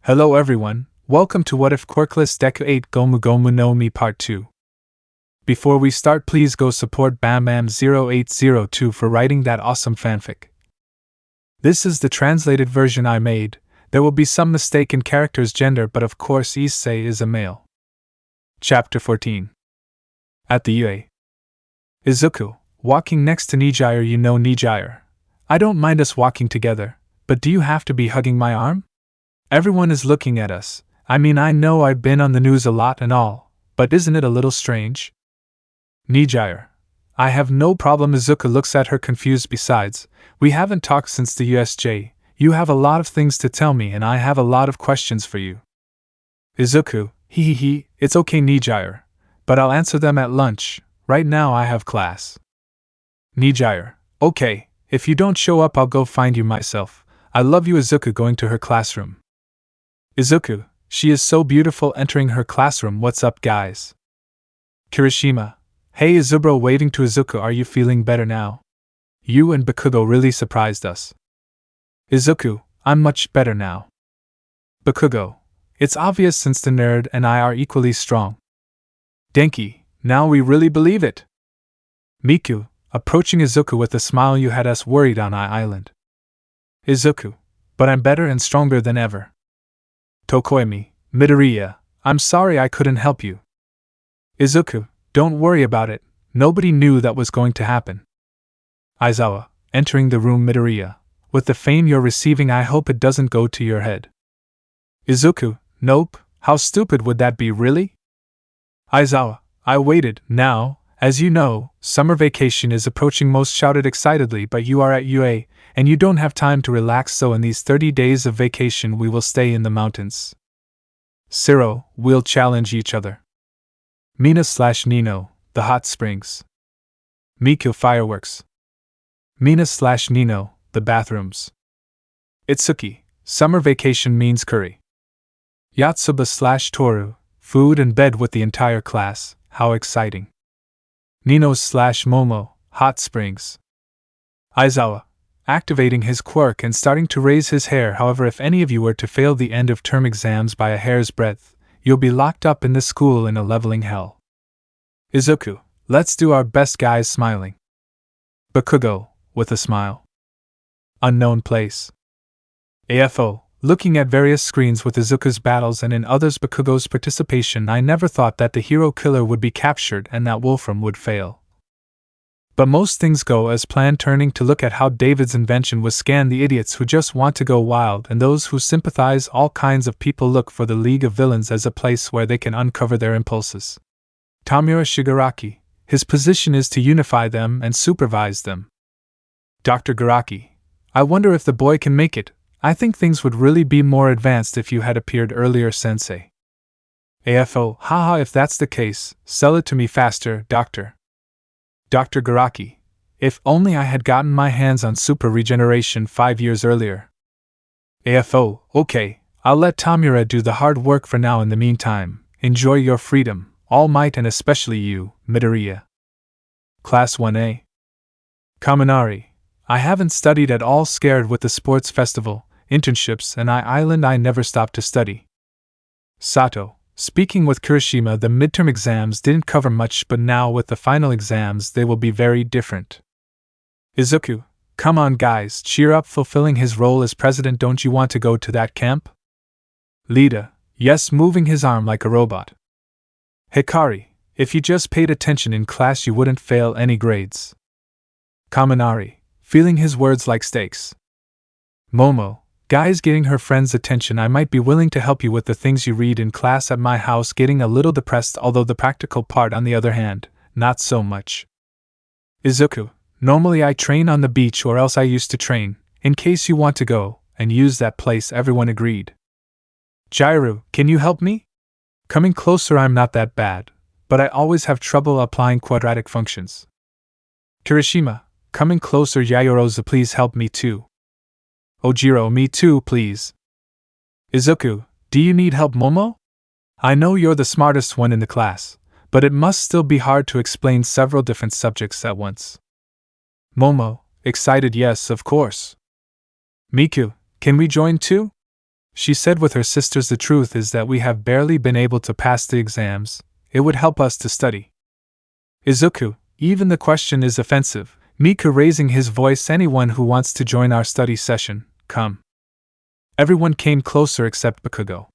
Hello everyone, welcome to What If Quirkless Deku 8 Gomu Gomu no Mi Part 2. Before we start, please go support BamBam0802 for writing that awesome fanfic. This is the translated version I made. There will be some mistake in character's gender, but of course Issei is a male. Chapter 14. At the UA. Izuku, walking next to Nijire. You know Nijire. I don't mind us walking together, but do you have to be hugging my arm? Everyone is looking at us. I mean, I know I've been on the news a lot and all, but isn't it a little strange? Nijire. I have no problem. Izuku looks at her confused. Besides, we haven't talked since the USJ. You have a lot of things to tell me and I have a lot of questions for you. Izuku, it's okay Nijire, but I'll answer them at lunch. Right now I have class. Nijire, okay, if you don't show up I'll go find you myself. I love you. Izuku going to her classroom. Izuku, she is so beautiful entering her classroom. What's up guys? Kirishima, hey Izubro waving to Izuku. Are you feeling better now? You and Bakugo really surprised us. Izuku, I'm much better now. Bakugo, it's obvious since the nerd and I are equally strong. Denki, now we really believe it. Miku, approaching Izuku with a smile. You had us worried on Island. Izuku, but I'm better and stronger than ever. Tokoemi, Midoriya, I'm sorry I couldn't help you. Izuku, don't worry about it, nobody knew that was going to happen. Aizawa, entering the room. Midoriya, with the fame you're receiving I hope it doesn't go to your head. Izuku, nope, how stupid would that be really? Aizawa, I waited. Now, as you know, summer vacation is approaching. Most shouted excitedly, but you are at UA, and you don't have time to relax, so in these 30 days of vacation we will stay in the mountains. Siro, we'll challenge each other. Mina/Nino, the hot springs. Miku, fireworks. Mina/Nino, the bathrooms. Itsuki, summer vacation means curry. Yatsuba/Toru, food and bed with the entire class, how exciting. Nino/Momo, hot springs. Aizawa, activating his quirk and starting to raise his hair. However, if any of you were to fail the end of term exams by a hair's breadth, you'll be locked up in the school in a leveling hell. Izuku, let's do our best guys. Smiling. Bakugo, with a smile. Unknown place. AFO, looking at various screens with Izuku's battles and in others Bakugo's participation. I never thought that the hero killer would be captured and that Wolfram would fail. But most things go as planned. Turning to look at how David's invention was scan the idiots who just want to go wild and those who sympathize. All kinds of people look for the League of Villains as a place where they can uncover their impulses. Tamura Shigaraki, his position is to unify them and supervise them. Dr. Garaki, I wonder if the boy can make it. I think things would really be more advanced if you had appeared earlier, Sensei. AFO, haha, if that's the case, sell it to me faster, Doctor. Dr. Garaki, if only I had gotten my hands on super regeneration 5 years earlier. AFO, okay, I'll let Tamura do the hard work for now. In the meantime, enjoy your freedom, All Might, and especially you, Midoriya. Class 1A. Kaminari, I haven't studied at all. Scared with the sports festival, internships, and Island. I never stopped to study. Sato, speaking with Kirishima, the midterm exams didn't cover much, but now with the final exams they will be very different. Izuku, come on guys, cheer up. Fulfilling his role as president, don't you want to go to that camp? Lida, yes, moving his arm like a robot. Hikari, if you just paid attention in class you wouldn't fail any grades. Kaminari, feeling his words like stakes. Momo, guys, getting her friend's attention. I might be willing to help you with the things you read in class at my house. Getting a little depressed, although the practical part on the other hand, not so much. Izuku, normally I train on the beach, or else I used to train, in case you want to go and use that place. Everyone agreed. Jairu, can you help me? Coming closer, I'm not that bad, but I always have trouble applying quadratic functions. Kirishima, coming closer. Yayorozu, please help me too. Ojiro, me too, please. Izuku, do you need help? Momo? I know you're the smartest one in the class, but it must still be hard to explain several different subjects at once. Momo, excited, yes, of course. Miku, can we join too? She said with her sisters, the truth is that we have barely been able to pass the exams. It would help us to study. Izuku, even the question is offensive. Miku raising his voice, anyone who wants to join our study session, come. Everyone came closer except Bakugo.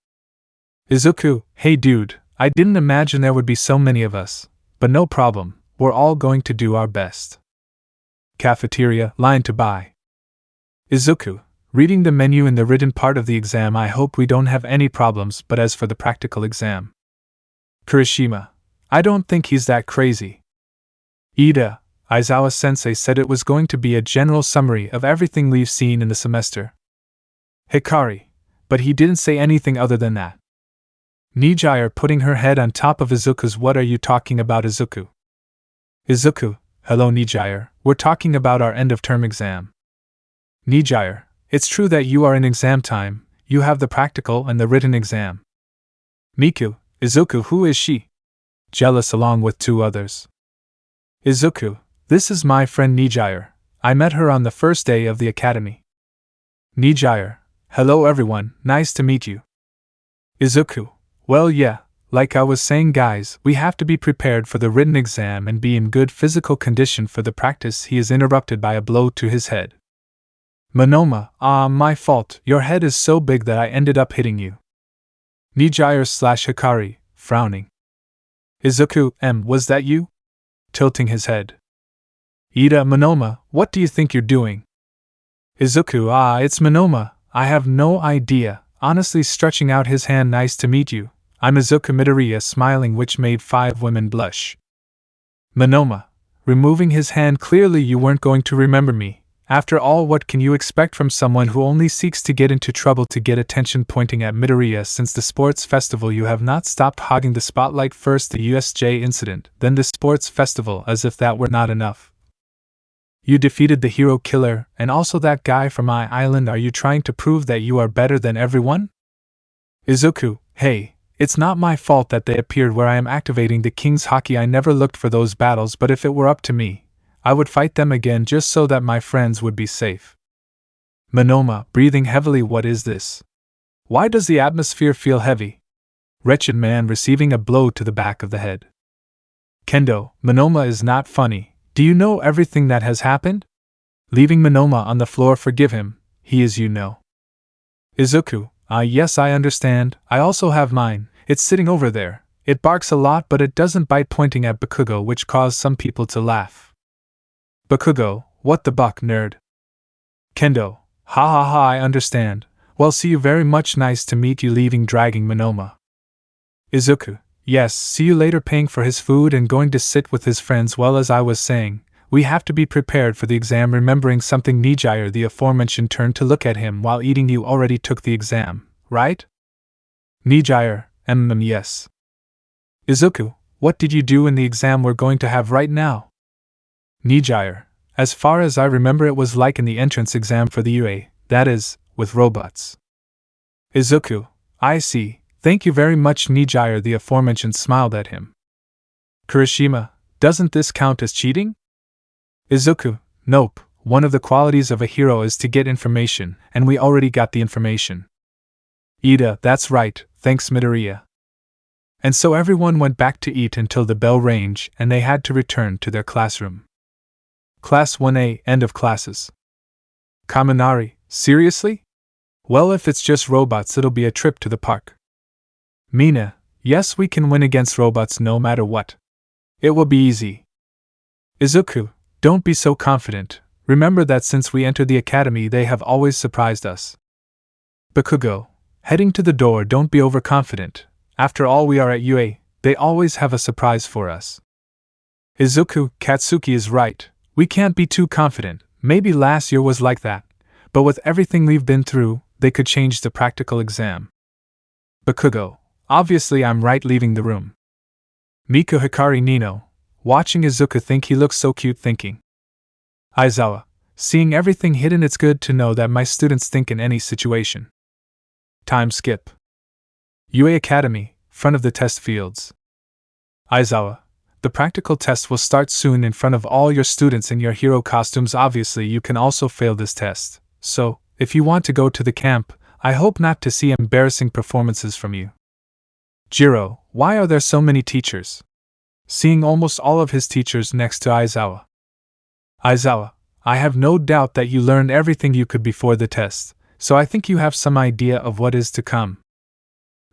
Izuku, hey dude, I didn't imagine there would be so many of us, but no problem, we're all going to do our best. Cafeteria, line to buy. Izuku, reading the menu in the written part of the exam, I hope we don't have any problems, but as for the practical exam. Kirishima, I don't think he's that crazy. Ida, Aizawa sensei said it was going to be a general summary of everything we've seen in the semester. Hikari, but he didn't say anything other than that. Nijire putting her head on top of Izuku's. What are you talking about, Izuku? Izuku, hello Nijire, we're talking about our end-of-term exam. Nijire, it's true that you are in exam time, you have the practical and the written exam. Miku, Izuku, who is she? Jealous along with two others. Izuku, this is my friend Nijire, I met her on the first day of the academy. Nijire, hello everyone, nice to meet you. Izuku, well yeah, like I was saying guys, we have to be prepared for the written exam and be in good physical condition for the practice. He is interrupted by a blow to his head. Monoma, my fault, your head is so big that I ended up hitting you. Nijire/Hikari, frowning. Izuku, was that you? Tilting his head. Ida, Monoma, what do you think you're doing? Izuku, it's Monoma, I have no idea, honestly, stretching out his hand. Nice to meet you, I'm Izuku. Midoriya smiling, which made 5 women blush. Monoma, removing his hand, clearly you weren't going to remember me. After all, what can you expect from someone who only seeks to get into trouble to get attention? Pointing at Midoriya, since the sports festival you have not stopped hogging the spotlight. First the USJ incident, then the sports festival, as if that were not enough. You defeated the hero killer, and also that guy from my island. Are you trying to prove that you are better than everyone? Izuku, hey, it's not my fault that they appeared where I am activating the King's Haki. I never looked for those battles, but if it were up to me, I would fight them again just so that my friends would be safe. Monoma, breathing heavily, what is this? Why does the atmosphere feel heavy? Wretched man receiving a blow to the back of the head. Kendo, Monoma is not funny. Do you know everything that has happened? Leaving Monoma on the floor, forgive him, he is you know. Izuku, yes I understand, I also have mine, it's sitting over there, it barks a lot but it doesn't bite. Pointing at Bakugo, which caused some people to laugh. Bakugo, what the buck, nerd? Kendo, ha ha ha, I understand, well see you very much, nice to meet you. Leaving, dragging Monoma. Izuku, yes, see you later. Paying for his food and going to sit with his friends. Well, as I was saying, we have to be prepared for the exam. Remembering something, Nijire, the aforementioned, turned to look at him while eating. You already took the exam, right? Nijire, yes. Izuku, what did you do in the exam we're going to have right now? Nijire, as far as I remember it was like in the entrance exam for the UA, that is, with robots. Izuku, I see, thank you very much. Nijire, the aforementioned, smiled at him. Kirishima, doesn't this count as cheating? Izuku, nope, one of the qualities of a hero is to get information, and we already got the information. Ida, that's right, thanks Midoriya. And so everyone went back to eat until the bell rang, and they had to return to their classroom. Class 1A, end of classes. Kaminari, seriously? Well, if it's just robots, it'll be a trip to the park. Mina, yes, we can win against robots no matter what. It will be easy. Izuku, don't be so confident. Remember that since we entered the academy, they have always surprised us. Bakugo, heading to the door, don't be overconfident. After all, we are at UA, they always have a surprise for us. Izuku, Katsuki is right. We can't be too confident. Maybe last year was like that, but with everything we've been through, they could change the practical exam. Bakugo, obviously I'm right. Leaving the room. Miku, Hikari, Nino, watching Izuku think he looks so cute. Thinking. Aizawa, seeing everything hidden, it's good to know that my students think in any situation. Time skip. UA Academy, front of the test fields. Aizawa, the practical test will start soon in front of all your students in your hero costumes. Obviously you can also fail this test, so, if you want to go to the camp, I hope not to see embarrassing performances from you. Jiro, why are there so many teachers? Seeing almost all of his teachers next to Aizawa. Aizawa, I have no doubt that you learned everything you could before the test, so I think you have some idea of what is to come.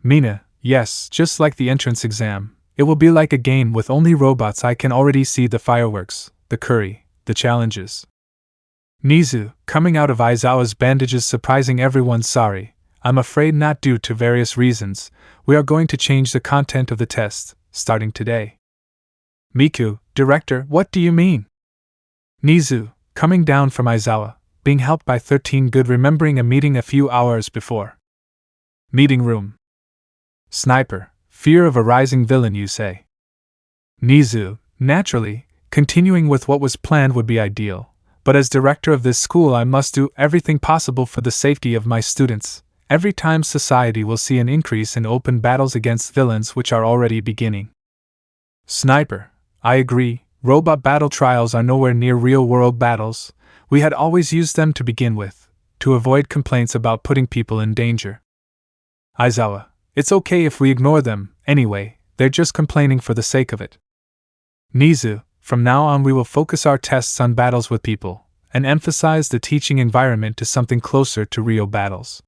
Mina, yes, just like the entrance exam, it will be like a game with only robots. I can already see the fireworks, the curry, the challenges. Nizu, coming out of Aizawa's bandages, surprising everyone. Sorry, I'm afraid not, due to various reasons. We are going to change the content of the test, starting today. Miku, director, what do you mean? Nizu, coming down from Aizawa, being helped by 13 Good, remembering a meeting a few hours before. Meeting room. Sniper, fear of a rising villain, you say? Nizu, naturally, continuing with what was planned would be ideal, but as director of this school I must do everything possible for the safety of my students. Every time society will see an increase in open battles against villains, which are already beginning. Sniper, I agree. Robot battle trials are nowhere near real-world battles. We had always used them to begin with, to avoid complaints about putting people in danger. Aizawa, it's okay if we ignore them, anyway, they're just complaining for the sake of it. Nizu, from now on we will focus our tests on battles with people, and emphasize the teaching environment to something closer to real battles.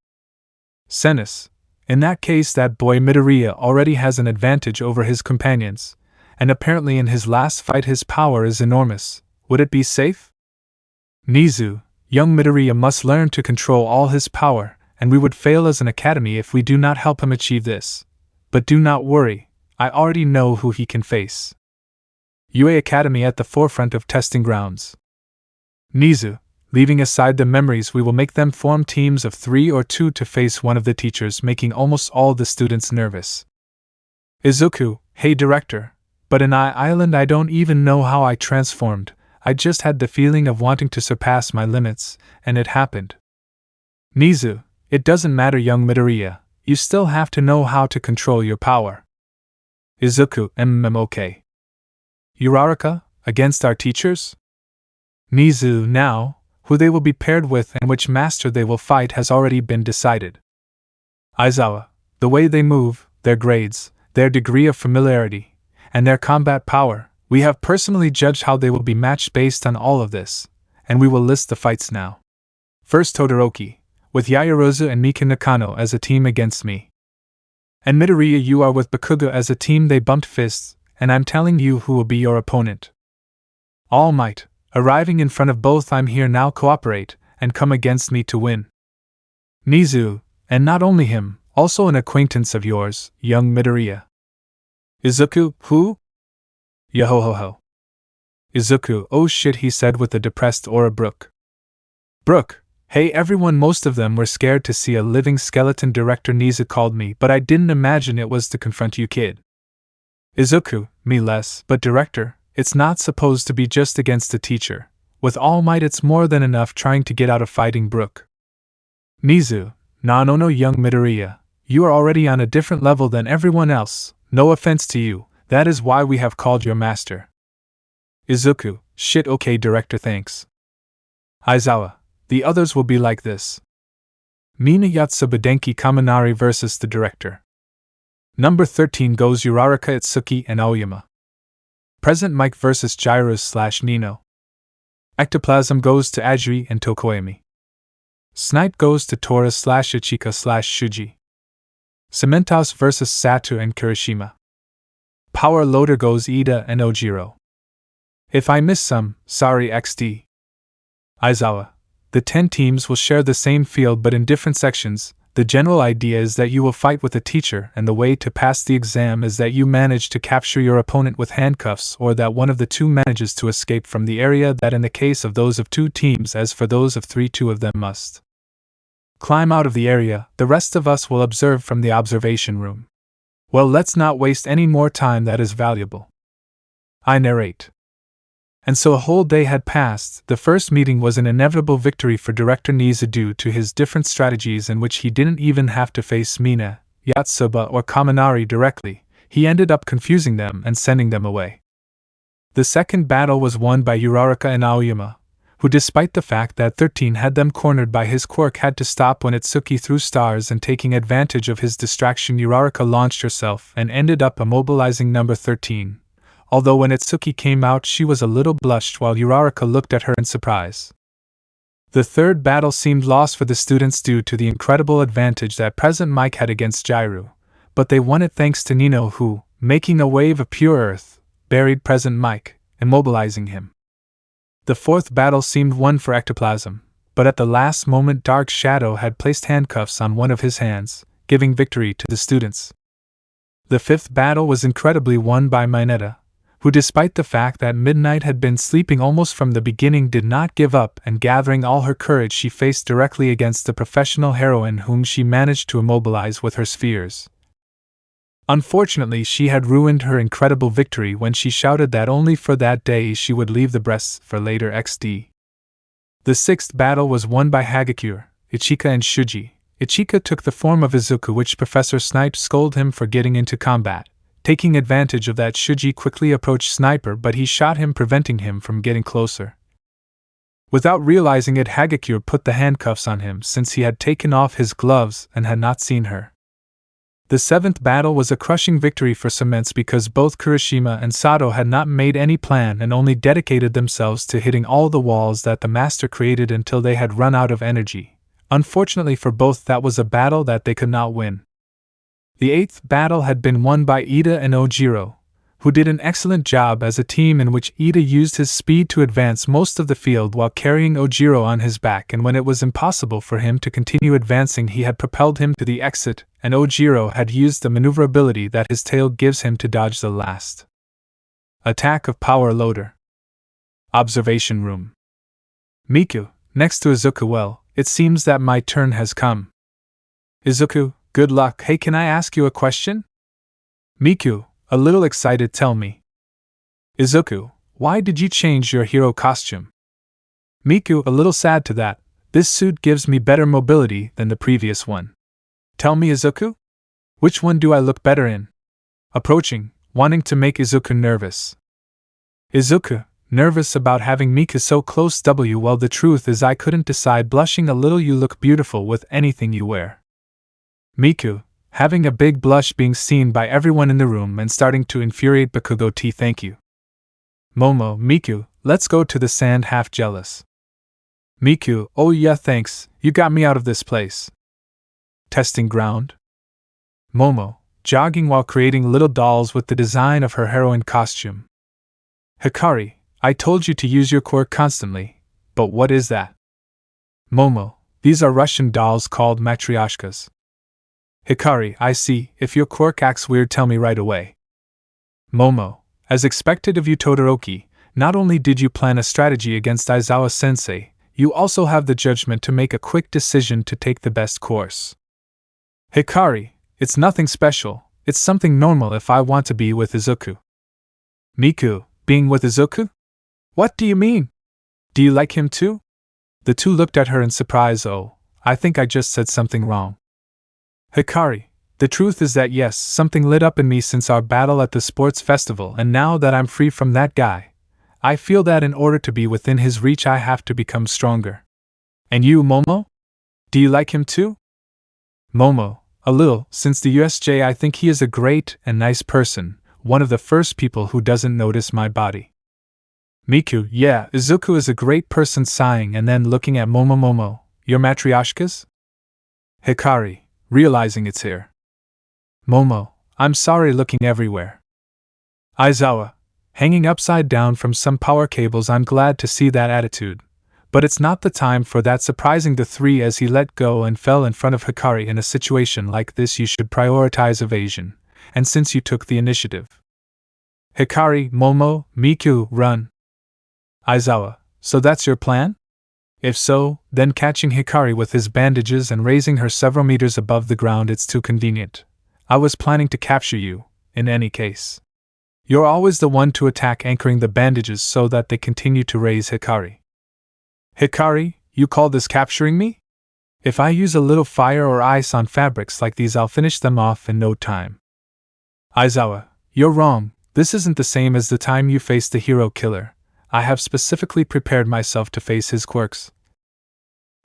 Senis, in that case that boy Midoriya already has an advantage over his companions, and apparently in his last fight his power is enormous. Would it be safe? Nizu, young Midoriya must learn to control all his power, and we would fail as an academy if we do not help him achieve this. But do not worry, I already know who he can face. UA Academy at the forefront of testing grounds. Nizu, leaving aside the memories, we will make them form teams of 3 or 2 to face one of the teachers, making almost all the students nervous. Izuku, hey director. But in Island I don't even know how I transformed. I just had the feeling of wanting to surpass my limits, and it happened. Nizu, it doesn't matter, young Midoriya, you still have to know how to control your power. Izuku, okay. Uraraka, against our teachers? Nizu, now, who they will be paired with and which master they will fight has already been decided. Aizawa, the way they move, their grades, their degree of familiarity, and their combat power, we have personally judged how they will be matched based on all of this, and we will list the fights now. First Todoroki, with Yaoyorozu and Mika Nakano as a team against me. And Midoriya, you are with Bakugo as a team. They bumped fists, and I'm telling you who will be your opponent. All Might, arriving in front of both, I'm here now, cooperate, and come against me to win. Nizu, and not only him, also an acquaintance of yours, young Midoriya. Izuku, who? Yahohoho. Izuku, oh shit, he said with a depressed aura. Brooke, hey everyone, most of them were scared to see a living skeleton. Director Nizu called me, but I didn't imagine it was to confront you, kid. Izuku, me less, but director, it's not supposed to be just against a teacher. With All Might it's more than enough trying to get out of fighting Brooke. Nizu, no, young Midoriya, you are already on a different level than everyone else. No offense to you, that is why we have called your master. Izuku, shit, okay director, thanks. Aizawa, the others will be like this. Mina Yatsuba Denki Kaminari versus the director. Number 13 goes Uraraka, Itsuki, and Aoyama. Present Mike versus Gyros/Nino. Ectoplasm goes to Ajiri and Tokoemi. Snipe goes to Tora/Ichika/Shuji. Cementos versus Satu and Kirishima. Power Loader goes Ida and Ojiro. If I miss some, sorry XD. Aizawa, the 10 teams will share the same field but in different sections. The general idea is that you will fight with a teacher, and the way to pass the exam is that you manage to capture your opponent with handcuffs, or that one of the 2 manages to escape from the area. That in the case of those of 2 teams, as for those of 3, 2 of them must climb out of the area. The rest of us will observe from the observation room. Well, let's not waste any more time that is valuable. I narrate. And so a whole day had passed. The first meeting was an inevitable victory for Director Nizu due to his different strategies, in which he didn't even have to face Mina, Yatsuba, or Kaminari directly. He ended up confusing them and sending them away. The second battle was won by Uraraka and Aoyama, who despite the fact that 13 had them cornered by his quirk had to stop when Itsuki threw stars, and taking advantage of his distraction Uraraka launched herself and ended up immobilizing number 13. Although when Itsuki came out she was a little blushed while Uraraka looked at her in surprise. The third battle seemed lost for the students due to the incredible advantage that Present Mike had against Jairu, but they won it thanks to Nino who, making a wave of pure earth, buried Present Mike, immobilizing him. The fourth battle seemed won for Ectoplasm, but at the last moment Dark Shadow had placed handcuffs on one of his hands, giving victory to the students. The fifth battle was incredibly won by Mineta, who despite the fact that Midnight had been sleeping almost from the beginning did not give up, and gathering all her courage she faced directly against the professional heroine whom she managed to immobilize with her spheres. Unfortunately, she had ruined her incredible victory when she shouted that only for that day she would leave the breasts for later XD. The sixth battle was won by Hagakure, Ichika and Shuji. Ichika took the form of Izuku, which Professor Snipe scolded him for getting into combat. Taking advantage of that, Shuji quickly approached Sniper, but he shot him, preventing him from getting closer. Without realizing it, Hagakure put the handcuffs on him since he had taken off his gloves and had not seen her. The seventh battle was a crushing victory for Cements because both Kurishima and Sato had not made any plan and only dedicated themselves to hitting all the walls that the master created until they had run out of energy. Unfortunately for both, that was a battle that they could not win. The eighth battle had been won by Ida and Ojiro, who did an excellent job as a team, in which Ida used his speed to advance most of the field while carrying Ojiro on his back, and when it was impossible for him to continue advancing he had propelled him to the exit, and Ojiro had used the maneuverability that his tail gives him to dodge the last attack of Power Loader. Observation Room. Miku, next to Izuku. Well, it seems that my turn has come. Izuku, good luck. Hey, can I ask you a question? Miku, a little excited, tell me. Izuku, why did you change your hero costume? Miku, a little sad to that. This suit gives me better mobility than the previous one. Tell me, Izuku? Which one do I look better in? Approaching, wanting to make Izuku nervous. Izuku, nervous about having Miku so close. Well, the truth is I couldn't decide, blushing a little. You look beautiful with anything you wear. Miku, having a big blush, being seen by everyone in the room and starting to infuriate Bakugo. Thank you. Momo, Miku, let's go to the sand, half jealous. Miku, oh yeah, thanks, you got me out of this place. Testing ground. Momo, jogging while creating little dolls with the design of her heroine costume. Hikari, I told you to use your quirk constantly, but what is that? Momo, these are Russian dolls called matryoshkas. Hikari, I see, if your quirk acts weird tell me right away. Momo, as expected of you, Todoroki, not only did you plan a strategy against Aizawa-sensei, you also have the judgment to make a quick decision to take the best course. Hikari, it's nothing special, it's something normal if I want to be with Izuku. Miku, being with Izuku? What do you mean? Do you like him too? The two looked at her in surprise. Oh, I think I just said something wrong. Hikari, the truth is that yes, something lit up in me since our battle at the sports festival, and now that I'm free from that guy, I feel that in order to be within his reach I have to become stronger. And you, Momo? Do you like him too? Momo, a little, since the USJ I think he is a great and nice person, one of the first people who doesn't notice my body. Miku, yeah, Izuku is a great person, sighing and then looking at Momo. Momo, your matryoshkas? Hikari, realizing it's here. Momo, I'm sorry, looking everywhere. Aizawa, hanging upside down from some power cables. I'm glad to see that attitude, but it's not the time for that. Surprising the three as he let go and fell in front of Hikari. In a situation like this you should prioritize evasion, and since you took the initiative. Hikari, Momo, Miku, run. Aizawa, so that's your plan? If so, then catching Hikari with his bandages and raising her several meters above the ground, it's too convenient. I was planning to capture you, in any case. You're always the one to attack, anchoring the bandages so that they continue to raise Hikari. Hikari, you call this capturing me? If I use a little fire or ice on fabrics like these I'll finish them off in no time. Aizawa, you're wrong, this isn't the same as the time you faced the hero killer. I have specifically prepared myself to face his quirks.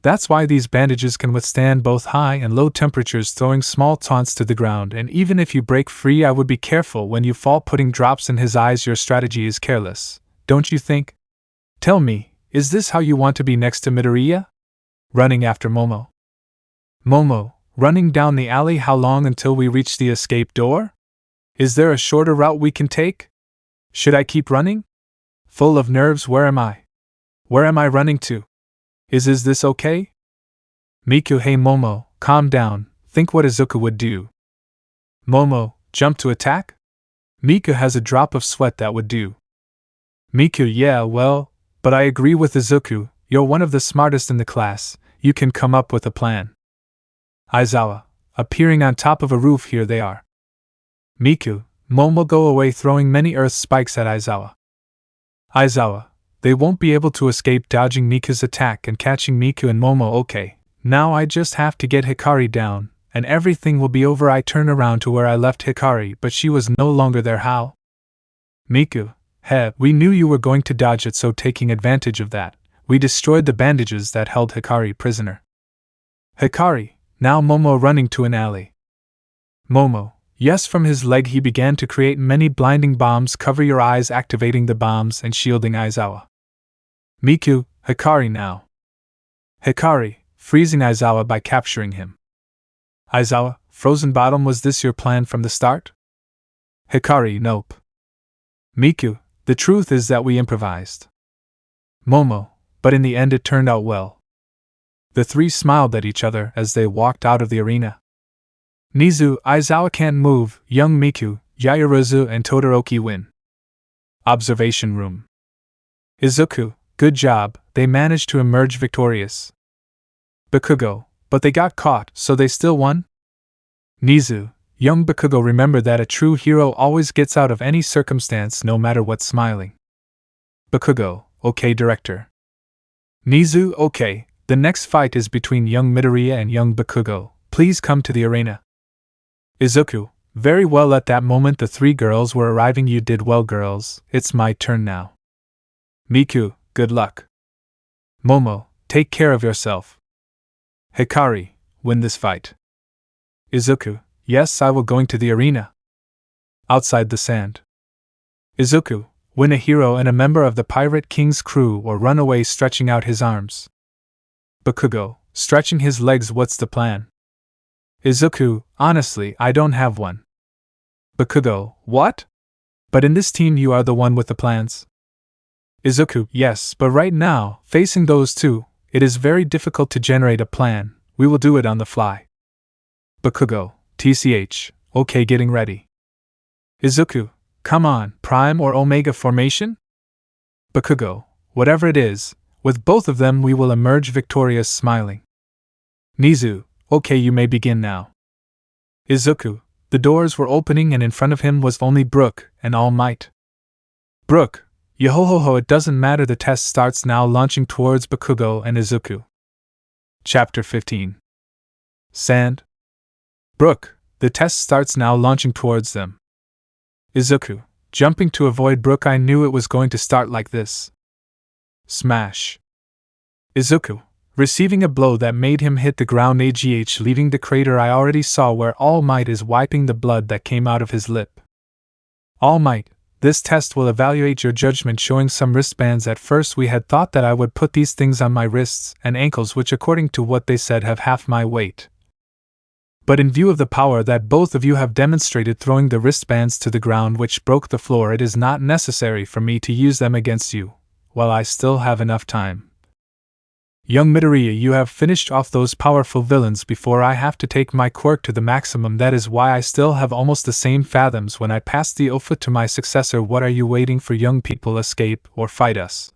That's why these bandages can withstand both high and low temperatures, throwing small taunts to the ground, and even if you break free, I would be careful when you fall. Putting drops in his eyes. Your strategy is careless, don't you think? Tell me, is this how you want to be next to Midoriya? Running after Momo. Momo, running down the alley. How long until we reach the escape door? Is there a shorter route we can take? Should I keep running? Full of nerves, where am I? Where am I running to? Is this okay? Miku, hey Momo, calm down, think what Izuku would do. Momo, jump to attack? Miku has a drop of sweat, that would do. Miku, yeah, well, but I agree with Izuku, you're one of the smartest in the class, you can come up with a plan. Aizawa, appearing on top of a roof, here they are. Miku, Momo, go away, throwing many earth spikes at Aizawa. Aizawa, they won't be able to escape, dodging Miku's attack and catching Miku and Momo. Okay, now I just have to get Hikari down, and everything will be over. I turn around to where I left Hikari, but she was no longer there. How? Miku, we knew you were going to dodge it, so taking advantage of that, we destroyed the bandages that held Hikari prisoner. Hikari, now Momo running to an alley. Momo, yes, from his leg he began to create many blinding bombs. Cover your eyes, activating the bombs and shielding Aizawa. Miku, Hikari now. Hikari, freezing Aizawa by capturing him. Aizawa, frozen bottom, was this your plan from the start? Hikari, nope. Miku, the truth is that we improvised. Momo, but in the end it turned out well. The three smiled at each other as they walked out of the arena. Nizu, Aizawa can't move, young Miku, Yaoyorozu and Todoroki win. Observation room. Izuku, good job, they managed to emerge victorious. Bakugo, but they got caught, so they still won? Nizu, young Bakugo, remember that a true hero always gets out of any circumstance, no matter what. Smiling. Bakugo, okay director. Nizu, okay, the next fight is between young Midoriya and young Bakugo, please come to the arena. Izuku, very well. At that moment the three girls were arriving. You did well, girls, it's my turn now. Miku, good luck. Momo, take care of yourself. Hikari, win this fight. Izuku, yes, I will. Going to the arena. Outside the sand. Izuku, win a hero and a member of the Pirate King's crew, or run away, stretching out his arms. Bakugo, stretching his legs, what's the plan? Izuku, honestly, I don't have one. Bakugo, what? But in this team you are the one with the plans. Izuku, yes, but right now, facing those two, it is very difficult to generate a plan. We will do it on the fly. Bakugo, TCH, okay, getting ready. Izuku, come on, Prime or Omega formation? Bakugo, whatever it is, with both of them we will emerge victorious. Smiling. Nizu, okay, you may begin now. Izuku, the doors were opening and in front of him was only Brook and All Might. Brook, yo-ho-ho-ho, it doesn't matter, the test starts now. Launching towards Bakugo and Izuku. Chapter 15. Sand. Brook, the test starts now. Launching towards them. Izuku, jumping to avoid Brook. I knew it was going to start like this. Smash. Izuku, receiving a blow that made him hit the ground, leaving the crater. I already saw where All Might is, wiping the blood that came out of his lip. All Might, this test will evaluate your judgment, showing some wristbands. At first we had thought that I would put these things on my wrists and ankles, which according to what they said have half my weight. But in view of the power that both of you have demonstrated throwing the wristbands to the ground which broke the floor, it is not necessary for me to use them against you, while I still have enough time. Young Midoriya, you have finished off those powerful villains before I have to take my quirk to the maximum. That is why I still have almost the same fathoms when I pass the Ofa to my successor. What are you waiting for, young people? Escape or fight us?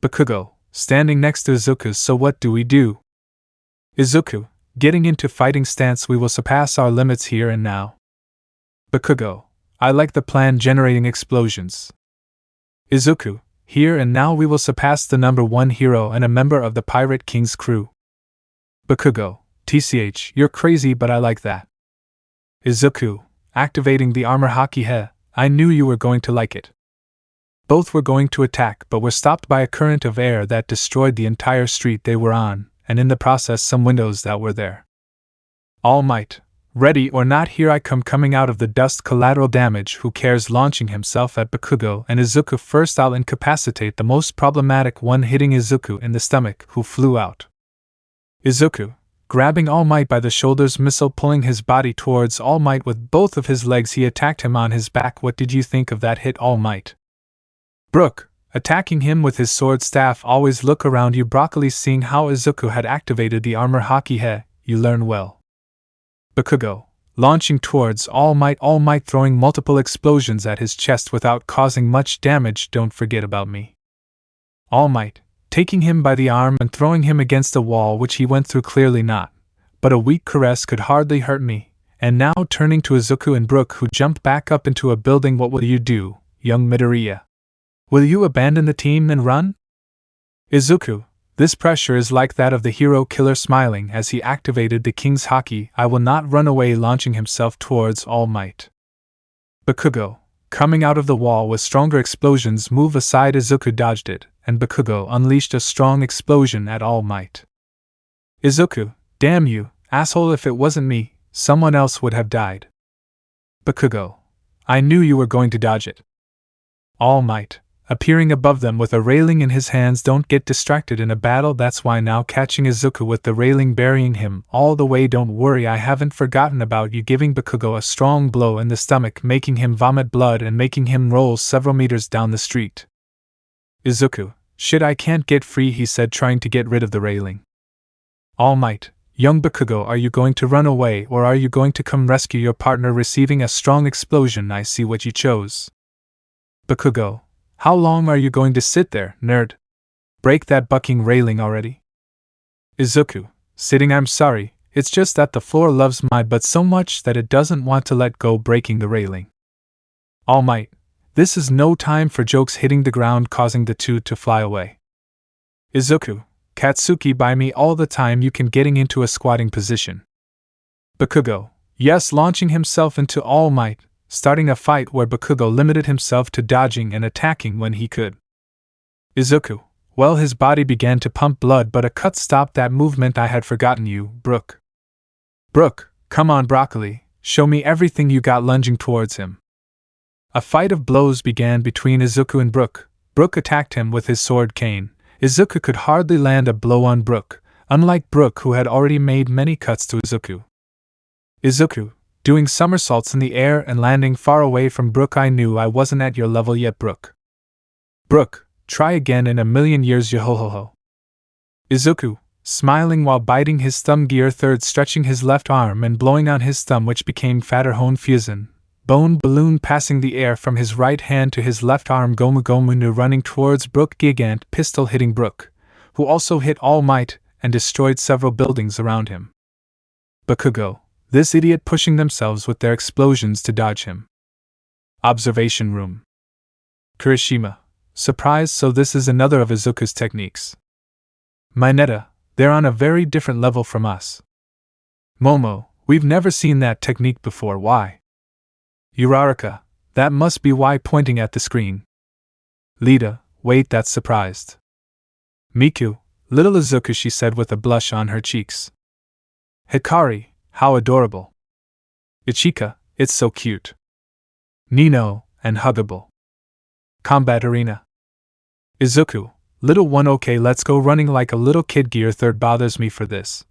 Bakugo, standing next to Izuku, so what do we do? Izuku, getting into fighting stance. We will surpass our limits here and now. Bakugo, I like the plan, generating explosions. Izuku, here and now we will surpass the number one hero and a member of the Pirate King's crew. Bakugo, TCH, you're crazy, but I like that. Izuku, activating the armor haki. I knew you were going to like it. Both were going to attack but were stopped by a current of air that destroyed the entire street they were on, and in the process some windows that were there. All Might, ready or not, here I come, coming out of the dust. Collateral damage, who cares, launching himself at Bakugo and Izuku. First I'll incapacitate the most problematic one, hitting Izuku in the stomach, who flew out. Izuku, grabbing All Might by the shoulders, missile pulling his body towards All Might with both of his legs, he attacked him on his back. What did you think of that hit, All Might? Brook, attacking him with his sword staff. Always look around you. Broccoli, seeing how Izuku had activated the armor. Haki he, you learn well. Bakugo, launching towards All Might throwing multiple explosions at his chest without causing much damage. Don't forget about me. All Might, taking him by the arm and throwing him against a wall, which he went through. Clearly not, but a weak caress could hardly hurt me. And now turning to Izuku and Brook, who jumped back up into a building. What will you do, young Midoriya? Will you abandon the team and run? Izuku, this pressure is like that of the hero killer, smiling as he activated the King's Haki. I will not run away, launching himself towards All Might. Bakugo, coming out of the wall with stronger explosions. Move aside. Izuku dodged it, and Bakugo unleashed a strong explosion at All Might. Izuku, damn you, asshole, if it wasn't me, someone else would have died. Bakugo, I knew you were going to dodge it. All Might, appearing above them with a railing in his hands. Don't get distracted in a battle, that's why. Now catching Izuku with the railing, burying him all the way. Don't worry, I haven't forgotten about you, giving Bakugo a strong blow in the stomach, making him vomit blood and making him roll several meters down the street. Izuku, shit, I can't get free, he said, trying to get rid of the railing. All Might, young Bakugo, are you going to run away or are you going to come rescue your partner? Receiving a strong explosion. I see what you chose. Bakugo, how long are you going to sit there, nerd? Break that bucking railing already. Izuku, sitting, I'm sorry, it's just that the floor loves my butt so much that it doesn't want to let go, breaking the railing. All Might, this is no time for jokes, hitting the ground, causing the two to fly away. Izuku, Katsuki, by me all the time, you can, getting into a squatting position. Bakugo, yes, launching himself into All Might, starting a fight where Bakugo limited himself to dodging and attacking when he could. Izuku, well, his body began to pump blood, but a cut stopped that movement. I had forgotten you, Brook. Brook, come on, Broccoli, show me everything you got, lunging towards him. A fight of blows began between Izuku and Brook. Brook attacked him with his sword cane. Izuku could hardly land a blow on Brook, unlike Brook, who had already made many cuts to Izuku. Izuku, doing somersaults in the air and landing far away from Brook. I knew I wasn't at your level yet, Brook. Brook, try again in a million years, yo-ho-ho-ho. Izuku, smiling while biting his thumb. Gear third, stretching his left arm and blowing on his thumb, which became fatter. Hone Fusion, bone balloon, passing the air from his right hand to his left arm. Gomu Gomu nu, running towards Brook. Gigant pistol, hitting Brook, who also hit All Might and destroyed several buildings around him. Bakugo, this idiot, pushing themselves with their explosions to dodge him. Observation room. Kirishima, surprised, so this is another of Izuku's techniques. Mineta, they're on a very different level from us. Momo, we've never seen that technique before, why? Uraraka, that must be why, pointing at the screen. Lita, wait, that's surprised. Miku, little Izuku, she said with a blush on her cheeks. Hikari, how adorable. Ichika, it's so cute. Nino, and huggable. Combat arena. Izuku, little one, okay, let's go, running like a little kid. Gear third, bothers me for this,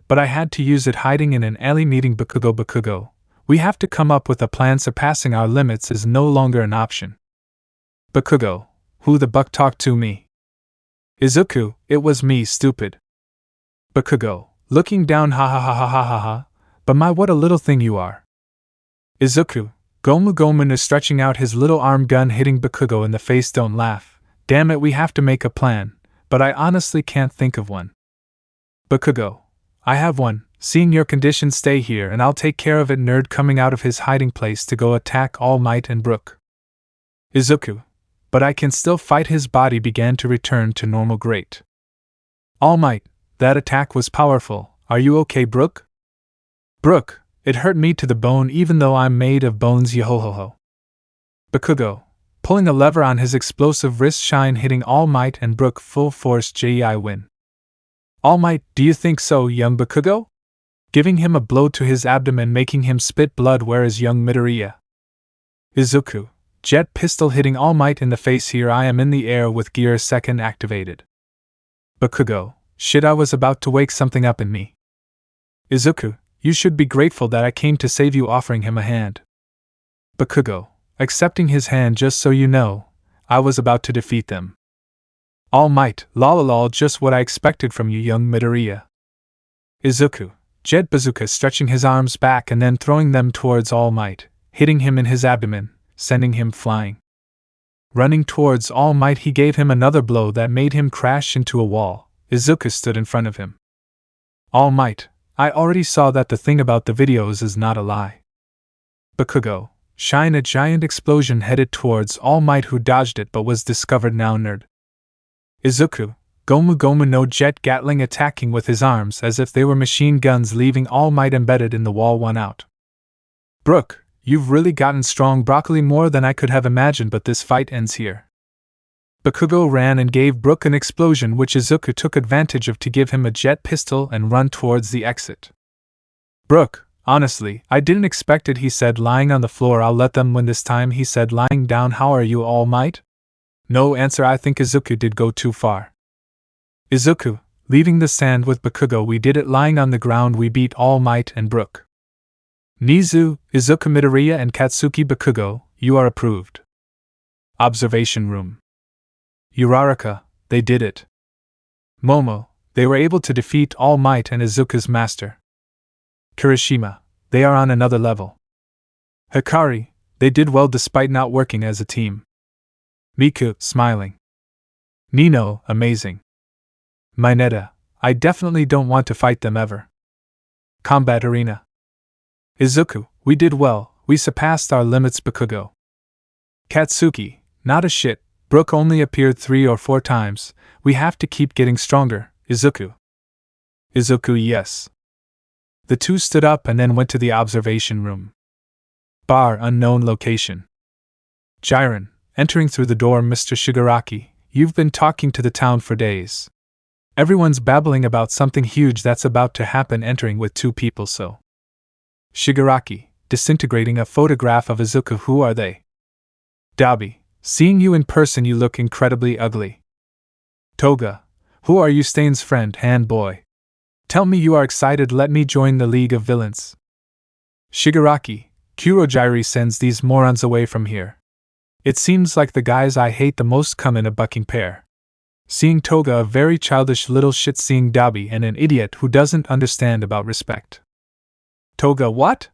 but I had to use it. Hiding in an alley, meeting Bakugo, we have to come up with a plan. Surpassing our limits is no longer an option. Bakugo, who the buck talked to me? Izuku, it was me, stupid. Bakugo, looking down, ha ha ha ha ha ha ha, but my, what a little thing you are. Izuku, Gomu Gomu is stretching out his little arm gun, hitting Bakugo in the face. Don't laugh, damn it, we have to make a plan, but I honestly can't think of one. Bakugo, I have one, seeing your condition, stay here and I'll take care of it. Nerd, coming out of his hiding place to go attack All Might and Brook. Izuku, but I can still fight. His body began to return to normal. Great. All Might, that attack was powerful, are you okay, Brook? Brook, it hurt me to the bone even though I'm made of bones, yo-ho-ho-ho. Bakugo, pulling a lever on his explosive wrist shine, hitting All Might and Brook full force. Jei win. All Might, do you think so, young Bakugo? Giving him a blow to his abdomen, making him spit blood. Where is young Midoriya? Izuku, jet pistol hitting All Might in the face. Here I am in the air with gear second activated. Bakugo, shit, I was about to wake something up in me. Izuku, you should be grateful that I came to save you, offering him a hand. Bakugo, accepting his hand. Just so you know, I was about to defeat them. All Might, lol, just what I expected from you, young Midoriya. Izuku, jet bazooka, stretching his arms back and then throwing them towards All Might, hitting him in his abdomen, sending him flying. Running towards All Might, he gave him another blow that made him crash into a wall. Izuku stood in front of him. All Might, I already saw that the thing about the videos is not a lie. Bakugo, shine, a giant explosion headed towards All Might, who dodged it but was discovered now, nerd. Izuku, Gomu Gomu no jet gatling, attacking with his arms as if they were machine guns, leaving All Might embedded in the wall. 1 out. Brook, you've really gotten strong, broccoli, more than I could have imagined, but this fight ends here. Bakugo ran and gave Brook an explosion, which Izuku took advantage of to give him a jet pistol and run towards the exit. Brook, honestly, I didn't expect it, he said, lying on the floor. I'll let them win this time, he said, lying down. How are you, All Might? No answer. I think Izuku did go too far. Izuku, leaving the sand with Bakugo. We did it, lying on the ground. We beat All Might and Brook. Nizu, Izuku, Midoriya and Katsuki. Bakugo, you are approved. Observation room. Uraraka, they did it. Momo, they were able to defeat All Might and Izuku's master. Kirishima, they are on another level. Hikari, they did well despite not working as a team. Miku, smiling. Nino, amazing. Mineta, I definitely don't want to fight them ever. Combat arena. Izuku, we did well, we surpassed our limits. Bakugo. Katsuki, not a shit, Brook only appeared 3 or 4 times, we have to keep getting stronger. Izuku. Izuku, yes. The two stood up and then went to the observation room. Bar, unknown location. Jiren, entering through the door. Mr. Shigaraki, you've been talking to the town for days. Everyone's babbling about something huge that's about to happen. Entering with 2 people. So. Shigaraki, disintegrating a photograph of Izuku. Who are they? Dabi, seeing you in person, you look incredibly ugly. Toga, who are you? Stain's friend, hand boy. Tell me you are excited, let me join the League of Villains. Shigaraki, Kurojiri sends these morons away from here. It seems like the guys I hate the most come in a bucking pair. Seeing Toga, a very childish little shit. Seeing Dabi, and an idiot who doesn't understand about respect. Toga, what?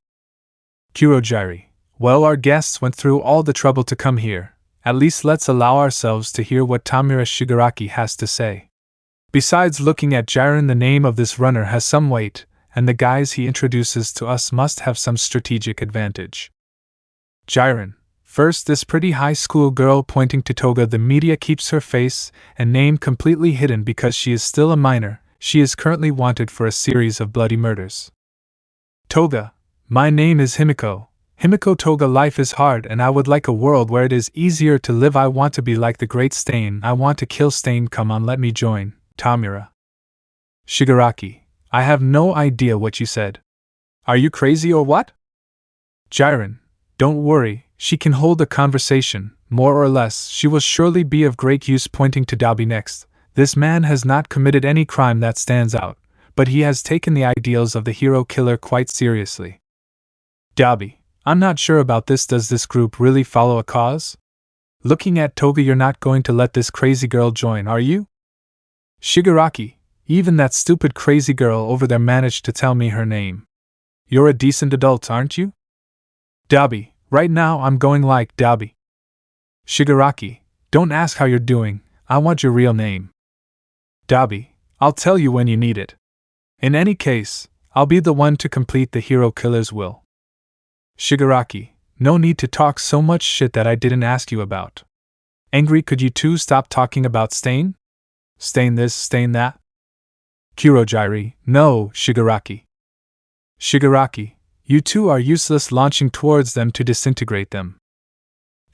Kurojiri, well, our guests went through all the trouble to come here. At least let's allow ourselves to hear what Tamura Shigaraki has to say. Besides, looking at Jiren, the name of this runner has some weight, and the guys he introduces to us must have some strategic advantage. Jiren, first, this pretty high school girl, pointing to Toga. The media keeps her face and name completely hidden because she is still a minor. She is currently wanted for a series of bloody murders. Toga, my name is Himiko. Himiko. Toga, life is hard and I would like a world where it is easier to live. I want to be like the great Stain. I want to kill Stain. Come on, let me join. Tamura. Shigaraki, I have no idea what you said. Are you crazy or what? Jiren, don't worry, she can hold a conversation, more or less. She will surely be of great use. Pointing to Dabi next. This man has not committed any crime that stands out, but he has taken the ideals of the hero killer quite seriously. Dabi, I'm not sure about this. Does this group really follow a cause? Looking at Toga, you're not going to let this crazy girl join, are you? Shigaraki, even that stupid crazy girl over there managed to tell me her name. You're a decent adult, aren't you? Dabi, right now I'm going like Dabi. Shigaraki, don't ask how you're doing, I want your real name. Dabi, I'll tell you when you need it. In any case, I'll be the one to complete the hero killer's will. Shigaraki, no need to talk so much shit that I didn't ask you about. Angry, could you two stop talking about Stain? Stain this, Stain that? Kurojiri, no, Shigaraki. Shigaraki, you two are useless. Launching towards them to disintegrate them.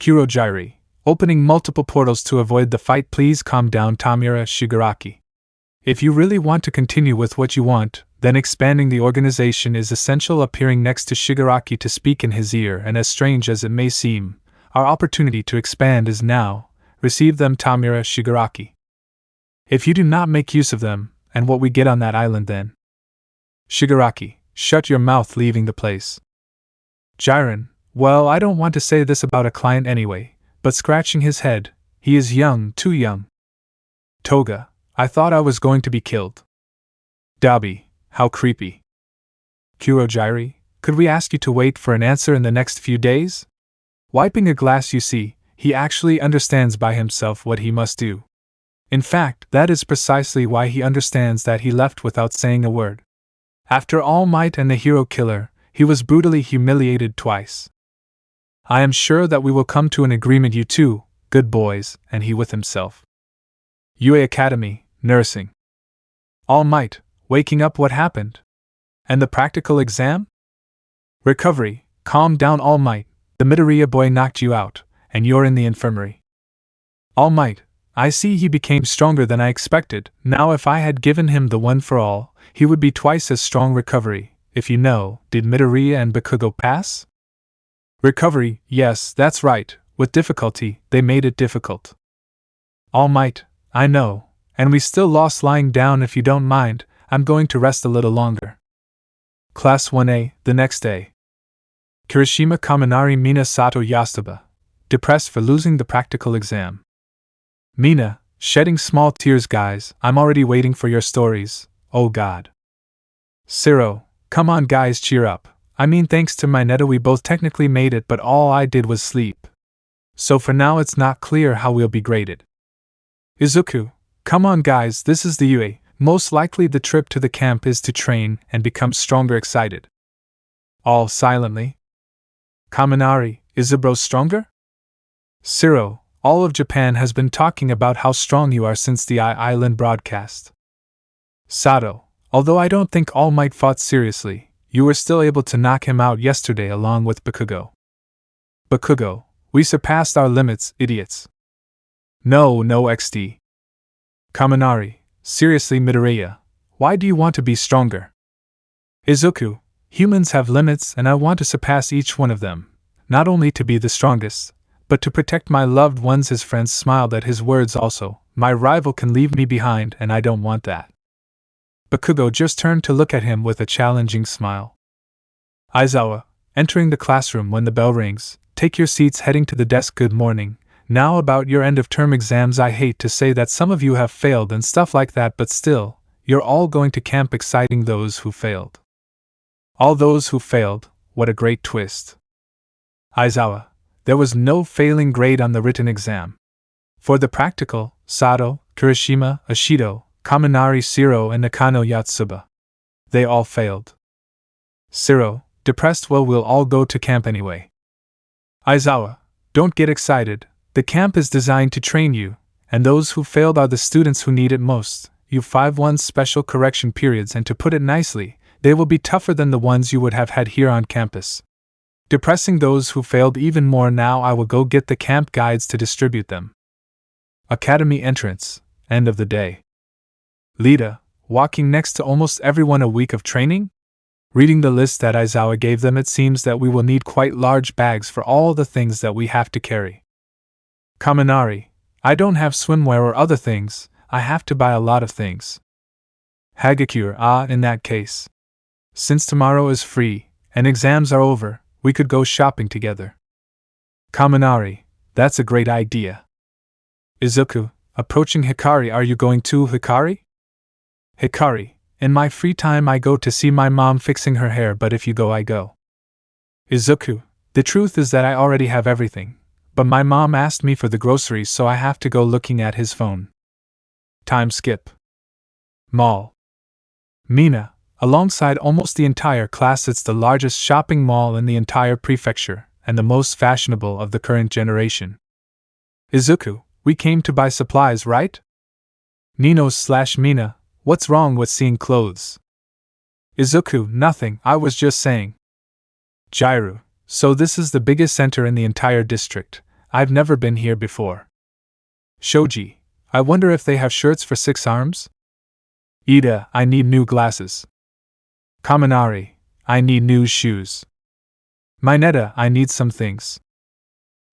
Kurojiri, opening multiple portals to avoid the fight. Please calm down, Tamura Shigaraki. If you really want to continue with what you want, then expanding the organization is essential. Appearing next to Shigaraki to speak in his ear, and as strange as it may seem, our opportunity to expand is now. Receive them, Tamura Shigaraki. If you do not make use of them, and what we get on that island then? Shigaraki, shut your mouth, leaving the place. Jiren, well, I don't want to say this about a client anyway, but scratching his head, he is young, too young. Toga, I thought I was going to be killed. Dabi, how creepy. Kurojiri, could we ask you to wait for an answer in the next few days? Wiping a glass, you see, he actually understands by himself what he must do. In fact, that is precisely why he understands that he left without saying a word. After All Might and the Hero Killer, he was brutally humiliated twice. I am sure that we will come to an agreement, you two, good boys, and he with himself. UA Academy, nursing. All Might, waking up, what happened? And the practical exam? Recovery, calm down, All Might, the Midoriya boy knocked you out, and you're in the infirmary. All Might, I see he became stronger than I expected. Now if I had given him the one for all, he would be twice as strong. Recovery, if you know, did Midoriya and Bakugo pass? Recovery, yes, that's right, with difficulty, they made it difficult. All Might, I know, and we still lost. Lying down, if you don't mind, I'm going to rest a little longer. Class 1A, the next day. Kirishima Kaminari Mina Sato Yasuba, depressed for losing the practical exam. Mina, shedding small tears. Guys, I'm already waiting for your stories, oh god. Siro, come on guys, cheer up. I mean, thanks to Mineta we both technically made it, but all I did was sleep. So for now it's not clear how we'll be graded. Izuku, come on guys, this is the UA. Most likely the trip to the camp is to train and become stronger. Excited. All silently. Kaminari, is Zubro stronger? Siro, all of Japan has been talking about how strong you are since the Island broadcast. Sato, although I don't think All Might fought seriously, you were still able to knock him out yesterday along with Bakugo. Bakugo, we surpassed our limits, idiots. No XD. Kaminari, seriously Midoriya, why do you want to be stronger? Izuku, humans have limits and I want to surpass each one of them, not only to be the strongest, but to protect my loved ones. His friends smiled at his words also. My rival can leave me behind and I don't want that. Bakugo just turned to look at him with a challenging smile. Aizawa, entering the classroom when the bell rings, take your seats, heading to the desk. Good morning. Now about your end-of-term exams, I hate to say that some of you have failed and stuff like that, but still, you're all going to camp. Exciting. Those who failed. All those who failed, what a great twist. Aizawa, there was no failing grade on the written exam. For the practical, Sato, Kirishima, Ashido, Kaminari, Siro, and Nakano Yatsuba. They all failed. Siro, depressed. Well, we'll all go to camp anyway. Aizawa, don't get excited. The camp is designed to train you, and those who failed are the students who need it most. You 5-1 special correction periods, and to put it nicely, they will be tougher than the ones you would have had here on campus. Depressing those who failed even more. Now I will go get the camp guides to distribute them. Academy entrance, end of the day. Lita, walking next to almost everyone. A week of training? Reading the list that Aizawa gave them, it seems that we will need quite large bags for all the things that we have to carry. Kaminari, I don't have swimwear or other things, I have to buy a lot of things. Hagakure, in that case. Since tomorrow is free, and exams are over, we could go shopping together. Kaminari, that's a great idea. Izuku, approaching Hikari, are you going too, Hikari? Hikari, in my free time I go to see my mom fixing her hair, but if you go I go. Izuku, the truth is that I already have everything, but my mom asked me for the groceries, so I have to go. Looking at his phone. Time skip. Mall. Mina, alongside almost the entire class, it's the largest shopping mall in the entire prefecture, and the most fashionable of the current generation. Izuku, we came to buy supplies, right? Nino/Mina, what's wrong with seeing clothes? Izuku, nothing, I was just saying. Jairu, so this is the biggest center in the entire district. I've never been here before. Shoji, I wonder if they have shirts for 6 arms? Ida, I need new glasses. Kaminari, I need new shoes. Mineta, I need some things.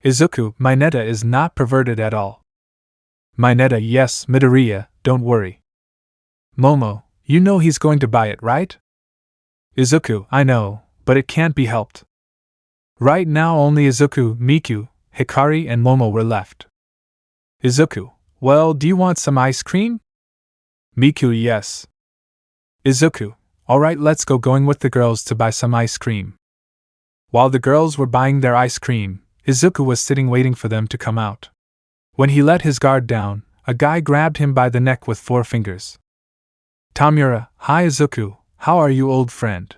Izuku, Mineta is not perverted at all. Mineta, yes, Midoriya, don't worry. Momo, you know he's going to buy it, right? Izuku, I know, but it can't be helped. Right now only Izuku, Miku, Hikari and Momo were left. Izuku, well, do you want some ice cream? Miku, yes. Izuku, alright, let's go going with the girls to buy some ice cream. While the girls were buying their ice cream, Izuku was sitting waiting for them to come out. When he let his guard down, a guy grabbed him by the neck with 4 fingers. Tamura, hi Izuku, how are you, old friend?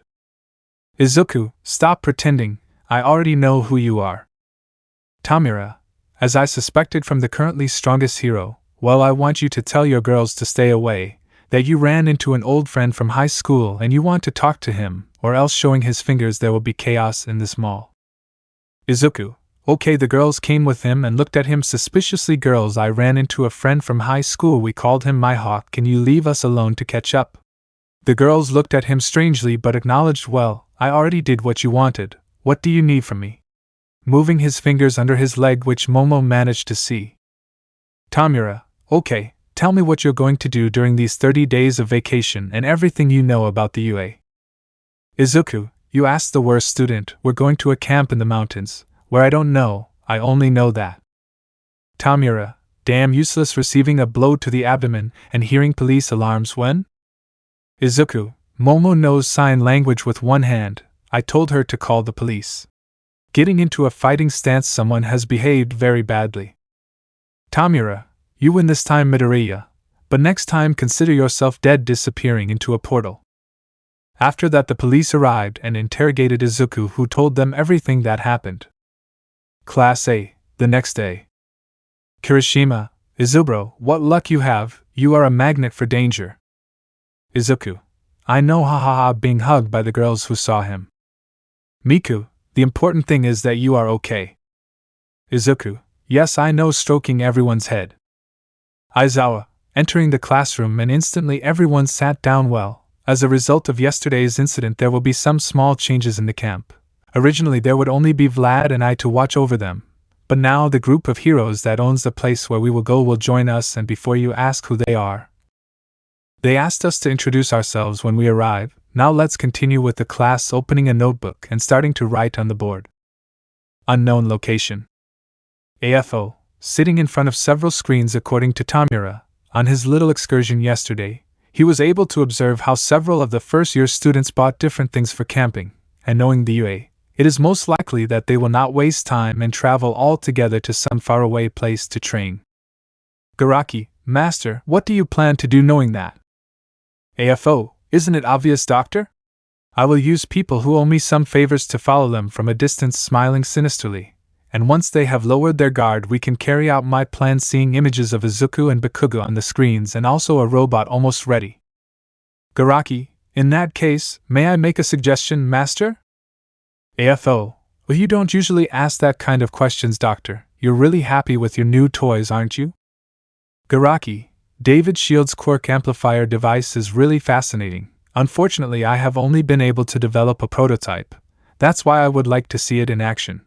Izuku, stop pretending, I already know who you are. Tamura, as I suspected from the currently strongest hero, well, I want you to tell your girls to stay away, that you ran into an old friend from high school and you want to talk to him, or else showing his fingers there will be chaos in this mall. Izuku, okay, the girls came with him and looked at him suspiciously. Girls, I ran into a friend from high school, we called him my hawk, can you leave us alone to catch up? The girls looked at him strangely but acknowledged, well, I already did what you wanted, what do you need from me? Moving his fingers under his leg which Momo managed to see. Tamura, okay, tell me what you're going to do during these 30 days of vacation and everything you know about the UA. Izuku, you asked the worst student, we're going to a camp in the mountains, where I don't know, I only know that. Tamura, damn useless, receiving a blow to the abdomen and hearing police alarms when? Izuku, Momo knows sign language with one hand, I told her to call the police. Getting into a fighting stance, someone has behaved very badly. Tamura, you win this time Midoriya, but next time consider yourself dead, disappearing into a portal. After that the police arrived and interrogated Izuku, who told them everything that happened. Class A, the next day. Kirishima, Izubro, what luck you have, you are a magnet for danger. Izuku, I know, hahaha, being hugged by the girls who saw him. Miku, the important thing is that you are okay. Izuku, yes, I know, stroking everyone's head. Aizawa, entering the classroom and instantly everyone sat down. Well, as a result of yesterday's incident there will be some small changes in the camp. Originally there would only be Vlad and I to watch over them, but now the group of heroes that owns the place where we will go will join us, and before you ask who they are, they asked us to introduce ourselves when we arrive. Now let's continue with the class, opening a notebook and starting to write on the board. Unknown location. AFO, sitting in front of several screens. According to Tamura, on his little excursion yesterday, he was able to observe how several of the first-year students bought different things for camping, and knowing the UA, it is most likely that they will not waste time and travel all together to some faraway place to train. Garaki, Master, what do you plan to do knowing that? AFO, isn't it obvious, Doctor? I will use people who owe me some favors to follow them from a distance, smiling sinisterly, and once they have lowered their guard we can carry out my plan, seeing images of Izuku and Bakugo on the screens and also a robot almost ready. Garaki, in that case, may I make a suggestion, Master? AFO, well, you don't usually ask that kind of questions, Doctor. You're really happy with your new toys, aren't you? Garaki, David Shield's Quirk amplifier device is really fascinating. Unfortunately, I have only been able to develop a prototype. That's why I would like to see it in action.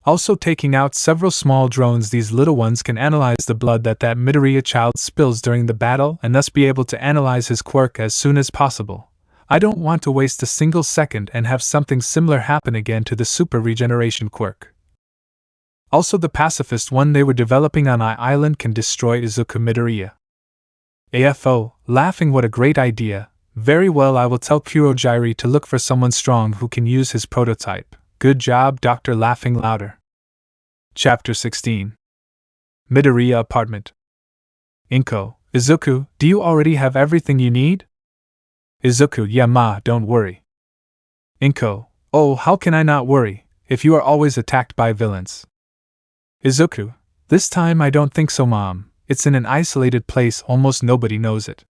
Also taking out several small drones, these little ones can analyze the blood that Midoriya child spills during the battle and thus be able to analyze his quirk as soon as possible. I don't want to waste a single second and have something similar happen again to the super regeneration quirk. Also the pacifist one they were developing on Island can destroy Izuku Midoriya. AFO, laughing, what a great idea. Very well, I will tell Kurojiri to look for someone strong who can use his prototype. Good job, Doctor, laughing louder. Chapter 16. Midoriya apartment. Inko, Izuku, do you already have everything you need? Izuku, yeah ma, don't worry. Inko, oh, how can I not worry, if you are always attacked by villains? Izuku, this time I don't think so, Mom. It's in an isolated place, almost nobody knows it.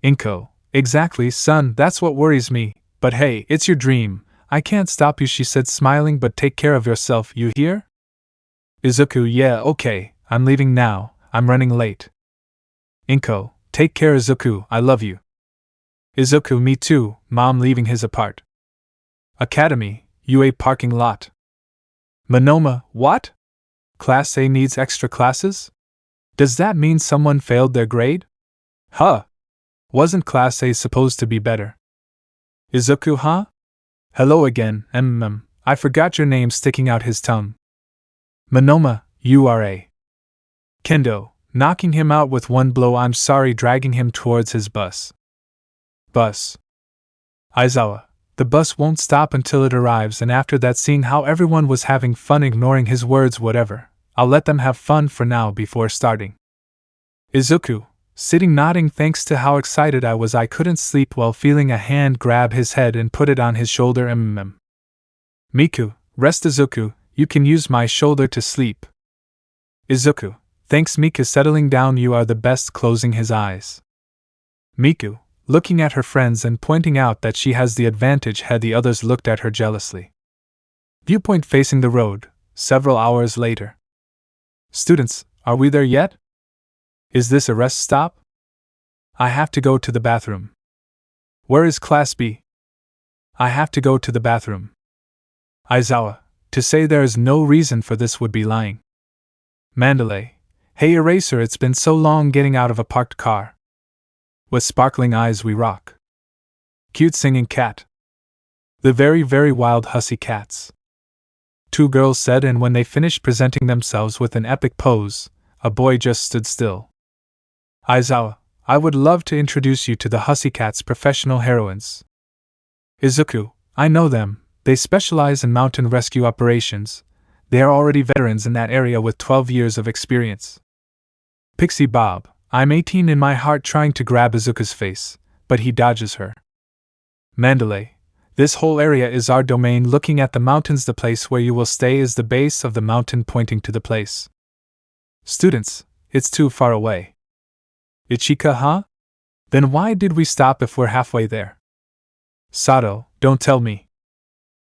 Inko, exactly, son, that's what worries me, but hey, it's your dream. I can't stop you, she said, smiling, but take care of yourself, you hear? Izuku, yeah, okay, I'm leaving now, I'm running late. Inko, take care Izuku, I love you. Izuku, me too, Mom leaving his apart. Academy, UA parking lot. Monoma, what? Class A needs extra classes? Does that mean someone failed their grade? Huh. Wasn't Class A supposed to be better? Izuku, huh? Hello again, I forgot your name sticking out his tongue. Monoma, you are a. Kendo, knocking him out with one blow, I'm sorry, dragging him towards his bus. Bus. Aizawa, the bus won't stop until it arrives, and after that, seeing how everyone was having fun ignoring his words, whatever, I'll let them have fun for now before starting. Izuku, sitting nodding thanks to how excited I was I couldn't sleep while feeling a hand grab his head and put it on his shoulder. Miku, rest Izuku, you can use my shoulder to sleep. Izuku, thanks Miku, settling down, you are the best, closing his eyes. Miku, looking at her friends and pointing out that she has the advantage, had the others looked at her jealously. Viewpoint facing the road, several hours later. Students, are we there yet? Is this a rest stop? I have to go to the bathroom. Where is Class B? I have to go to the bathroom. Aizawa, to say there is no reason for this would be lying. Mandalay, hey Eraser, it's been so long getting out of a parked car. With sparkling eyes we rock. Cute singing cat. The very, very wild hussy cats. Two girls said, and when they finished presenting themselves with an epic pose, a boy just stood still. Aizawa, I would love to introduce you to the hussy cat's professional heroines. Izuku, I know them, they specialize in mountain rescue operations. They are already veterans in that area with 12 years of experience. Pixie Bob, I'm 18 in my heart, trying to grab Izuku's face, but he dodges her. Mandalay, this whole area is our domain, looking at the mountains, the place where you will stay is the base of the mountain, pointing to the place. Students, it's too far away. Ichika, huh? Then why did we stop if we're halfway there? Sato, don't tell me.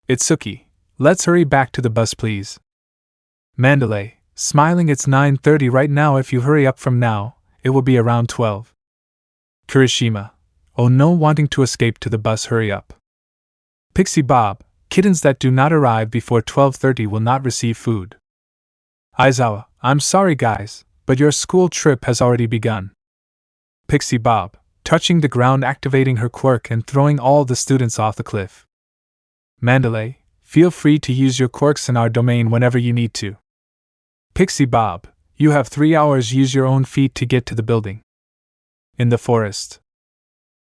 Itsuki, let's hurry back to the bus please. Mandalay, smiling, it's 9:30 right now, if you hurry up from now, it will be around 12. Kirishima, oh no, wanting to escape to the bus, hurry up. Pixie Bob, kittens that do not arrive before 12:30 will not receive food. Aizawa, I'm sorry guys, but your school trip has already begun. Pixie Bob, touching the ground, activating her quirk and throwing all the students off the cliff. Mandalay, feel free to use your quirks in our domain whenever you need to. Pixie Bob, you have 3 hours, use your own feet to get to the building. In the forest.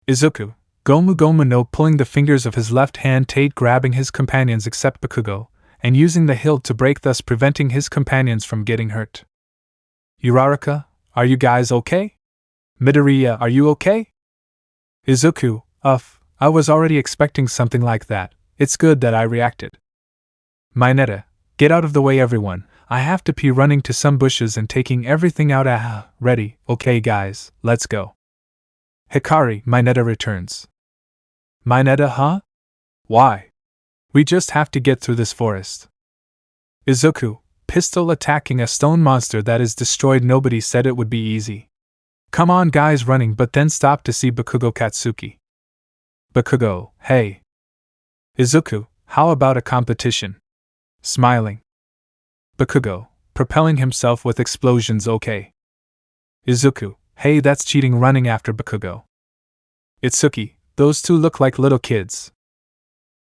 Izuku, Gomu Gomu no, pulling the fingers of his left hand, Tate grabbing his companions except Bakugo, and using the hilt to break, thus preventing his companions from getting hurt. Uraraka, are you guys okay? Midoriya, are you okay? Izuku, I was already expecting something like that, it's good that I reacted. Mineta, get out of the way everyone, I have to pee, running to some bushes and taking everything out. Ready, okay guys, let's go. Hikari, Mineta returns. Mineta, huh? Why? We just have to get through this forest. Izuku, pistol attacking a stone monster that is destroyed, nobody said it would be easy. Come on guys, running, but then stop to see Bakugo Katsuki. Bakugo, hey. Izuku, how about a competition? Smiling. Bakugo, propelling himself with explosions, okay. Izuku, hey, that's cheating, running after Bakugo. Itsuki, those two look like little kids.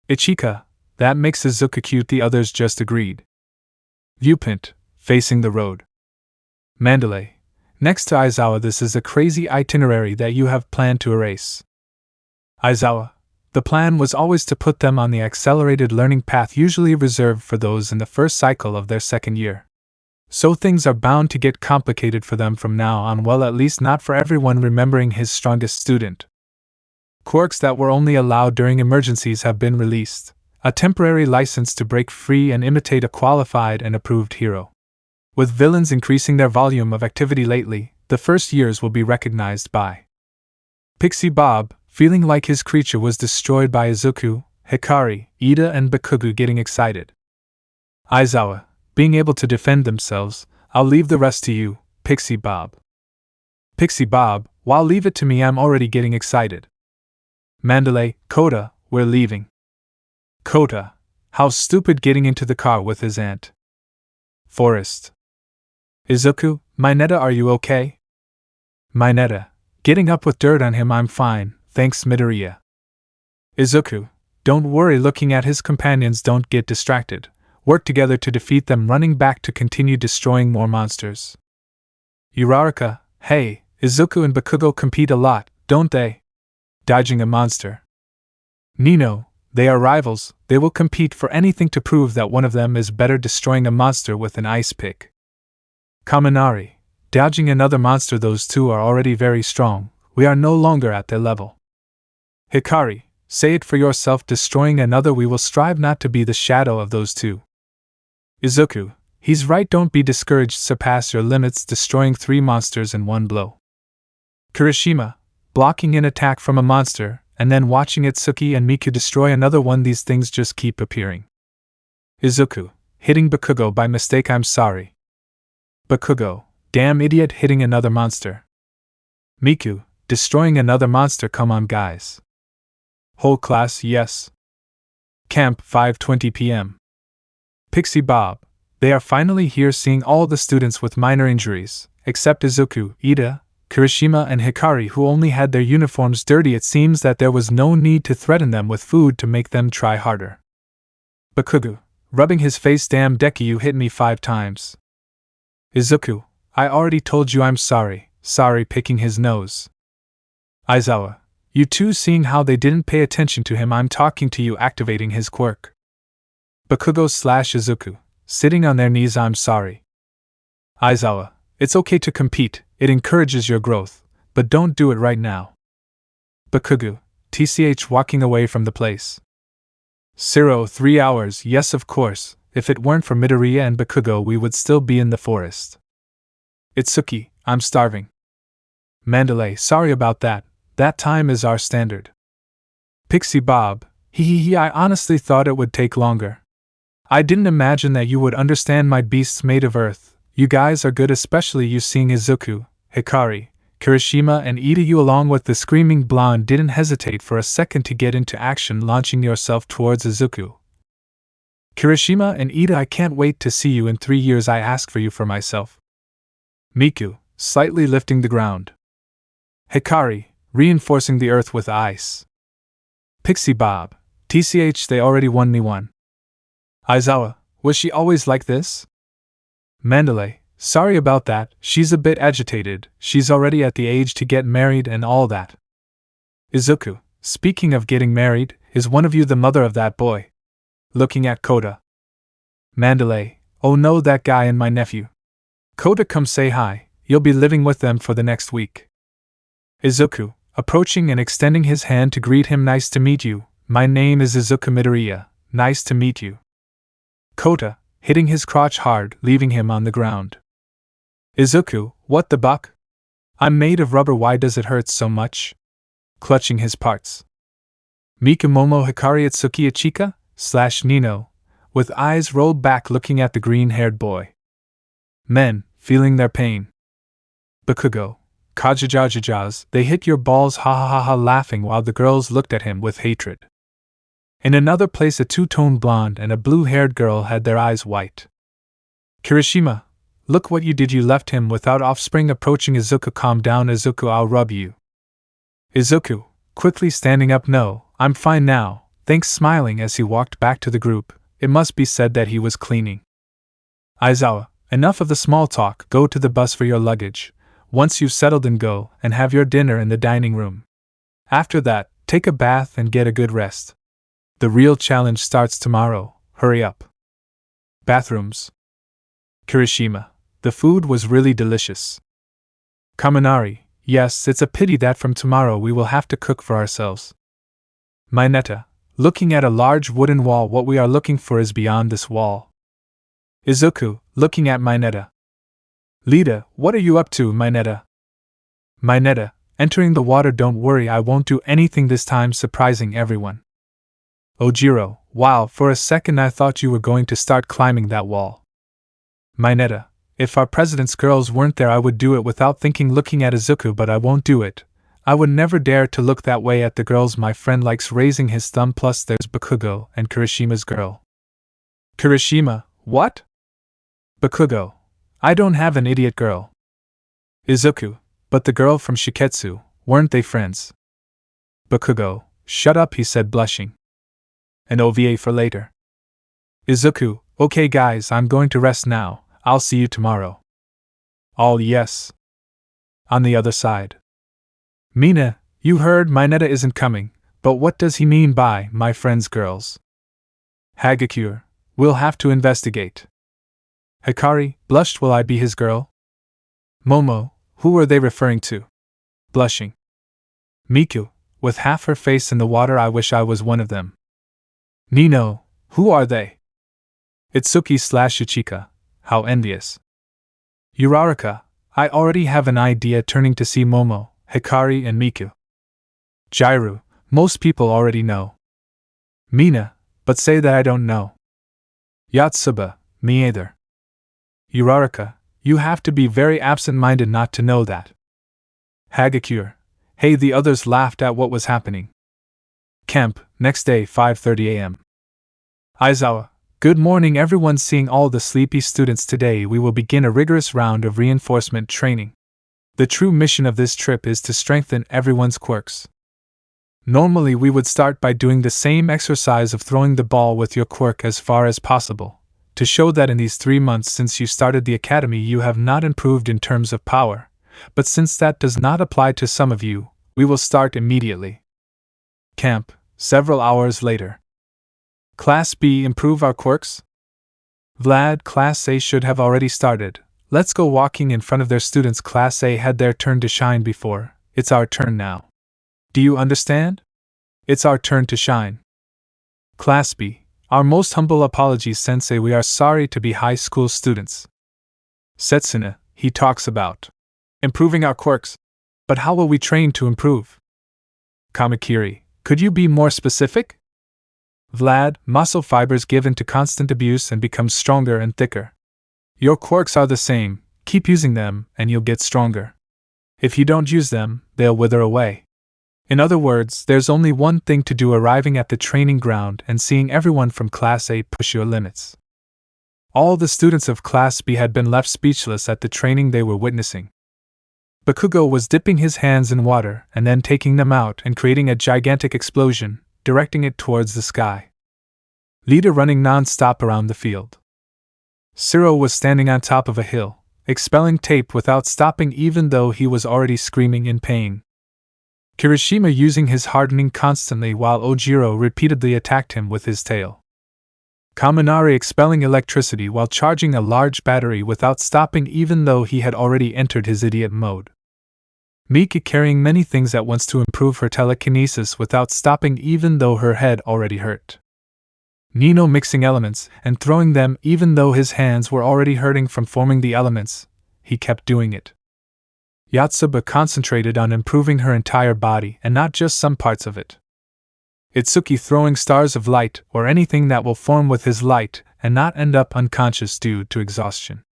Ichika, that makes Izuku cute, the others just agreed. Viewpoint, facing the road. Mandalay, next to Aizawa, this is a crazy itinerary that you have planned to erase. Aizawa, the plan was always to put them on the accelerated learning path usually reserved for those in the first cycle of their second year. So things are bound to get complicated for them from now on, well, at least not for everyone, remembering his strongest student. Quirks that were only allowed during emergencies have been released, a temporary license to break free and imitate a qualified and approved hero. With villains increasing their volume of activity lately, the first years will be recognized by Pixie Bob, feeling like his creature was destroyed by Izuku, Hikari, Ida, and Bakugo getting excited. Aizawa, being able to defend themselves. I'll leave the rest to you, Pixie Bob. Pixie Bob, well, leave it to me, I'm already getting excited. Mandalay, Kota, we're leaving. Kota, how stupid getting into the car with his aunt. Forest. Izuku, Mineta, are you okay? Mineta, getting up with dirt on him, I'm fine, thanks Midoriya. Izuku, don't worry, looking at his companions, don't get distracted. Work together to defeat them, running back to continue destroying more monsters. Uraraka, hey, Izuku and Bakugo compete a lot, don't they? Dodging a monster. Nino, they are rivals, they will compete for anything to prove that one of them is better, destroying a monster with an ice pick. Kaminari, dodging another monster, those two are already very strong, we are no longer at their level. Hikari, say it for yourself, destroying another, we will strive not to be the shadow of those two. Izuku, he's right, don't be discouraged, surpass your limits, destroying 3 monsters in one blow. Kirishima, blocking an attack from a monster, and then watching Itsuki and Miku destroy another one, these things just keep appearing. Izuku, hitting Bakugo by mistake, I'm sorry. Bakugo, damn idiot, hitting another monster. Miku, destroying another monster, come on guys. Whole class, yes. Camp, 5:20 p.m. Pixie Bob, they are finally here, seeing all the students with minor injuries, except Izuku, Ida, Kirishima and Hikari, who only had their uniforms dirty. It seems that there was no need to threaten them with food to make them try harder. Bakugo, rubbing his face, damn Deku, you hit me 5 times. Izuku, I already told you I'm sorry, picking his nose. Aizawa, you too, seeing how they didn't pay attention to him, I'm talking to you, activating his quirk. Bakugo / Izuku, sitting on their knees, I'm sorry. Aizawa, it's okay to compete, it encourages your growth, but don't do it right now. Bakugo, tch, walking away from the place. 3 hours, yes of course, if it weren't for Midoriya and Bakugo we would still be in the forest. Itsuki, I'm starving. Mandalay, sorry about that time is our standard. Pixie Bob, I honestly thought it would take longer. I didn't imagine that you would understand my beasts made of earth. You guys are good, especially you, seeing Izuku, Hikari, Kirishima and Ida. You along with the screaming blonde didn't hesitate for a second to get into action, launching yourself towards Izuku. Kirishima and Ida, I can't wait to see you in 3 years, I ask for you for myself. Miku, slightly lifting the ground. Hikari, reinforcing the earth with ice. Pixie Bob, tch, they already won me one. Aizawa, was she always like this? Mandalay, sorry about that, she's a bit agitated, she's already at the age to get married and all that. Izuku, speaking of getting married, is one of you the mother of that boy? Looking at Kota. Mandalay, oh no, that guy and my nephew. Kota, come say hi, you'll be living with them for the next week. Izuku, approaching and extending his hand to greet him, nice to meet you, my name is Izuku Midoriya, nice to meet you. Kota, hitting his crotch hard, leaving him on the ground. Izuku, what the buck? I'm made of rubber, why does it hurt so much? Clutching his parts. Miku, Momo, Hikari, Itsuki, Ichika / Nino, with eyes rolled back, looking at the green-haired boy. Men, feeling their pain. Bakugo, Kajajajajaz, they hit your balls, ha ha ha ha, laughing while the girls looked at him with hatred. In another place, a two-tone blonde and a blue-haired girl had their eyes white. Kirishima, look what you did, you left him without offspring. Approaching Izuku, calm down Izuku, I'll rub you. Izuku, quickly standing up, no, I'm fine now, thanks, smiling as he walked back to the group. It must be said that he was cleaning. Aizawa, enough of the small talk, go to the bus for your luggage. Once you've settled in, go and have your dinner in the dining room. After that, take a bath and get a good rest. The real challenge starts tomorrow, hurry up. Bathrooms. Kirishima, the food was really delicious. Kaminari, yes, it's a pity that from tomorrow we will have to cook for ourselves. Mineta, looking at a large wooden wall, what we are looking for is beyond this wall. Izuku, looking at Mineta. Lida, what are you up to, Mineta? Mineta, entering the water, don't worry, I won't do anything this time, surprising everyone. Ojiro, wow, for a second I thought you were going to start climbing that wall. Mineta, if our president's girls weren't there I would do it without thinking looking at Izuku, but I won't do it. I would never dare to look that way at the girls my friend likes, raising his thumb. Plus there's Bakugo and Kirishima's girl. Kirishima, what? Bakugo, I don't have an idiot girl. Izuku, but the girl from Shiketsu, weren't they friends? Bakugo, shut up, he said, blushing. An OVA for later. Izuku, okay guys, I'm going to rest now, I'll see you tomorrow. All yes. On the other side. Mina, you heard Mineta isn't coming, but what does he mean by my friend's girls? Hagakure, we'll have to investigate. Hikari, blushed, will I be his girl? Momo, who are they referring to? Blushing. Miku, with half her face in the water, I wish I was one of them. Nino, who are they? Itsuki/Uchika, how envious. Uraraka, I already have an idea, turning to see Momo, Hikari and Miku. Jairu, most people already know. Mina, but say that I don't know. Yotsuba, me either. Uraraka, you have to be very absent-minded not to know that. Hagakure, hey, the others laughed at what was happening. Camp, next day, 5:30 a.m. Aizawa, good morning everyone. Seeing all the sleepy students today, we will begin a rigorous round of reinforcement training. The true mission of this trip is to strengthen everyone's quirks. Normally we would start by doing the same exercise of throwing the ball with your quirk as far as possible, to show that in these 3 months since you started the academy you have not improved in terms of power, but since that does not apply to some of you, we will start immediately. Camp, several hours later. Class B, improve our quirks? Vlad, Class A should have already started. Let's go walking in front of their students. Class A had their turn to shine before, it's our turn now. Do you understand? It's our turn to shine. Class B, our most humble apologies, Sensei, we are sorry to be high school students. Setsuna, he talks about improving our quirks. But how will we train to improve? Kamakiri, could you be more specific? Vlad, muscle fibers give in to constant abuse and become stronger and thicker. Your quirks are the same, keep using them and you'll get stronger. If you don't use them, they'll wither away. In other words, there's only one thing to do, arriving at the training ground and seeing everyone from Class A push your limits. All the students of Class B had been left speechless at the training they were witnessing. Bakugo was dipping his hands in water and then taking them out and creating a gigantic explosion, directing it towards the sky. Lita running non-stop around the field. Ciro was standing on top of a hill, expelling tape without stopping even though he was already screaming in pain. Kirishima using his hardening constantly while Ojiro repeatedly attacked him with his tail. Kaminari expelling electricity while charging a large battery without stopping even though he had already entered his idiot mode. Mika carrying many things at once to improve her telekinesis without stopping even though her head already hurt. Nino mixing elements and throwing them even though his hands were already hurting from forming the elements, he kept doing it. Yotsuba concentrated on improving her entire body and not just some parts of it. Itsuki throwing stars of light or anything that will form with his light and not end up unconscious due to exhaustion.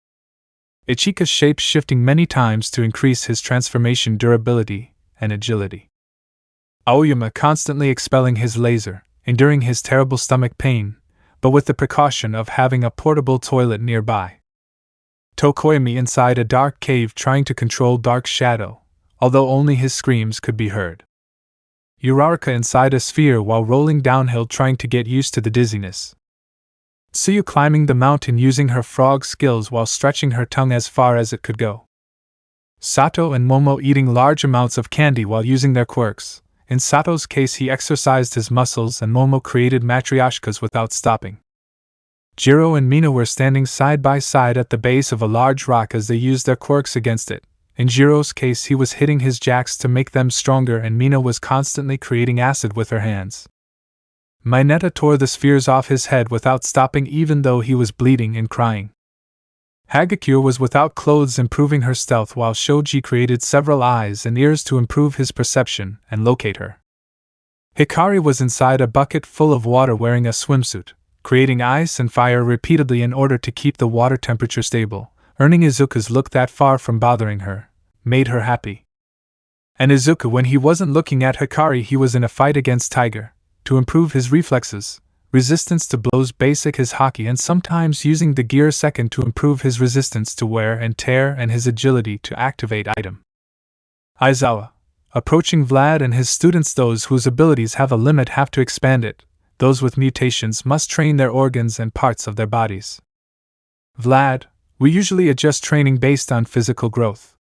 Ichika shape-shifting many times to increase his transformation durability and agility. Aoyama constantly expelling his laser, enduring his terrible stomach pain, but with the precaution of having a portable toilet nearby. Tokoyami inside a dark cave trying to control Dark Shadow, although only his screams could be heard. Uraraka inside a sphere while rolling downhill trying to get used to the dizziness. Tsuyu climbing the mountain using her frog skills while stretching her tongue as far as it could go. Sato and Momo eating large amounts of candy while using their quirks. In Sato's case he exercised his muscles and Momo created matryoshkas without stopping. Jiro and Mina were standing side by side at the base of a large rock as they used their quirks against it. In Jiro's case he was hitting his jacks to make them stronger and Mina was constantly creating acid with her hands. Mineta tore the spheres off his head without stopping even though he was bleeding and crying. Hagakure was without clothes improving her stealth while Shoji created several eyes and ears to improve his perception and locate her. Hikari was inside a bucket full of water wearing a swimsuit, creating ice and fire repeatedly in order to keep the water temperature stable. Earning Izuku's look that far from bothering her made her happy. And Izuku, when he wasn't looking at Hikari, he was in a fight against Tiger, to improve his reflexes, resistance to blows, basic his haki, and sometimes using the gear second to improve his resistance to wear and tear and his agility to activate item. Aizawa, approaching Vlad and his students. Those whose abilities have a limit have to expand it. Those with mutations must train their organs and parts of their bodies. Vlad, we usually adjust training based on physical growth.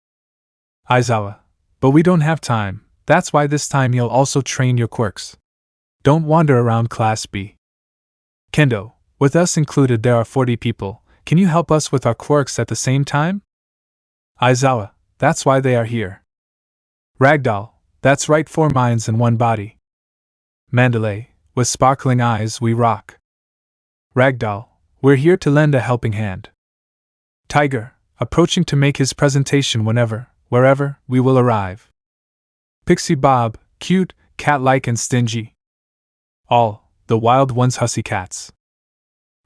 Aizawa, but we don't have time, that's why this time you'll also train your quirks. Don't wander around Class B. Kendo, with us included there are 40 people, can you help us with our quirks at the same time? Aizawa, that's why they are here. Ragdoll, that's right, 4 minds and 1 body. Mandalay, with sparkling eyes we rock. Ragdoll, we're here to lend a helping hand. Tiger, approaching to make his presentation whenever, wherever, we will arrive. Pixie Bob, cute, cat-like and stingy. All, the wild ones, hussy cats.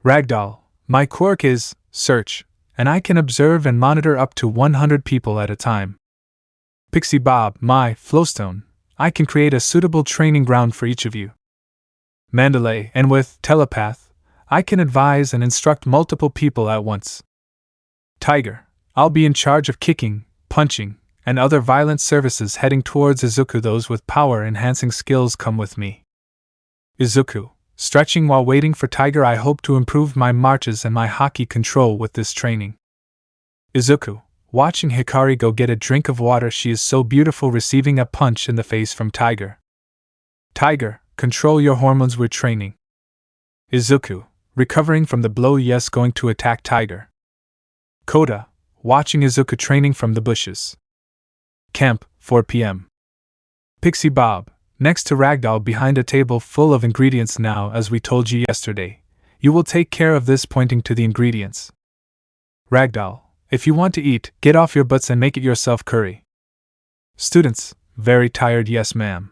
Ragdoll, my quirk is, search, and I can observe and monitor up to 100 people at a time. Pixie Bob, my, flowstone, I can create a suitable training ground for each of you. Mandalay, and with, telepath, I can advise and instruct multiple people at once. Tiger, I'll be in charge of kicking, punching, and other violent services heading towards Izuku. Those with power-enhancing skills come with me. Izuku, stretching while waiting for Tiger. I hope to improve my marches and my haki control with this training. Izuku, watching Hikari go get a drink of water. She is so beautiful, receiving a punch in the face from Tiger. Tiger, control your hormones, we're training. Izuku, recovering from the blow. Yes, going to attack Tiger. Koda, watching Izuku training from the bushes. Camp, 4 p.m. Pixie Bob, next to Ragdoll behind a table full of ingredients. Now, as we told you yesterday, you will take care of this, pointing to the ingredients. Ragdoll, if you want to eat, get off your butts and make it yourself. Curry. Students, very tired. Yes, ma'am.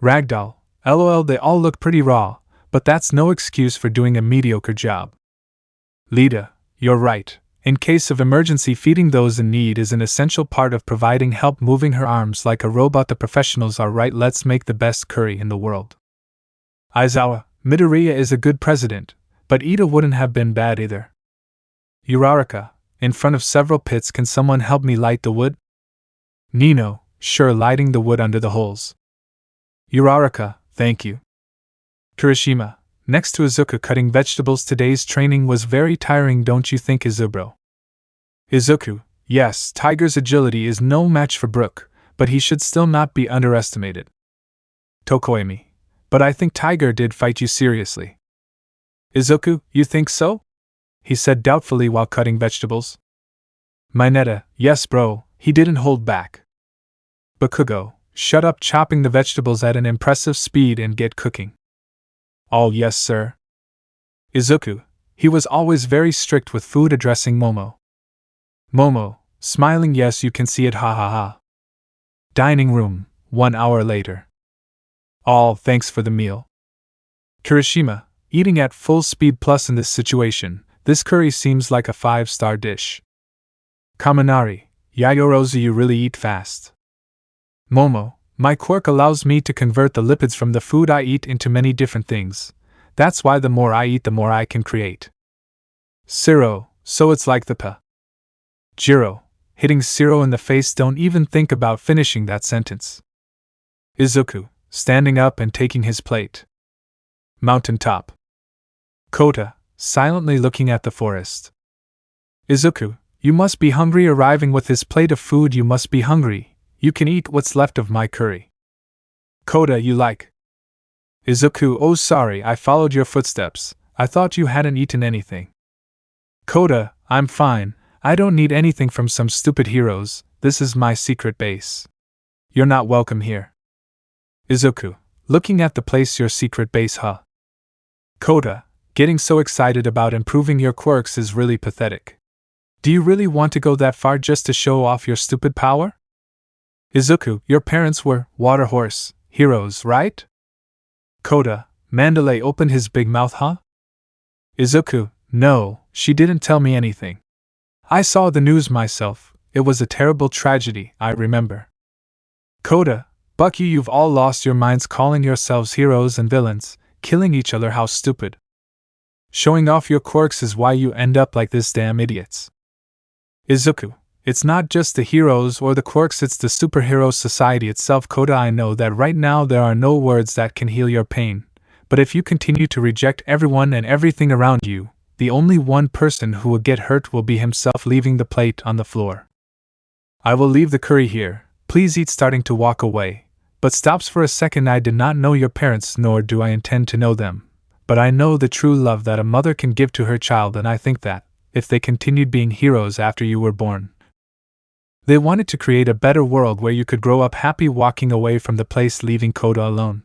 Ragdoll, lol, they all look pretty raw, but that's no excuse for doing a mediocre job. Lida, you're right. In case of emergency, feeding those in need is an essential part of providing help. Moving her arms like a robot. The professionals are right. Let's make the best curry in the world. Aizawa, Midoriya is a good president, but Ida wouldn't have been bad either. Uraraka, in front of several pits, can someone help me light the wood? Nino, sure, lighting the wood under the holes. Uraraka, thank you. Kirishima, next to Izuku cutting vegetables. Today's training was very tiring, don't you think, Izubro? Izuku, yes, Tiger's agility is no match for Brook, but he should still not be underestimated. Tokoemi, but I think Tiger did fight you seriously. Izuku, you think so? He said doubtfully while cutting vegetables. Mineta, yes bro, he didn't hold back. Bakugo, shut up, chopping the vegetables at an impressive speed and get cooking. All yes, sir. Izuku, he was always very strict with food. Addressing Momo. Momo, smiling, yes, you can see it, ha ha ha. Dining room, 1 hour later. All, thanks for the meal. Kirishima, eating at full speed. Plus in this situation, this curry seems like a 5-star dish. Kaminari, Yayorozu, you really eat fast. Momo, my quirk allows me to convert the lipids from the food I eat into many different things. That's why the more I eat, the more I can create. Zero, so it's like the pa. Jiro, hitting Zero in the face. Don't even think about finishing that sentence. Izuku, standing up and taking his plate. Mountaintop. Kota, silently looking at the forest. Izuku, you must be hungry. Arriving with his plate of food. You must be hungry. You can eat what's left of my curry. Kota, you like? Izuku, oh sorry, I followed your footsteps. I thought you hadn't eaten anything. Kota, I'm fine. I don't need anything from some stupid heroes. This is my secret base. You're not welcome here. Izuku, looking at the place. Your secret base, huh? Kota, getting so excited about improving your quirks is really pathetic. Do you really want to go that far just to show off your stupid power? Izuku, your parents were water horse heroes, right? Kota, Mandalay opened his big mouth, huh? Izuku, no, she didn't tell me anything. I saw the news myself, it was a terrible tragedy, I remember. Koda, Bucky, you've all lost your minds calling yourselves heroes and villains, killing each other, how stupid. Showing off your quirks is why you end up like this, damn idiots. Izuku, it's not just the heroes or the quirks, it's the superhero society itself. Koda, I know that right now there are no words that can heal your pain, but if you continue to reject everyone and everything around you, the only one person who will get hurt will be himself, leaving the plate on the floor. I will leave the curry here, please eat, starting to walk away, but stops for a second. I did not know your parents, nor do I intend to know them, but I know the true love that a mother can give to her child, and I think that, if they continued being heroes after you were born, they wanted to create a better world where you could grow up happy, walking away from the place, leaving Koda alone.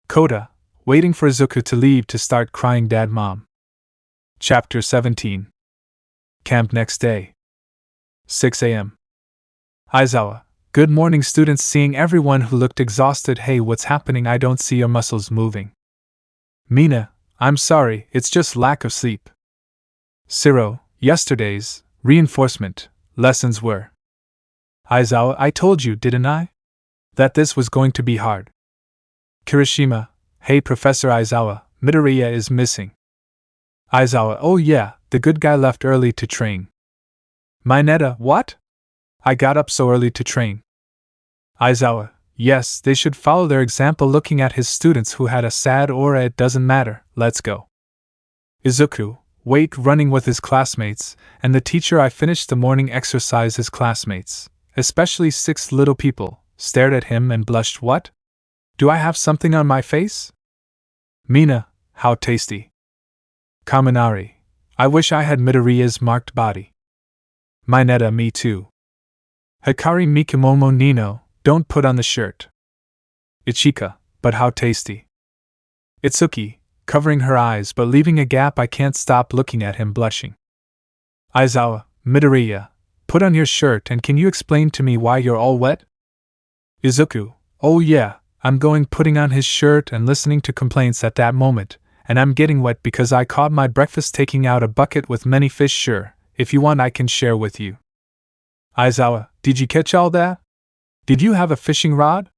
Koda, waiting for Izuku to leave to start crying. Dad, Mom. Chapter 17. Camp next day. 6 a.m. Aizawa, good morning students. Seeing everyone who looked exhausted. Hey, what's happening? I don't see your muscles moving. Mina, I'm sorry, it's just lack of sleep. Siro, yesterday's reinforcement lessons were. Aizawa, I told you, didn't I? That this was going to be hard. Kirishima, hey Professor Aizawa, Midoriya is missing. Aizawa, oh yeah, the good guy left early to train. Mineta, what? I got up so early to train. Aizawa, yes, they should follow their example, looking at his students who had a sad aura. It doesn't matter, let's go. Izuku, wait, running with his classmates, and the teacher. I finished the morning exercise. His classmates, especially 6 little people, stared at him and blushed. What? Do I have something on my face? Mina, how tasty. Kaminari, I wish I had Midoriya's marked body. Mineta, me too. Hikari, Mikimomo, Nino, don't put on the shirt. Ichika, but how tasty. Itsuki, covering her eyes but leaving a gap. I can't stop looking at him, blushing. Aizawa, Midoriya, put on your shirt, and can you explain to me why you're all wet? Izuku, oh yeah, I'm going, putting on his shirt and listening to complaints at that moment, and I'm getting wet because I caught my breakfast taking out a bucket with many fish. Sure, if you want I can share with you. Aizawa, did you catch all that? Did you have a fishing rod?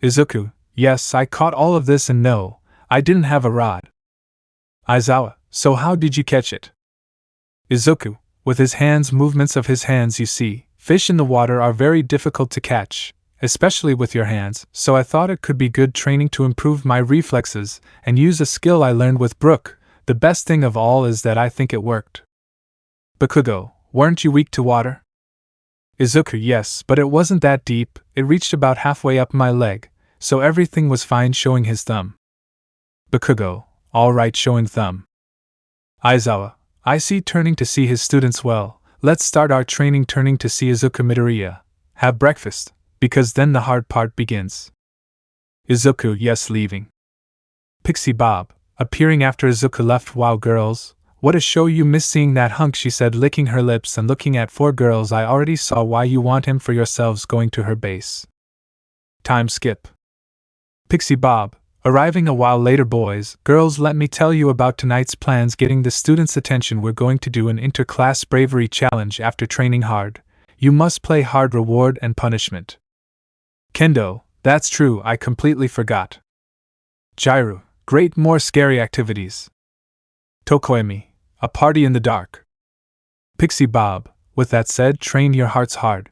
Izuku, yes, I caught all of this, and no, I didn't have a rod. Aizawa, so how did you catch it? Izuku, with his hands, movements of his hands. You see, fish in the water are very difficult to catch, especially with your hands, so I thought it could be good training to improve my reflexes and use a skill I learned with Brook. The best thing of all is that I think it worked. Bakugo, weren't you weak to water? Izuku, yes, but it wasn't that deep, it reached about halfway up my leg, so everything was fine. Showing his thumb. Bakugo, alright, showing thumb. Aizawa, I see, turning to see his students. Well, let's start our training. Turning to see Izuku. Midoriya, have breakfast, because then the hard part begins. Izuku, yes, leaving. Pixie Bob, appearing after Izuku left. Wow girls, what a show. You miss seeing that hunk, she said, licking her lips and looking at 4 girls. I already saw why you want him for yourselves. Going to her base. Time skip. Pixie Bob, arriving a while later. Boys, girls, let me tell you about tonight's plans. Getting the students' attention, we're going to do an inter-class bravery challenge. After training hard, you must play hard. Reward and punishment. Kendo, that's true, I completely forgot. Jairu, great, more scary activities. Tokoemi, a party in the dark. Pixie Bob, with that said, train your hearts hard.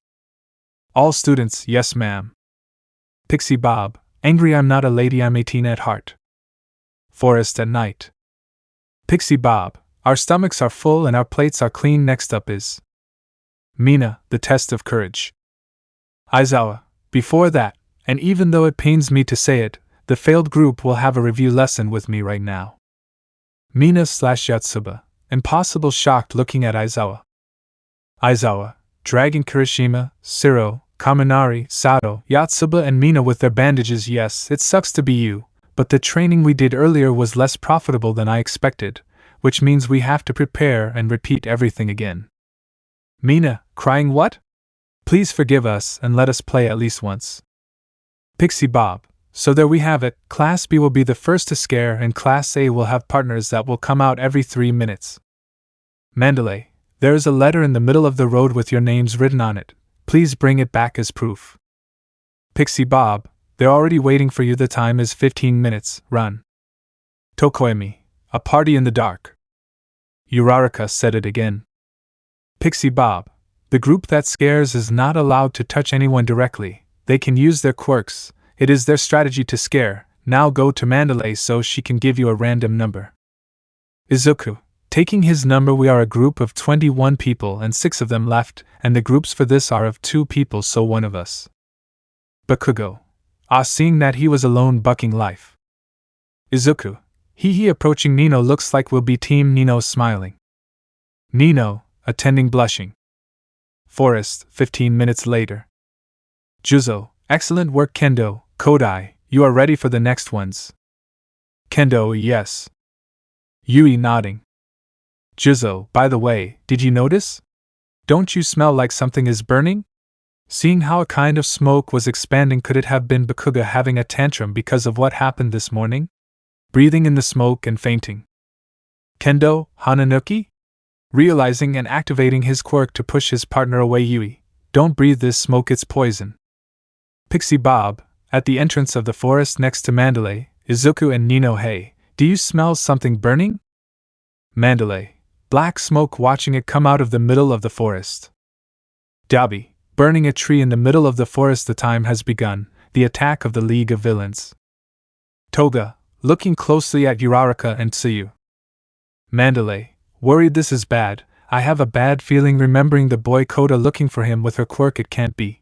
All students, yes ma'am. Pixie Bob, angry, I'm not a lady, I'm 18 at heart. Forest at night. Pixie Bob, our stomachs are full and our plates are clean. Next up is Mina, the test of courage. Aizawa, before that, and even though it pains me to say it, the failed group will have a review lesson with me right now. Mina/Yatsuba, impossible, shocked, looking at Aizawa. Aizawa, dragging Kirishima, Siro, Kaminari, Sato, Yatsuba and Mina with their bandages. Yes, it sucks to be you, but the training we did earlier was less profitable than I expected, which means we have to prepare and repeat everything again. Mina, crying, what? Please forgive us and let us play at least once. Pixie Bob, So there we have it, Class B will be the first to scare and Class A will have partners that will come out every 3 minutes. Mandalay, there is a letter in the middle of the road with your names written on it. Please bring it back as proof. Pixie Bob, they're already waiting for you. The time is 15 minutes, run. Tokoemi, a party in the dark. Uraraka said it again. Pixie Bob, the group that scares is not allowed to touch anyone directly. They can use their quirks. It is their strategy to scare. Now go to Mandalay so she can give you a random number. Izuku, taking his number. We are a group of 21 people and 6 of them left, and the groups for this are of 2 people, so 1 of us. Bakugo, seeing that he was alone bucking life. Izuku, he approaching Nino. Looks like we'll be Team Nino. Smiling. Nino, attending blushing. Forest, 15 minutes later. Juzo, excellent work. Kendo, Kodai, you are ready for the next ones. Kendo, yes. Yui nodding. Juzo, by the way, did you notice? Don't you smell like something is burning? Seeing how a kind of smoke was expanding, could it have been Bakugo having a tantrum because of what happened this morning? Breathing in the smoke and fainting. Kendo, Hananuki? Realizing and activating his quirk to push his partner away. Yui, don't breathe this smoke, it's poison. Pixie Bob, at the entrance of the forest next to Mandalay. Izuku and Nino, hey, do you smell something burning? Mandalay, black smoke, watching it come out of the middle of the forest. Dabi, burning a tree in the middle of the forest. The time has begun, the attack of the League of Villains. Toga, looking closely at Uraraka and Tsuyu. Mandalay, worried this is bad. I have a bad feeling remembering the boy Koda looking for him with her quirk. It can't be.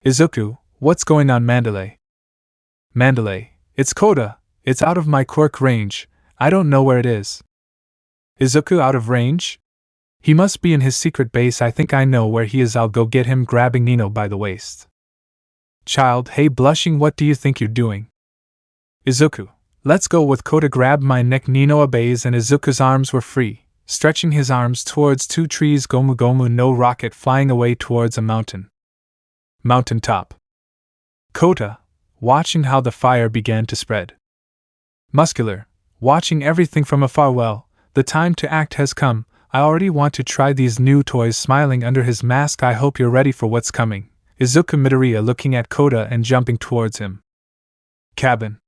Izuku, what's going on? Mandalay. Mandalay, it's Koda. It's out of my quirk range. I don't know where it is. Izuku, out of range? He must be in his secret base. I think I know where he is. I'll go get him. Grabbing Nino by the waist. Child, hey, blushing, what do you think you're doing? Izuku, let's go with Koda. Grab my neck. Nino obeys and Izuku's arms were free, stretching his arms towards 2 trees. Gomu Gomu no rocket flying away towards a mountain. Mountain top. Koda, watching how the fire began to spread. Muscular, watching everything from afar. Well, the time to act has come. I already want to try these new toys. Smiling under his mask. I hope you're ready for what's coming. Izuku Midoriya looking at Koda and jumping towards him. Cabin.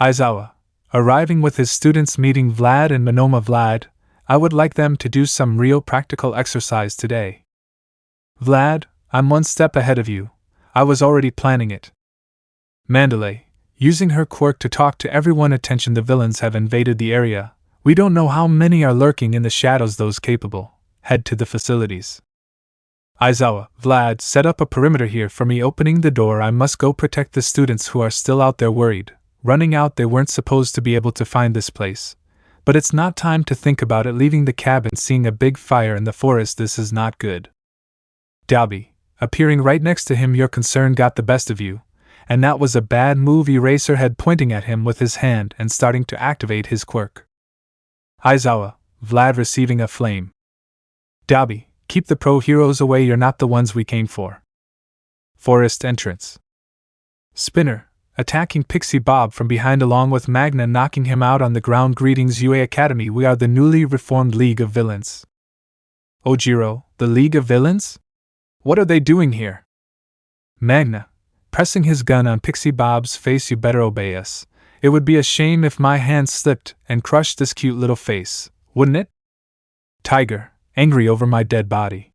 Aizawa, arriving with his students, meeting Vlad and Monoma. Vlad, I would like them to do some real practical exercise today. Vlad, I'm 1 step ahead of you. I was already planning it. Mandalay, using her quirk to talk to everyone. Attention, the villains have invaded the area. We don't know how many are lurking in the shadows. Those capable, head to the facilities. Aizawa, Vlad, set up a perimeter here for me. Opening the door. I must go protect the students who are still out there worried. Running out. They weren't supposed to be able to find this place. But it's not time to think about it. Leaving the cabin, seeing a big fire in the forest. This is not good. Dabi, appearing right next to him. Your concern got the best of you, and that was a bad move. Eraserhead pointing at him with his hand and starting to activate his quirk. Aizawa, Vlad receiving a flame. Dabi, keep the pro heroes away. You're not the ones we came for. Forest entrance. Spinner, attacking Pixie Bob from behind along with Magna, knocking him out on the ground. Greetings UA Academy, we are the newly reformed League of Villains. Ojiro, the League of Villains? What are they doing here? Magna, pressing his gun on Pixie Bob's face. You better obey us. It would be a shame if my hand slipped and crushed this cute little face, wouldn't it? Tiger, angry over my dead body.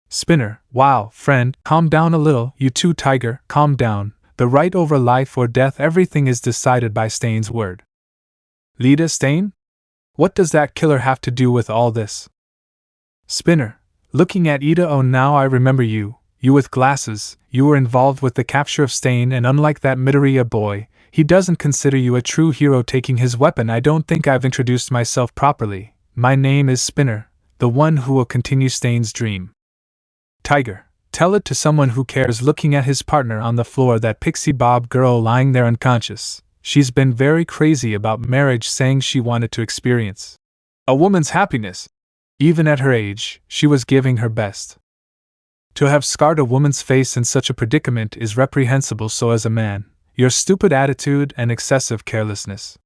Spinner, wow, friend, calm down a little. You too, Tiger, calm down. The right over life or death, everything is decided by Stain's word. Lita Stain? What does that killer have to do with all this? Spinner, looking at Ida. Oh, now I remember you. You with glasses. You were involved with the capture of Stain, and unlike that Midoriya boy, he doesn't consider you a true hero. Taking his weapon. I don't think I've introduced myself properly. My name is Spinner, the one who will continue Stain's dream. Tiger, tell it to someone who cares. Looking at his partner on the floor, that Pixie Bob girl lying there unconscious. She's been very crazy about marriage, saying she wanted to experience a woman's happiness. Even at her age, she was giving her best. To have scarred a woman's face in such a predicament is reprehensible. So as a man, Your stupid attitude and excessive carelessness.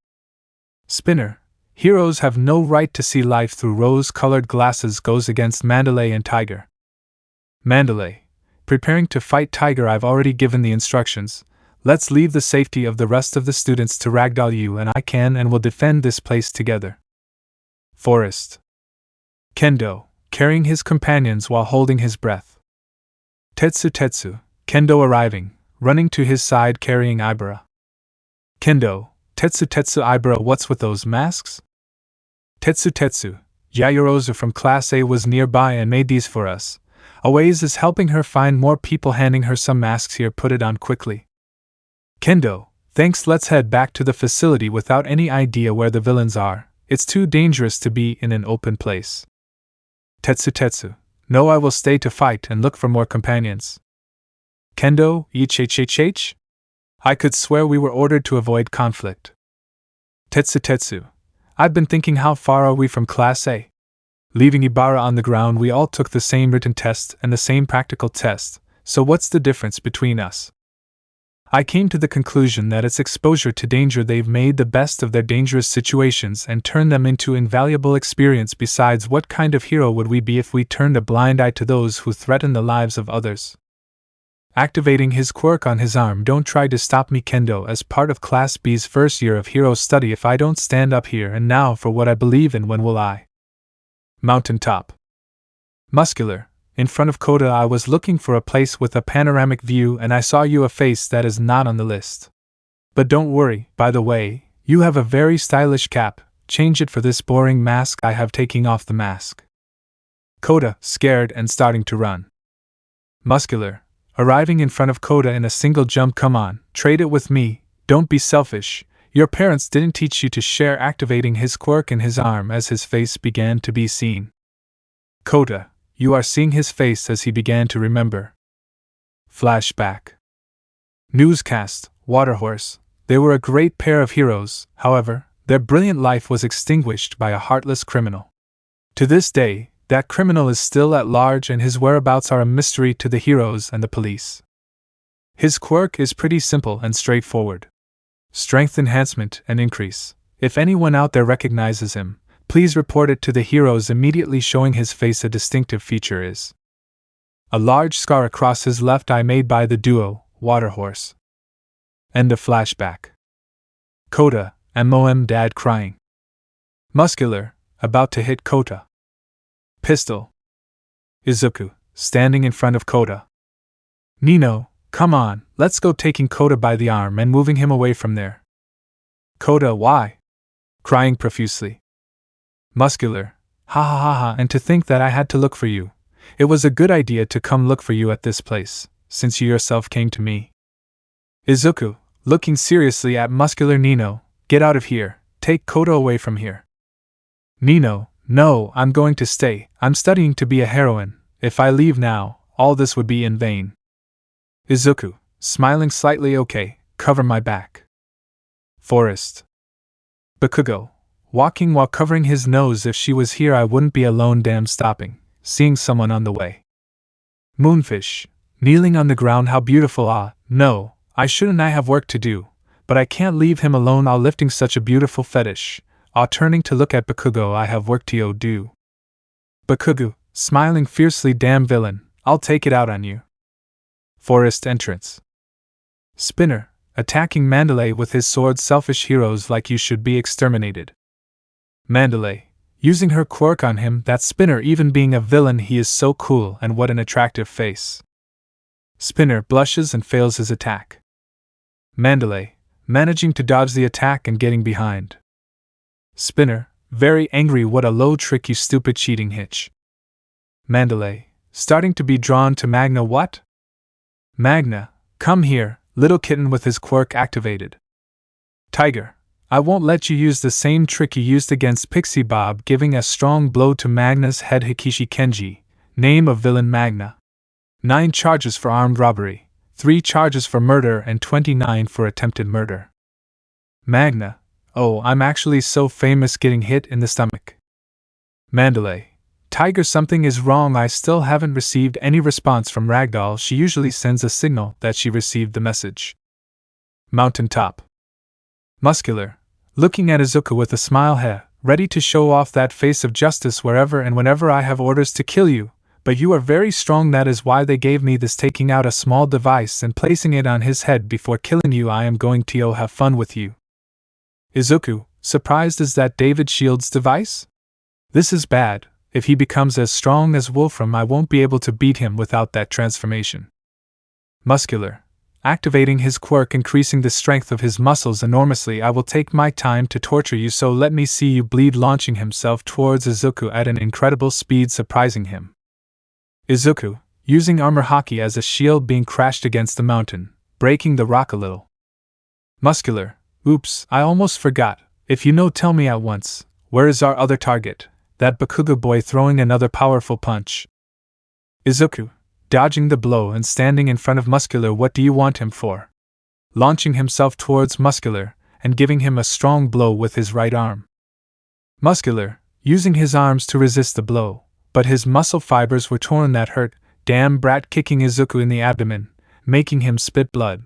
Spinner, heroes have no right to see life through rose-colored glasses goes against Mandalay and Tiger. Mandalay, preparing to fight Tiger. I've already given the instructions. Let's leave the safety of the rest of the students to Ragdoll. You and I can and will defend this place together. Forest. Kendo, carrying his companions while holding his breath. Tetsu, Kendo arriving, running to his side carrying Ibara. Kendo, Tetsu, Ibara, what's with those masks? Tetsu, Yayorozu from Class A was nearby and made these for us. Awaze is helping her find more people, handing her some masks. Here, put it on quickly. Kendo, thanks. Let's head back to the facility without any idea where the villains are. It's too dangerous to be in an open place. Tetsu, no, I will stay to fight and look for more companions. Kendo, HHHH? I could swear we were ordered to avoid conflict. Tetsu, I've been thinking, how far are we from Class A? Leaving Ibara on the ground, we all took the same written test and the same practical test, so what's the difference between us? I came to the conclusion that it's exposure to danger. They've made the best of their dangerous situations and turned them into invaluable experience. Besides, what kind of hero would we be if we turned a blind eye to those who threaten the lives of others? Activating his quirk on his arm. Don't try to stop me, Kendo, as part of Class B's first year of hero study. If I don't stand up here and now for what I believe in, when will I? Mountaintop. Muscular. In front of Kota. I was looking for a place with a panoramic view and I saw you, a face that is not on the list. But don't worry, by the way, you have a very stylish cap. Change it for this boring mask. I have taken off the mask. Kota, scared and starting to run. Muscular. Arriving in front of Kota in a single jump. Come on, trade it with me. Don't be selfish. Your parents didn't teach you to share. Activating his quirk in his arm as his face began to be seen. Kota, you are seeing his face as he began to remember. Flashback. Newscast, Waterhorse. They were a great pair of heroes, however, their brilliant life was extinguished by a heartless criminal. To this day, that criminal is still at large and his whereabouts are a mystery to the heroes and the police. His quirk is pretty simple and straightforward. Strength enhancement and increase. If anyone out there recognizes him, please report it to the heroes immediately. Showing his face, a distinctive feature is a large scar across his left eye made by the duo, Waterhorse. End of flashback. Kota, MOM, dad crying. Muscular, about to hit Kota. Pistol. Izuku, standing in front of Kota. Nino, come on, let's go. Taking Kota by the arm and moving him away from there. Kota, why? Crying profusely. Muscular, ha, and to think that I had to look for you. It was a good idea to come look for you at this place, since you yourself came to me. Izuku, looking seriously at Muscular. Nino, get out of here, take Kota away from here. Nino, no, I'm going to stay. I'm studying to be a heroine. If I leave now, all this would be in vain. Izuku, smiling slightly, okay, cover my back. Forest. Bakugo, walking while covering his nose. If she was here I wouldn't be alone. Damn, stopping, seeing someone on the way. Moonfish, kneeling on the ground. How beautiful. Ah, no, I shouldn't. I have work to do, but I can't leave him alone. Ah, lifting such a beautiful fetish. Ah, turning to look at Bakugo. I have work to do. Bakugo, smiling fiercely. Damn villain, I'll take it out on you. Forest entrance. Spinner, attacking Mandalay with his sword. Selfish heroes like you should be exterminated. Mandalay, using her quirk on him. That Spinner, even being a villain, he is so cool, and what an attractive face. Spinner blushes and fails his attack. Mandalay, managing to dodge the attack and getting behind. Spinner, very angry. What a low trick, you stupid cheating hitch. Mandalay, starting to be drawn to Magna. What? Magna, come here, little kitten, with his quirk activated. Tiger, I won't let you use the same trick you used against Pixie Bob, giving a strong blow to Magna's head. Hikishi Kenji, name of villain Magna. 9 charges for armed robbery, 3 charges for murder, and 29 for attempted murder. Magna, oh, I'm actually so famous, getting hit in the stomach. Mandalay, Tiger, something is wrong. I still haven't received any response from Ragdoll. She usually sends a signal that she received the message. Mountaintop. Muscular, looking at Izuku with a smile, ready to show off that face of justice wherever and whenever I have orders to kill you, but you are very strong, that is why they gave me this. Taking out a small device and placing it on his head before killing you. I am going to have fun with you. Izuku, surprised, is that David Shield's device? This is bad. If he becomes as strong as Wolfram, I won't be able to beat him without that transformation. Muscular, activating his quirk, increasing the strength of his muscles enormously. I will take my time to torture you, so let me see you bleed. Launching himself towards Izuku at an incredible speed, surprising him. Izuku, using armor haki as a shield, being crashed against the mountain, breaking the rock a little. Muscular, oops, I almost forgot. If you know, tell me at once. Where is our other target? That Bakugo boy, throwing another powerful punch. Izuku, dodging the blow and standing in front of Muscular. What do you want him for? Launching himself towards Muscular and giving him a strong blow with his right arm. Muscular, using his arms to resist the blow, but his muscle fibers were torn. That hurt. Damn brat, kicking Izuku in the abdomen, making him spit blood.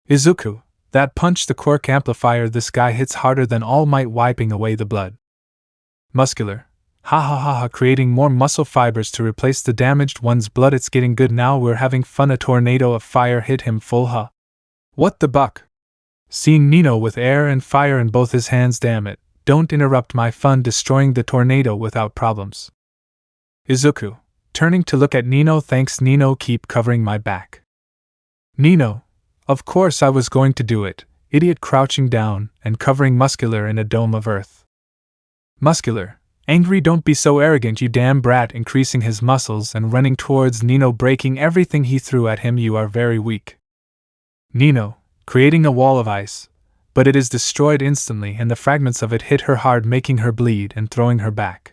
Izuku, that punch, the quirk amplifier. This guy hits harder than All Might, wiping away the blood. Muscular, ha ha ha ha, creating more muscle fibers to replace the damaged one's blood. It's getting good now, we're having fun. A tornado of fire hit him full. What the buck? Seeing Nino with air and fire in both his hands. Damn it, don't interrupt my fun, destroying the tornado without problems. Izuku, turning to look at Nino. Thanks Nino, keep covering my back. Nino, of course I was going to do it, idiot, crouching down and covering Muscular in a dome of earth. Muscular, angry, don't be so arrogant, you damn brat, increasing his muscles and running towards Nino, breaking everything he threw at him. You are very weak. Nino, creating a wall of ice, but it is destroyed instantly and the fragments of it hit her hard, making her bleed and throwing her back.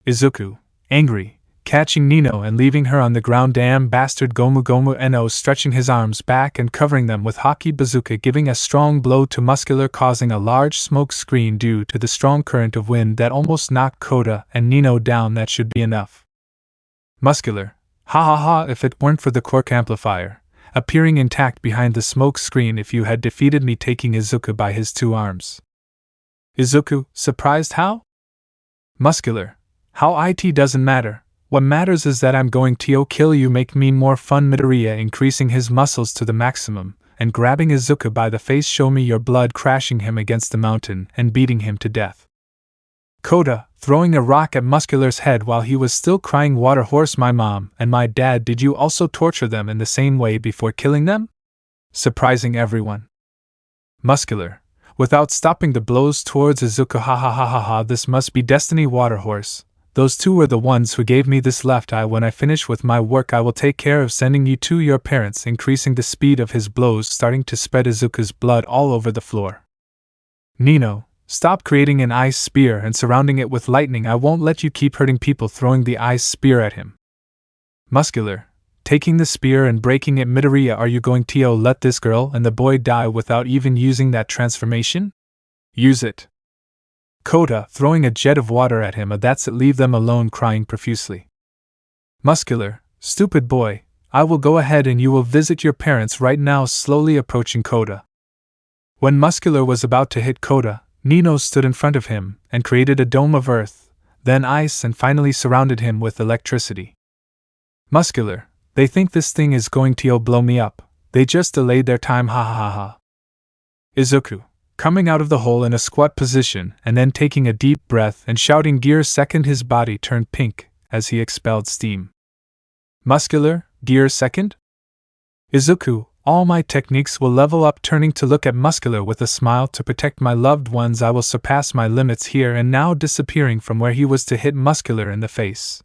Izuku, angry, catching Nino and leaving her on the ground. Damn bastard. Gomu Gomu no, stretching his arms back and covering them with Haki Bazooka, giving a strong blow to Muscular, causing a large smoke screen due to the strong current of wind that almost knocked Kota and Nino down. That should be enough. Muscular, ha ha ha, if it weren't for the quirk amplifier appearing intact behind the smoke screen, if you had defeated me, taking Izuku by his two arms. Izuku, surprised, how? Muscular, how it doesn't matter. What matters is that I'm going to kill you, make me more fun. Midoriya, increasing his muscles to the maximum and grabbing Izuku by the face. Show me your blood, crashing him against the mountain and beating him to death. Kota, throwing a rock at Muscular's head while he was still crying. Water horse, my mom and my dad, did you also torture them in the same way before killing them? Surprising everyone. Muscular, without stopping the blows towards Izuku, ha ha ha ha ha, this must be destiny. Water horse, those two were the ones who gave me this left eye. When I finish with my work, I will take care of sending you to your parents, increasing the speed of his blows, starting to spread Izuku's blood all over the floor. Nino, stop creating an ice spear and surrounding it with lightning. I won't let you keep hurting people, throwing the ice spear at him. Muscular, taking the spear and breaking it. Midoriya, are you going to let this girl and the boy die without even using that transformation? Use it. Kota, throwing a jet of water at him. That's it, leave them alone, crying profusely. Muscular, stupid boy, I will go ahead and you will visit your parents right now, slowly approaching Kota. When Muscular was about to hit Kota, Nino stood in front of him and created a dome of earth, then ice, and finally surrounded him with electricity. Muscular, they think this thing is going to blow me up, they just delayed their time, ha ha ha ha. Izuku, coming out of the hole in a squat position and then taking a deep breath and shouting, gear second. His body turned pink as he expelled steam. Muscular, gear second? Izuku, all my techniques will level up. Turning to look at Muscular with a smile, to protect my loved ones I will surpass my limits here and now, disappearing from where he was to hit Muscular in the face.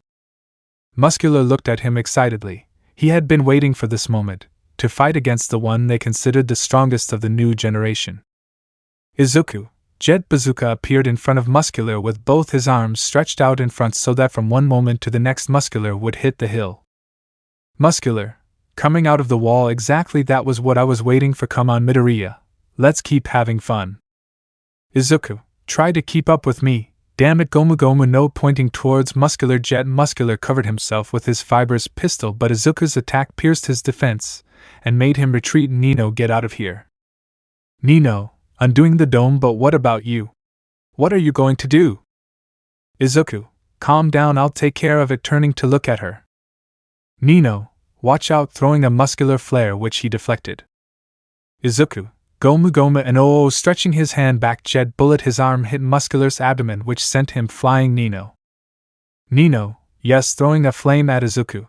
Muscular looked at him excitedly. He had been waiting for this moment, to fight against the one they considered the strongest of the new generation. Izuku, Jet Bazooka, appeared in front of Muscular with both his arms stretched out in front so that from one moment to the next Muscular would hit the hill. Muscular, coming out of the wall, exactly, that was what I was waiting for. Come on Midoriya, let's keep having fun. Izuku, try to keep up with me, damn it. Gomu Gomu no, pointing towards Muscular. Jet Muscular covered himself with his fibers pistol, but Izuku's attack pierced his defense and made him retreat. Nino, get out of here. Nino, undoing the dome, but what about you? What are you going to do? Izuku, calm down, I'll take care of it, turning to look at her. Nino, watch out, throwing a muscular flare which he deflected. Izuku, Gomu Gomu, and oh, stretching his hand back, jet bullet, his arm hit Muscular's abdomen which sent him flying. Nino, yes, throwing a flame at Izuku.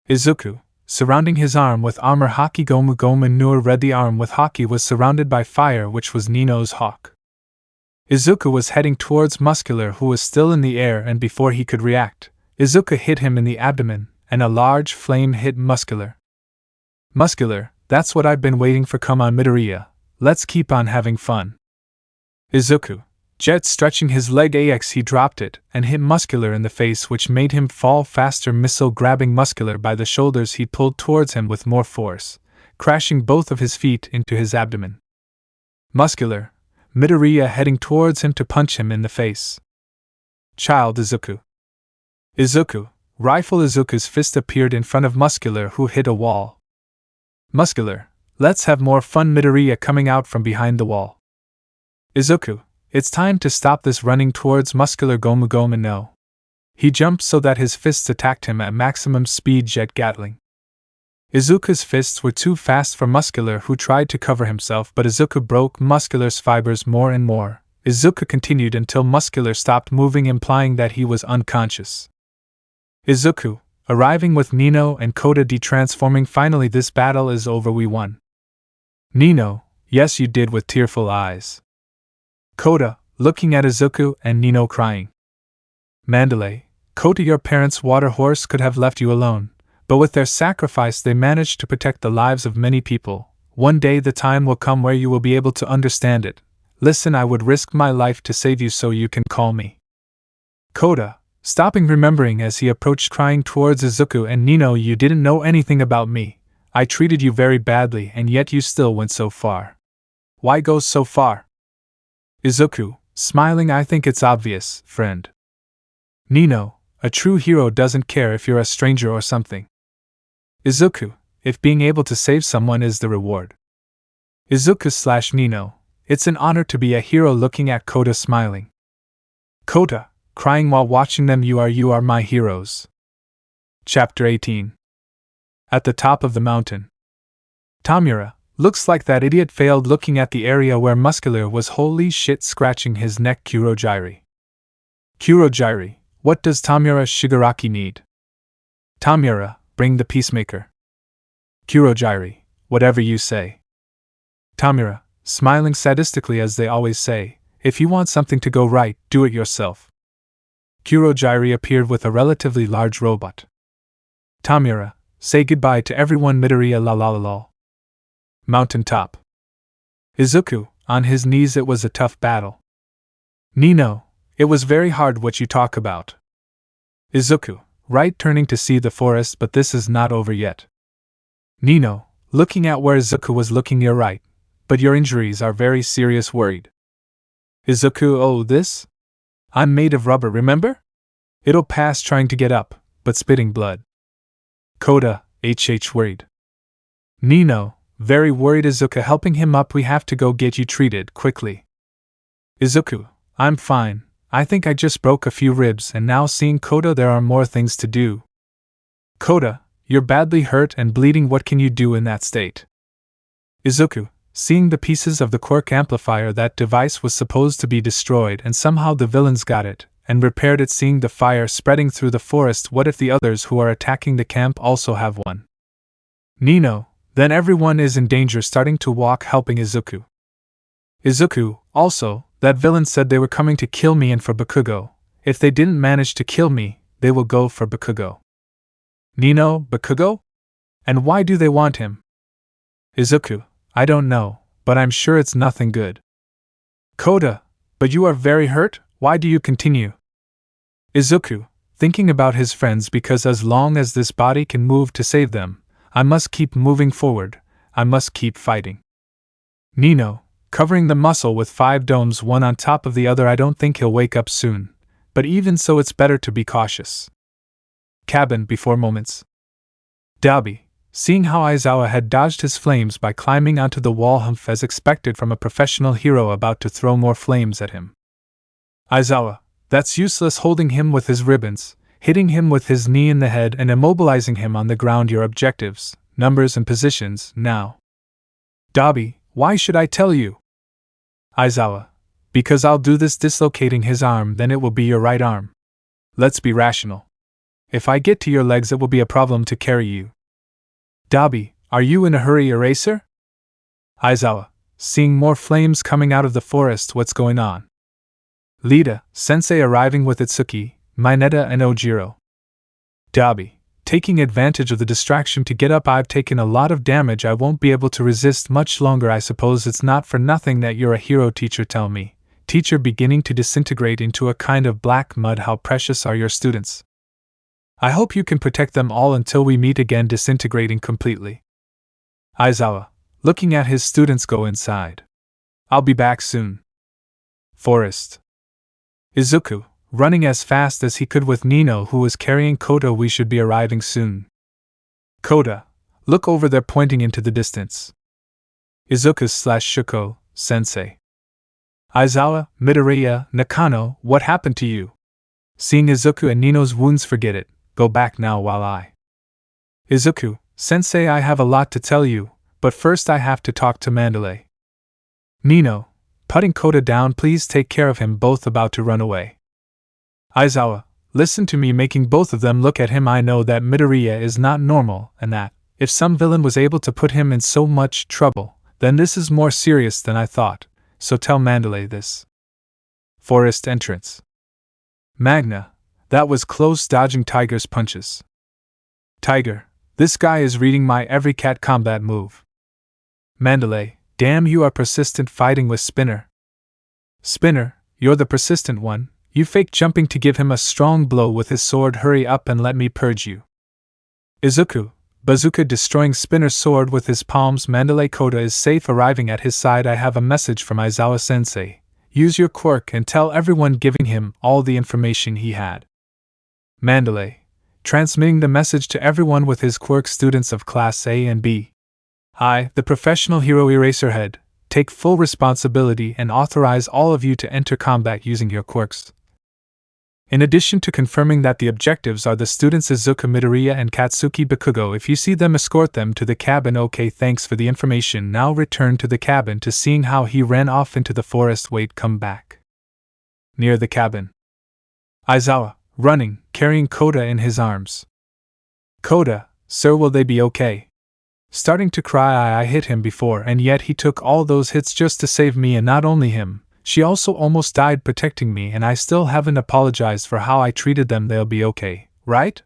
Izuku, surrounding his arm with armor. Haki Gomu Gomu Nur read the arm with Haki was surrounded by fire, which was Nino's hawk. Izuku was heading towards Muscular, who was still in the air, and before he could react, Izuku hit him in the abdomen, and a large flame hit Muscular. Muscular, that's what I've been waiting for. Come on, Midoriya, let's keep on having fun. Izuku, jet stretching his leg ax, he dropped it and hit Muscular in the face, which made him fall faster. Missile grabbing Muscular by the shoulders, he pulled towards him with more force, crashing both of his feet into his abdomen. Muscular, Midoriya heading towards him to punch him in the face. Child Izuku. Izuku, rifle. Izuku's fist appeared in front of Muscular, who hit a wall. Muscular, let's have more fun. Midoriya coming out from behind the wall. Izuku, it's time to stop this, running towards Muscular. Gomu Gomu no. He jumped so that his fists attacked him at maximum speed. Jet Gatling. Izuku's fists were too fast for Muscular, who tried to cover himself, but Izuku broke Muscular's fibers more and more. Izuku continued until Muscular stopped moving, implying that he was unconscious. Izuku, arriving with Nino and Kota de-transforming. Finally, this battle is over, we won. Nino, yes you did, with tearful eyes. Kota, looking at Izuku and Nino crying. Mandalay, Kota, your parents' water horse could have left you alone, but with their sacrifice they managed to protect the lives of many people. One day the time will come where you will be able to understand it. Listen, I would risk my life to save you, so you can call me Kota, stopping, remembering as he approached, crying towards Izuku and Nino, you didn't know anything about me. I treated you very badly, and yet you still went so far. Why go so far? Izuku, smiling, I think it's obvious, friend. Nino, a true hero doesn't care if you're a stranger or something. Izuku, if being able to save someone is the reward. Izuku/Nino, it's an honor to be a hero, looking at Kota smiling. Kota, crying while watching them, you are my heroes. Chapter 18. At the top of the mountain. Tamura, looks like that idiot failed, looking at the area where Muscular was. Holy shit, scratching his neck. Kurogiri, what does Tamura Shigaraki need? Tamura, bring the peacemaker. Kurogiri, whatever you say. Tamura, smiling sadistically as they always say, if you want something to go right, do it yourself. Kurogiri appeared with a relatively large robot. Tamura, say goodbye to everyone. Midoriya la la la la. Mountain top. Izuku, on his knees, it was a tough battle. Nino, it was very hard. What you talk about? Izuku, right, turning to see the forest, but this is not over yet. Nino, looking at where Izuku was looking, you're right, but your injuries are very serious, worried. Izuku, oh this? I'm made of rubber, remember? It'll pass, trying to get up, but spitting blood. Kota, worried. Nino, very worried. Izuku helping him up, we have to go get you treated, quickly. Izuku, I'm fine, I think I just broke a few ribs, and now seeing Kota, there are more things to do. Kota, you're badly hurt and bleeding, what can you do in that state? Izuku, seeing the pieces of the Quirk amplifier, that device was supposed to be destroyed and somehow the villains got it and repaired it, seeing the fire spreading through the forest, what if the others who are attacking the camp also have one? Nino, then everyone is in danger, starting to walk, helping Izuku. Izuku, also, that villain said they were coming to kill me and for Bakugo. If they didn't manage to kill me, they will go for Bakugo. Nino, Bakugo? And why do they want him? Izuku, I don't know, but I'm sure it's nothing good. Kota, but you are very hurt, why do you continue? Izuku, thinking about his friends, because as long as this body can move to save them, I must keep moving forward, I must keep fighting. Nino, covering the muscle with 5 domes, one on top of the other, I don't think he'll wake up soon, but even so it's better to be cautious. Cabin before moments. Dalby, seeing how Aizawa had dodged his flames by climbing onto the wall humph as expected from a professional hero about to throw more flames at him. Aizawa, that's useless, holding him with his ribbons, hitting him with his knee in the head and immobilizing him on the ground. Your objectives, numbers and positions, now. Dabi, why should I tell you? Aizawa, because I'll do this dislocating his arm, then it will be your right arm. Let's be rational. If I get to your legs, it will be a problem to carry you. Dabi, are you in a hurry, Eraser? Aizawa, seeing more flames coming out of the forest, what's going on? Lita, Sensei arriving with Itsuki, Mineta and Ojiro. Dabi, taking advantage of the distraction to get up. I've taken a lot of damage, I won't be able to resist much longer. I suppose it's not for nothing that you're a hero. Teacher, tell me. Teacher, beginning to disintegrate into a kind of black mud. How precious are your students? I hope you can protect them all until we meet again. Disintegrating completely. Aizawa, looking at his students go inside. I'll be back soon. Forest. Izuku, running as fast as he could with Nino, who was carrying Kota. We should be arriving soon. Kota, look over there, pointing into the distance. Izuku/Shuko, Sensei. Aizawa, Midoriya, Nakano, what happened to you? Seeing Izuku and Nino's wounds, forget it. Go back now while I. Izuku, Sensei, I have a lot to tell you, but first I have to talk to Mandalay. Nino, putting Kota down, please take care of him, both about to run away. Aizawa, listen to me, making both of them look at him. I know that Midoriya is not normal, and that, if some villain was able to put him in so much trouble, then this is more serious than I thought, so tell Mandalay this. Forest entrance. Magna, that was close, dodging Tiger's punches. Tiger, this guy is reading my every cat combat move. Mandalay, damn, you are persistent, fighting with Spinner. Spinner, you're the persistent one, you fake jumping to give him a strong blow with his sword. Hurry up and let me purge you. Izuku, Bazooka, destroying Spinner's sword with his palms. Mandalay, Kota is safe, arriving at his side. I have a message from Aizawa Sensei. Use your quirk and tell everyone, giving him all the information he had. Mandalay, transmitting the message to everyone with his quirk. Students of Class A and B. I, the professional hero Eraserhead, take full responsibility and authorize all of you to enter combat using your quirks. In addition to confirming that the objectives are the students Izuku, Midoriya and Katsuki Bakugo, if you see them, escort them to the cabin. Okay, thanks for the information. Now return to the cabin to seeing how he ran off into the forest. Wait, come back. Near the cabin. Aizawa, running, carrying Kota in his arms. Kota, sir, will they be okay? Starting to cry. I hit him before, and yet he took all those hits just to save me, and not only him, she also almost died protecting me, and I still haven't apologized for how I treated them. They'll be okay, right?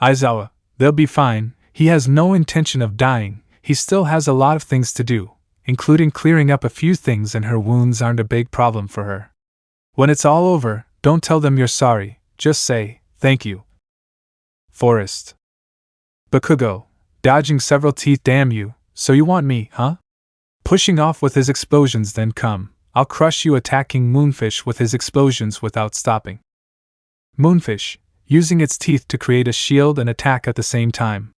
Aizawa, they'll be fine. He has no intention of dying. He still has a lot of things to do, including clearing up a few things, and her wounds aren't a big problem for her. When it's all over, don't tell them you're sorry, just say, thank you. Forest. Bakugo, dodging several teeth. Damn you, so you want me, huh? Pushing off with his explosions. Then come, I'll crush you, attacking Moonfish with his explosions without stopping. Moonfish, using its teeth to create a shield and attack at the same time.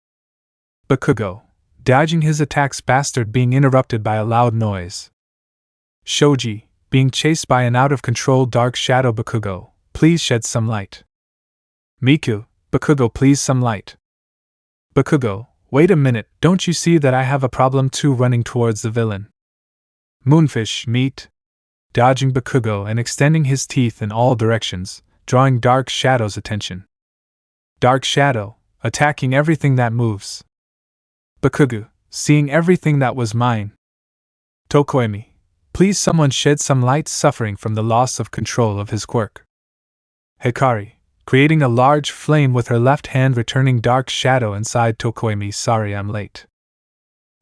Bakugo, dodging his attacks. Bastard, being interrupted by a loud noise. Shoji, being chased by an out-of-control dark shadow. Bakugo, please shed some light. Miku, Bakugo, please some light. Bakugo, wait a minute, don't you see that I have a problem too? Running towards the villain. Moonfish, meet. Dodging Bakugo and extending his teeth in all directions, drawing Dark Shadow's attention. Dark Shadow, attacking everything that moves. Bakugo, seeing everything that was mine. Tokoemi, please someone shed some light, suffering from the loss of control of his quirk. Hikari, creating a large flame with her left hand, returning Dark Shadow inside Tokoemi. Sorry I'm late.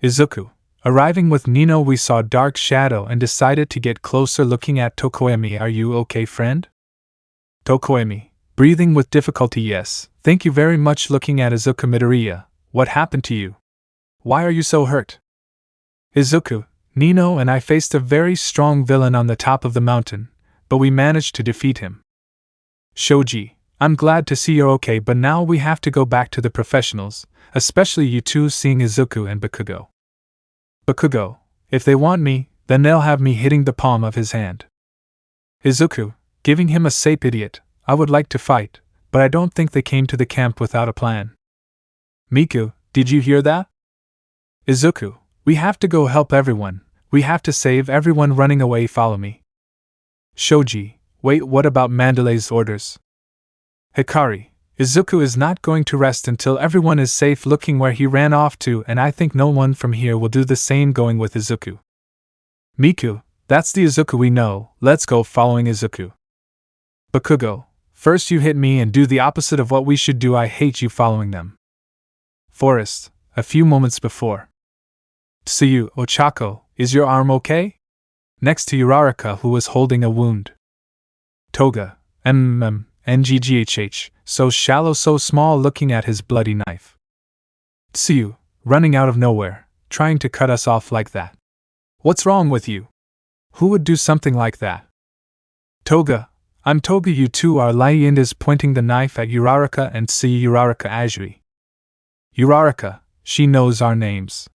Izuku, arriving with Nino. We saw Dark Shadow and decided to get closer. Looking at Tokoemi, are you okay, friend? Tokoemi, breathing with difficulty. Yes, thank you very much. Looking at Izuku. Midoriya, what happened to you? Why are you so hurt? Izuku, Nino and I faced a very strong villain on the top of the mountain, but we managed to defeat him. Shoji, I'm glad to see you're okay, but now we have to go back to the professionals, especially you two, seeing Izuku and Bakugo. Bakugo, if they want me, then they'll have me hitting the palm of his hand. Izuku, giving him a sape idiot, I would like to fight, but I don't think they came to the camp without a plan. Miku, did you hear that? Izuku, we have to go help everyone, we have to save everyone running away, follow me. Shoji, wait, what about Mandalay's orders? Hikari, Izuku is not going to rest until everyone is safe looking where he ran off to, and I think no one from here will do the same going with Izuku. Miku, that's the Izuku we know, let's go following Izuku. Bakugo, first you hit me and do the opposite of what we should do, I hate you following them. Forest, a few moments before. Tsuyu, Ochako, is your arm okay? Next to Uraraka, who was holding a wound. Toga, NGGHH, so shallow, so small, looking at his bloody knife. Tsuyu, running out of nowhere, trying to cut us off like that. What's wrong with you? Who would do something like that? Toga, I'm Toga, you two are lying, is pointing the knife at Uraraka and Tsuyu. Uraraka Ajui. Uraraka, she knows our names.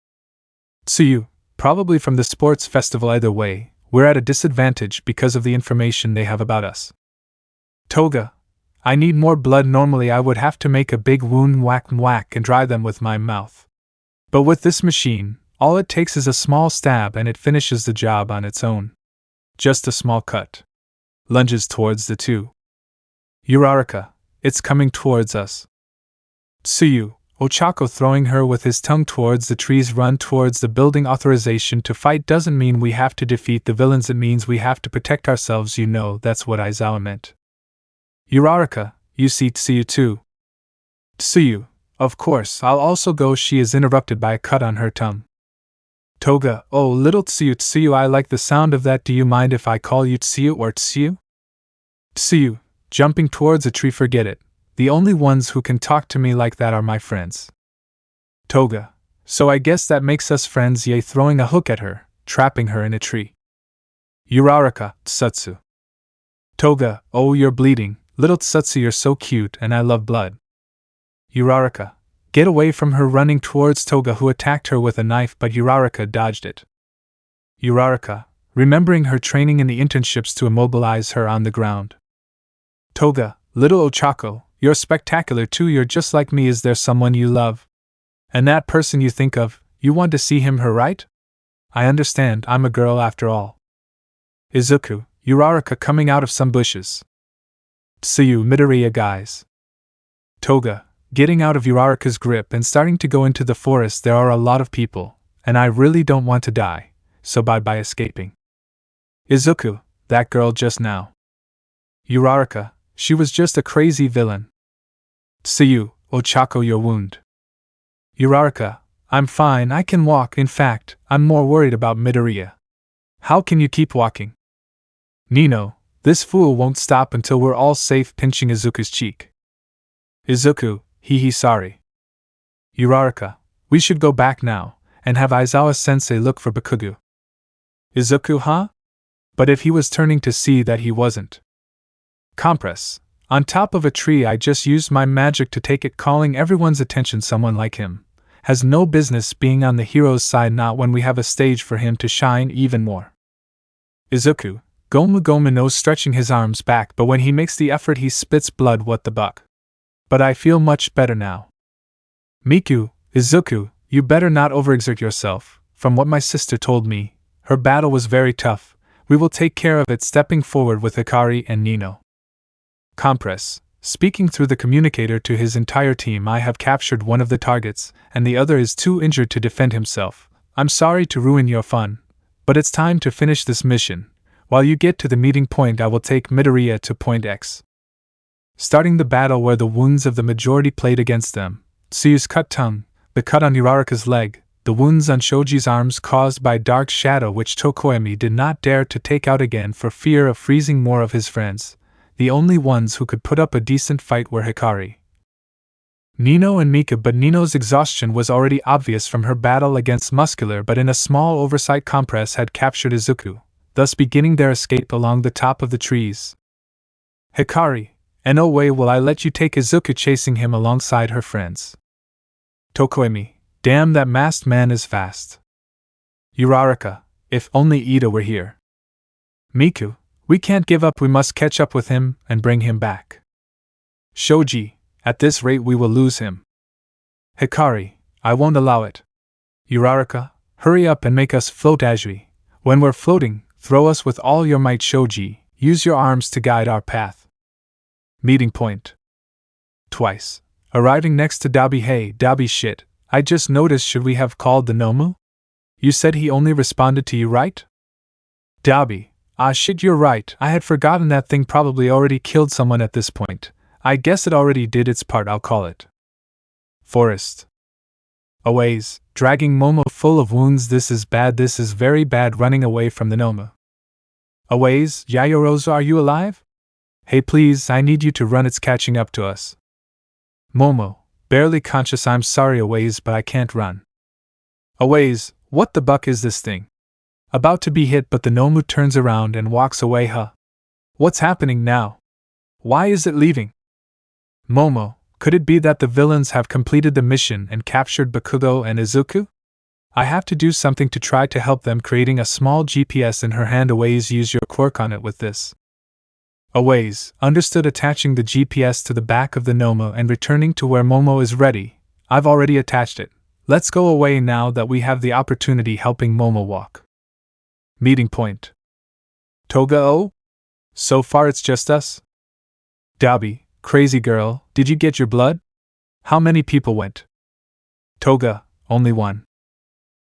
Tsuyu, probably from the sports festival, either way, we're at a disadvantage because of the information they have about us. Toga, I need more blood. Normally I would have to make a big wound, whack and dry them with my mouth. But with this machine, all it takes is a small stab and it finishes the job on its own. Just a small cut. Lunges towards the two. Uraraka, it's coming towards us. Tsuyu, Ochako throwing her with his tongue towards the trees, run towards the building. Authorization to fight doesn't mean we have to defeat the villains, it means we have to protect ourselves, you know, that's what Aizawa meant. Uraraka, you see Tsuyu too. Tsuyu, of course, I'll also go. She is interrupted by a cut on her tongue. Toga, oh little Tsuyu. Tsuyu, I like the sound of that, do you mind if I call you Tsuyu or Tsuyu? Tsuyu, jumping towards a tree, forget it. The only ones who can talk to me like that are my friends. Toga, so I guess that makes us friends, yay, throwing a hook at her, trapping her in a tree. Uraraka, Tsutsu. Toga, oh you're bleeding, little Tsutsu, you're so cute and I love blood. Uraraka, get away from her, running towards Toga, who attacked her with a knife, but Uraraka dodged it. Uraraka, remembering her training in the internships, to immobilize her on the ground. Toga, little Ochako, you're spectacular too, you're just like me. Is there someone you love? And that person you think of, you want to see him, her, right? I understand, I'm a girl after all. Izuku, Uraraka coming out of some bushes. Tsuyu, Midoriya guys. Toga, getting out of Uraraka's grip and starting to go into the forest. There are a lot of people, and I really don't want to die, so bye escaping. Izuku, that girl just now. Uraraka, she was just a crazy villain. Tsuyu, Ochako, your wound. Uraraka, I'm fine, I can walk, in fact, I'm more worried about Midoriya. How can you keep walking? Nino, this fool won't stop until we're all safe, pinching Izuku's cheek. Izuku, sorry. Uraraka, we should go back now, and have Aizawa-sensei look for Bakugo. Izuku, huh? But if he was turning to see that he wasn't. Compress, on top of a tree, I just used my magic to take it, calling everyone's attention. Someone like him has no business being on the hero's side, not when we have a stage for him to shine even more. Izuku, Gomu Gomu knows, stretching his arms back, but when he makes the effort he spits blood, what the buck. But I feel much better now. Miku, Izuku, you better not overexert yourself. From what my sister told me, her battle was very tough. We will take care of it, stepping forward with Hikari and Nino. Compress, speaking through the communicator to his entire team, I have captured one of the targets, and the other is too injured to defend himself. I'm sorry to ruin your fun, but it's time to finish this mission. While you get to the meeting point, I will take Midoriya to point X. Starting the battle where the wounds of the majority played against them. Tsuyu's cut tongue, the cut on Uraraka's leg, the wounds on Shoji's arms caused by dark shadow, which Tokoyami did not dare to take out again for fear of freezing more of his friends. The only ones who could put up a decent fight were Hikari, Nino and Mika, but Nino's exhaustion was already obvious from her battle against Muscular, but in a small oversight Compress had captured Izuku, thus beginning their escape along the top of the trees. Hikari, and no way will I let you take Izuku chasing him alongside her friends. Tokoemi, damn, that masked man is fast. Uraraka, if only Ida were here. Miku, we can't give up, we must catch up with him and bring him back. Shoji, at this rate we will lose him. Hikari, I won't allow it. Uraraka, hurry up and make us float Ajui. When we're floating, throw us with all your might. Shoji, use your arms to guide our path. Meeting point. Twice. Arriving next to Dabi. Hey, Dabi, shit, I just noticed, should we have called the Nomu? You said he only responded to you, right? Dabi, ah shit, you're right, I had forgotten, that thing probably already killed someone at this point. I guess it already did its part, I'll call it. Forest. Aways, dragging Momo full of wounds. This is bad, this is very bad, running away from the Nomu. Aways, Yayorozu, are you alive? Hey please, I need you to run, it's catching up to us. Momo, barely conscious, I'm sorry Aways, but I can't run. Aways, what the buck is this thing? About to be hit, but the Nomu turns around and walks away. Huh? What's happening now? Why is it leaving? Momo, could it be that the villains have completed the mission and captured Bakugo and Izuku? I have to do something to try to help them, creating a small GPS in her hand. Aways, use your quirk on it with this. Aways, understood, attaching the GPS to the back of the Nomu and returning to where Momo is ready. I've already attached it. Let's go away now that we have the opportunity, helping Momo walk. Meeting point. Toga, oh? So far it's just us? Dabi, crazy girl, did you get your blood? How many people went? Toga, only one.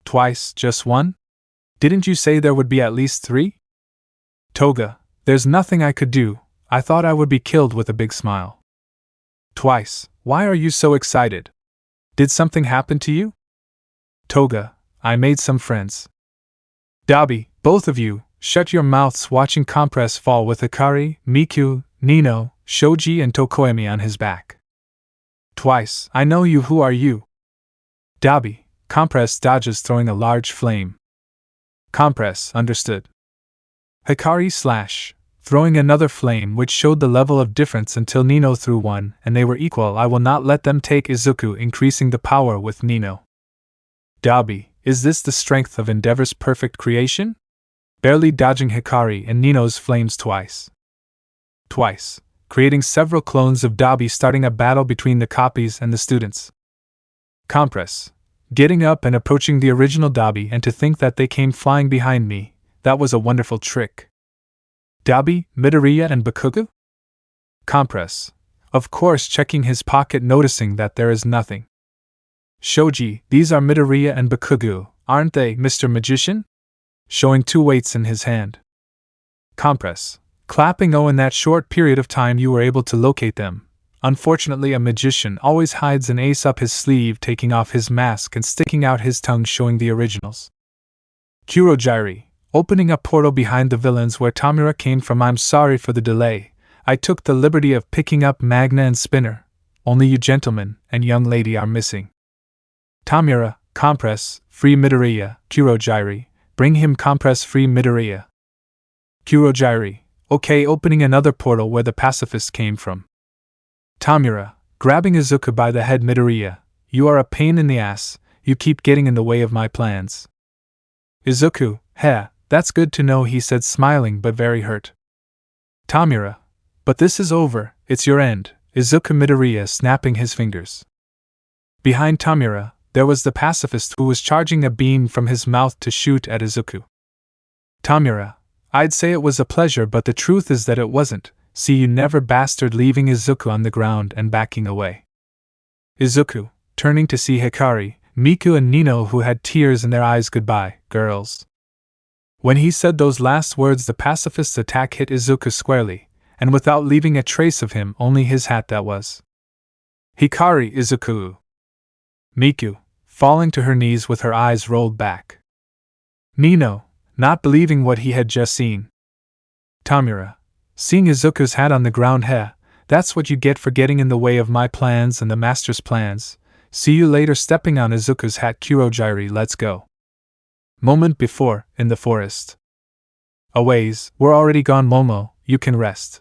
Twice, just one? Didn't you say there would be at least 3? Toga, there's nothing I could do, I thought I would be killed, with a big smile. Twice, why are you so excited? Did something happen to you? Toga, I made some friends. Dabi, both of you, shut your mouths, watching Compress fall with Hikari, Miku, Nino, Shoji and Tokoemi on his back. Twice, I know you, who are you? Dabi, Compress dodges, throwing a large flame. Compress, understood. Hikari slash, throwing another flame which showed the level of difference until Nino threw one and they were equal. I will not let them take Izuku, increasing the power with Nino. Dabi, is this the strength of Endeavor's perfect creation? Barely dodging Hikari and Nino's flames twice. Twice, creating several clones of Dabi, starting a battle between the copies and the students. Compress, getting up and approaching the original Dabi, and to think that they came flying behind me, that was a wonderful trick. Dabi, Midoriya and Bakugo? Compress, of course, checking his pocket, noticing that there is nothing. Shoji, these are Midoriya and Bakugo, aren't they, Mr. Magician? Showing 2 weights in his hand. Compress, clapping, oh, in that short period of time you were able to locate them. Unfortunately, a magician always hides an ace up his sleeve, taking off his mask and sticking out his tongue, showing the originals. Kurogyri, opening a portal behind the villains where Tamura came from. I'm sorry for the delay, I took the liberty of picking up Magna and Spinner. Only you gentlemen and young lady are missing. Tamura, Compress, free Midoriya. Kurogyri, bring him. Compress, free Midoriya. Kurogyri, okay, opening another portal where the pacifist came from. Tamura, grabbing Izuku by the head. Midoriya, you are a pain in the ass, you keep getting in the way of my plans. Izuku, heh, that's good to know, he said, smiling but very hurt. Tamura, but this is over, it's your end. Izuku. Midoriya, snapping his fingers. Behind Tamura, there was the pacifist who was charging a beam from his mouth to shoot at Izuku. Tamura, I'd say it was a pleasure, but the truth is that it wasn't. See you never, bastard, leaving Izuku on the ground and backing away. Izuku, turning to see Hikari, Miku and Nino, who had tears in their eyes. Goodbye, girls. When he said those last words, the pacifist's attack hit Izuku squarely, and without leaving a trace of him, only his hat that was. Hikari, Izuku. Miku, falling to her knees with her eyes rolled back. Nino, not believing what he had just seen. Tamura, seeing Izuku's hat on the ground. Heh, that's what you get for getting in the way of my plans and the master's plans. See you later, stepping on Izuku's hat. Kurogyri, let's go. Moment before, in the forest. A ways, we're already gone. Momo, you can rest.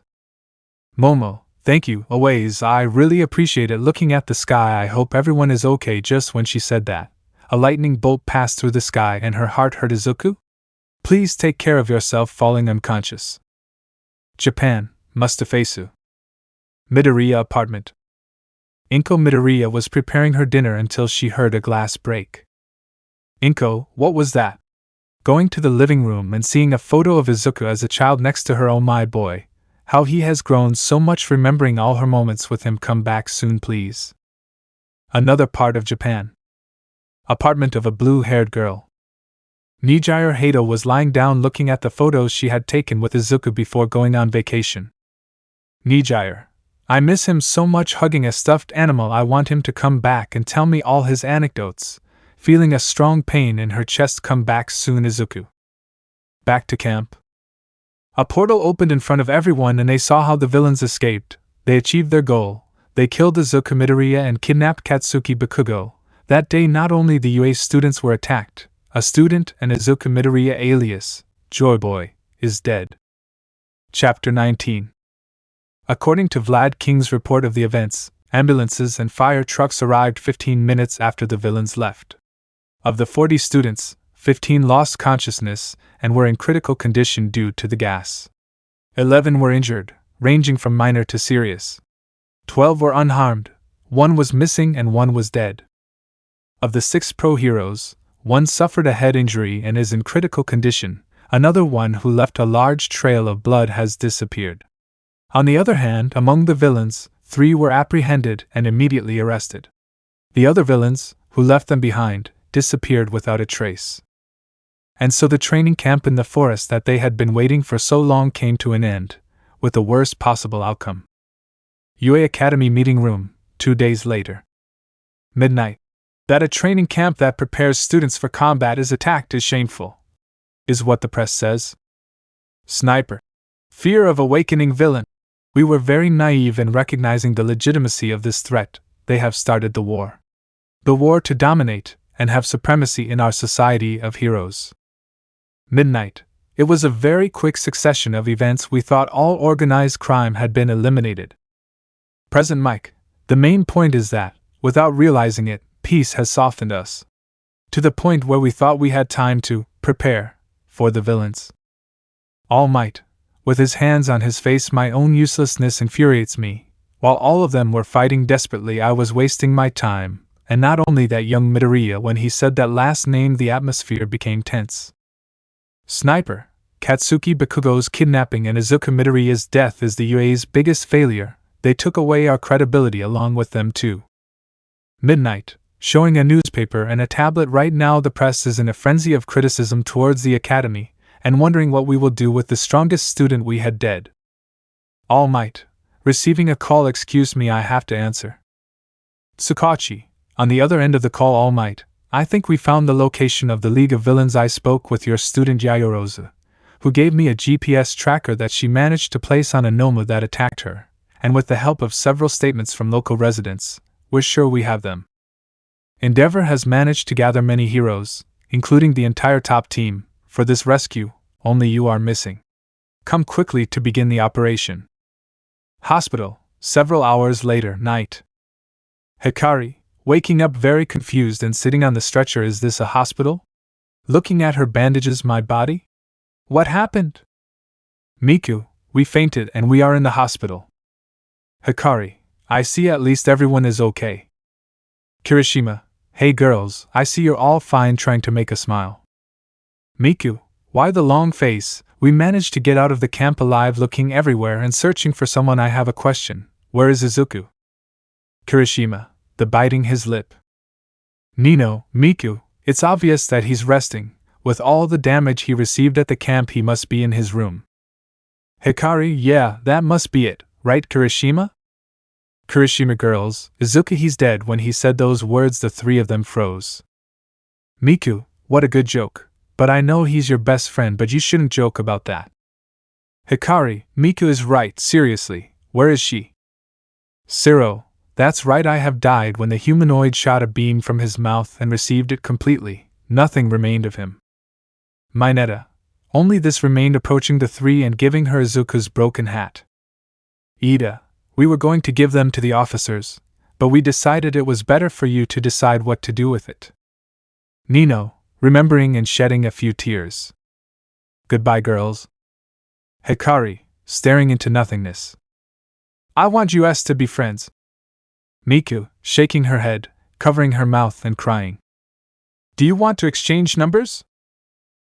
Momo, Thank you, always, I really appreciate it. Looking at the sky, I hope everyone is okay. Just when she said that, a lightning bolt passed through the sky and her heart hurt. Izuku? Please take care of yourself, falling unconscious. Japan, Mustafasu. Midoriya apartment. Inko Midoriya was preparing her dinner until she heard a glass break. Inko, what was that? Going to the living room and seeing a photo of Izuku as a child next to her. Oh my boy, how he has grown so much, remembering all her moments with him. Come back soon, please. Another part of Japan. Apartment of a blue-haired girl. Nijire Hato was lying down looking at the photos she had taken with Izuku before going on vacation. Nijire, I miss him so much, hugging a stuffed animal. I want him to come back and tell me all his anecdotes. Feeling a strong pain in her chest. Come back soon, Izuku. Back to camp. A portal opened in front of everyone and they saw how the villains escaped. They achieved their goal. They killed Izuku Midoriya and kidnapped Katsuki Bakugo. That day not only the UA students were attacked, a student and Izuku Midoriya alias Joy Boy is dead. Chapter 19. According to Vlad King's report of the events, ambulances and fire trucks arrived 15 minutes after the villains left. Of the 40 students, 15 lost consciousness and were in critical condition due to the gas. 11 were injured, ranging from minor to serious. 12 were unharmed, 1 was missing and 1 was dead. Of the 6 pro heroes, 1 suffered a head injury and is in critical condition. Another one who left a large trail of blood has disappeared. On the other hand, among the villains, 3 were apprehended and immediately arrested. The other villains, who left them behind, disappeared without a trace. And so the training camp in the forest that they had been waiting for so long came to an end, with the worst possible outcome. UA Academy meeting room, 2 days later. Midnight. That a training camp that prepares students for combat is attacked is shameful, is what the press says. Sniper. Fear of awakening villain. We were very naive in recognizing the legitimacy of this threat. They have started the war. The war to dominate and have supremacy in our society of heroes. Midnight. It was a very quick succession of events. We thought all organized crime had been eliminated. Present Mike. The main point is that, without realizing it, peace has softened us. To the point where we thought we had time to prepare for the villains. All Might. With his hands on his face, my own uselessness infuriates me. While all of them were fighting desperately, I was wasting my time, and not only that, young Midoriya, when he said that last name, the atmosphere became tense. Sniper. Katsuki Bakugo's kidnapping and Izuku Midoriya's death is the UA's biggest failure. They took away our credibility along with them too. Midnight. Showing a newspaper and a tablet. Right now the press is in a frenzy of criticism towards the academy, and wondering what we will do with the strongest student we had dead. All Might. Receiving a call. Excuse me, I have to answer. Tsukachi. On the other end of the call. All Might. I think we found the location of the League of Villains. I spoke with your student Yayorozu, who gave me a GPS tracker that she managed to place on a Noma that attacked her, and with the help of several statements from local residents, we're sure we have them. Endeavor has managed to gather many heroes, including the entire top team, for this rescue. Only you are missing. Come quickly to begin the operation. Hospital. Several hours later. Night. Hikari, waking up very confused and sitting on the stretcher. Is this a hospital? Looking at her bandages. My body? What happened? Miku, we fainted and we are in the hospital. Hikari, I see at least everyone is okay. Kirishima, hey girls, I see you're all fine. Trying to make a smile. Miku, why the long face? We managed to get out of the camp alive, looking everywhere and searching for someone. I have a question. Where is Izuku? Kirishima, the biting his lip. Nino, Miku, it's obvious that he's resting. With all the damage he received at the camp, he must be in his room. Hikari, yeah, that must be it, right Kirishima? Kirishima, girls, Izuku, he's dead. When he said those words, the 3 of them froze. Miku, what a good joke. But I know he's your best friend, but you shouldn't joke about that. Hikari, Miku is right, seriously, where is she? Siro, that's right, I have died. When the humanoid shot a beam from his mouth and received it completely, nothing remained of him. Mineta, only this remained, approaching the 3 and giving her Izuku's broken hat. Ida, We were going to give them to the officers, but we decided it was better for you to decide what to do with it. Nino, remembering and shedding a few tears. Goodbye, girls. Hikari, staring into nothingness. I want us to be friends. Miku, shaking her head, covering her mouth and crying. Do you want to exchange numbers?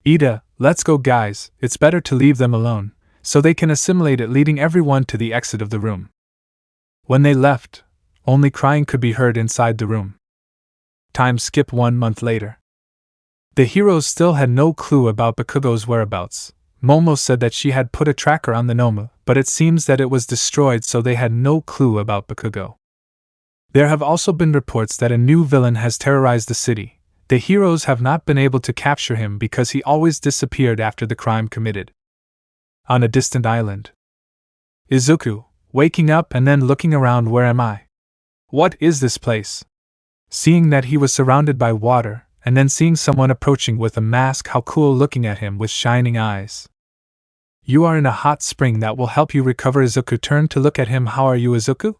Ida, let's go, guys, it's better to leave them alone, so they can assimilate it, leading everyone to the exit of the room. When they left, only crying could be heard inside the room. Time skip 1 month later. The heroes still had no clue about Bakugo's whereabouts. Momo said that she had put a tracker on the Noma, but it seems that it was destroyed, so they had no clue about Bakugo. There have also been reports that a new villain has terrorized the city. The heroes have not been able to capture him because he always disappeared after the crime committed. On a distant island. Izuku, waking up and then looking around, where am I? What is this place? Seeing that he was surrounded by water, and then seeing someone approaching with a mask, how cool, looking at him with shining eyes. You are in a hot spring that will help you recover. Izuku turned to look at him. How are you, Izuku?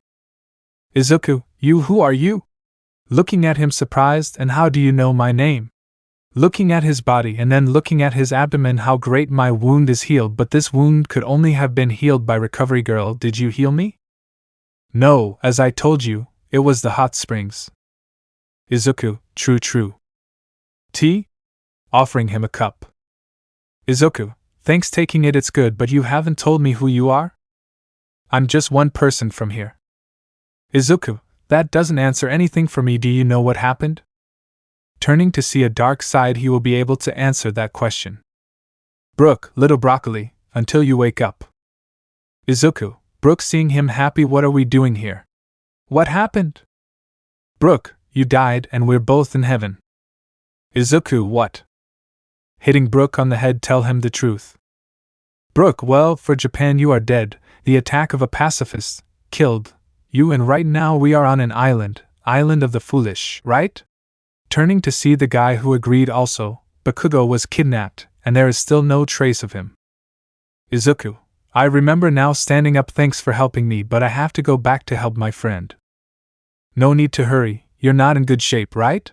Izuku, who are you? Looking at him surprised, and how do you know my name? Looking at his body and then looking at his abdomen. How great, my wound is healed, but this wound could only have been healed by recovery. Girl, did you heal me? No, as I told you, it was the hot springs. Izuku, true. Tea? Offering him a cup. Izuku, thanks, taking it, it's good, but you haven't told me who you are? I'm just one person from here. Izuku, that doesn't answer anything for me. Do you know what happened? Turning to see a dark side, he will be able to answer that question. Brook, little broccoli, until you wake up. Izuku, Brook, seeing him happy, what are we doing here? What happened? Brook, you died and we're both in heaven. Izuku, what? Hitting Brook on the head, tell him the truth. Brook, well, for Japan you are dead, the attack of a pacifist, killed you, and right now we are on an island of the foolish, right? Turning to see the guy who agreed also, Bakugo was kidnapped, and there is still no trace of him. Izuku, I remember now, standing up, thanks for helping me, but I have to go back to help my friend. No need to hurry, you're not in good shape, right?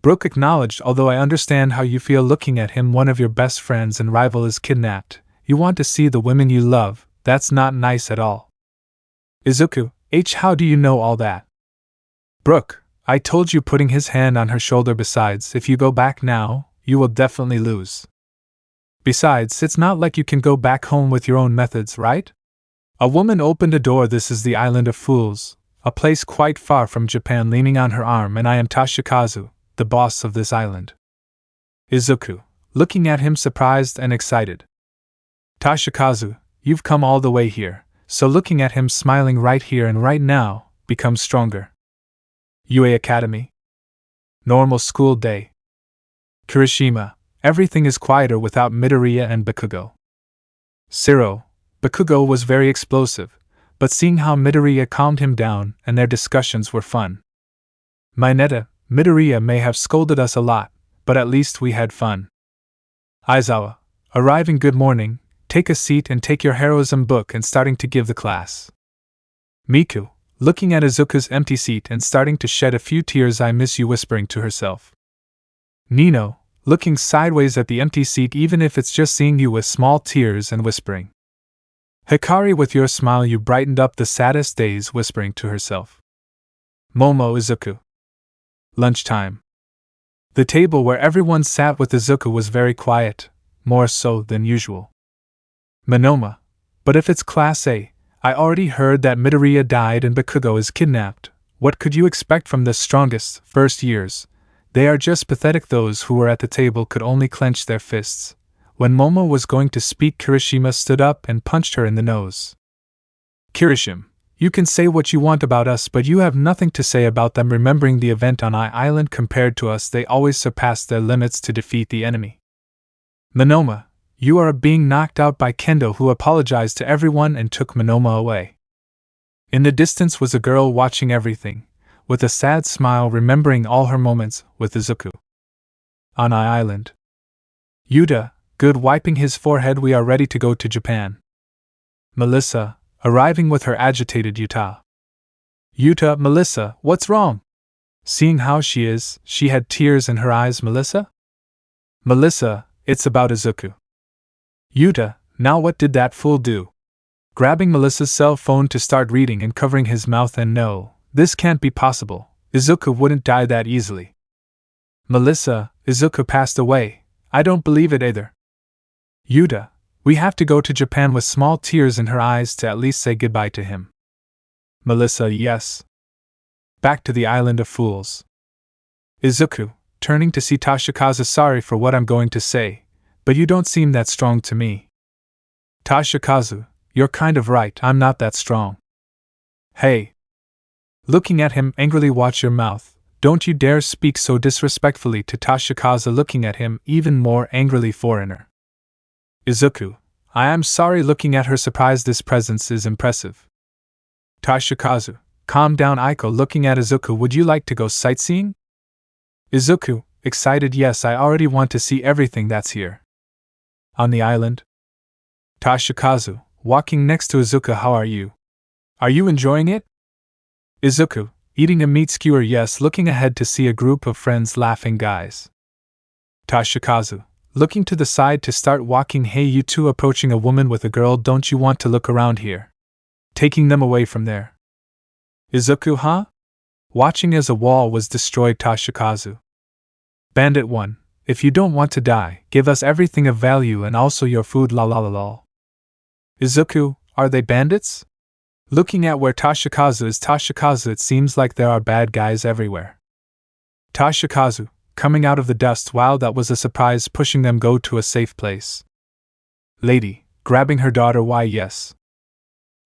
Brook acknowledged, although I understand how you feel looking at him. One of your best friends and rival is kidnapped. You want to see the women you love, that's not nice at all. Izuku, how do you know all that? Brook, I told you, putting his hand on her shoulder. Besides, if you go back now, you will definitely lose. Besides, it's not like you can go back home with your own methods, right? A woman opened a door. This is the Island of Fools, a place quite far from Japan, leaning on her arm, and I am Toshikazu, the boss of this island. Izuku, looking at him surprised and excited. Toshikazu, you've come all the way here, so looking at him smiling, right here and right now, become stronger. UA Academy. Normal school day. Kirishima, everything is quieter without Midoriya and Bakugo. Zero, Bakugo was very explosive, but seeing how Midoriya calmed him down and their discussions were fun. Mineta, Midoriya may have scolded us a lot, but at least we had fun. Aizawa, arriving, good morning, take a seat and take your heroism book, and starting to give the class. Miku, looking at Izuku's empty seat and starting to shed a few tears, I miss you, whispering to herself. Nino, looking sideways at the empty seat, even if it's just seeing you, with small tears and whispering. Hikari, with your smile you brightened up the saddest days, whispering to herself. Momo, Izuku. Lunchtime. The table where everyone sat with Izuku was very quiet, more so than usual. Monoma, but if it's Class A, I already heard that Midoriya died and Bakugo is kidnapped. What could you expect from the strongest first years? They are just pathetic. Those who were at the table could only clench their fists. When Momo was going to speak, Kirishima stood up and punched her in the nose. Kirishima, you can say what you want about us, but you have nothing to say about them. Remembering the event on Island, compared to us, they always surpassed their limits to defeat the enemy. Monoma, you are being knocked out by Kendo, who apologized to everyone and took Monoma away. In the distance was a girl watching everything, with a sad smile, remembering all her moments with Izuku. On Island. Yuta, good, wiping his forehead, we are ready to go to Japan. Melissa, arriving with her agitated Yuta. Yuta, Melissa, what's wrong? Seeing how she is, she had tears in her eyes. Melissa? Melissa, it's about Izuku. Yuta, now what did that fool do? Grabbing Melissa's cell phone to start reading and covering his mouth. And no, this can't be possible. Izuku wouldn't die that easily. Melissa, Izuku passed away. I don't believe it either. Yuta, we have to go to Japan with small tears in her eyes to at least say goodbye to him. Melissa, yes. Back to the Island of Fools. Izuku, turning to see Toshikazu. Sorry for what I'm going to say, but you don't seem that strong to me. Toshikazu, you're kind of right, I'm not that strong. Hey. Looking at him angrily, watch your mouth. Don't you dare speak so disrespectfully to Toshikazu, looking at him even more angrily. Foreigner. Izuku, I am sorry. Looking at her surprised, this presence is impressive. Toshikazu, calm down. Aiko, looking at Izuku, would you like to go sightseeing? Izuku, excited, yes, I already want to see everything that's here. On the island? Toshikazu, walking next to Izuku, how are you? Are you enjoying it? Izuku, eating a meat skewer, yes, looking ahead to see a group of friends laughing guys. Toshikazu, looking to the side to start walking. Hey, you two, approaching a woman with a girl, don't you want to look around here? Taking them away from there. Izuku, huh? Watching as a wall was destroyed. Toshikazu. Bandit 1, if you don't want to die, give us everything of value and also your food. La la la la. Izuku, are they bandits? Looking at where Toshikazu is. Toshikazu, it seems like there are bad guys everywhere. Toshikazu, coming out of the dust. Wow, that was a surprise. Pushing them go to a safe place. Lady, grabbing her daughter. Why, yes.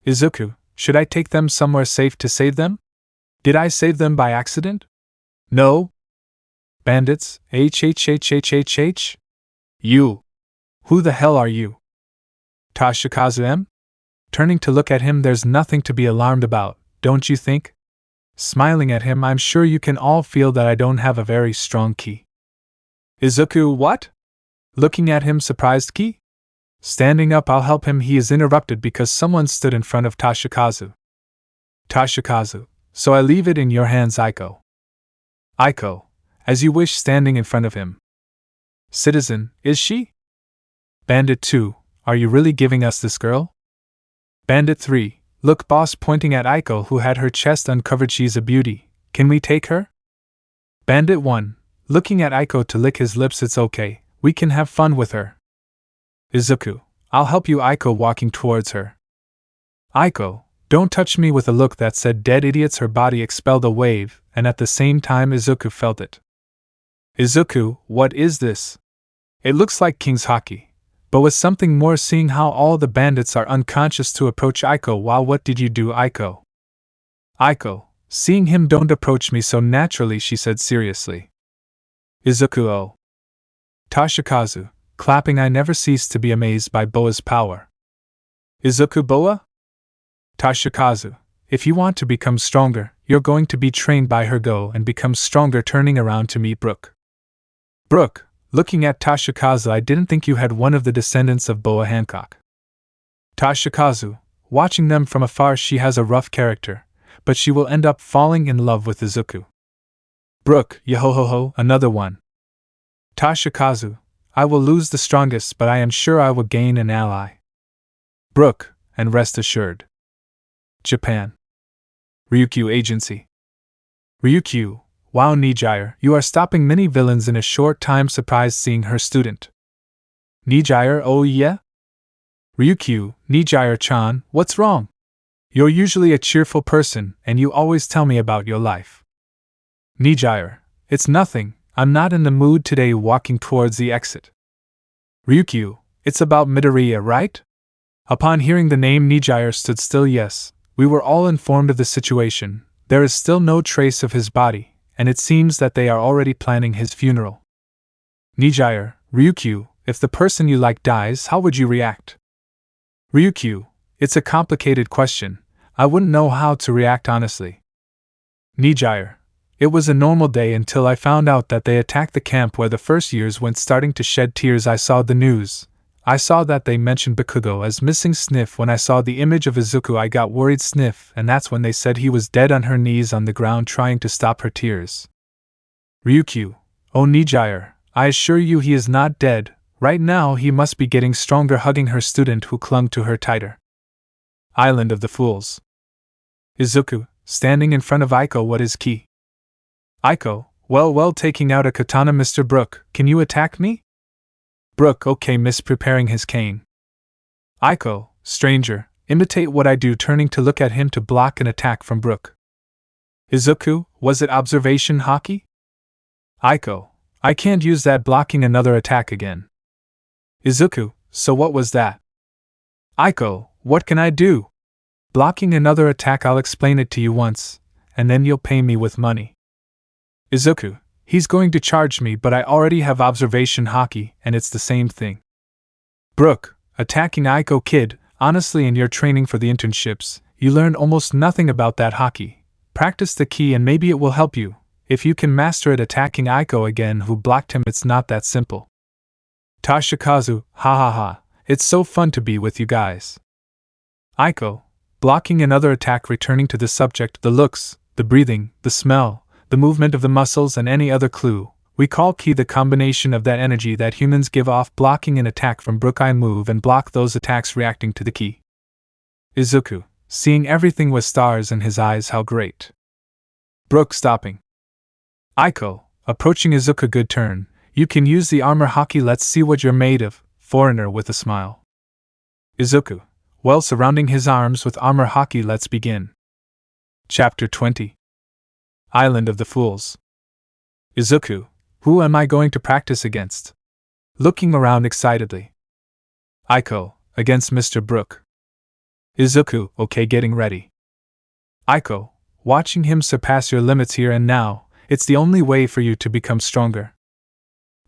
Izuku, should I take them somewhere safe to save them? Did I save them by accident? No. Bandits, H. You. Who the hell are you? Toshikazu M? Turning to look at him, there's nothing to be alarmed about, don't you think? Smiling at him, I'm sure you can all feel that I don't have a very strong ki. Izuku, what? Looking at him, surprised. Ki? Standing up, I'll help him. He is interrupted because someone stood in front of Toshikazu. Toshikazu, so I leave it in your hands. Aiko. Aiko, as you wish, standing in front of him. Citizen, is she? Bandit 2, are you really giving us this girl? Bandit 3, look boss, pointing at Aiko who had her chest uncovered, she's a beauty, can we take her? Bandit 1, looking at Aiko to lick his lips, it's okay, we can have fun with her. Izuku, I'll help you. Aiko walking towards her. Aiko, don't touch me, with a look that said dead idiots. Her body expelled a wave, and at the same time Izuku felt it. Izuku, what is this? It looks like King's Haki, but with something more, seeing how all the bandits are unconscious to approach Aiko. Wow, what did you do, Aiko? Aiko, seeing him, don't approach me so naturally, she said seriously. Izuku, oh. Toshikazu, clapping, I never cease to be amazed by Boa's power. Izuku, Boa? Toshikazu, if you want to become stronger, you're going to be trained by her. Go and become stronger. Turning around to meet Brook. Brook, looking at Toshikazu, I didn't think you had one of the descendants of Boa Hancock. Toshikazu, watching them from afar, she has a rough character, but she will end up falling in love with Izuku. Brook, yahohoho, another one. Toshikazu, I will lose the strongest, but I am sure I will gain an ally. Brook, and rest assured. Japan. Ryukyu Agency. Ryukyu, wow, Nijire, you are stopping many villains in a short time. Surprised seeing her student. Nijire, oh yeah? Ryukyu, Nijire-chan, what's wrong? You're usually a cheerful person, and you always tell me about your life. Nijire, it's nothing, I'm not in the mood today. Walking towards the exit. Ryukyu, it's about Midoriya, right? Upon hearing the name, Nijire stood still. Yes, we were all informed of the situation. There is still no trace of his body, and it seems that they are already planning his funeral. Nijire, Ryukyu, if the person you like dies, how would you react? Ryukyu, it's a complicated question. I wouldn't know how to react honestly. Nijire, it was a normal day until I found out that they attacked the camp where the first years went. Starting to shed tears, I saw the news. I saw that they mentioned Bakugo as missing. Sniff. When I saw the image of Izuku I got worried. Sniff. And that's when they said he was dead on her knees on the ground trying to stop her tears. Ryukyu. Oh Nijire, I assure you he is not dead. Right now he must be getting stronger, hugging her student who clung to her tighter. Island of the Fools. Izuku, standing in front of Aiko. What is ki? Aiko, well, taking out a katana. Mr. Brook, can you attack me? Brook, okay, miss, preparing his cane. Aiko, stranger, imitate what I do, turning to look at him to block an attack from Brook. Izuku, was it observation hockey? Aiko, I can't use that, blocking another attack again. Izuku, so what was that? Aiko, what can I do? Blocking another attack. I'll explain it to you once, and then you'll pay me with money. Izuku, he's going to charge me, but I already have observation hockey, and it's the same thing. Brook, attacking Aiko. Kid, honestly, in your training for the internships, you learned almost nothing about that hockey. Practice the ki and maybe it will help you. If you can master it. Attacking Aiko again, who blocked him. It's not that simple. Toshikazu, ha, it's so fun to be with you guys. Aiko, blocking another attack, returning to the subject, the looks, the breathing, the smell, the movement of the muscles, and any other clue. We call ki the combination of that energy that humans give off. Blocking an attack from Brook, I move and block those attacks reacting to the ki. Izuku, seeing everything with stars in his eyes. How great. Brook, stopping. Aiko, approaching Izuku. Good turn. You can use the armor hockey. Let's see what you're made of. Foreigner with a smile. Izuku, well, surrounding his arms with armor hockey. Let's begin. Chapter 20. Island of the Fools. Izuku, who am I going to practice against? Looking around excitedly. Aiko, against Mr. Brook. Izuku, okay, getting ready. Aiko, watching him surpass your limits here and now. It's the only way for you to become stronger.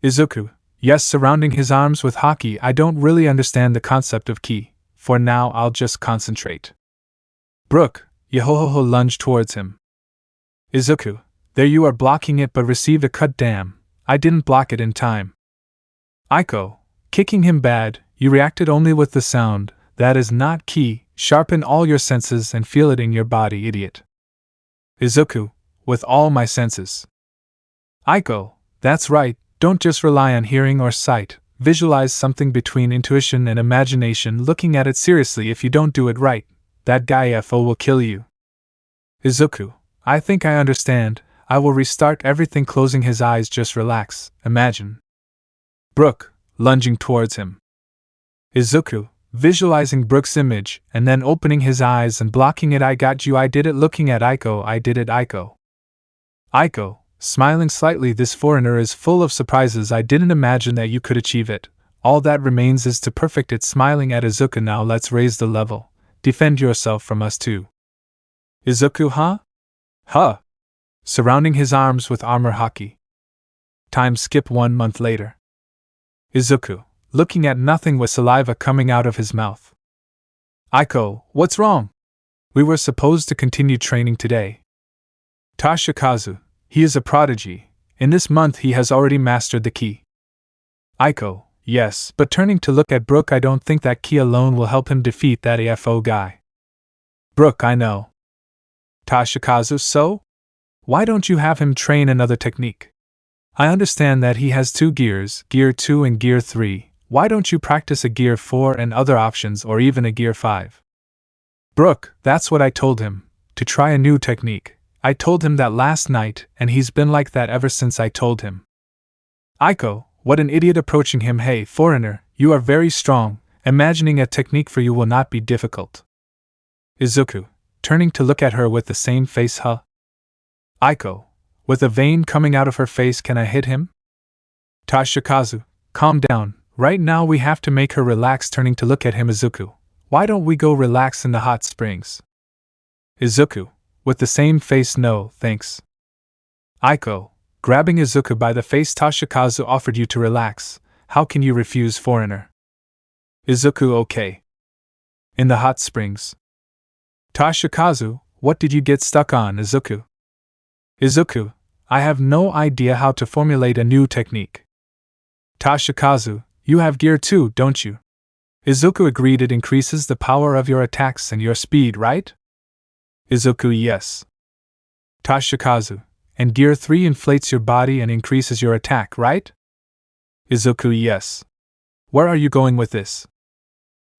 Izuku, yes, surrounding his arms with hockey. I don't really understand the concept of ki. For now, I'll just concentrate. Brook, Yehohoho, lunge towards him. Izuku, there you are, blocking it but received a cut. Damn, I didn't block it in time. Aiko, kicking him bad. You reacted only with the sound. That is not ki. Sharpen all your senses and feel it in your body, idiot. Izuku, with all my senses. Aiko, that's right, don't just rely on hearing or sight. Visualize something between intuition and imagination, looking at it seriously. If you don't do it right, that guy FO will kill you. Izuku, I think I understand. I will restart everything. Closing his eyes, just relax, imagine. Brook, lunging towards him. Izuku, visualizing Brook's image, and then opening his eyes and blocking it. I got you, I did it. Looking at Aiko, I did it. Aiko. Aiko, smiling slightly. This foreigner is full of surprises. I didn't imagine that you could achieve it. All that remains is to perfect it. Smiling at Izuku, now let's raise the level. Defend yourself from us too. Izuku, huh? Huh. Surrounding his arms with armor hockey. Time skip 1 month later. Izuku, looking at nothing with saliva coming out of his mouth. Aiko, what's wrong? We were supposed to continue training today. Toshikazu, he is a prodigy. In this month he has already mastered the ki. Aiko, yes, but turning to look at Brook, I don't think that ki alone will help him defeat that AFO guy. Brook, I know. Toshikazu, so? Why don't you have him train another technique? I understand that he has 2 gears, Gear 2 and Gear 3. Why don't you practice a Gear 4 and other options, or even a Gear 5? Brook, that's what I told him, to try a new technique. I told him that last night, and he's been like that ever since I told him. Aiko, what an idiot, approaching him. Hey, foreigner, you are very strong. Imagining a technique for you will not be difficult. Izuku, turning to look at her with the same face. Huh? Aiko, with a vein coming out of her face. Can I hit him? Toshikazu, calm down. Right now we have to make her relax. Turning to look at him. Izuku, why don't we go relax in the hot springs? Izuku, with the same face. No, thanks. Aiko, grabbing Izuku by the face. Toshikazu offered you to relax. How can you refuse, foreigner? Izuku, okay. In the hot springs. Toshikazu, what did you get stuck on? Izuku. Izuku, I have no idea how to formulate a new technique. Toshikazu, you have Gear 2, don't you? Izuku agreed. It increases the power of your attacks and your speed, right? Izuku, yes. Toshikazu, and Gear 3 inflates your body and increases your attack, right? Izuku, yes. Where are you going with this?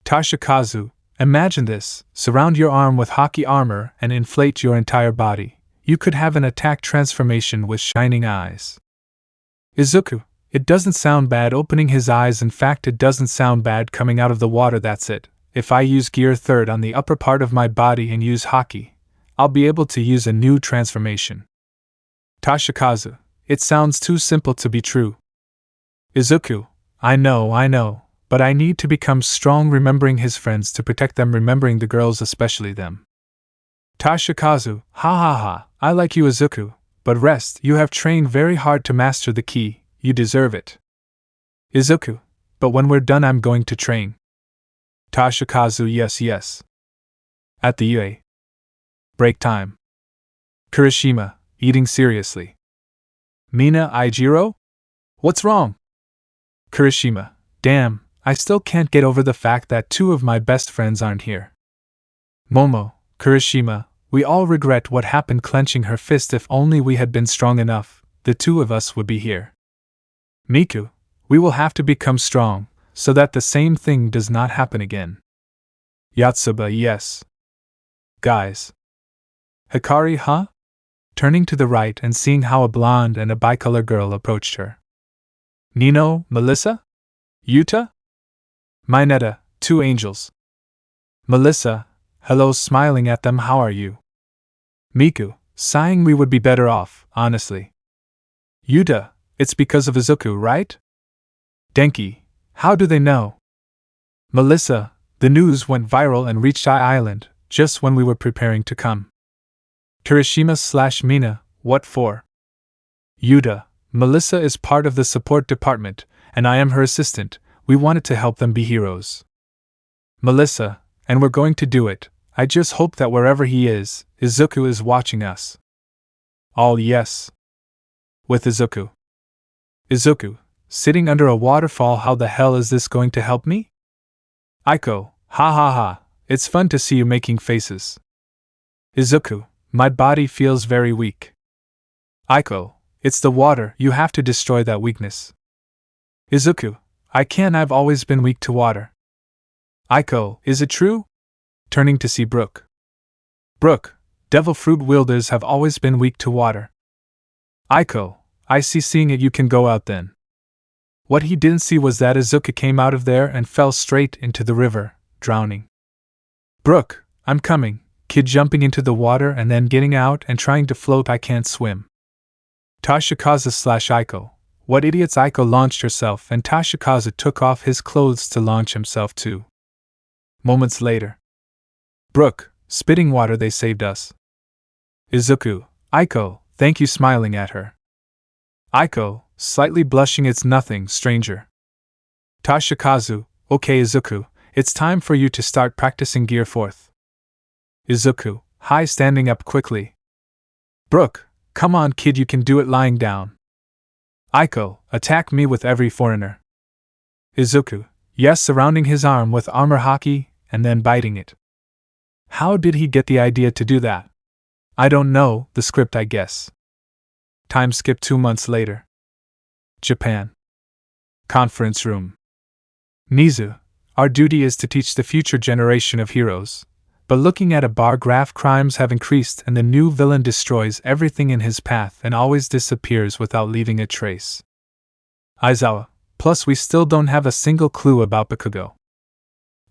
Toshikazu, imagine this: surround your arm with hockey armor and inflate your entire body. You could have an attack transformation with shining eyes. Izuku, it doesn't sound bad. Opening his eyes. In fact, it doesn't sound bad coming out of the water. That's it. If I use Gear 3 on the upper part of my body and use hockey, I'll be able to use a new transformation. Toshikazu, it sounds too simple to be true. Izuku, I know, but I need to become strong, remembering his friends to protect them, remembering the girls, especially them. Toshikazu, ha, I like you, Izuku, but rest. You have trained very hard to master the key, you deserve it. Izuku, but when we're done I'm going to train. Toshikazu, yes. At the UA. Break time. Kirishima, eating seriously. Mina, Ijiro? What's wrong? Kirishima, damn, I still can't get over the fact that two of my best friends aren't here. Momo, Kirishima, we all regret what happened. Clenching her fist, if only we had been strong enough, the two of us would be here. Miku, we will have to become strong, so that the same thing does not happen again. Yatsuba, yes. Guys. Hikari, huh? Turning to the right and seeing how a blonde and a bicolor girl approached her. Nino, Melissa? Yuta? Mineta, two angels. Melissa, hello, smiling at them, how are you? Miku, sighing, we would be better off, honestly. Yuta, it's because of Izuku, right? Denki, how do they know? Melissa, the news went viral and reached Island, just when we were preparing to come. Kirishima/Mina, what for? Yuta, Melissa is part of the support department, and I am her assistant. We wanted to help them be heroes. Melissa, and we're going to do it. I just hope that wherever he is, Izuku is watching us. All yes. With Izuku. Izuku, sitting under a waterfall, how the hell is this going to help me? Aiko, ha, it's fun to see you making faces. Izuku, my body feels very weak. Aiko, it's the water, you have to destroy that weakness. Izuku, I can't, I've always been weak to water. Aiko, is it true? Turning to see Brook. Brook, devil fruit wielders have always been weak to water. Aiko, I see, seeing it you can go out then. What he didn't see was that Izuku came out of there and fell straight into the river, drowning. Brook, I'm coming. Kid jumping into the water and then getting out and trying to float. I can't swim. Toshikazu/Aiko. What idiots! Aiko launched herself and Toshikazu took off his clothes to launch himself too. Moments later. Brook, spitting water, they saved us. Izuku, Aiko, thank you, smiling at her. Aiko, slightly blushing, it's nothing, stranger. Toshikazu, okay Izuku, it's time for you to start practicing Gear 4th. Izuku, hi, standing up quickly. Brook, come on kid, you can do it lying down. Aiko, attack me with every foreigner. Izuku, yes, surrounding his arm with armor hockey, and then biting it. How did he get the idea to do that? I don't know, the script I guess. Time skip 2 months later. Japan. Conference room. Nizu, our duty is to teach the future generation of heroes. But looking at a bar graph, crimes have increased and the new villain destroys everything in his path and always disappears without leaving a trace. Aizawa, plus we still don't have a single clue about Bakugo.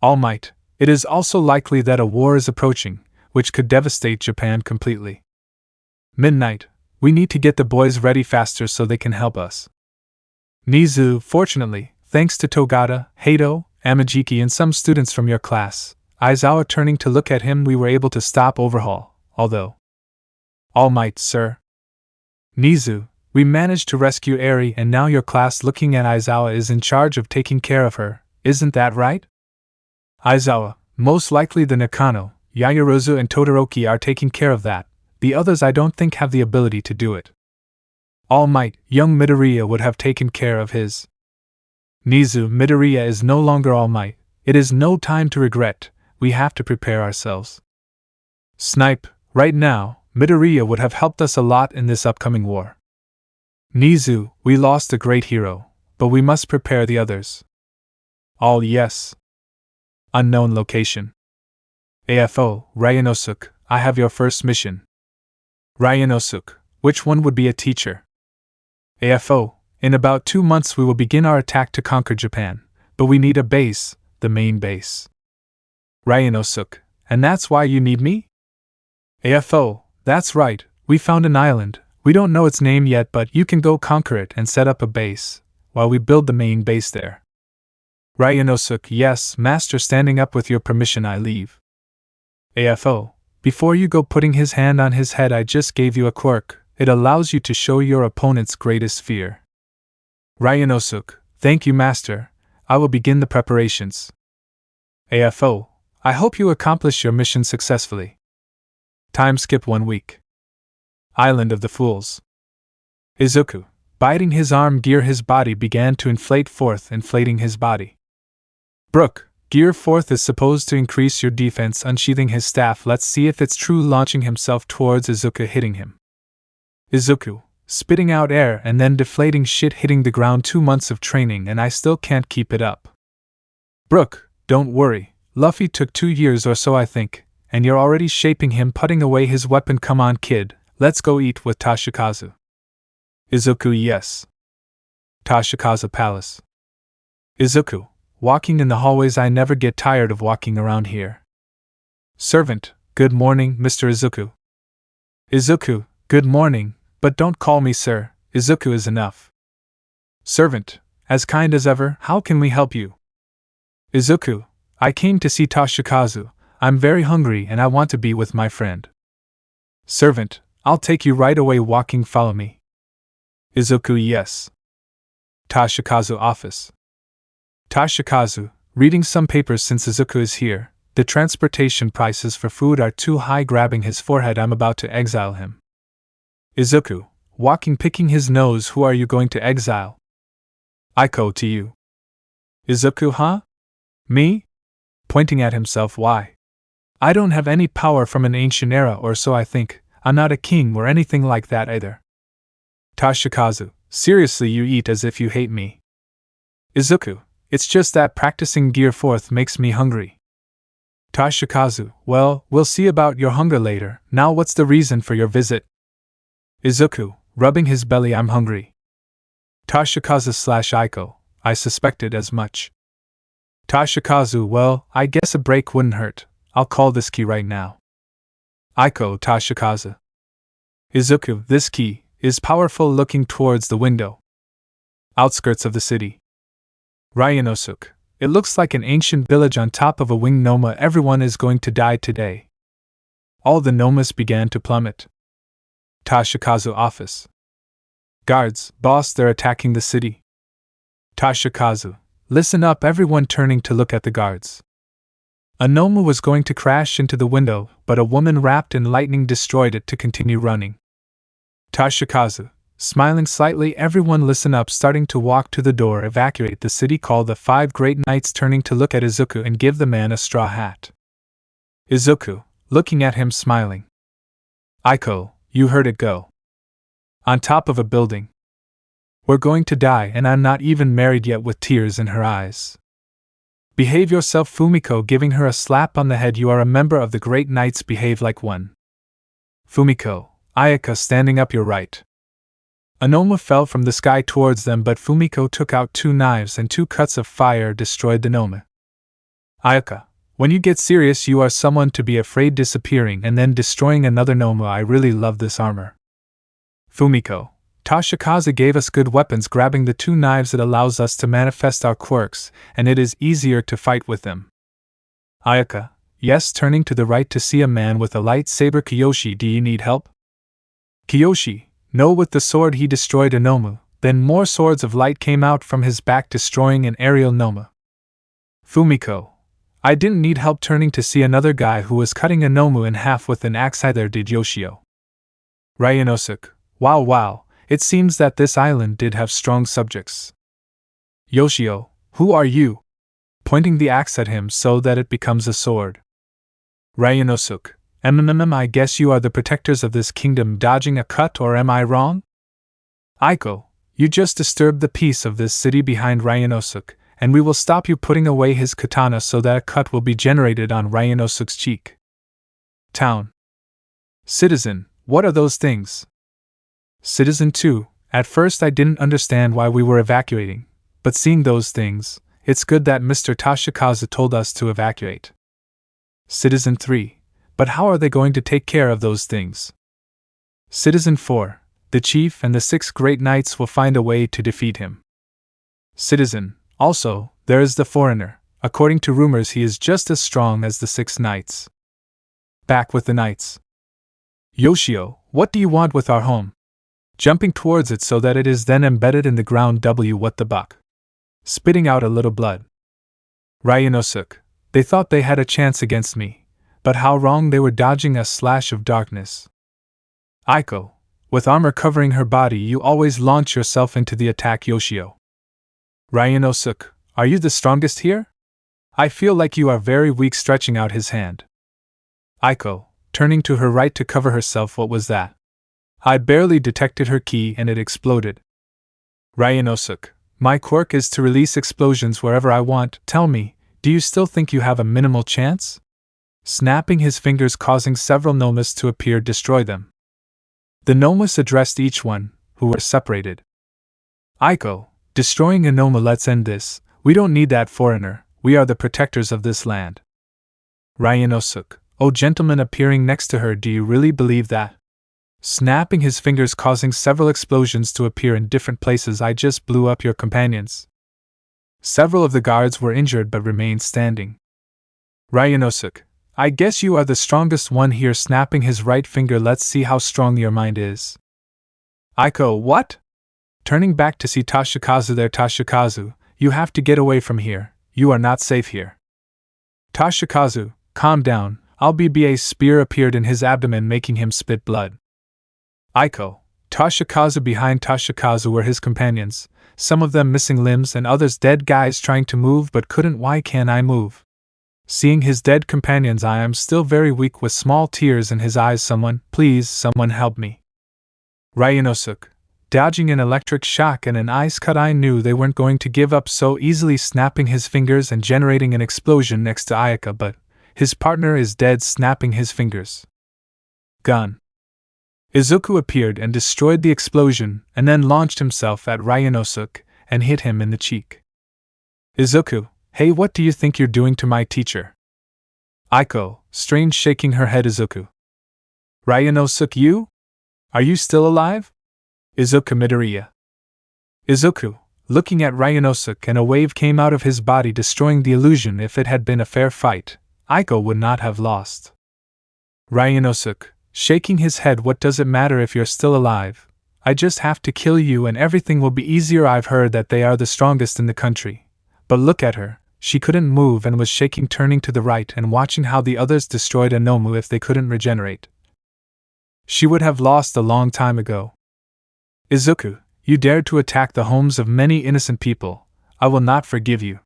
All Might, it is also likely that a war is approaching, which could devastate Japan completely. Midnight, we need to get the boys ready faster so they can help us. Nizu, fortunately, thanks to Togata, Hato, Amajiki and some students from your class, Aizawa turning to look at him, we were able to stop overhaul, although. All Might, sir. Nizu, we managed to rescue Eri and now your class looking at Aizawa is in charge of taking care of her, isn't that right? Aizawa, most likely the Nakano, Yayarozu and Todoroki are taking care of that, the others I don't think have the ability to do it. All Might, young Midoriya would have taken care of his. Nizu, Midoriya is no longer All Might. It is no time to regret, we have to prepare ourselves. Snipe, right now, Midoriya would have helped us a lot in this upcoming war. Nizu, we lost a great hero, but we must prepare the others. All yes. Unknown location. AFO, Ryanosuke, I have your first mission. Ryanosuke, which one would be a teacher? AFO, in about 2 months we will begin our attack to conquer Japan, but we need a base, the main base. Ryanosuke, and that's why you need me? AFO, that's right, we found an island, we don't know its name yet but you can go conquer it and set up a base, while we build the main base there. Ryanosuke, yes, master, standing up with your permission I leave. AFO, before you go putting his hand on his head I just gave you a quirk, it allows you to show your opponent's greatest fear. Ryanosuke, thank you master, I will begin the preparations. AFO, I hope you accomplish your mission successfully. Time skip 1 week. Island of the Fools. Izuku, biting his arm gear his body began to inflate forth, inflating his body. Brook, gear forth is supposed to increase your defense, unsheathing his staff, let's see if it's true, launching himself towards Izuku, hitting him. Izuku, spitting out air and then deflating shit, hitting the ground. 2 months of training and I still can't keep it up. Brook, don't worry, Luffy took 2 years or so I think, and you're already shaping him, putting away his weapon. Come on kid, let's go eat with Toshikazu. Izuku, yes. Toshikazu Palace. Izuku, walking in the hallways, I never get tired of walking around here. Servant, good morning, Mr. Izuku. Izuku, good morning, but don't call me sir, Izuku is enough. Servant, as kind as ever, how can we help you? Izuku, I came to see Toshikazu, I'm very hungry and I want to be with my friend. Servant, I'll take you right away, walking, follow me. Izuku, yes. Toshikazu office. Toshikazu, reading some papers. Since Izuku is here, the transportation prices for food are too high, grabbing his forehead, I'm about to exile him. Izuku, walking, picking his nose, who are you going to exile? Aiko, to you. Izuku, huh? Me? Pointing at himself, why? I don't have any power from an ancient era or so, I think, I'm not a king or anything like that either. Toshikazu, seriously, you eat as if you hate me. Izuku, it's just that practicing gear forth makes me hungry. Toshikazu, well, we'll see about your hunger later, now what's the reason for your visit? Izuku, rubbing his belly, I'm hungry. Toshikazu/Aiko, I suspected as much. Toshikazu, well, I guess a break wouldn't hurt, I'll call this key right now. Aiko, Toshikazu. Izuku, this key is powerful, looking towards the window. Outskirts of the city. Ryanosuke, it looks like an ancient village on top of a winged Noma, everyone is going to die today. All the Nomas began to plummet. Toshikazu office. Guards, boss, they're attacking the city. Toshikazu, listen up, everyone turning to look at the guards. A Noma was going to crash into the window, but a woman wrapped in lightning destroyed it to continue running. Toshikazu, smiling slightly, everyone listen up, starting to walk to the door, evacuate the city, call the 5 great knights, turning to look at Izuku and give the man a straw hat. Izuku, looking at him, smiling. Aiko, you heard it, go. On top of a building. We're going to die and I'm not even married yet, with tears in her eyes. Behave yourself, Fumiko, giving her a slap on the head, you are a member of the great knights, behave like one. Fumiko, Ayaka, standing up, you're right. A Noma fell from the sky towards them, but Fumiko took out 2 knives and 2 cuts of fire destroyed the Noma. Ayaka, when you get serious you are someone to be afraid, disappearing and then destroying another Noma, I really love this armor. Fumiko, Toshikazu gave us good weapons, grabbing the 2 knives, it allows us to manifest our quirks, and it is easier to fight with them. Ayaka, yes, turning to the right to see a man with a lightsaber. Kiyoshi, do you need help? Kiyoshi, no, with the sword he destroyed a Noma, then more swords of light came out from his back, destroying an aerial Noma. Fumiko, I didn't need help, turning to see another guy who was cutting a Noma in half with an axe. Either did Yoshio. Ryanosuke, wow, it seems that this island did have strong subjects. Yoshio, who are you? pointing the axe at him so that it becomes a sword. Ryanosuke, I guess you are the protectors of this kingdom dodging a cut, or am I wrong? Aiko, you just disturbed the peace of this city behind Ryanosuke, and we will stop you putting away his katana so that a cut will be generated on Ryanosuke's cheek. Town. Citizen, what are those things? Citizen 2, at first I didn't understand why we were evacuating, but seeing those things, it's good that Mr. Toshikazu told us to evacuate. Citizen 3, but how are they going to take care of those things? Citizen 4, the chief and the 6 great knights will find a way to defeat him. Citizen, also, there is the foreigner. According to rumors, he is just as strong as the 6 knights. Back with the knights. Yoshio, what do you want with our home? Jumping towards it so that it is then embedded in the ground. What the buck? Spitting out a little blood. Ryanosuke, they thought they had a chance against me, but how wrong they were, dodging a slash of darkness. Aiko, with armor covering her body, you always launch yourself into the attack. Yoshio. Ryanosuke, are you the strongest here? I feel like you are very weak, stretching out his hand. Aiko, turning to her right to cover herself. What was that? I barely detected her ki and it exploded. Ryanosuke, my quirk is to release explosions wherever I want. Tell me, do you still think you have a minimal chance? Snapping his fingers, causing several nomas to appear, destroy them. The nomas addressed each one, who were separated. Aiko, destroying a noma, let's end this. We don't need that foreigner, we are the protectors of this land. Ryanosuke, oh gentleman, appearing next to her, do you really believe that? Snapping his fingers, causing several explosions to appear in different places. I just blew up your companions. Several of the guards were injured but remained standing. Ryanosuke, I guess you are the strongest one here. Snapping his right finger, let's see how strong your mind is. Aiko, what? Turning back to see Toshikazu there. Toshikazu, you have to get away from here, you are not safe here. Toshikazu, calm down, I'll be. A spear appeared in his abdomen, making him spit blood. Aiko, Toshikazu. Behind Toshikazu were his companions, some of them missing limbs and others dead, guys trying to move but couldn't. Why can't I move? Seeing his dead companions, I am still very weak, with small tears in his eyes. Someone, please, someone help me. Ryanosuke, dodging an electric shock and an ice cut. I knew they weren't going to give up so easily, snapping his fingers and generating an explosion next to Ayaka, but his partner is dead. Snapping his fingers. Gun. Izuku appeared and destroyed the explosion, and then launched himself at Ryanosuke and hit him in the cheek. Izuku, hey, what do you think you're doing to my teacher? Aiko, strange, shaking her head. Izuku. Ryanosuke, you? Are you still alive? Izuku Midoriya. Izuku, looking at Ryanosuke, and a wave came out of his body, destroying the illusion. If it had been a fair fight, Aiko would not have lost. Ryanosuke, shaking his head, what does it matter if you're still alive? I just have to kill you and everything will be easier. I've heard that they are the strongest in the country. But look at her, she couldn't move and was shaking, turning to the right and watching how the others destroyed a Nomu. If they couldn't regenerate, she would have lost a long time ago. Izuku, you dared to attack the homes of many innocent people. I will not forgive you.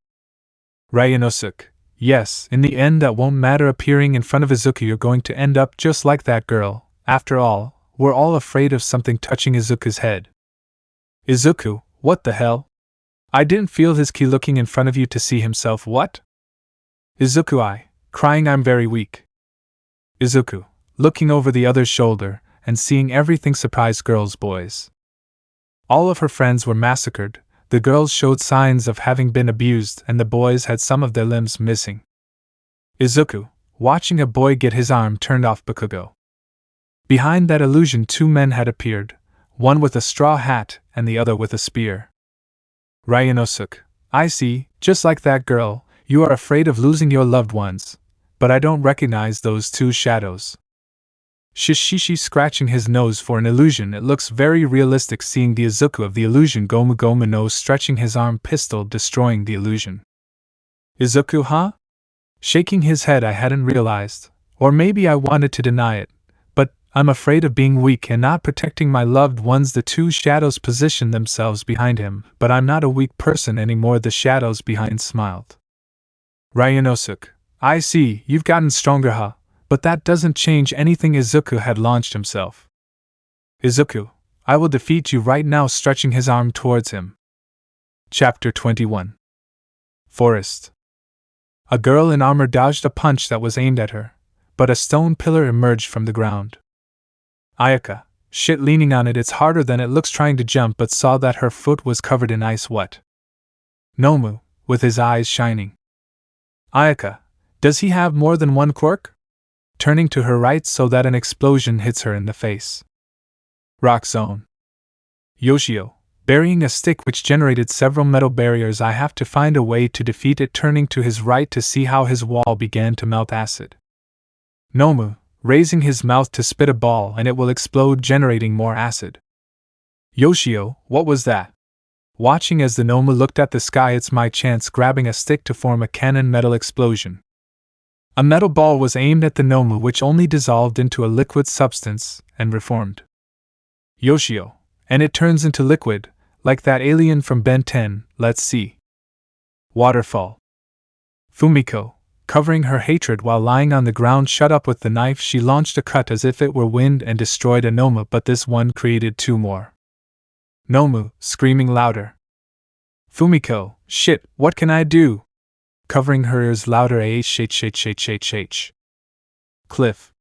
Ryanosuke, yes, in the end that won't matter. Appearing in front of Izuku, you're going to end up just like that girl. After all, we're all afraid of something. Touching Izuku's head. Izuku, what the hell? I didn't feel his ki. Looking in front of you to see himself. What? Izuku, crying, I'm very weak. Izuku, looking over the other's shoulder and seeing everything. Surprised girls, boys. All of her friends were massacred. The girls showed signs of having been abused, and the boys had some of their limbs missing. Izuku, watching a boy get his arm turned off. Bakugo. Behind that illusion, 2 men had appeared, one with a straw hat and the other with a spear. Ryanosuke, I see, just like that girl, you are afraid of losing your loved ones, but I don't recognize those 2 shadows. Shishishi, scratching his nose for an illusion. It looks very realistic. Seeing the Izuku of the illusion. Gomu Gomu nose, stretching his arm, pistol, destroying the illusion. Izuku, huh? Shaking his head, I hadn't realized, or maybe I wanted to deny it, but I'm afraid of being weak and not protecting my loved ones. The 2 shadows positioned themselves behind him, but I'm not a weak person anymore. The shadows behind smiled. Ryunosuke, I see, you've gotten stronger, huh? But that doesn't change anything. Izuku had launched himself. Izuku, I will defeat you right now, stretching his arm towards him. Chapter 21. Forest. A girl in armor dodged a punch that was aimed at her, but a stone pillar emerged from the ground. Ayaka, shit, leaning on it, it's harder than it looks, trying to jump, but saw that her foot was covered in ice. What? Nomu, with his eyes shining. Ayaka, does he have more than one quirk? Turning to her right so that an explosion hits her in the face. Rock zone. Yoshio, burying a stick which generated several metal barriers. I have to find a way to defeat it. Turning to his right to see how his wall began to melt acid. Nomu, raising his mouth to spit a ball and it will explode, generating more acid. Yoshio, what was that? Watching as the Nomu looked at the sky, it's my chance, grabbing a stick to form a cannon. Metal explosion. A metal ball was aimed at the Nomu, which only dissolved into a liquid substance and reformed. Yoshio, and it turns into liquid, like that alien from Ben 10, let's see. Waterfall. Fumiko, covering her hatred while lying on the ground, shut up with the knife. She launched a cut as if it were wind and destroyed a Nomu, but this one created two more. Nomu, screaming louder. Fumiko, shit, what can I do? Covering her ears louder. Cliff.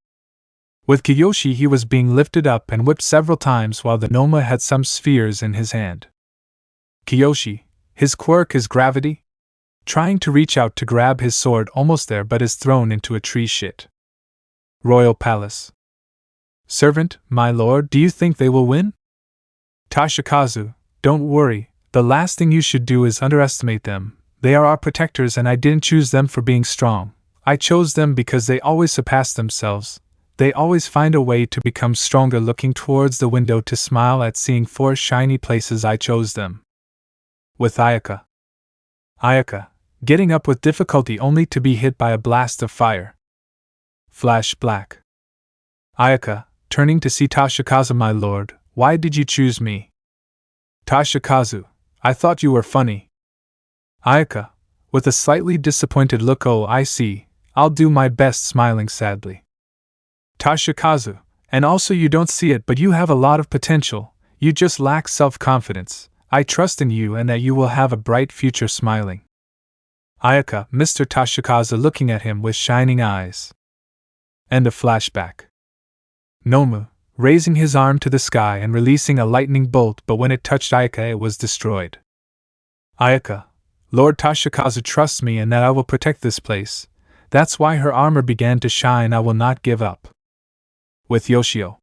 With Kiyoshi, he was being lifted up and whipped several times while the Noma had some spheres in his hand. Kiyoshi, his quirk is gravity? Trying to reach out to grab his sword, almost there, but is thrown into a tree. Shit. Royal Palace. Servant, my lord, do you think they will win? Toshikazu, don't worry, the last thing you should do is underestimate them. They are our protectors and I didn't choose them for being strong. I chose them because they always surpass themselves. They always find a way to become stronger. Looking towards the window to smile at seeing four shiny places, I chose them. With Ayaka. Ayaka, getting up with difficulty only to be hit by a blast of fire. Flash black. Ayaka, turning to see Toshikazu, my lord, why did you choose me? Toshikazu, I thought you were funny. Ayaka, with a slightly disappointed look, oh I see, I'll do my best, smiling sadly. Toshikazu, and also you don't see it, but you have a lot of potential, you just lack self-confidence. I trust in you and that you will have a bright future, smiling. Ayaka, Mr. Toshikazu, looking at him with shining eyes. End of flashback. Nomu, raising his arm to the sky and releasing a lightning bolt, but when it touched Ayaka it was destroyed. Ayaka, Lord Toshikazu trusts me and that I will protect this place. That's why her armor began to shine. I will not give up. With Yoshio.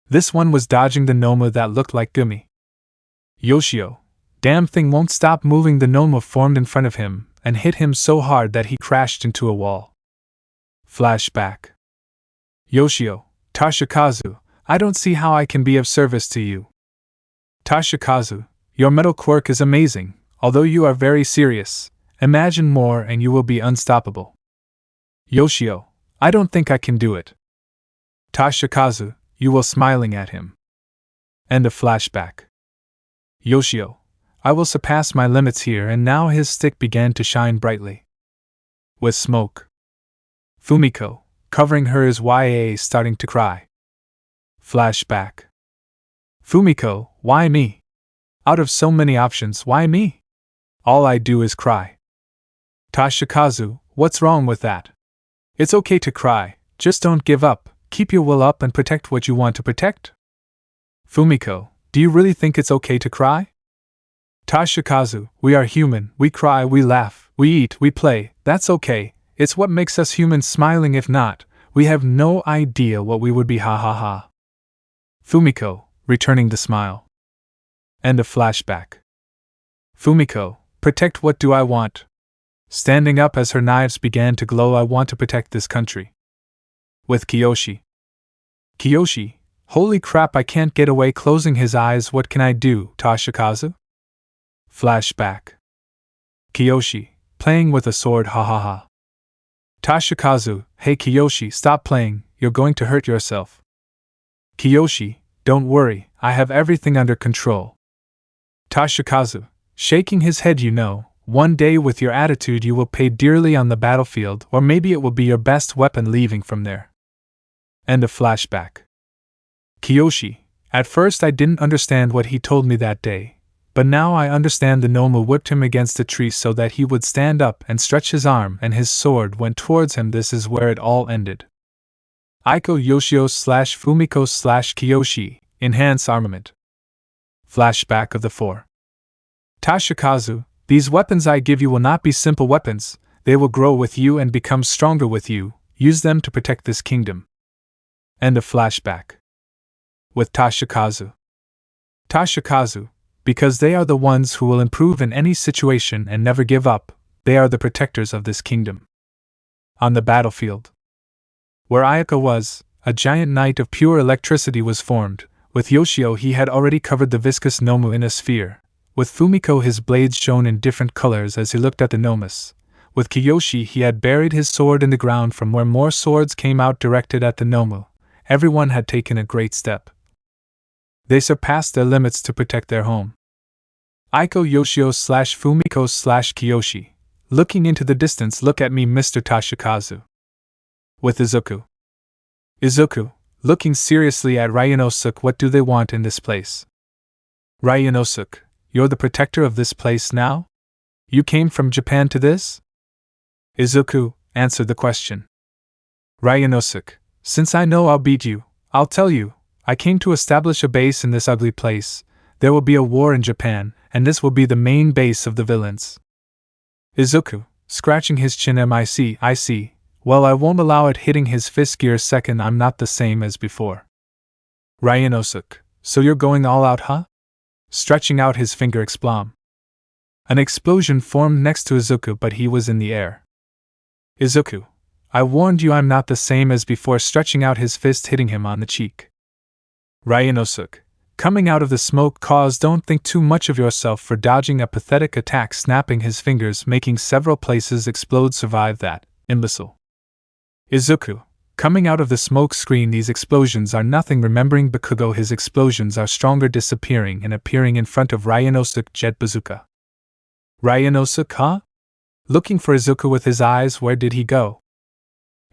This one was dodging the Noma that looked like gummy. Yoshio, damn thing won't stop moving. The Noma formed in front of him and hit him so hard that he crashed into a wall. Flashback. Yoshio, Toshikazu, I don't see how I can be of service to you. Toshikazu, your metal quirk is amazing, although you are very serious. Imagine more and you will be unstoppable. Yoshio, I don't think I can do it. Toshikazu, you will, smiling at him. End of flashback. Yoshio, I will surpass my limits here, and now his stick began to shine brightly. With smoke. Fumiko, covering her ears, starting to cry. Flashback. Fumiko, why me? Out of so many options, why me? All I do is cry. Toshikazu, what's wrong with that? It's okay to cry, just don't give up, keep your will up and protect what you want to protect. Fumiko, do you really think it's okay to cry? Toshikazu, we are human, we cry, we laugh, we eat, we play, that's okay, it's what makes us human, smiling. If not, we have no idea what we would be, ha ha ha. Fumiko, returning the smile. End of flashback. Fumiko, protect what do I want? Standing up as her knives began to glow, I want to protect this country. With Kiyoshi. Kiyoshi, holy crap, I can't get away, closing his eyes, what can I do, Toshikazu? Flashback. Kiyoshi, playing with a sword, ha ha ha. Toshikazu, hey Kiyoshi, stop playing, you're going to hurt yourself. Kiyoshi, don't worry, I have everything under control. Toshikazu, shaking his head, you know, One day with your attitude you will pay dearly on the battlefield, or maybe it will be your best weapon leaving from there. End of flashback. Kiyoshi. At first I didn't understand what he told me that day, but now I understand. The Nomu whipped him against a tree so that he would stand up and stretch his arm, and his sword went towards him. This is where it all ended. Aiko Yoshio / Fumiko / Kiyoshi, Enhance Armament. Flashback of the 4. Toshikazu, these weapons I give you will not be simple weapons, they will grow with you and become stronger with you. Use them to protect this kingdom. End of flashback. With Toshikazu. Toshikazu, because they are the ones who will improve in any situation and never give up, they are the protectors of this kingdom. On the battlefield. Where Ayaka was, a giant knight of pure electricity was formed. With Yoshio he had already covered the viscous Nomu in a sphere. With Fumiko his blades shone in different colors as he looked at the Nomus. With Kiyoshi he had buried his sword in the ground from where more swords came out directed at the Nomu. Everyone had taken a great step. They surpassed their limits to protect their home. Aiko Yoshio / Fumiko / Kiyoshi. Looking into the distance, look at me, Mr. Toshikazu. With Izuku. Izuku, looking seriously at Ryanosuke, what do they want in this place? Ryanosuke, you're the protector of this place now? You came from Japan to this? Izuku, answered the question. Ryanosuke, since I know I'll beat you, I'll tell you, I came to establish a base in this ugly place. There will be a war in Japan, and this will be the main base of the villains. Izuku, scratching his chin, I see. Well, I won't allow it, hitting his fist gear. Second, I'm not the same as before. Ryanosuke, so you're going all out, huh? Stretching out his finger, explom. An explosion formed next to Izuku, but he was in the air. Izuku, I warned you I'm not the same as before, stretching out his fist, hitting him on the cheek. Ryanosuke, coming out of the smoke, don't think too much of yourself for dodging a pathetic attack, snapping his fingers, making several places explode. Survive that, imbecile. Izuku, coming out of the smoke screen, these explosions are nothing, remembering Bakugo, his explosions are stronger, disappearing and appearing in front of Ryanosuke. Jet bazooka. Ryanosuke, huh? Looking for Izuku with his eyes, where did he go?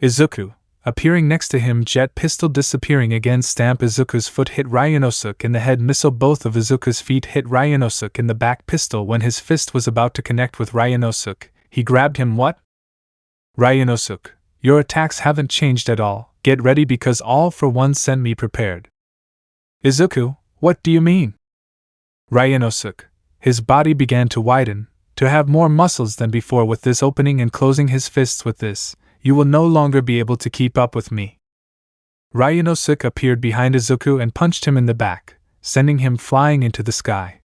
Izuku, appearing next to him, jet pistol, disappearing again, stamp. Izuku's foot hit Ryanosuke in the head, missile. Both of Izuku's feet hit Ryanosuke in the back. Pistol. When his fist was about to connect with Ryanosuke, he grabbed him. What? Ryanosuke, your attacks haven't changed at all. Get ready, because All for One sent me prepared. Izuku, what do you mean? Ryanosuke, his body began to widen, to have more muscles than before. With this, opening and closing his fists, with this, you will no longer be able to keep up with me. Ryanosuke appeared behind Izuku and punched him in the back, sending him flying into the sky.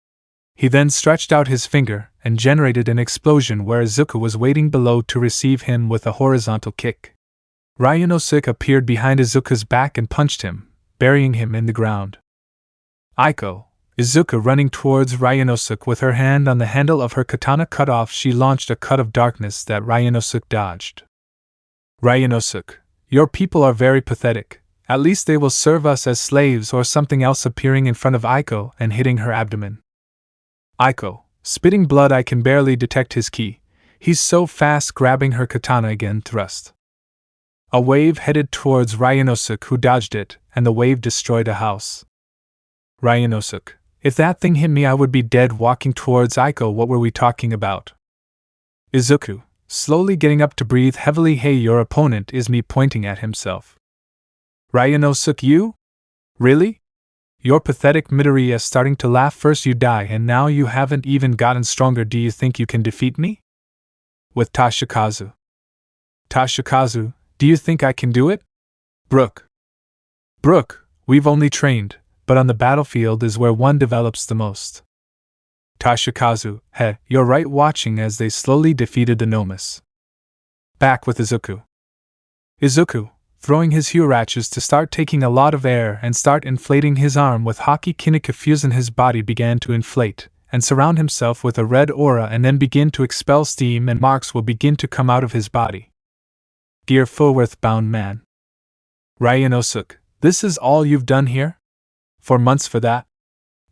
He then stretched out his finger and generated an explosion where Izuku was waiting below to receive him with a horizontal kick. Ryanosuke appeared behind Izuku's back and punched him, burying him in the ground. Aiko, Izuku running towards Ryanosuke with her hand on the handle of her katana cut off, she launched a cut of darkness that Ryanosuke dodged. Ryanosuke, your people are very pathetic. At least they will serve us as slaves or something else, appearing in front of Aiko and hitting her abdomen. Aiko, spitting blood, I can barely detect his ki. He's so fast, grabbing her katana again, thrust. A wave headed towards Ryanosuke, who dodged it, and the wave destroyed a house. Ryanosuke, if that thing hit me I would be dead. Walking towards Aiko, what were we talking about? Izuku, slowly getting up to breathe heavily, hey, your opponent is me, pointing at himself. Ryanosuke, you? Really? You're pathetic. Midoriya starting to laugh. First you die and now you haven't even gotten stronger. Do you think you can defeat me? With Toshikazu. Toshikazu, do you think I can do it? Brook, we've only trained, but on the battlefield is where one develops the most. Toshikazu, you're right, watching as they slowly defeated the Nomus. Back with Izuku. Izuku, throwing his Huaraches to start taking a lot of air and start inflating his arm with Haki Kinika Fusion. His body began to inflate and surround himself with a red aura and then begin to expel steam, and marks will begin to come out of his body. Gear Fulworth bound man. Ryanosuke, this is all you've done here? 4 months for that?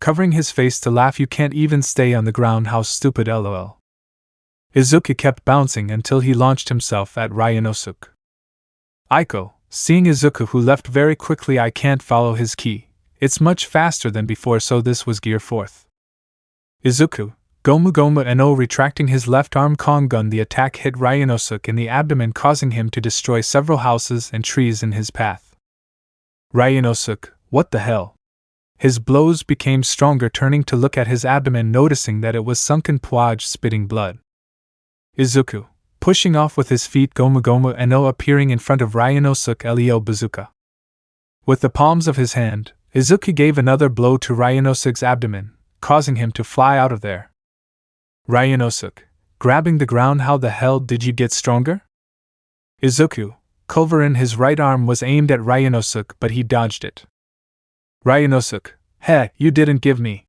Covering his face to laugh, you can't even stay on the ground, how stupid, lol. Izuku kept bouncing until he launched himself at Ryanosuke. Aiko, seeing Izuku who left very quickly, I can't follow his ki. It's much faster than before, so this was gear 4th. Izuku, Gomu Gomu no retracting his left arm Kongun, the attack hit Ryanosuke in the abdomen, causing him to destroy several houses and trees in his path. Ryanosuke, what the hell? His blows became stronger, turning to look at his abdomen, noticing that it was sunken puaj spitting blood. Izuku, pushing off with his feet, Gomu Gomu no appearing in front of Ryanosuke Leo bazooka. With the palms of his hand, Izuku gave another blow to Ryanosuke's abdomen, causing him to fly out of there. Ryanosuke, grabbing the ground, how the hell did you get stronger? Izuku, culverin, his right arm was aimed at Ryanosuke, but he dodged it. Ryanosuke, heh, you didn't give me.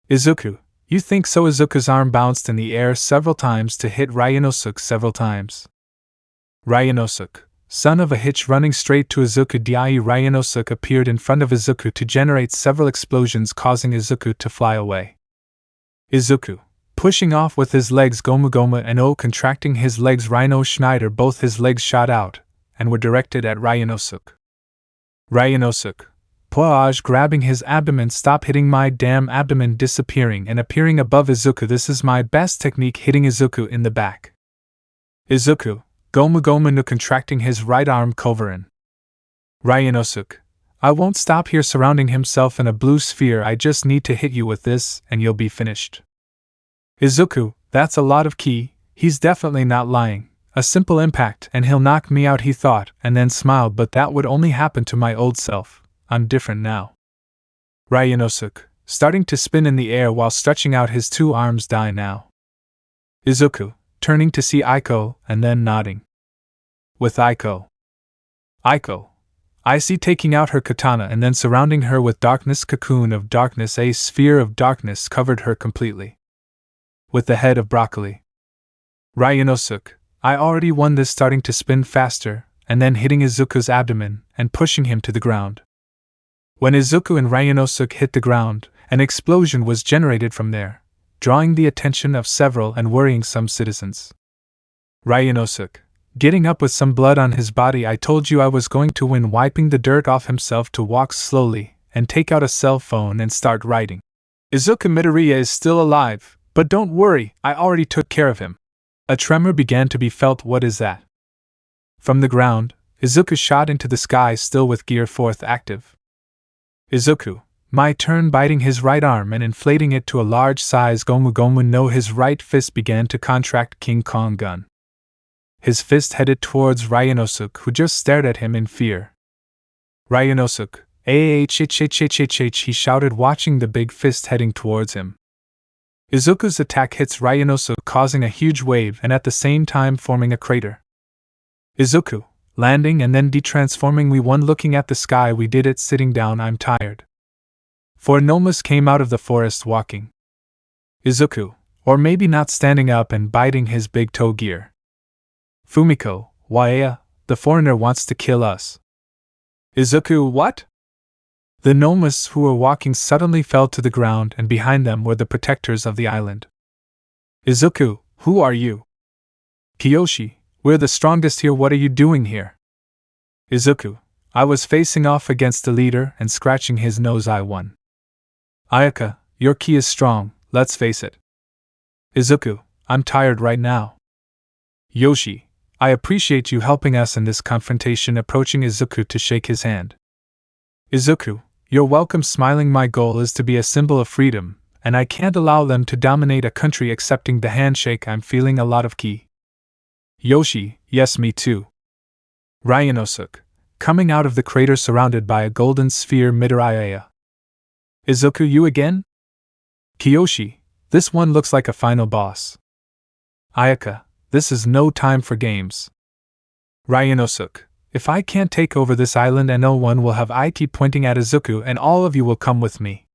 Izuku, you think so? Izuku's arm bounced in the air several times to hit Ryanosuke several times. Ryanosuke, son of a hitch, running straight to Izuku. Ryanosuke appeared in front of Izuku to generate several explosions, causing Izuku to fly away. Izuku, pushing off with his legs, Gomu Gomu no contracting his legs, Rhino Schneider, both his legs shot out and were directed at Ryanosuke. Ryanosuke, puaj grabbing his abdomen, stop hitting my damn abdomen, disappearing and appearing above Izuku. This is my best technique, hitting Izuku in the back. Izuku, Gomu Gomu no contracting his right arm, culverin. Ryanosuke, I won't stop here, surrounding himself in a blue sphere. I just need to hit you with this and you'll be finished. Izuku, that's a lot of ki, he's definitely not lying. A simple impact and he'll knock me out, he thought, and then smiled, but that would only happen to my old self. I'm different now. Ryanosuke, starting to spin in the air while stretching out his two arms, die now. Izuku, turning to see Aiko and then nodding. With Aiko. Aiko, I see, taking out her katana and then surrounding her with darkness, cocoon of darkness, a sphere of darkness covered her completely. With the head of broccoli. Ryanosuke, I already won this, starting to spin faster, and then hitting Izuku's abdomen and pushing him to the ground. When Izuku and Ryanosuke hit the ground, an explosion was generated from there, drawing the attention of several and worrying some citizens. Ryanosuke, getting up with some blood on his body, I told you I was going to win, wiping the dirt off himself to walk slowly and take out a cell phone and start writing. Izuku Midoriya is still alive, but don't worry, I already took care of him. A tremor began to be felt. What is that? From the ground, Izuku shot into the sky, still with gear 4th active. Izuku, my turn, biting his right arm and inflating it to a large size. Gomu Gomu no, his right fist began to contract, King Kong gun. His fist headed towards Ryanosuke, who just stared at him in fear. Ryanosuke, he shouted, watching the big fist heading towards him. Izuku's attack hits Ryanosuke, causing a huge wave and at the same time forming a crater. Izuku, landing and then detransforming. We won. Looking at the sky, we did it. Sitting down, I'm tired. Four Nomas came out of the forest walking. Izuku, or maybe not, standing up and biting his big toe gear. Fumiko, Waea, the foreigner wants to kill us. Izuku, what? The Nomas who were walking suddenly fell to the ground, and behind them were the protectors of the island. Izuku, who are you? Kiyoshi, we're the strongest here, what are you doing here? Izuku, I was facing off against the leader and scratching his nose, I won. Ayaka, your ki is strong, let's face it. Izuku, I'm tired right now. Yoshi, I appreciate you helping us in this confrontation, approaching Izuku to shake his hand. Izuku, you're welcome, smiling. My goal is to be a symbol of freedom, and I can't allow them to dominate a country. Accepting the handshake, I'm feeling a lot of ki. Yoshi, yes, me too. Ryanosuke, coming out of the crater surrounded by a golden sphere. Midoriya. Izuku, you again? Kiyoshi, this one looks like a final boss. Ayaka, this is no time for games. Ryanosuke, if I can't take over this island, and no one will have IT, pointing at Izuku, and all of you will come with me.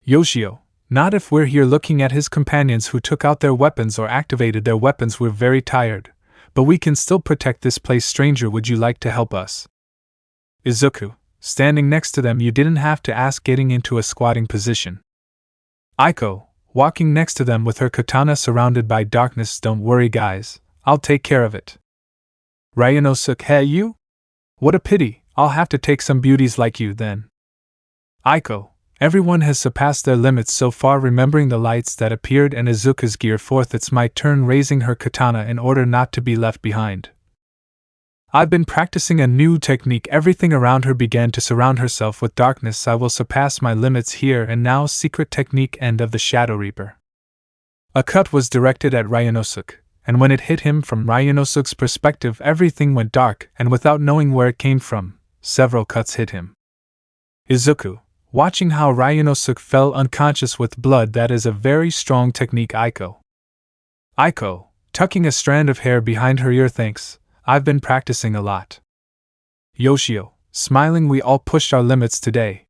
Yoshio, not if we're here. Looking at his companions who took out their weapons or activated their weapons. We're very tired, but we can still protect this place. Stranger, would you like to help us? Izuku, standing next to them, you didn't have to ask, getting into a squatting position. Aiko, walking next to them with her katana surrounded by darkness. Don't worry guys, I'll take care of it. Ryanosuke, hey you? What a pity, I'll have to take some beauties like you then. Aiko, everyone has surpassed their limits so far. Remembering the lights that appeared and Izuku's gear forth, it's my turn, raising her katana in order not to be left behind. I've been practicing a new technique. Everything around her began to surround herself with darkness. I will surpass my limits here and now. Secret technique, end of the Shadow Reaper. A cut was directed at Ryanosuke, and when it hit him from Ryanosuke's perspective, everything went dark, and without knowing where it came from, several cuts hit him. Izuku, watching how Ryanosuke fell unconscious with blood. That is a very strong technique. Aiko, tucking a strand of hair behind her ear. Thanks, I've been practicing a lot. Yoshio, smiling, we all pushed our limits today.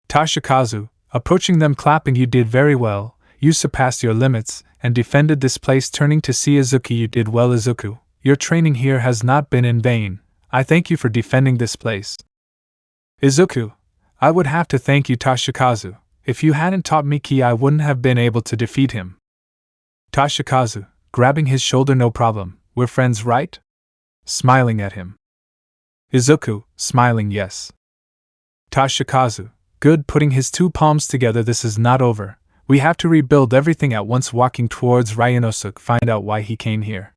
Toshikazu, approaching them clapping, you did very well, you surpassed your limits, and defended this place. Turning to see Izuku, you did well Izuku, your training here has not been in vain, I thank you for defending this place. Izuku, I would have to thank you Toshikazu, if you hadn't taught me ki I wouldn't have been able to defeat him. Toshikazu, grabbing his shoulder, no problem, we're friends right? Smiling at him. Izuku, smiling yes. Toshikazu, good, putting his two palms together, this is not over, we have to rebuild everything at once. Walking towards Ryanosuke, find out why he came here.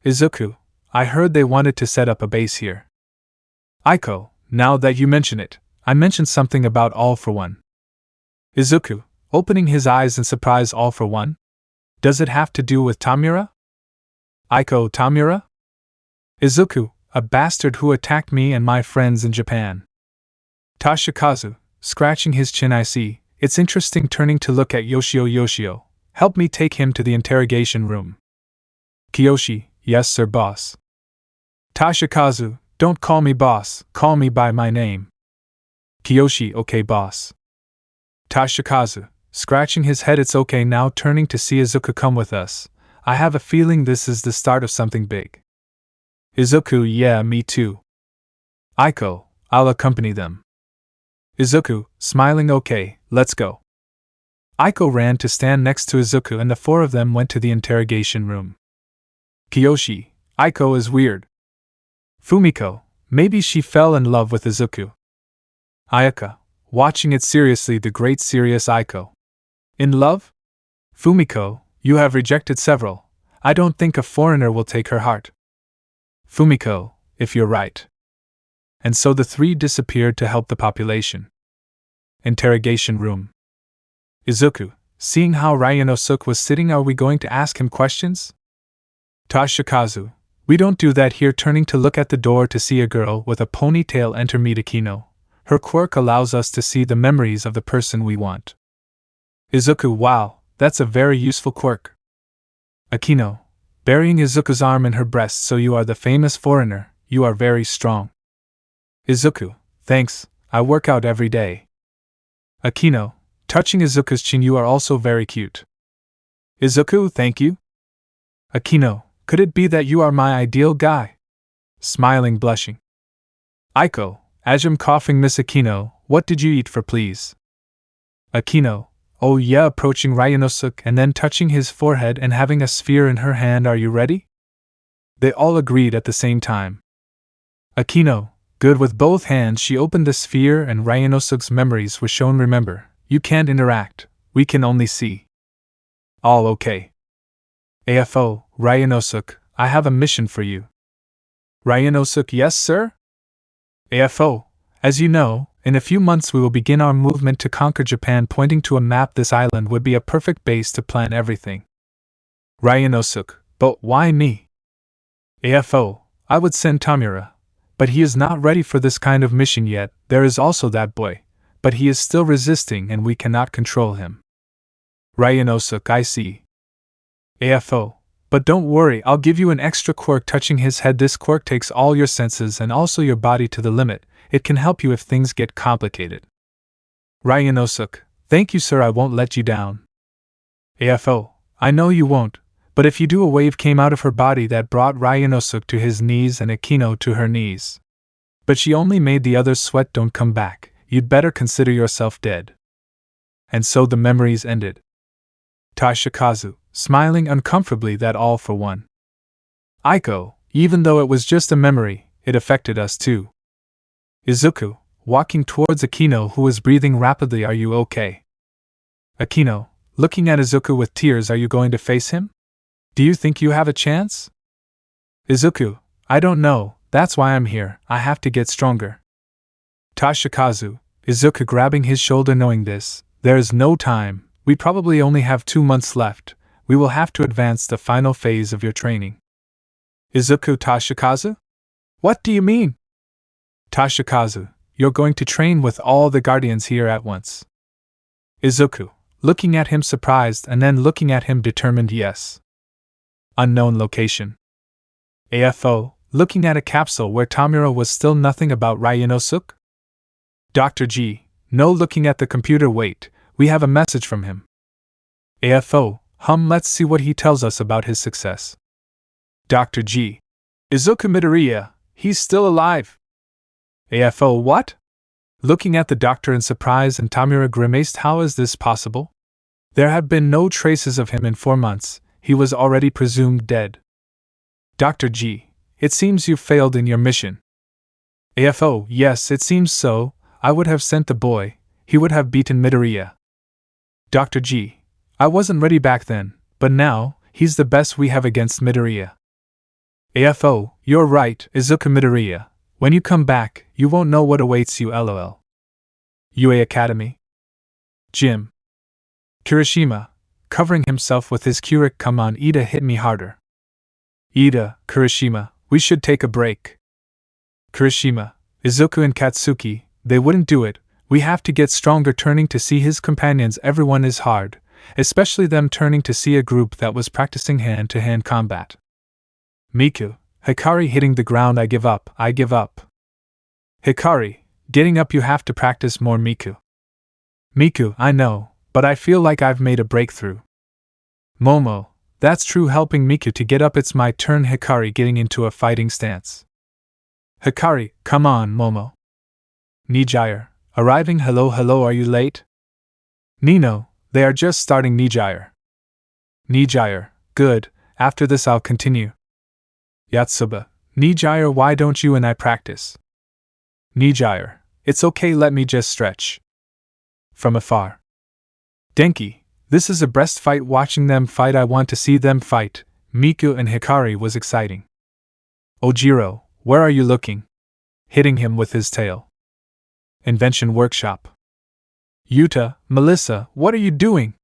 Izuku, I heard they wanted to set up a base here. Aiko, now that you mention it, I mentioned something about All for One. Izuku, opening his eyes in surprise, All for One? Does it have to do with Tamura? Aiko, Tamura? Izuku, a bastard who attacked me and my friends in Japan. Toshikazu, scratching his chin, I see, it's interesting. Turning to look at Yoshio, help me take him to the interrogation room. Kiyoshi, yes sir boss. Toshikazu, don't call me boss, call me by my name. Kiyoshi, okay boss. Toshikazu, scratching his head, it's okay now. Turning to see Izuku, come with us, I have a feeling this is the start of something big. Izuku, yeah, me too. Aiko, I'll accompany them. Izuku, smiling, okay, let's go. Aiko ran to stand next to Izuku and the four of them went to the interrogation room. Kiyoshi, Aiko is weird. Fumiko, maybe she fell in love with Izuku. Ayaka, watching it seriously, the great serious Aiko. In love? Fumiko, you have rejected several, I don't think a foreigner will take her heart. Fumiko, if you're right. And so the three disappeared to help the population. Interrogation room. Izuku, seeing how Ryanosuke was sitting, are we going to ask him questions? Toshikazu, we don't do that here. Turning to look at the door to see a girl with a ponytail enter. Meet Akino. Her quirk allows us to see the memories of the person we want. Izuku, wow, that's a very useful quirk. Akino, burying Izuku's arm in her breast, so you are the famous foreigner, you are very strong. Izuku, thanks, I work out every day. Akino, touching Izuku's chin, you are also very cute. Izuku, thank you. Akino, could it be that you are my ideal guy? Smiling, blushing. Aiko, Ajum coughing. Miss Akino, what did you eat for please? Akino, oh yeah, approaching Ryanosuke and then touching his forehead and having a sphere in her hand. Are you ready? They all agreed at the same time. Akino, good. With both hands she opened the sphere and Ryanosuke's memories were shown. Remember, you can't interact, we can only see. All okay. AFO, Ryanosuke, I have a mission for you. Ryanosuke, yes sir? AFO, as you know, in a few months we will begin our movement to conquer Japan. Pointing to a map, this island would be a perfect base to plan everything. Ryanosuke, but why me? AFO, I would send Tamura, but he is not ready for this kind of mission yet. There is also that boy, but he is still resisting and we cannot control him. Ryanosuke, I see. AFO, but don't worry, I'll give you an extra quirk. Touching his head, this quirk takes all your senses and also your body to the limit. It can help you if things get complicated. Ryanosuke, thank you sir, I won't let you down. AFO, I know you won't, but if you do. A wave came out of her body that brought Ryanosuke to his knees and Akino to her knees. But she only made the others sweat. Don't come back, you'd better consider yourself dead. And so the memories ended. Toshikazu, smiling uncomfortably that all for one. Aiko, even though it was just a memory, it affected us too. Izuku, walking towards Akino who was breathing rapidly, are you okay? Akino, looking at Izuku with tears, are you going to face him? Do you think you have a chance? Izuku, I don't know, that's why I'm here, I have to get stronger. Toshikazu, Izuku grabbing his shoulder, knowing this, there is no time, we probably only have 2 months left, we will have to advance the final phase of your training. Izuku, Toshikazu? What do you mean? Toshikazu, you're going to train with all the guardians here at once. Izuku, looking at him surprised and then looking at him determined, yes. Unknown location. AFO, looking at a capsule where Tamura was still nothing about Ryunosuke. Dr. G, no, looking at the computer, wait, we have a message from him. AFO, let's see what he tells us about his success. Dr. G, Izuku Midoriya, he's still alive. AFO, what? Looking at the doctor in surprise, and Tamura grimaced, how is this possible? There have been no traces of him in 4 months, he was already presumed dead. Dr. G, it seems you failed in your mission. AFO, yes, it seems so, I would have sent the boy, he would have beaten Midoriya. Dr. G, I wasn't ready back then, but now, he's the best we have against Midoriya. AFO, you're right, Izuku Midoriya. When you come back, you won't know what awaits you, lol. UA Academy. Gym. Kirishima, covering himself with his Quirk, come on, Ida, hit me harder. Ida, Kirishima, we should take a break. Kirishima, Izuku and Katsuki, they wouldn't do it, we have to get stronger. Turning to see his companions, everyone is hard, especially them turning to see a group that was practicing hand-to-hand combat. Miku, Hikari hitting the ground, I give up, I give up. Hikari, getting up, you have to practice more. Miku. Miku, I know, but I feel like I've made a breakthrough. Momo, that's true, helping Miku to get up. It's my turn. Hikari getting into a fighting stance. Hikari, come on, Momo. Nijire, arriving, hello, are you late? Nino, they are just starting. Nijire. Nijire, good, after this I'll continue. Yatsuba, Nijire, why don't you and I practice? Nijire, it's okay, let me just stretch. From afar. Denki, this is a breast fight, watching them fight, I want to see them fight. Miku and Hikari was exciting. Ojiro, where are you looking? Hitting him with his tail. Invention workshop. Yuta, Melissa, what are you doing?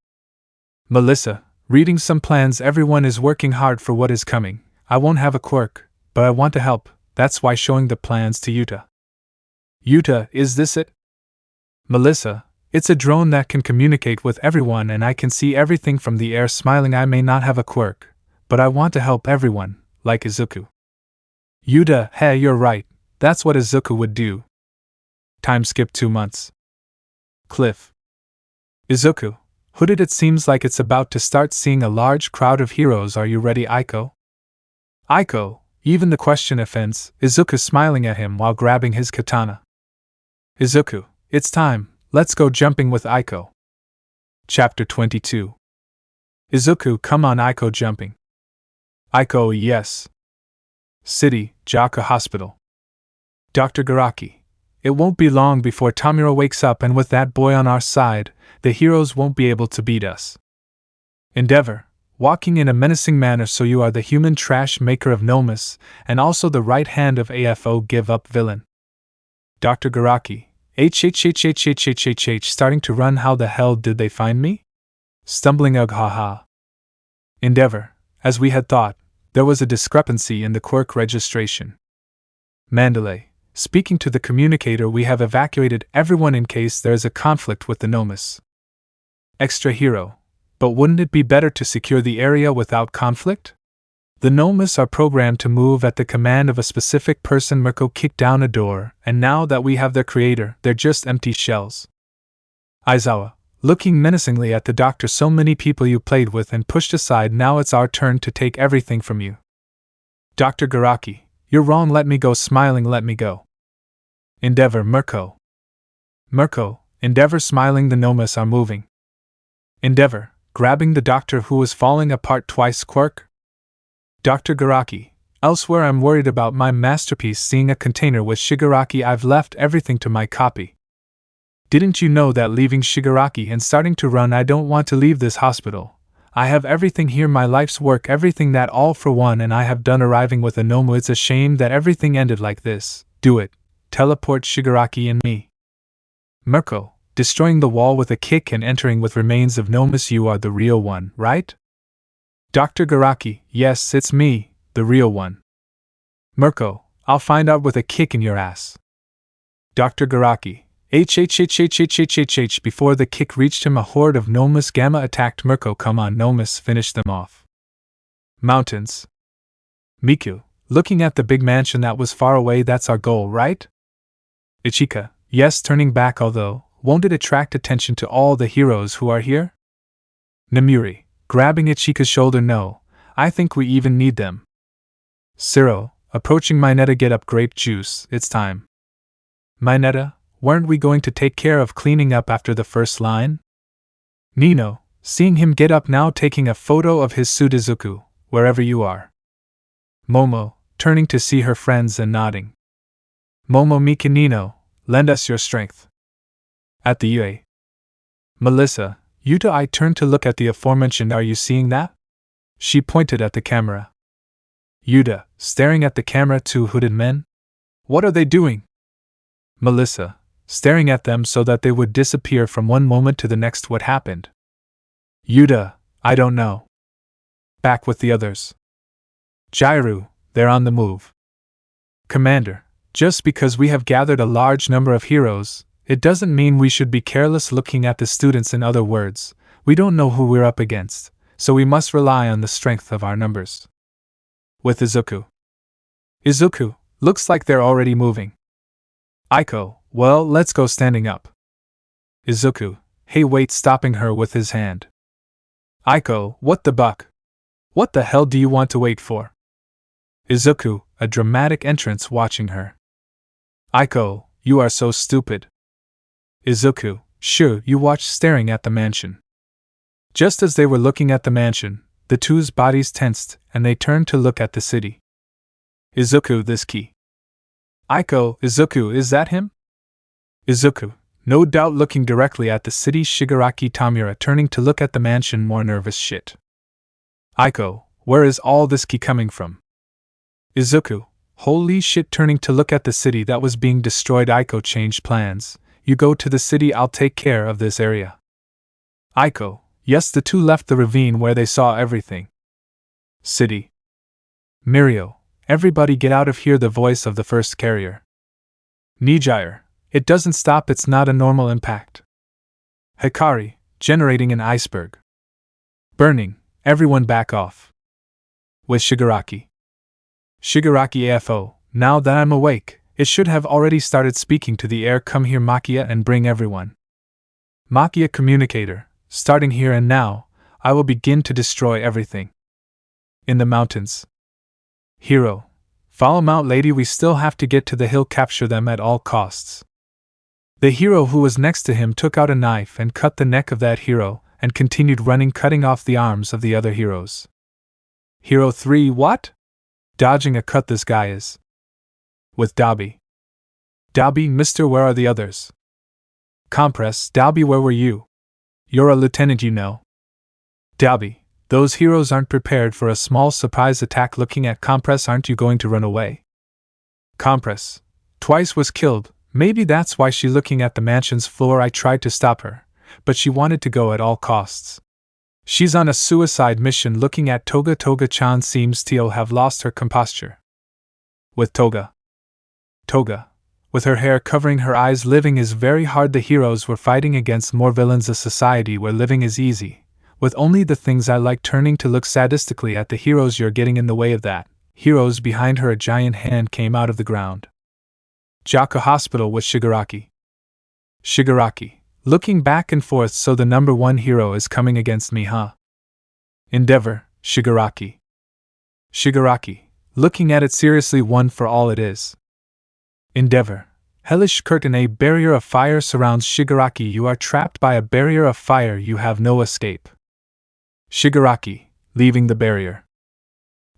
Melissa, reading some plans, everyone is working hard for what is coming. I won't have a quirk, but I want to help, that's why showing the plans to Yuta. Yuta, is this it? Melissa, it's a drone that can communicate with everyone and I can see everything from the air. Smiling, I may not have a quirk, but I want to help everyone, like Izuku. Yuta, hey, you're right, that's what Izuku would do. Time skip 2 months. Cliff. Izuku, hooded, it seems like it's about to start. Seeing a large crowd of heroes, are you ready, Aiko? Aiko, even the question offends, Izuku smiling at him while grabbing his katana. Izuku, it's time, let's go jumping with Aiko. Chapter 22. Izuku, come on, Aiko jumping. Aiko, yes. City, Jaka Hospital. Dr. Garaki, it won't be long before Tamura wakes up, and with that boy on our side, the heroes won't be able to beat us. Endeavor, walking in a menacing manner, so you are the human trash maker of Nomus, and also the right hand of AFO, give up, villain. Dr. Garaki, starting to run, how the hell did they find me? Stumbling, ugh, haha. Endeavor, as we had thought, there was a discrepancy in the quirk registration. Mandalay, speaking to the communicator, we have evacuated everyone in case there is a conflict with the Nomus. Extra hero, but wouldn't it be better to secure the area without conflict? The Nomus are programmed to move at the command of a specific person. Mirko kicked down a door, and now that we have their creator, they're just empty shells. Aizawa, looking menacingly at the doctor, so many people you played with and pushed aside, now it's our turn to take everything from you. Dr. Garaki, you're wrong, let me go. Smiling, let me go. Endeavor, Mirko. Mirko, Endeavor, smiling, the Nomus are moving. Endeavor, grabbing the doctor who was falling apart twice. Quirk? Dr. Garaki. Elsewhere I'm worried about my masterpiece seeing a container with Shigaraki. I've left everything to my copy. Didn't you know that leaving Shigaraki and starting to run? I don't want to leave this hospital. I have everything here, my life's work, everything, that all for one, and I have done arriving with a Nomu. It's a shame that everything ended like this. Do it. Teleport Shigaraki and me. Mirko, destroying the wall with a kick and entering with remains of Nomus. You are the real one, right? Dr. Garaki. Yes, it's me, the real one. Mirko, I'll find out with a kick in your ass. Dr. Garaki. Before the kick reached him, a horde of Nomus Gamma attacked Mirko. Come on, Nomus, finish them off. Mountains. Miku, looking at the big mansion that was far away. That's our goal, right? Ichika. Yes, turning back, although, won't it attract attention to all the heroes who are here? Namuri, grabbing Ichika's shoulder. No, I think we even need them. Ciro, approaching Mineta. Get up, grape juice, it's time. Mineta, weren't we going to take care of cleaning up after the first line? Nino, seeing him get up now, taking a photo of his suit. Izuku, wherever you are. Momo, turning to see her friends and nodding. Momo. Mika. Nino, lend us your strength. At the UA. Melissa, Yuta. I turned to look at the aforementioned. Are you seeing that? She pointed at the camera. Yuta, staring at the camera. Two hooded men? What are they doing? Melissa, staring at them so that they would disappear from one moment to the next. What happened? Yuta, I don't know. Back with the others. Jairu, they're on the move. Commander, just because we have gathered a large number of heroes, it doesn't mean we should be careless looking at the students. In other words, we don't know who we're up against, so we must rely on the strength of our numbers. With Izuku. Izuku, looks like they're already moving. Aiko, well, let's go. Standing up. Izuku, hey wait, stopping her with his hand. Aiko, what the buck? What the hell do you want to wait for? Izuku, a dramatic entrance, watching her. Aiko, you are so stupid. Izuku, sure, you watch, staring at the mansion. Just as they were looking at the mansion, the two's bodies tensed, and they turned to look at the city. Izuku, this key. Aiko, Izuku, is that him? Izuku, no doubt, looking directly at the city. Shigaraki. Tamura, turning to look at the mansion, more nervous. Shit. Aiko, where is all this key coming from? Izuku, holy shit, turning to look at the city that was being destroyed. Aiko, changed plans. You go to the city, I'll take care of this area. Aiko, yes. The two left the ravine where they saw everything. City. Mirio, everybody get out of here. The voice of the first carrier. Nijire, it doesn't stop, it's not a normal impact. Hikari, generating an iceberg. Burning, everyone back off. With Shigaraki. Shigaraki AFO, now that I'm awake, it should have already started speaking to the air. Come here, Makia, and bring everyone. Makia communicator, starting here and now, I will begin to destroy everything. In the mountains. Hero, follow Mount Lady, we still have to get to the hill, capture them at all costs. The hero who was next to him took out a knife and cut the neck of that hero, and continued running, cutting off the arms of the other heroes. Hero 3, what? Dodging a cut, this guy is. With Dabi. Dabi, mister, where are the others? Compress, Dabi, where were you? You're a lieutenant, you know. Dabi, those heroes aren't prepared for a small surprise attack. Looking at Compress, aren't you going to run away? Compress, twice was killed, maybe that's why she looking at the mansion's floor. I tried to stop her, but she wanted to go at all costs. She's on a suicide mission. Looking at Toga. Toga-chan seems to have lost her composure. With Toga. Toga, with her hair covering her eyes. Living is very hard. The heroes were fighting against more villains. A society where living is easy, with only the things I like. Turning to look sadistically at the heroes. You're getting in the way of that. Heroes behind her. A giant hand came out of the ground. Jaka Hospital with Shigaraki. Shigaraki, looking back and forth. So the number one hero is coming against me, huh? Endeavor, Shigaraki. Shigaraki, looking at it seriously. One for all it is. Endeavor. Hellish curtain. A barrier of fire surrounds Shigaraki. You are trapped by a barrier of fire. You have no escape. Shigaraki, leaving the barrier.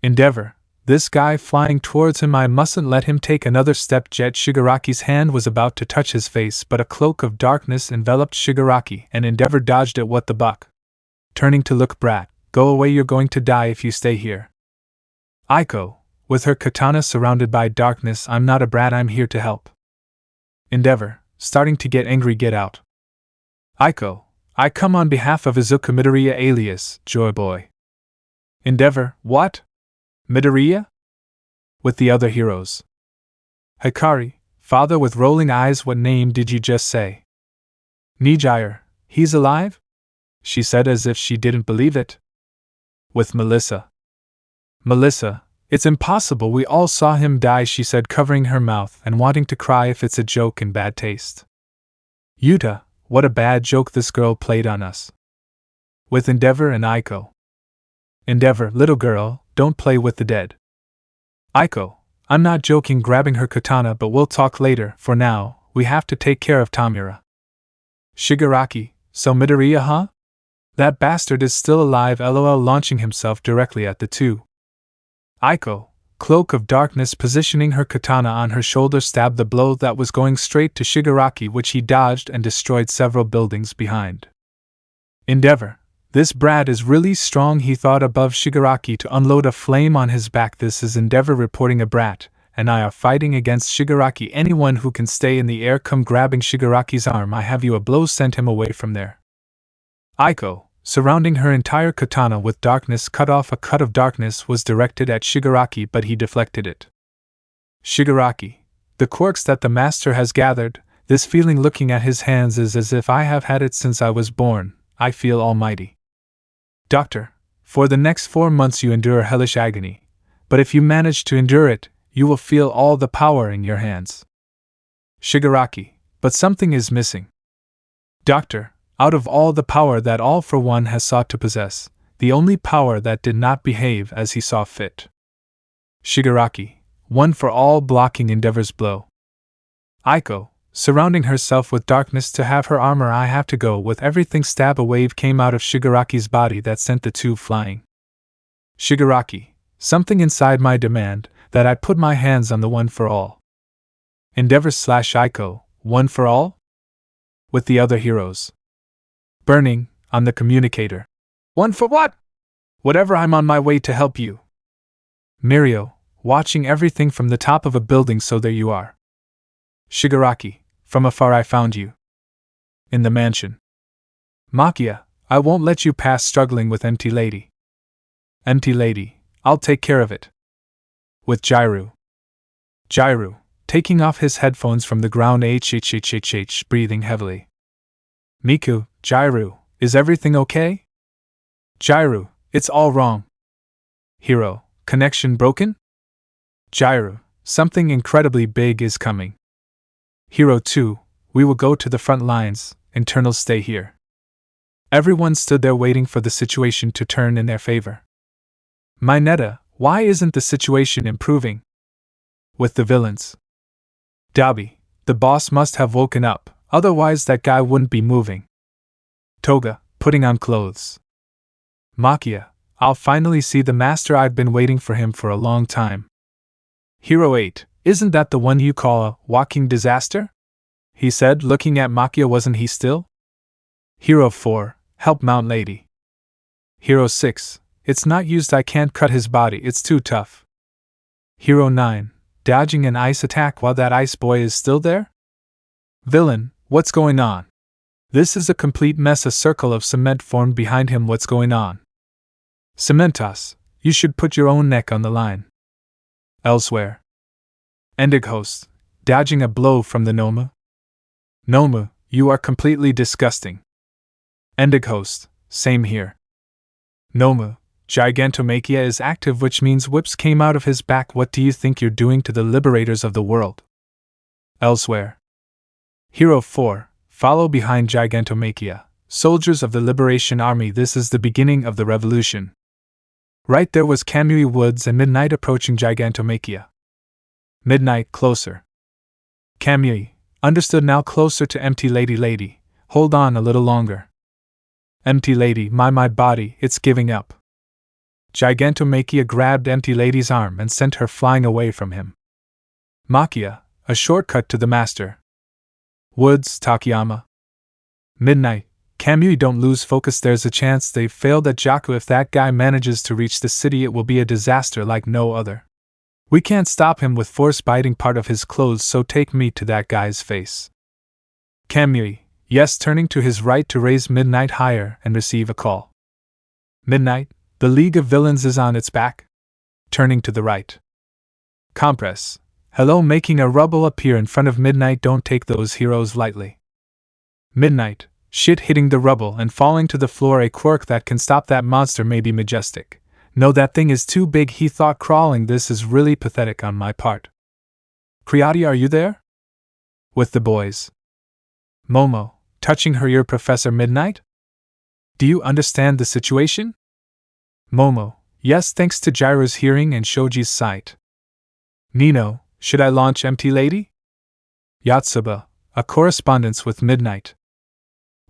Endeavor, this guy flying towards him, I mustn't let him take another step. Jet Shigaraki's hand was about to touch his face, but a cloak of darkness enveloped Shigaraki, and Endeavor dodged it. What the buck? Turning to look, brat, go away, you're going to die if you stay here. Aiko, with her katana surrounded by darkness, I'm not a brat, I'm here to help. Endeavor, starting to get angry, get out. Aiko, I come on behalf of Izuku Midoriya alias Joy Boy. Endeavor, what? Midoriya? With the other heroes. Hikari, father with rolling eyes, what name did you just say? Nijire, he's alive? She said as if she didn't believe it. With Melissa. Melissa, it's impossible, we all saw him die, she said, covering her mouth and wanting to cry if it's a joke in bad taste. Yuta, what a bad joke this girl played on us. With Endeavor and Aiko. Endeavor, little girl, don't play with the dead. Aiko, I'm not joking, grabbing her katana, but we'll talk later, for now, we have to take care of Tamura. Shigaraki, so Midoriya, huh? That bastard is still alive, lol, launching himself directly at the two. Aiko, cloak of darkness, positioning her katana on her shoulder, stabbed the blow that was going straight to Shigaraki, which he dodged and destroyed several buildings behind. Endeavor, this brat is really strong, he thought, above Shigaraki to unload a flame on his back. This is Endeavor reporting, a brat and I are fighting against Shigaraki. Anyone who can stay in the air, come, grabbing Shigaraki's arm, I have you, a blow sent him away from there. Aiko, surrounding her entire katana with darkness, cut off. A cut of darkness was directed at Shigaraki, but he deflected it. Shigaraki, the quirks that the master has gathered, this feeling looking at his hands is as if I have had it since I was born, I feel almighty. Doctor, for the next 4 months you endure hellish agony, but if you manage to endure it, you will feel all the power in your hands. Shigaraki, but something is missing. Doctor, out of all the power that All for One has sought to possess, the only power that did not behave as he saw fit. Shigaraki, One for All, blocking Endeavor's blow. Aiko, surrounding herself with darkness to have her armor, I have to go with everything. Stab, a wave came out of Shigaraki's body that sent the two flying. Shigaraki, something inside my demand that I put my hands on the One for All. Endeavor / Aiko, One for All? With the other heroes. Burning, on the communicator. One for what? Whatever, I'm on my way to help you. Mirio, watching everything from the top of a building, so there you are. Shigaraki, from afar I found you. In the mansion. Makia, I won't let you pass, struggling with Empty Lady. Empty Lady, I'll take care of it. With Jairu. Jairu, taking off his headphones from the ground, breathing heavily. Miku, Jairu, is everything okay? Jairu, it's all wrong. Hero, connection broken? Jairu, something incredibly big is coming. Hero 2, we will go to the front lines, internals stay here. Everyone stood there waiting for the situation to turn in their favor. Mineta, why isn't the situation improving? With the villains. Dabi, the boss must have woken up, otherwise that guy wouldn't be moving. Toga, putting on clothes. Makia, I'll finally see the master, I've been waiting for him for a long time. Hero 8, isn't that the one you call a walking disaster? He said, looking at Makia, wasn't he still? Hero 4, help Mount Lady. Hero 6, it's not used, I can't cut his body, it's too tough. Hero 9, dodging an ice attack while that ice boy is still there? Villain, what's going on? This is a complete mess, a circle of cement formed behind him, what's going on? Cementos, you should put your own neck on the line. Elsewhere. Endig host, dodging a blow from the Nomu. Nomu, you are completely disgusting. Endig host, same here. Nomu, Gigantomachia is active, which means whips came out of his back. What do you think you're doing to the liberators of the world? Elsewhere. Hero 4, follow behind Gigantomachia, soldiers of the Liberation Army, this is the beginning of the revolution. Right there was Kamui Woods and Midnight approaching Gigantomachia. Midnight, closer. Kamui, understood, now closer to Empty Lady. Lady, hold on a little longer. Empty Lady, my body, it's giving up. Gigantomachia grabbed Empty Lady's arm and sent her flying away from him. Makia, a shortcut to the master. Woods, Takayama. Midnight, Kamui, don't lose focus, there's a chance they've failed at Jaku. If that guy manages to reach the city, it will be a disaster like no other. We can't stop him with force biting part of his clothes, so take me to that guy's face. Kamui, yes, turning to his right to raise Midnight higher and receive a call. Midnight, the League of Villains is on its back. Turning to the right. Compress, hello, making a rubble appear in front of Midnight, don't take those heroes lightly. Midnight, shit, hitting the rubble and falling to the floor, a quirk that can stop that monster may be majestic. No, that thing is too big, he thought, crawling, this is really pathetic on my part. Creati, are you there? With the boys. Momo, touching her ear, Professor Midnight? Do you understand the situation? Momo, yes, thanks to Gyro's hearing and Shoji's sight. Nino, should I launch Empty Lady? Yotsuba, a correspondence with Midnight.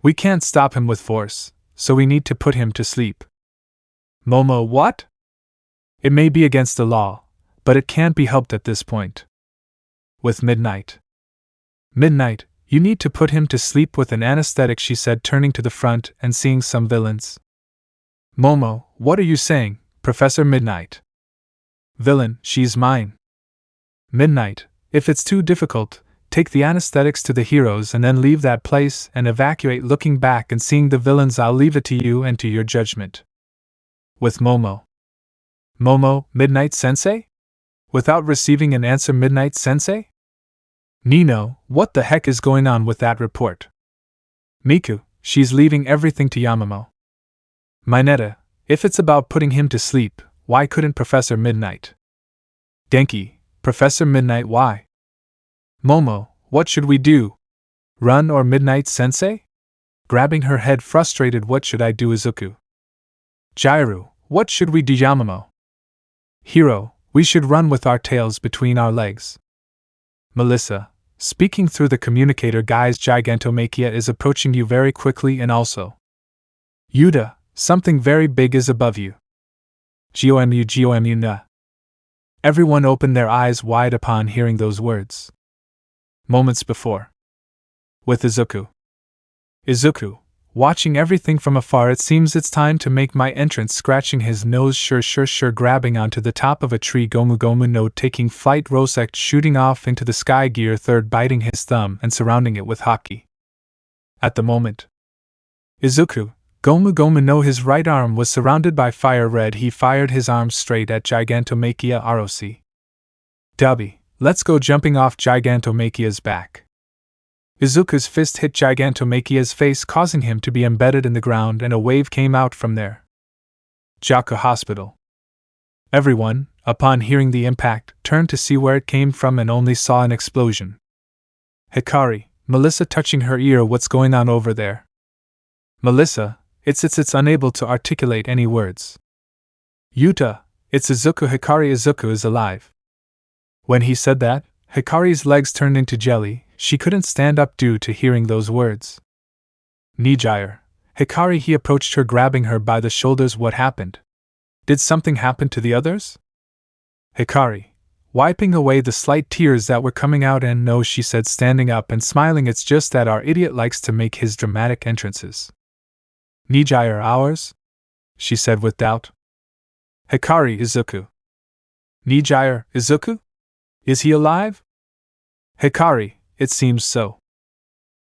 We can't stop him with force, so we need to put him to sleep. Momo, what? It may be against the law, but it can't be helped at this point. With Midnight. Midnight, you need to put him to sleep with an anesthetic, she said, turning to the front and seeing some villains. Momo, what are you saying, Professor Midnight? Villain, she's mine. Midnight, if it's too difficult, take the anesthetics to the heroes and then leave that place and evacuate. Looking back and seeing the villains, I'll leave it to you and to your judgment. With Momo. Momo, Midnight Sensei? Without receiving an answer, Midnight Sensei? Nino, what the heck is going on with that report? Miku, she's leaving everything to Yamamo. Mineta, if it's about putting him to sleep, why couldn't Professor Midnight? Genki, Professor Midnight, why? Momo, what should we do? Run or Midnight Sensei? Grabbing her head, frustrated, what should I do, Izuku? Gyro, what should we do, Yamamo? Hiro, we should run with our tails between our legs. Melissa, speaking through the communicator, guys, Gigantomachia is approaching you very quickly, and also Yuta, something very big is above you. Gomu na. Everyone opened their eyes wide upon hearing those words. Moments before. With Izuku. Izuku, watching everything from afar, it seems it's time to make my entrance, scratching his nose, sure, grabbing onto the top of a tree, Gomu Gomu no, taking flight, Rosect shooting off into the sky, Gear Third biting his thumb and surrounding it with hockey. At the moment. Izuku, Gomu Gomu no, his right arm was surrounded by fire red, he fired his arm straight at Gigantomachia ROC. Dubby, let's go, jumping off Gigantomachia's back. Izuku's fist hit Gigantomachia's face, causing him to be embedded in the ground, and a wave came out from there. Jaku Hospital. Everyone, upon hearing the impact, turned to see where it came from and only saw an explosion. Hikari, Melissa touching her ear, what's going on over there? Melissa, it's unable to articulate any words. Yuta, it's Izuku. Hikari, Izuku is alive. When he said that, Hikari's legs turned into jelly. She couldn't stand up due to hearing those words. Nijire, Hikari, he approached her, grabbing her by the shoulders. What happened? Did something happen to the others? Hikari, wiping away the slight tears that were coming out, and no, she said, standing up and smiling, it's just that our idiot likes to make his dramatic entrances. Nijire, ours? She said with doubt. Hikari, Izuku. Nijire, Izuku? Is he alive? Hikari, it seems so.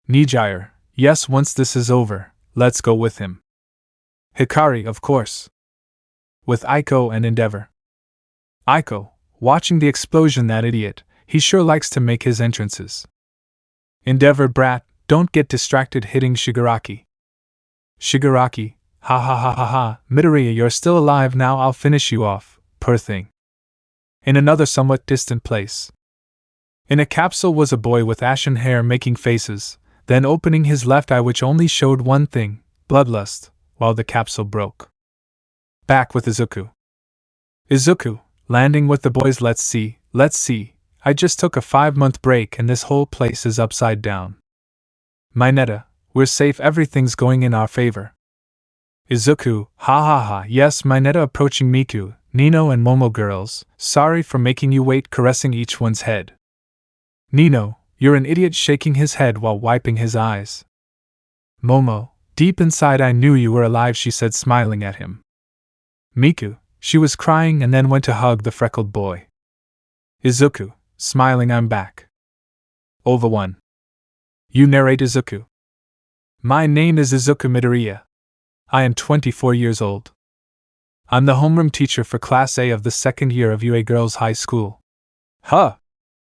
Nijire, yes, once this is over, let's go with him. Hikari, of course. With Aiko and Endeavor. Aiko, watching the explosion, that idiot, he sure likes to make his entrances. Endeavor, brat, don't get distracted, hitting Shigaraki. Shigaraki, ha, Midoriya, you're still alive now, I'll finish you off, poor thing. In another somewhat distant place. In a capsule was a boy with ashen hair making faces, then opening his left eye, which only showed one thing, bloodlust, while the capsule broke. Back with Izuku. Izuku, landing with the boys, let's see, I just took a 5-month break and this whole place is upside down. Mineta, we're safe, everything's going in our favor. Izuku, ha ha ha, yes, Mineta approaching Miku, Nino and Momo girls, sorry for making you wait, caressing each one's head. Nino, you're an idiot, shaking his head while wiping his eyes. Momo, deep inside I knew you were alive, she said, smiling at him. Miku, she was crying and then went to hug the freckled boy. Izuku, smiling, I'm back. Ova 1. You narrate. Izuku. My name is Izuku Midoriya. I am 24 years old. I'm the homeroom teacher for Class A of the second year of UA Girls High School. Huh!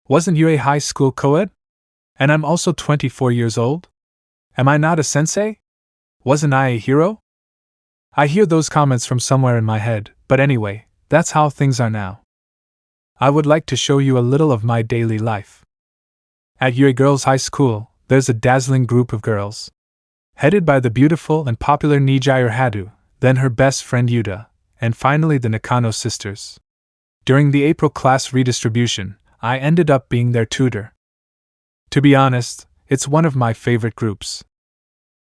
Wasn't UA High School co-ed? And I'm also 24 years old? Am I not a sensei? Wasn't I a hero? I hear those comments from somewhere in my head, but anyway, that's how things are now. I would like to show you a little of my daily life. At UA Girls High School, there's a dazzling group of girls. Headed by the beautiful and popular Nijire Hadu, then her best friend Yuta, and finally the Nakano sisters. During the April class redistribution, I ended up being their tutor. To be honest, it's one of my favorite groups.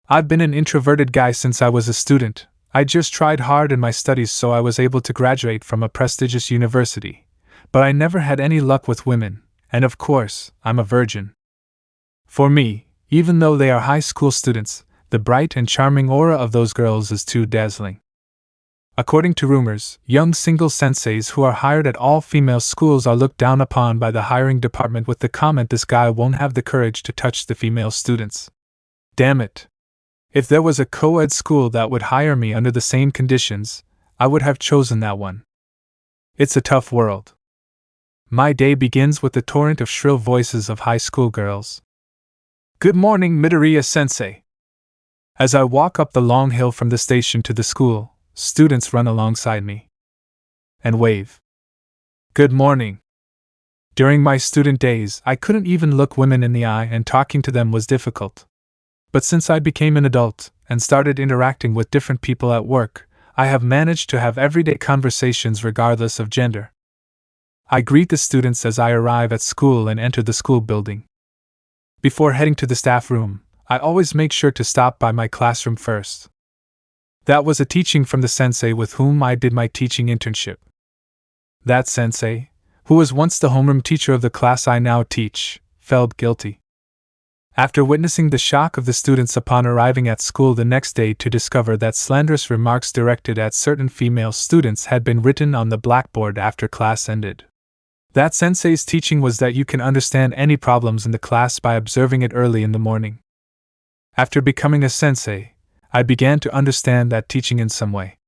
I've been an introverted guy since I was a student. I just tried hard in my studies so I was able to graduate from a prestigious university. But I never had any luck with women, and of course, I'm a virgin. For me, even though they are high school students, the bright and charming aura of those girls is too dazzling. According to rumors, young single senseis who are hired at all female schools are looked down upon by the hiring department with the comment, this guy won't have the courage to touch the female students. Damn it. If there was a co-ed school that would hire me under the same conditions, I would have chosen that one. It's a tough world. My day begins with the torrent of shrill voices of high school girls. Good morning, Midoriya-sensei. As I walk up the long hill from the station to the school, students run alongside me and wave. Good morning. During my student days, I couldn't even look women in the eye and talking to them was difficult. But since I became an adult and started interacting with different people at work, I have managed to have everyday conversations regardless of gender. I greet the students as I arrive at school and enter the school building. Before heading to the staff room, I always make sure to stop by my classroom first. That was a teaching from the sensei with whom I did my teaching internship. That sensei, who was once the homeroom teacher of the class I now teach, felt guilty. After witnessing the shock of the students upon arriving at school the next day to discover that slanderous remarks directed at certain female students had been written on the blackboard after class ended. That sensei's teaching was that you can understand any problems in the class by observing it early in the morning. After becoming a sensei, I began to understand that teaching in some way.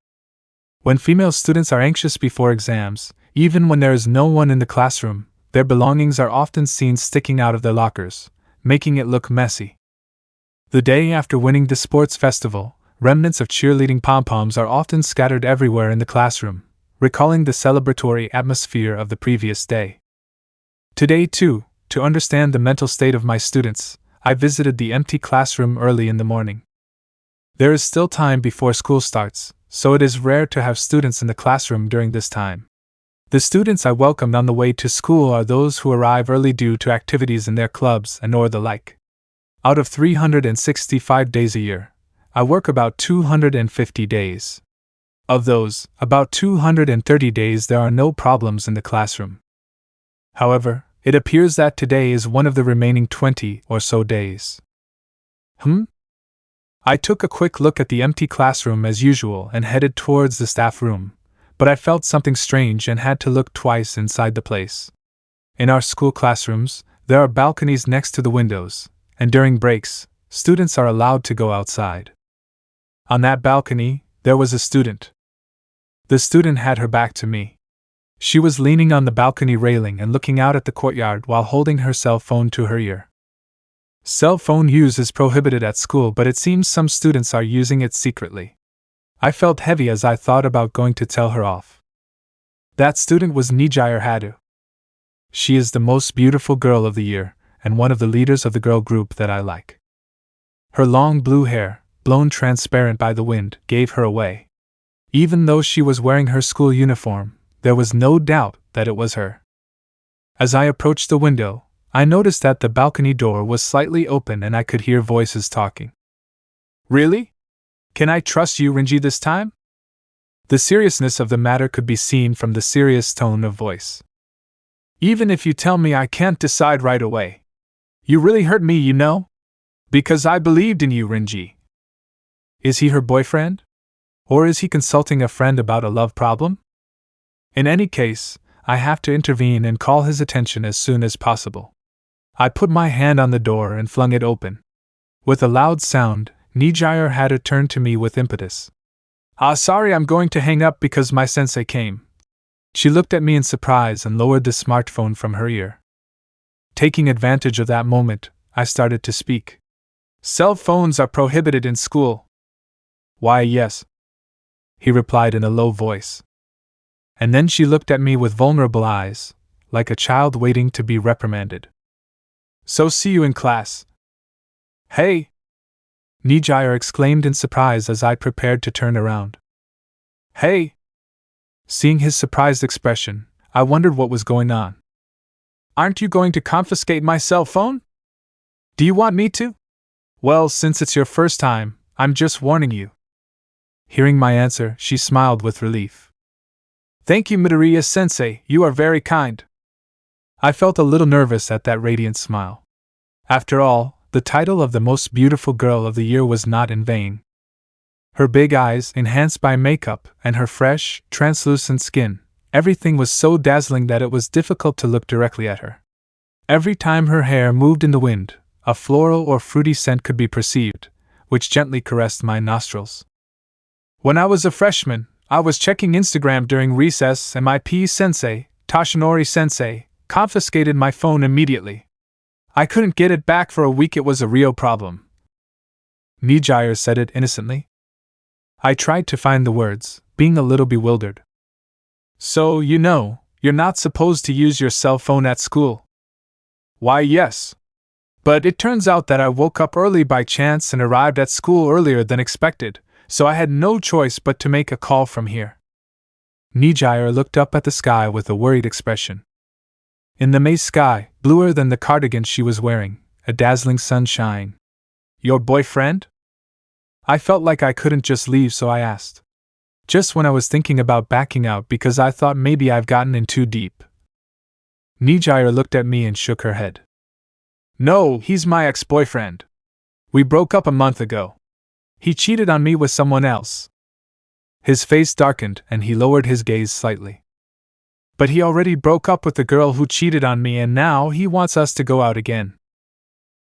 When female students are anxious before exams, even when there is no one in the classroom, their belongings are often seen sticking out of their lockers, making it look messy. The day after winning the sports festival, remnants of cheerleading pom-poms are often scattered everywhere in the classroom, recalling the celebratory atmosphere of the previous day. Today, too, to understand the mental state of my students, I visited the empty classroom early in the morning. There is still time before school starts, so it is rare to have students in the classroom during this time. The students I welcomed on the way to school are those who arrive early due to activities in their clubs and or the like. Out of 365 days a year, I work about 250 days. Of those, about 230 days there are no problems in the classroom. However, it appears that today is one of the remaining 20 or so days. I took a quick look at the empty classroom as usual and headed towards the staff room, but I felt something strange and had to look twice inside the place. In our school classrooms, there are balconies next to the windows, and during breaks, students are allowed to go outside. On that balcony, there was a student. The student had her back to me. She was leaning on the balcony railing and looking out at the courtyard while holding her cell phone to her ear. Cell phone use is prohibited at school, but it seems some students are using it secretly. I felt heavy as I thought about going to tell her off. That student was Nijire Hadu. She is the most beautiful girl of the year, and one of the leaders of the girl group that I like. Her long blue hair, blown transparent by the wind, gave her away. Even though she was wearing her school uniform, there was no doubt that it was her. As I approached the window, I noticed that the balcony door was slightly open and I could hear voices talking. Really? Can I trust you, Renji, this time? The seriousness of the matter could be seen from the serious tone of voice. Even if you tell me I can't decide right away. You really hurt me, you know? Because I believed in you, Renji. Is he her boyfriend? Or is he consulting a friend about a love problem? In any case, I have to intervene and call his attention as soon as possible. I put my hand on the door and flung it open. With a loud sound, Nijire had to turn to me with impetus. Sorry, I'm going to hang up because my sensei came. She looked at me in surprise and lowered the smartphone from her ear. Taking advantage of that moment, I started to speak. Cell phones are prohibited in school. Why, yes, he replied in a low voice. And then she looked at me with vulnerable eyes, like a child waiting to be reprimanded. So see you in class. Hey! Nijire exclaimed in surprise as I prepared to turn around. Hey! Seeing his surprised expression, I wondered what was going on. Aren't you going to confiscate my cell phone? Do you want me to? Well, since it's your first time, I'm just warning you. Hearing my answer, she smiled with relief. Thank you, Midoriya-sensei, you are very kind. I felt a little nervous at that radiant smile. After all, the title of the most beautiful girl of the year was not in vain. Her big eyes, enhanced by makeup, and her fresh, translucent skin, everything was so dazzling that it was difficult to look directly at her. Every time her hair moved in the wind, a floral or fruity scent could be perceived, which gently caressed my nostrils. When I was a freshman, I was checking Instagram during recess and my PE sensei, Toshinori sensei, confiscated my phone immediately. I couldn't get it back for a week. It was a real problem. Nijire said it innocently. I tried to find the words, being a little bewildered. So, you know, you're not supposed to use your cell phone at school. Why, yes. But it turns out that I woke up early by chance and arrived at school earlier than expected, so I had no choice but to make a call from here. Nijire looked up at the sky with a worried expression. In the May sky, bluer than the cardigan she was wearing, a dazzling sunshine. Your boyfriend? I felt like I couldn't just leave, so I asked. Just when I was thinking about backing out because I thought maybe I've gotten in too deep. Nijire looked at me and shook her head. No, he's my ex-boyfriend. We broke up a month ago. He cheated on me with someone else. His face darkened and he lowered his gaze slightly. But he already broke up with the girl who cheated on me and now he wants us to go out again.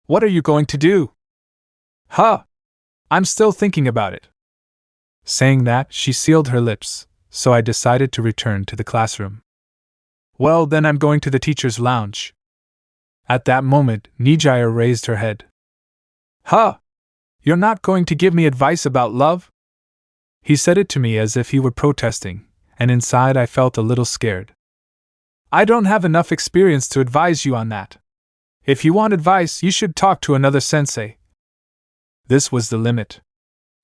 What are you going to do? Huh! I'm still thinking about it. Saying that, she sealed her lips, so I decided to return to the classroom. Well, then I'm going to the teacher's lounge. At that moment, Nijire raised her head. Huh! You're not going to give me advice about love? He said it to me as if he were protesting, and inside I felt a little scared. I don't have enough experience to advise you on that. If you want advice, you should talk to another sensei. This was the limit.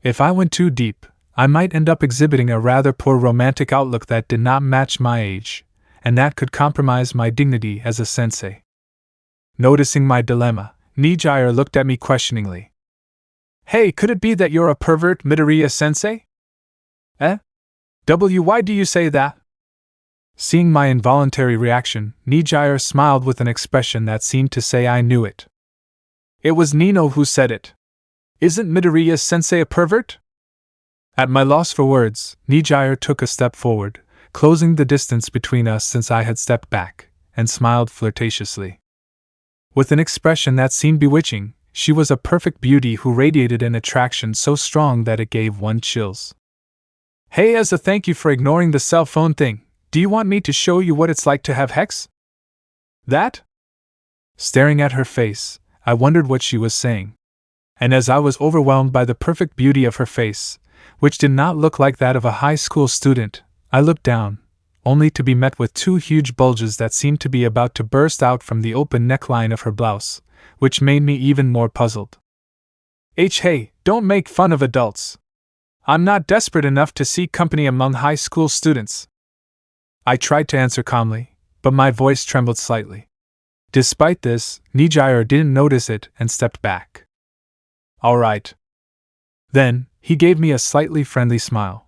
If I went too deep, I might end up exhibiting a rather poor romantic outlook that did not match my age, and that could compromise my dignity as a sensei. Noticing my dilemma, Nijire looked at me questioningly. Hey, could it be that you're a pervert, Midoriya-sensei? Eh? Why do you say that? Seeing my involuntary reaction, Nijire smiled with an expression that seemed to say I knew it. It was Nino who said it. Isn't Midoriya-sensei a pervert? At my loss for words, Nijire took a step forward, closing the distance between us since I had stepped back, and smiled flirtatiously. With an expression that seemed bewitching, she was a perfect beauty who radiated an attraction so strong that it gave one chills. Hey, as a thank you for ignoring the cell phone thing, do you want me to show you what it's like to have hex? That? Staring at her face, I wondered what she was saying. And as I was overwhelmed by the perfect beauty of her face, which did not look like that of a high school student, I looked down, only to be met with two huge bulges that seemed to be about to burst out from the open neckline of her blouse, which made me even more puzzled. Hey, don't make fun of adults. I'm not desperate enough to seek company among high school students. I tried to answer calmly, but my voice trembled slightly. Despite this, Nijire didn't notice it and stepped back. All right. Then, He gave me a slightly friendly smile.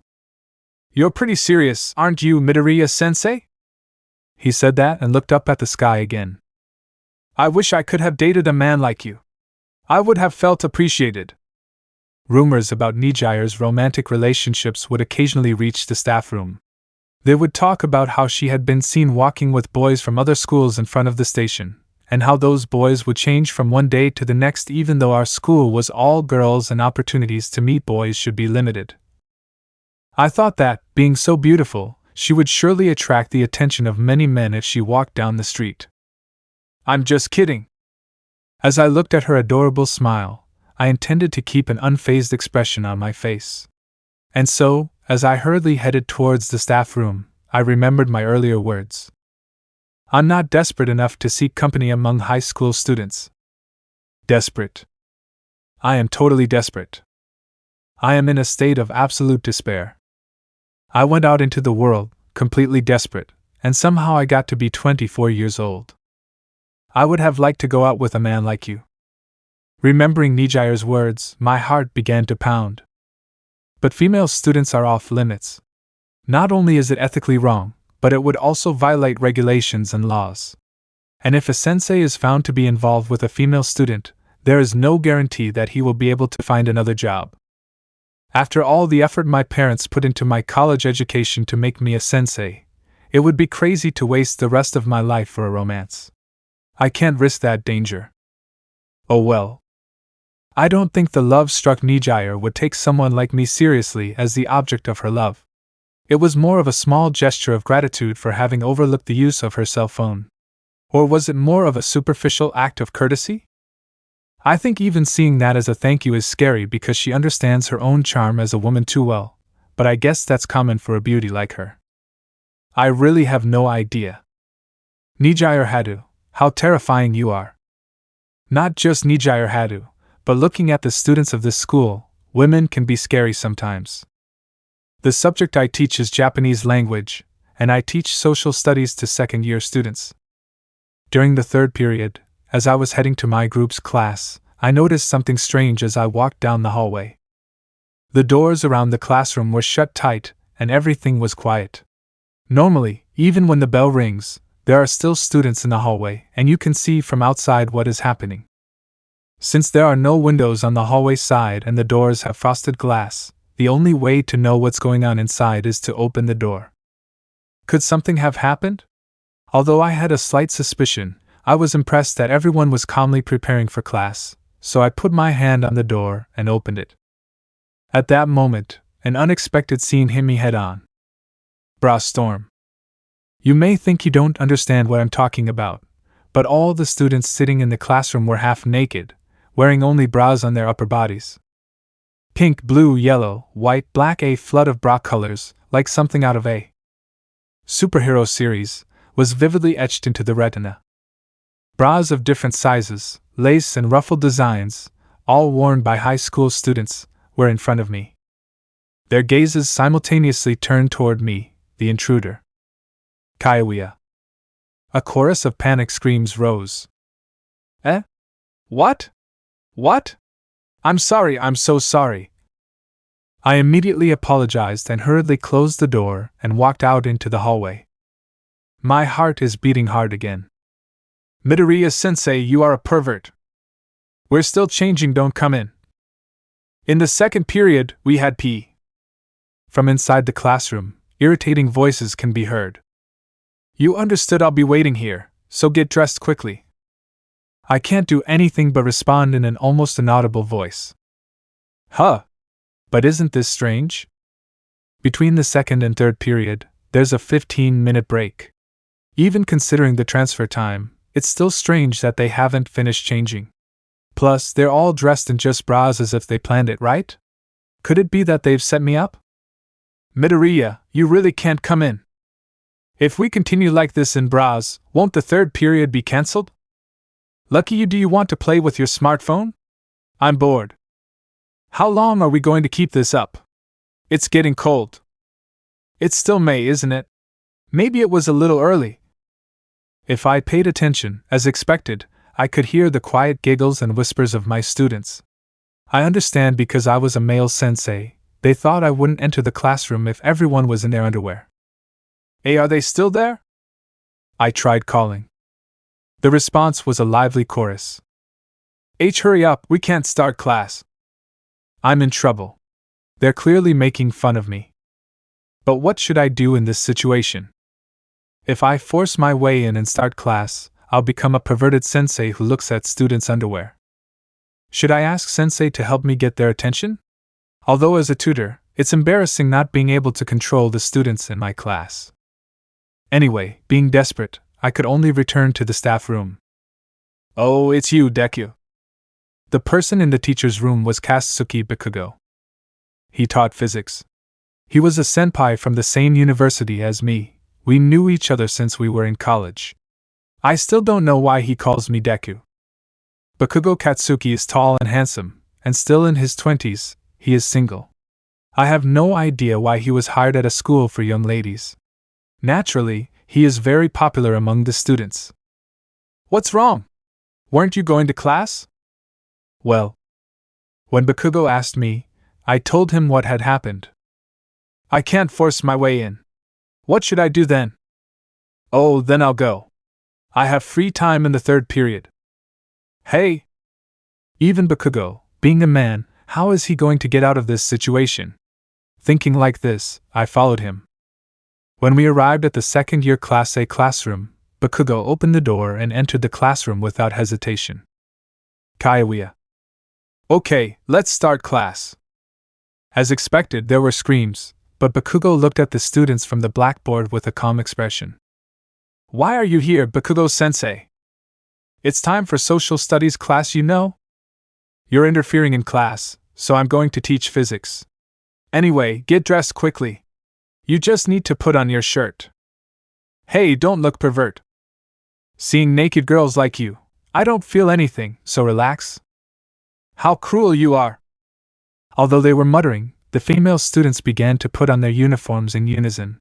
You're pretty serious, aren't you, Midoriya-sensei? He said that and looked up at the sky again. I wish I could have dated a man like you. I would have felt appreciated. Rumors about Nijire's romantic relationships would occasionally reach the staff room. They would talk about how she had been seen walking with boys from other schools in front of the station, and how those boys would change from one day to the next even though our school was all girls and opportunities to meet boys should be limited. I thought that, being so beautiful, she would surely attract the attention of many men if she walked down the street. I'm just kidding. As I looked at her adorable smile, I intended to keep an unfazed expression on my face. And so, as I hurriedly headed towards the staff room, I remembered my earlier words. I'm not desperate enough to seek company among high school students. Desperate. I am totally desperate. I am in a state of absolute despair. I went out into the world, completely desperate, and somehow I got to be 24 years old. I would have liked to go out with a man like you. Remembering Nijire's words, my heart began to pound. But female students are off limits. Not only is it ethically wrong, but it would also violate regulations and laws. And if a sensei is found to be involved with a female student, there is no guarantee that he will be able to find another job. After all the effort my parents put into my college education to make me a sensei, it would be crazy to waste the rest of my life for a romance. I can't risk that danger. Oh well. I don't think the love-struck Nijire would take someone like me seriously as the object of her love. It was more of a small gesture of gratitude for having overlooked the use of her cell phone. Or was it more of a superficial act of courtesy? I think even seeing that as a thank you is scary because she understands her own charm as a woman too well, but I guess that's common for a beauty like her. I really have no idea. Nijire Hadu, how terrifying you are. Not just Nijire Hadu, but looking at the students of this school, women can be scary sometimes. The subject I teach is Japanese language, and I teach social studies to second-year students. During the third period, as I was heading to my group's class, I noticed something strange as I walked down the hallway. The doors around the classroom were shut tight, and everything was quiet. Normally, even when the bell rings, there are still students in the hallway, and you can see from outside what is happening. Since there are no windows on the hallway side and the doors have frosted glass, the only way to know what's going on inside is to open the door. Could something have happened? Although I had a slight suspicion, I was impressed that everyone was calmly preparing for class, so I put my hand on the door and opened it. At that moment, an unexpected scene hit me head-on. Bra storm. You may think you don't understand what I'm talking about, but all the students sitting in the classroom were half naked, wearing only bras on their upper bodies. Pink, blue, yellow, white, black, a flood of bra colors, like something out of a superhero series, was vividly etched into the retina. Bras of different sizes, lace and ruffled designs, all worn by high school students, were in front of me. Their gazes simultaneously turned toward me, the intruder. Kaiouya. A chorus of panic screams rose. Eh? What? What? I'm sorry, I'm so sorry. I immediately apologized and hurriedly closed the door and walked out into the hallway. My heart is beating hard again. Midoriya-sensei, you are a pervert. We're still changing, don't come in. In the second period, we had PE. From inside the classroom, irritating voices can be heard. You understood, I'll be waiting here, so get dressed quickly. I can't do anything but respond in an almost inaudible voice. Huh. But isn't this strange? Between the second and third period, there's a 15-minute break. Even considering the transfer time, it's still strange that they haven't finished changing. Plus, they're all dressed in just bras as if they planned it, right? Could it be that they've set me up? Midoriya, you really can't come in. If we continue like this in bras, won't the third period be cancelled? Lucky you, do you want to play with your smartphone? I'm bored. How long are we going to keep this up? It's getting cold. It's still May, isn't it? Maybe it was a little early. If I paid attention, as expected, I could hear the quiet giggles and whispers of my students. I understand because I was a male sensei, they thought I wouldn't enter the classroom if everyone was in their underwear. Hey, are they still there? I tried calling. The response was a lively chorus. H, hurry up, we can't start class. I'm in trouble. They're clearly making fun of me. But what should I do in this situation? If I force my way in and start class, I'll become a perverted sensei who looks at students' underwear. Should I ask sensei to help me get their attention? Although as a tutor, it's embarrassing not being able to control the students in my class. Anyway, being desperate, I could only return to the staff room. Oh, it's you, Deku. The person in the teacher's room was Katsuki Bakugo. He taught physics. He was a senpai from the same university as me. We knew each other since we were in college. I still don't know why he calls me Deku. Bakugo Katsuki is tall and handsome, and still in his 20s, he is single. I have no idea why he was hired at a school for young ladies. Naturally, he is very popular among the students. What's wrong? Weren't you going to class? Well, when Bakugo asked me, I told him what had happened. I can't force my way in. What should I do then? Oh, then I'll go. I have free time in the third period. Hey! Even Bakugo, being a man, how is he going to get out of this situation? Thinking like this, I followed him. When we arrived at the second-year Class A classroom, Bakugo opened the door and entered the classroom without hesitation. Kaiwia. Okay, let's start class. As expected, there were screams, but Bakugo looked at the students from the blackboard with a calm expression. Why are you here, Bakugo-sensei? It's time for social studies class, you know? You're interfering in class, so I'm going to teach physics. Anyway, get dressed quickly. You just need to put on your shirt. Hey, don't look pervert. Seeing naked girls like you, I don't feel anything, so relax. How cruel you are! Although they were muttering, the female students began to put on their uniforms in unison.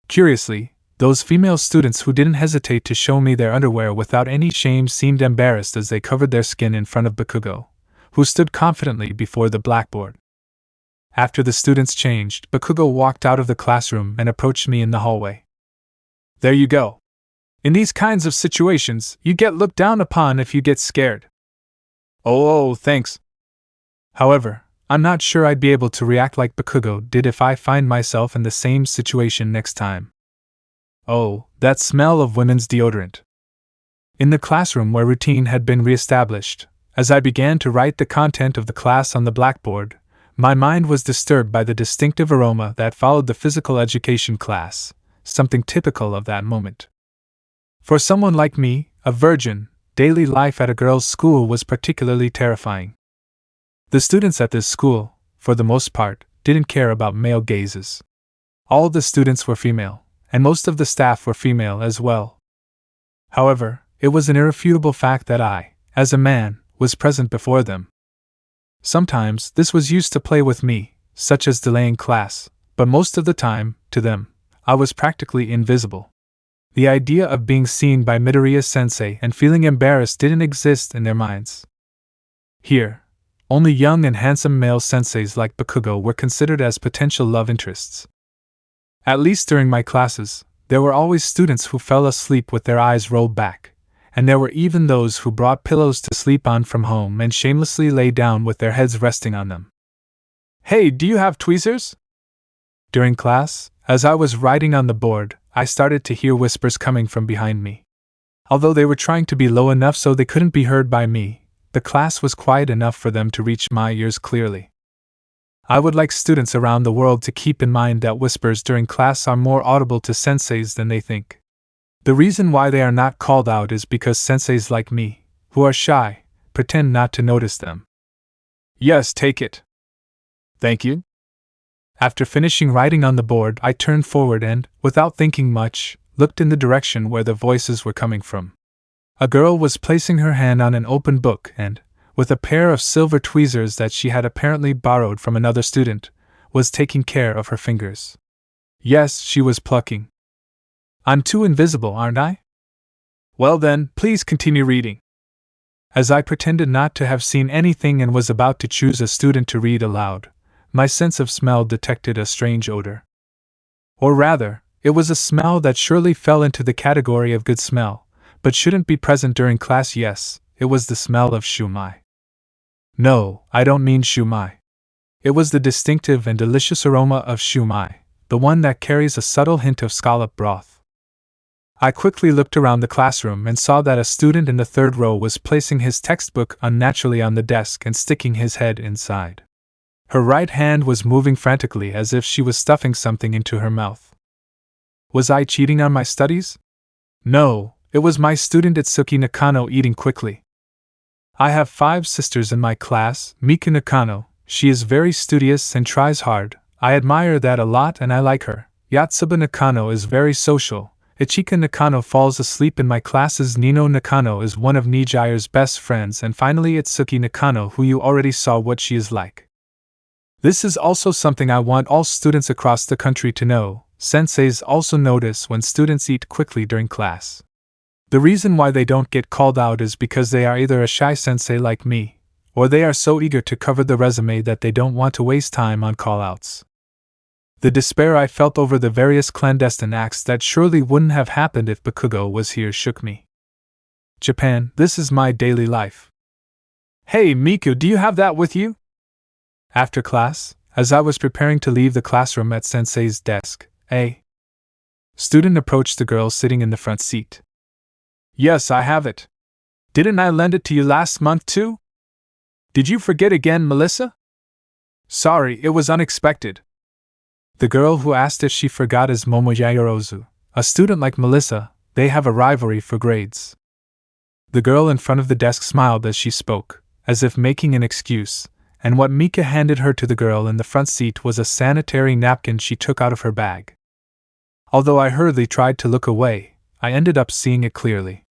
Curiously, those female students who didn't hesitate to show me their underwear without any shame seemed embarrassed as they covered their skin in front of Bakugo, who stood confidently before the blackboard. After the students changed, Bakugo walked out of the classroom and approached me in the hallway. There you go. In these kinds of situations, you get looked down upon if you get scared. Oh, thanks. However, I'm not sure I'd be able to react like Bakugo did if I find myself in the same situation next time. Oh, that smell of women's deodorant. In the classroom where routine had been re-established, as I began to write the content of the class on the blackboard, my mind was disturbed by the distinctive aroma that followed the physical education class, something typical of that moment. For someone like me, a virgin, daily life at a girls' school was particularly terrifying. The students at this school, for the most part, didn't care about male gazes. All the students were female, and most of the staff were female as well. However, it was an irrefutable fact that I, as a man, was present before them. Sometimes this was used to play with me, such as delaying class, but most of the time, to them, I was practically invisible. The idea of being seen by Midoriya-sensei and feeling embarrassed didn't exist in their minds. Here, only young and handsome male senseis like Bakugo were considered as potential love interests. At least during my classes, there were always students who fell asleep with their eyes rolled back, and there were even those who brought pillows to sleep on from home and shamelessly lay down with their heads resting on them. Hey, do you have tweezers? During class, as I was writing on the board, I started to hear whispers coming from behind me. Although they were trying to be low enough so they couldn't be heard by me, the class was quiet enough for them to reach my ears clearly. I would like students around the world to keep in mind that whispers during class are more audible to senseis than they think. The reason why they are not called out is because senseis like me, who are shy, pretend not to notice them. Yes, take it. Thank you. After finishing writing on the board, I turned forward and, without thinking much, looked in the direction where the voices were coming from. A girl was placing her hand on an open book and, with a pair of silver tweezers that she had apparently borrowed from another student, was taking care of her fingers. Yes, she was plucking. I'm too invisible, aren't I? Well then, please continue reading. As I pretended not to have seen anything and was about to choose a student to read aloud, my sense of smell detected a strange odor. Or rather, it was a smell that surely fell into the category of good smell, but shouldn't be present during class. Yes, it was the smell of shumai. No, I don't mean shumai. It was the distinctive and delicious aroma of shumai, the one that carries a subtle hint of scallop broth. I quickly looked around the classroom and saw that a student in the third row was placing his textbook unnaturally on the desk and sticking his head inside. Her right hand was moving frantically as if she was stuffing something into her mouth. Was I cheating on my studies? No, it was my student Itsuki Nakano eating quickly. I have 5 sisters in my class. Miku Nakano, she is very studious and tries hard. I admire that a lot and I like her. Yatsuba Nakano is very social. Ichika Nakano falls asleep in my classes. Nino Nakano is one of Nijire's best friends, and finally Itsuki Nakano, who you already saw what she is like. This is also something I want all students across the country to know. Senseis also notice when students eat quickly during class. The reason why they don't get called out is because they are either a shy sensei like me, or they are so eager to cover the resume that they don't want to waste time on call-outs. The despair I felt over the various clandestine acts that surely wouldn't have happened if Bakugo was here shook me. Japan, this is my daily life. Hey Miku, do you have that with you? After class, as I was preparing to leave the classroom at Sensei's desk, a student approached the girl sitting in the front seat. Yes, I have it. Didn't I lend it to you last month too? Did you forget again, Melissa? Sorry, it was unexpected. The girl who asked if she forgot is Momo Yayorozu. A student like Melissa, they have a rivalry for grades. The girl in front of the desk smiled as she spoke, as if making an excuse, and what Mika handed her to the girl in the front seat was a sanitary napkin she took out of her bag. Although I hurriedly tried to look away, I ended up seeing it clearly.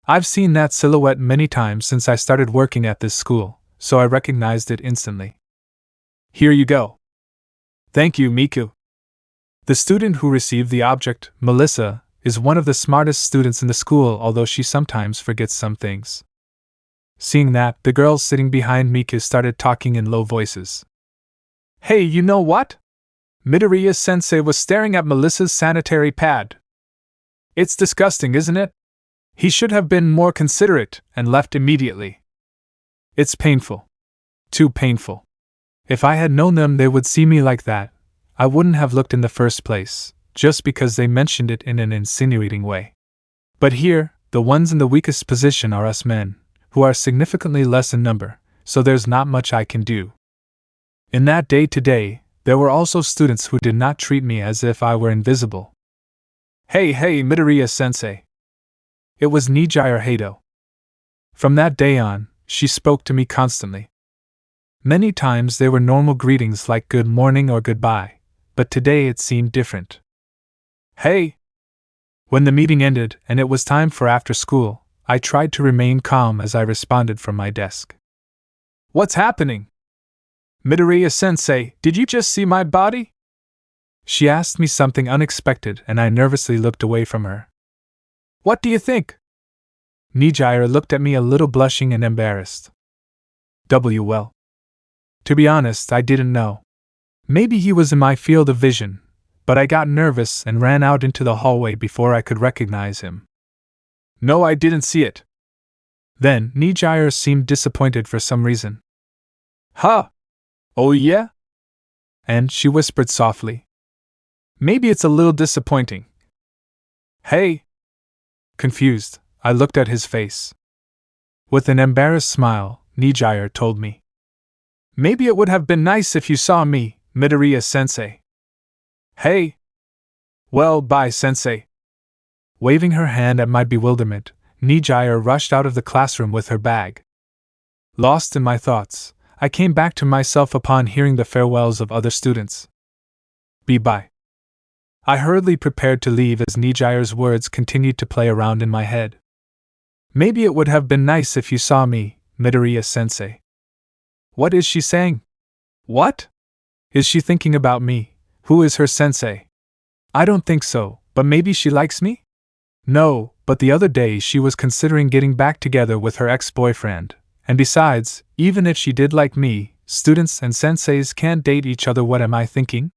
I've seen that silhouette many times since I started working at this school, so I recognized it instantly. Here you go. Thank you, Miku. The student who received the object, Melissa, is one of the smartest students in the school, although she sometimes forgets some things. Seeing that, the girls sitting behind Miku started talking in low voices. Hey, you know what? Midoriya-sensei was staring at Melissa's sanitary pad. It's disgusting, isn't it? He should have been more considerate and left immediately. It's painful. Too painful. If I had known them they would see me like that, I wouldn't have looked in the first place, just because they mentioned it in an insinuating way. But here, the ones in the weakest position are us men, who are significantly less in number, so there's not much I can do. In that day-to-day, there were also students who did not treat me as if I were invisible. Hey, Midoriya-sensei. It was Nijire Hato. From that day on, she spoke to me constantly. Many times they were normal greetings like good morning or goodbye, but today it seemed different. Hey! When the meeting ended and it was time for after school, I tried to remain calm as I responded from my desk. What's happening? Midoriya-sensei, did you just see my body? She asked me something unexpected and I nervously looked away from her. What do you think? Nijire looked at me a little blushing and embarrassed. Well. To be honest, I didn't know. Maybe he was in my field of vision, but I got nervous and ran out into the hallway before I could recognize him. No, I didn't see it. Then, Nijire seemed disappointed for some reason. Huh? Oh yeah? And she whispered softly. Maybe it's a little disappointing. Hey? Confused, I looked at his face. With an embarrassed smile, Nijire told me. Maybe it would have been nice if you saw me, Midoriya-sensei. Hey! Well, bye, sensei. Waving her hand at my bewilderment, Nijire rushed out of the classroom with her bag. Lost in my thoughts, I came back to myself upon hearing the farewells of other students. Bye. I hurriedly prepared to leave as Nijire's words continued to play around in my head. Maybe it would have been nice if you saw me, Midoriya-sensei. What is she saying? What? Is she thinking about me, who is her sensei? I don't think so, but maybe she likes me? No, but the other day she was considering getting back together with her ex-boyfriend, and besides, even if she did like me, students and senseis can't date each other. What am I thinking?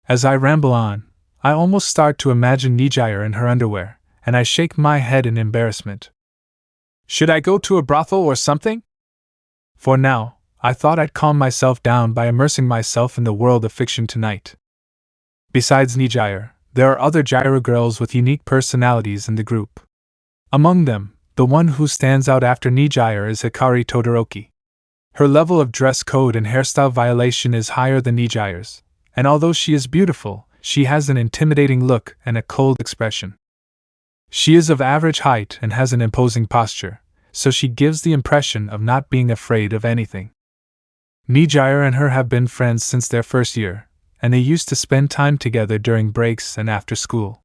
As I ramble on, I almost start to imagine Nijire in her underwear, and I shake my head in embarrassment. Should I go to a brothel or something? For now, I thought I'd calm myself down by immersing myself in the world of fiction tonight. Besides Nijire, there are other gyro girls with unique personalities in the group. Among them, the one who stands out after Nijire is Hikari Todoroki. Her level of dress code and hairstyle violation is higher than Nijire's, and although she is beautiful, she has an intimidating look and a cold expression. She is of average height and has an imposing posture, so she gives the impression of not being afraid of anything. Nijire and her have been friends since their first year, and they used to spend time together during breaks and after school.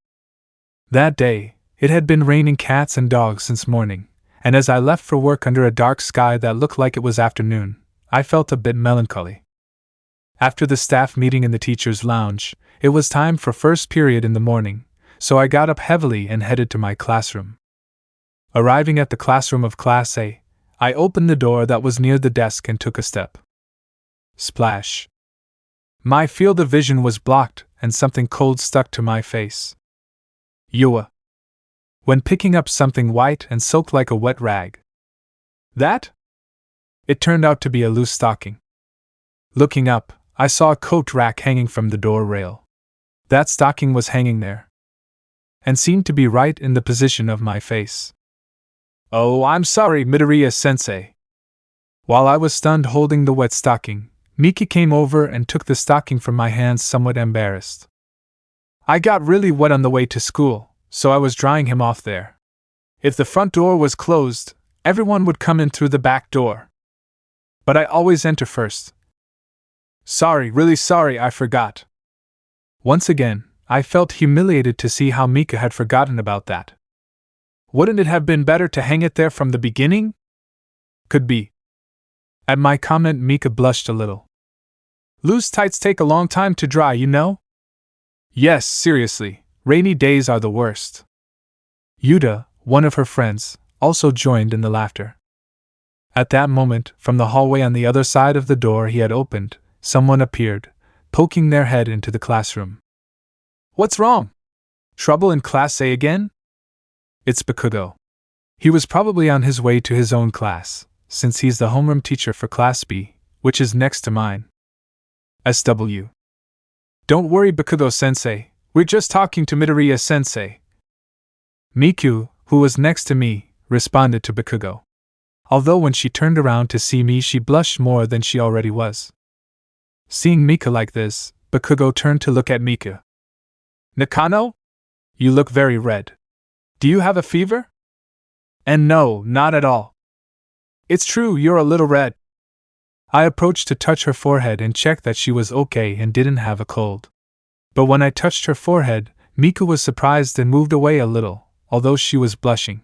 That day, it had been raining cats and dogs since morning, and as I left for work under a dark sky that looked like it was afternoon, I felt a bit melancholy. After the staff meeting in the teacher's lounge, it was time for first period in the morning, so I got up heavily and headed to my classroom. Arriving at the classroom of Class A, I opened the door that was near the desk and took a step. Splash! My field of vision was blocked and something cold stuck to my face. Yua! When picking up something white and soaked like a wet rag. That? It turned out to be a loose stocking. Looking up, I saw a coat rack hanging from the door rail. That stocking was hanging there, and seemed to be right in the position of my face. Oh, I'm sorry, Midoriya-sensei. While I was stunned holding the wet stocking, Miki came over and took the stocking from my hands somewhat embarrassed. I got really wet on the way to school, so I was drying him off there. If the front door was closed, everyone would come in through the back door. But I always enter first. Sorry, really sorry, I forgot. Once again, I felt humiliated to see how Mika had forgotten about that. Wouldn't it have been better to hang it there from the beginning? Could be. At my comment, Mika blushed a little. Loose tights take a long time to dry, you know? Yes, seriously, rainy days are the worst. Yuta, one of her friends, also joined in the laughter. At that moment, from the hallway on the other side of the door he had opened, someone appeared, poking their head into the classroom. What's wrong? Trouble in Class A again? It's Bakugo. He was probably on his way to his own class, since he's the homeroom teacher for Class B, which is next to mine. SW. Don't worry, Bakugo-sensei, we're just talking to Midoriya-sensei. Miku, who was next to me, responded to Bakugo. Although when she turned around to see me she blushed more than she already was. Seeing Mika like this, Bakugo turned to look at Mika. Nakano? You look very red. Do you have a fever? And no, not at all. It's true, you're a little red. I approached to touch her forehead and check that she was okay and didn't have a cold. But when I touched her forehead, Mika was surprised and moved away a little, although she was blushing.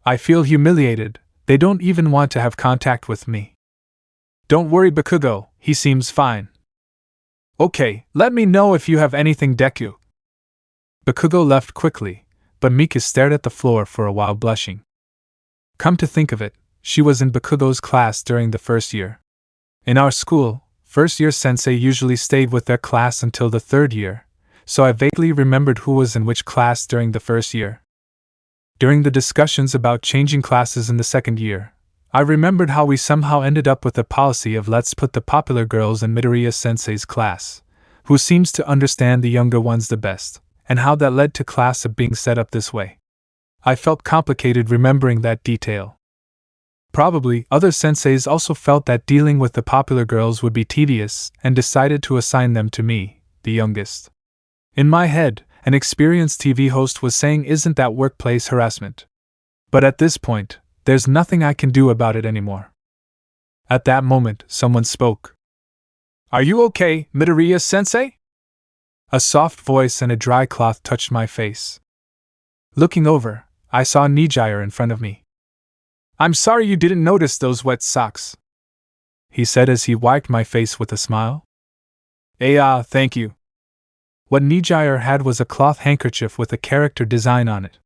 I feel humiliated, they don't even want to have contact with me. Don't worry, Bakugo, he seems fine. Okay, let me know if you have anything, Deku. Bakugo left quickly, but Mika stared at the floor for a while blushing. Come to think of it, she was in Bakugo's class during the first year. In our school, first-year sensei usually stayed with their class until the third year, so I vaguely remembered who was in which class during the first year. During the discussions about changing classes in the second year, I remembered how we somehow ended up with a policy of let's put the popular girls in Midoriya-sensei's class, who seems to understand the younger ones the best, and how that led to class being set up this way. I felt complicated remembering that detail. Probably, other senseis also felt that dealing with the popular girls would be tedious and decided to assign them to me, the youngest. In my head, an experienced TV host was saying, isn't that workplace harassment? But at this point, there's nothing I can do about it anymore. At that moment, someone spoke. Are you okay, Midoriya-sensei? A soft voice and a dry cloth touched my face. Looking over, I saw Nijire in front of me. I'm sorry you didn't notice those wet socks, he said as he wiped my face with a smile. Thank you. What Nijire had was a cloth handkerchief with a character design on it.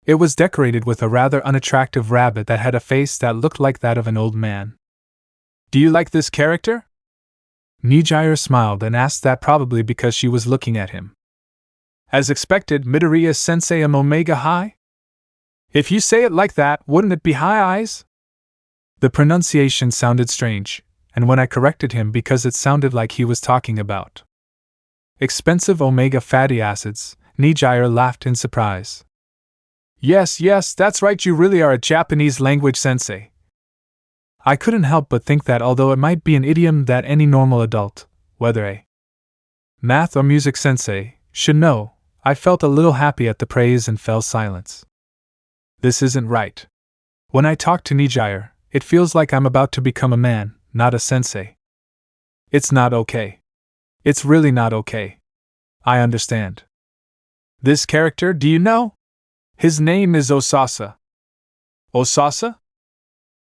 It was decorated with a rather unattractive rabbit that had a face that looked like that of an old man. Do you like this character? Nijire smiled and asked that probably because she was looking at him. As expected, Midoriya-sensei am Omega High? If you say it like that, wouldn't it be High Eyes? The pronunciation sounded strange, and when I corrected him because it sounded like he was talking about expensive omega fatty acids, Nijire laughed in surprise. Yes, that's right, you really are a Japanese language sensei. I couldn't help but think that although it might be an idiom that any normal adult, whether a math or music sensei, should know, I felt a little happy at the praise and fell silence. This isn't right. When I talk to Nijire, it feels like I'm about to become a man, not a sensei. It's not okay. It's really not okay. I understand. This character, do you know? His name is Osasa. Osasa?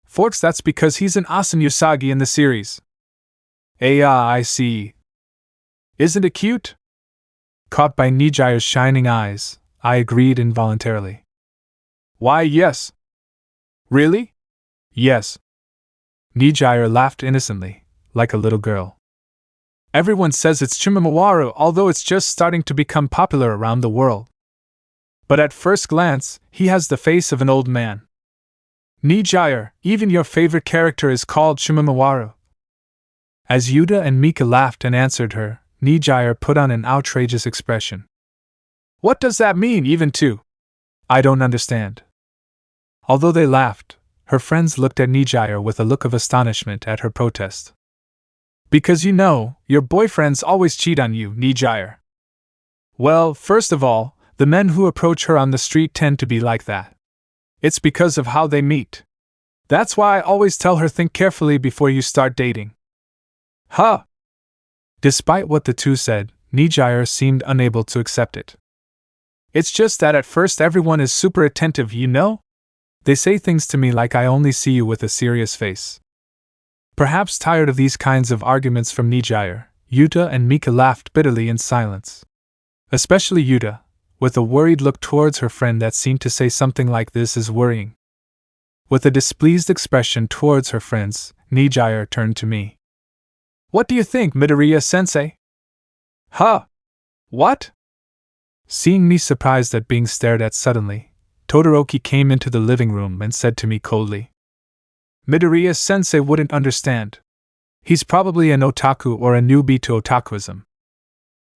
Forks, that's because he's an Asan Usagi in the series. I see. Isn't it cute? Caught by Nijire's shining eyes, I agreed involuntarily. Why, yes. Really? Yes. Nijire laughed innocently, like a little girl. Everyone says it's Chimamawaru, although it's just starting to become popular around the world. But at first glance, he has the face of an old man. Nijire, even your favorite character is called Chimamawaru. As Yuta and Mika laughed and answered her, Nijire put on an outrageous expression. What does that mean, even to? I don't understand. Although they laughed, her friends looked at Nijire with a look of astonishment at her protest. Because you know, your boyfriends always cheat on you, Nijire. Well, first of all, the men who approach her on the street tend to be like that. It's because of how they meet. That's why I always tell her think carefully before you start dating. Huh? Despite what the two said, Nijire seemed unable to accept it. It's just that at first everyone is super attentive, you know? They say things to me like I only see you with a serious face. Perhaps tired of these kinds of arguments from Nijire, Yuta and Mika laughed bitterly in silence. Especially Yuta, with a worried look towards her friend that seemed to say something like this is worrying. With a displeased expression towards her friends, Nijire turned to me. What do you think, Midoriya-sensei? Huh? What? Seeing me surprised at being stared at suddenly, Todoroki came into the living room and said to me coldly. Midoriya-sensei wouldn't understand. He's probably an otaku or a newbie to otakuism.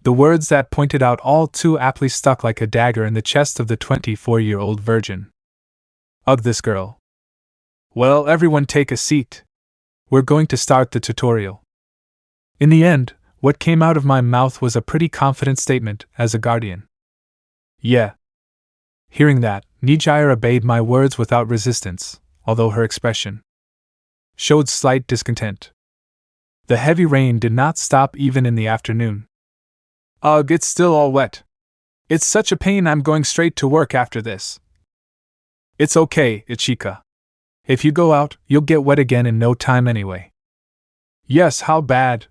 The words that pointed out all too aptly stuck like a dagger in the chest of the 24-year-old virgin. Ugh, this girl. Well, everyone take a seat. We're going to start the tutorial. In the end, what came out of my mouth was a pretty confident statement as a guardian. Yeah. Hearing that, Nijire obeyed my words without resistance, although her expression showed slight discontent. The heavy rain did not stop even in the afternoon. Ugh, it's still all wet. It's such a pain, I'm going straight to work after this. It's okay, Ichika. If you go out, you'll get wet again in no time anyway. Yes, how bad?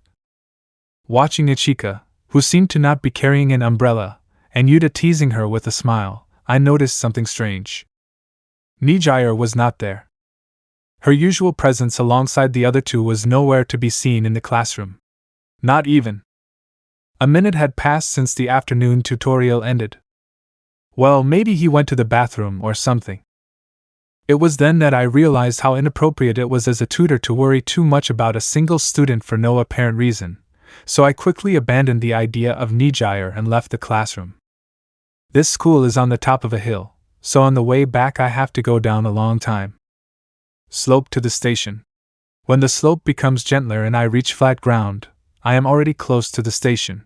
Watching Ichika, who seemed to not be carrying an umbrella, and Yuta teasing her with a smile, I noticed something strange. Nijire was not there. Her usual presence alongside the other two was nowhere to be seen in the classroom. Not even. A minute had passed since the afternoon tutorial ended. Well, maybe he went to the bathroom or something. It was then that I realized how inappropriate it was as a tutor to worry too much about a single student for no apparent reason, so I quickly abandoned the idea of Nijire and left the classroom. This school is on the top of a hill, so on the way back I have to go down a long time. Slope to the station. When the slope becomes gentler and I reach flat ground, I am already close to the station.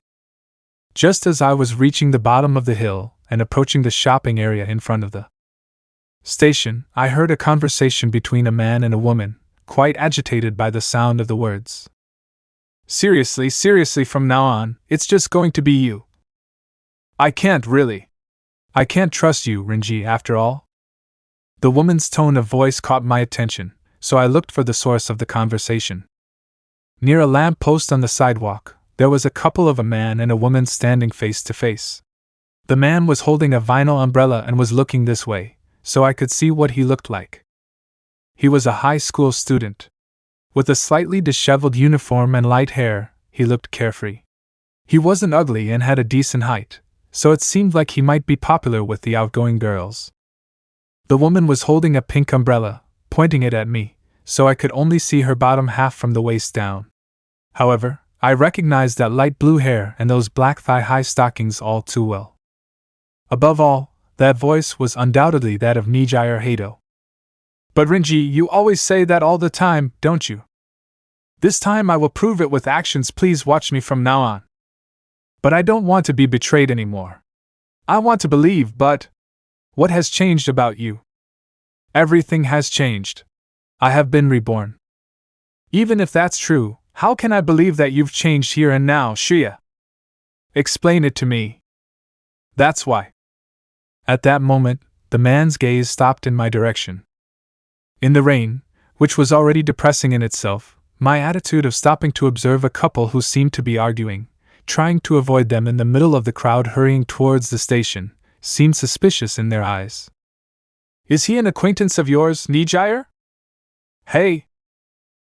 Just as I was reaching the bottom of the hill and approaching the shopping area in front of the station, I heard a conversation between a man and a woman, quite agitated by the sound of the words. Seriously, from now on, it's just going to be you. I can't really. I can't trust you, Renji, after all. The woman's tone of voice caught my attention, so I looked for the source of the conversation. Near a lamp post on the sidewalk, there was a couple of a man and a woman standing face to face. The man was holding a vinyl umbrella and was looking this way, so I could see what he looked like. He was a high school student. With a slightly disheveled uniform and light hair, he looked carefree. He wasn't ugly and had a decent height, so it seemed like he might be popular with the outgoing girls. The woman was holding a pink umbrella, pointing it at me, so I could only see her bottom half from the waist down. However, I recognized that light blue hair and those black thigh-high stockings all too well. Above all, that voice was undoubtedly that of Nijire Hato. But Renji, you always say that all the time, don't you? This time I will prove it with actions. Please watch me from now on. But I don't want to be betrayed anymore. I want to believe, but what has changed about you? Everything has changed. I have been reborn. Even if that's true, how can I believe that you've changed here and now, Shia? Explain it to me. That's why. At that moment, the man's gaze stopped in my direction. In the rain, which was already depressing in itself, my attitude of stopping to observe a couple who seemed to be arguing, trying to avoid them in the middle of the crowd hurrying towards the station, seemed suspicious in their eyes. Is he an acquaintance of yours, Nijire? Hey!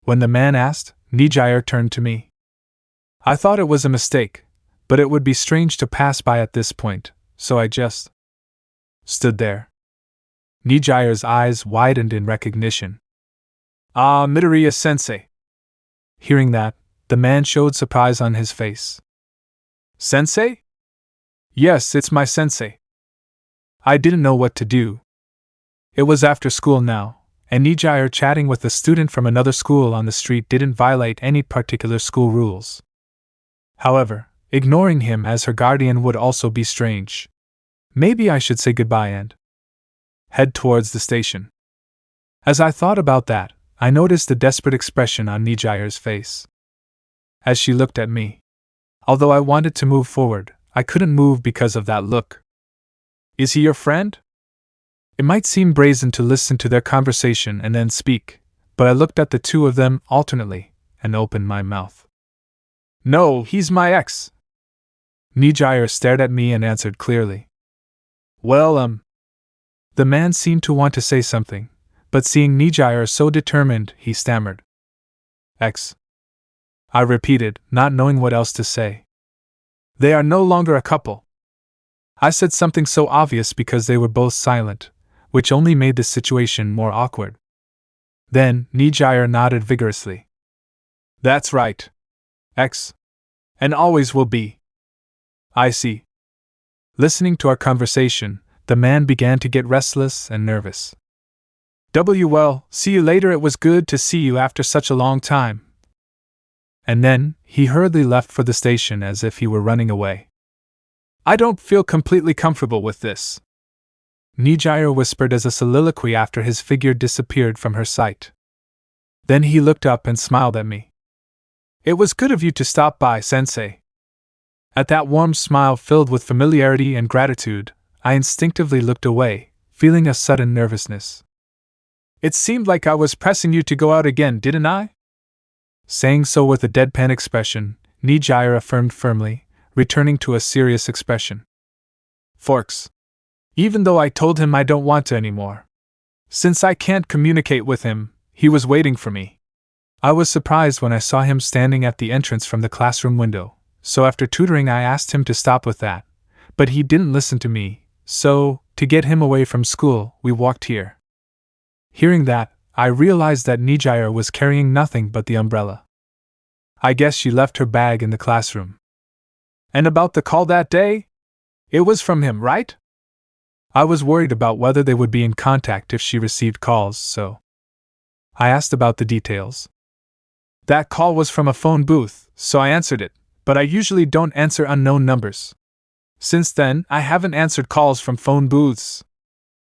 When the man asked, Nijire turned to me. I thought it was a mistake, but it would be strange to pass by at this point, so I just stood there. Nijire's eyes widened in recognition. Ah, Midoriya-sensei. Hearing that, the man showed surprise on his face. Sensei? Yes, it's my sensei. I didn't know what to do. It was after school now, and Nijire chatting with a student from another school on the street didn't violate any particular school rules. However, ignoring him as her guardian would also be strange. Maybe I should say goodbye and head towards the station. As I thought about that, I noticed the desperate expression on Nijire's face as she looked at me. Although I wanted to move forward, I couldn't move because of that look. Is he your friend? It might seem brazen to listen to their conversation and then speak, but I looked at the two of them alternately and opened my mouth. No, he's my ex. Nijire stared at me and answered clearly. Well, The man seemed to want to say something, but seeing Nijire so determined, he stammered. Ex. I repeated, not knowing what else to say. They are no longer a couple. I said something so obvious because they were both silent, which only made the situation more awkward. Then, Nijire nodded vigorously. That's right. Ex. And always will be. I see. Listening to our conversation, the man began to get restless and nervous. Well, see you later. It was good to see you after such a long time. And then, he hurriedly left for the station as if he were running away. I don't feel completely comfortable with this, Nijire whispered as a soliloquy after his figure disappeared from her sight. Then he looked up and smiled at me. It was good of you to stop by, sensei. At that warm smile filled with familiarity and gratitude, I instinctively looked away, feeling a sudden nervousness. It seemed like I was pressing you to go out again, didn't I? Saying so with a deadpan expression, Nijire affirmed firmly, returning to a serious expression. Forks. Even though I told him I don't want to anymore. Since I can't communicate with him, he was waiting for me. I was surprised when I saw him standing at the entrance from the classroom window, so after tutoring I asked him to stop with that, but he didn't listen to me, so, to get him away from school, we walked here. Hearing that, I realized that Nijire was carrying nothing but the umbrella. I guess she left her bag in the classroom. And about the call that day? It was from him, right? I was worried about whether they would be in contact if she received calls, so I asked about the details. That call was from a phone booth, so I answered it, but I usually don't answer unknown numbers. Since then, I haven't answered calls from phone booths.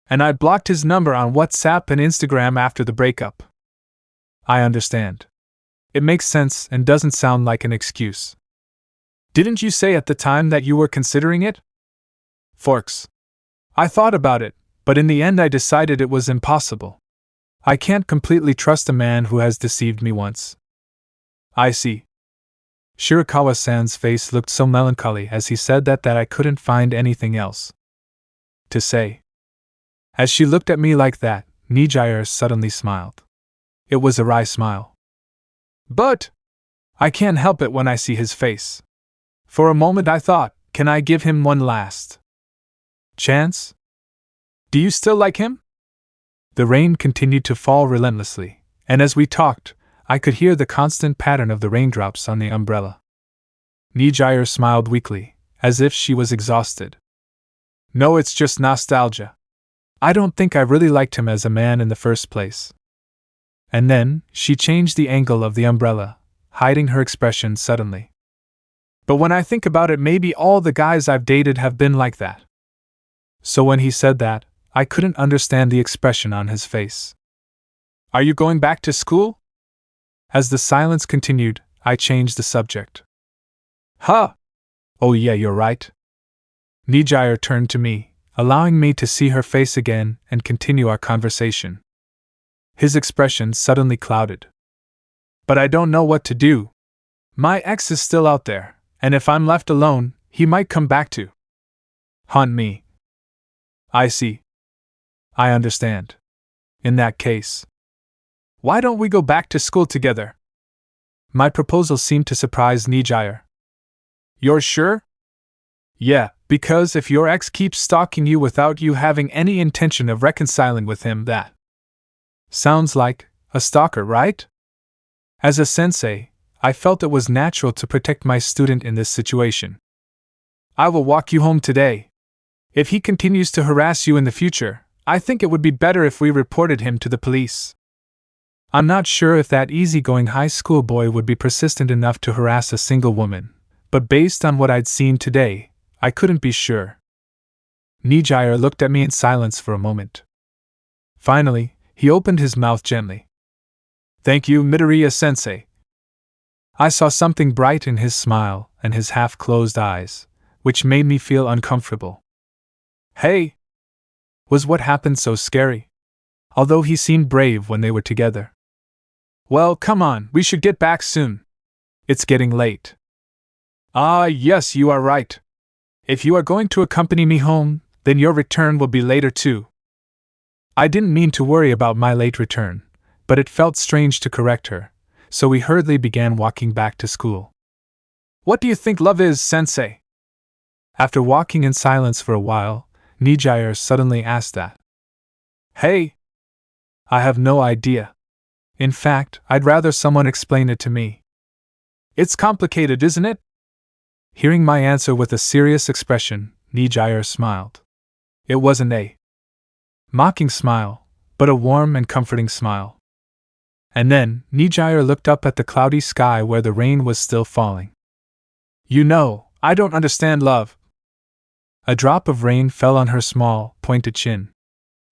And I blocked his number on WhatsApp and Instagram after the breakup. I understand. It makes sense and doesn't sound like an excuse. Didn't you say at the time that you were considering it? Forks. I thought about it, but in the end I decided it was impossible. I can't completely trust a man who has deceived me once. I see. Shirakawa-san's face looked so melancholy as he said that I couldn't find anything else to say. As she looked at me like that, Nijier suddenly smiled. It was a wry smile. But I can't help it when I see his face. For a moment I thought, can I give him one last chance? Do you still like him? The rain continued to fall relentlessly, and as we talked, I could hear the constant pattern of the raindrops on the umbrella. Nijier smiled weakly, as if she was exhausted. No, it's just nostalgia. I don't think I really liked him as a man in the first place. And then, she changed the angle of the umbrella, hiding her expression suddenly. But when I think about it, maybe all the guys I've dated have been like that. So when he said that, I couldn't understand the expression on his face. Are you going back to school? As the silence continued, I changed the subject. Huh! Oh yeah, you're right. Nijier turned to me, allowing me to see her face again and continue our conversation. His expression suddenly clouded. But I don't know what to do. My ex is still out there, and if I'm left alone, he might come back to haunt me. I see. I understand. In that case, why don't we go back to school together? My proposal seemed to surprise Nijier. You're sure? Yeah, because if your ex keeps stalking you without you having any intention of reconciling with him, that sounds like a stalker, right? As a sensei, I felt it was natural to protect my student in this situation. I will walk you home today. If he continues to harass you in the future, I think it would be better if we reported him to the police. I'm not sure if that easygoing high school boy would be persistent enough to harass a single woman, but based on what I'd seen today, I couldn't be sure. Nijier looked at me in silence for a moment. Finally, he opened his mouth gently. Thank you, Midoriya-sensei. I saw something bright in his smile and his half-closed eyes, which made me feel uncomfortable. Hey! Was what happened so scary? Although he seemed brave when they were together. Well, come on, we should get back soon. It's getting late. Ah, yes, you are right. If you are going to accompany me home, then your return will be later too. I didn't mean to worry about my late return, but it felt strange to correct her, so we hurriedly began walking back to school. What do you think love is, sensei? After walking in silence for a while, Nijier suddenly asked that. Hey! I have no idea. In fact, I'd rather someone explain it to me. It's complicated, isn't it? Hearing my answer with a serious expression, Nijier smiled. It wasn't a mocking smile, but a warm and comforting smile. And then, Nijier looked up at the cloudy sky where the rain was still falling. You know, I don't understand love. A drop of rain fell on her small, pointed chin.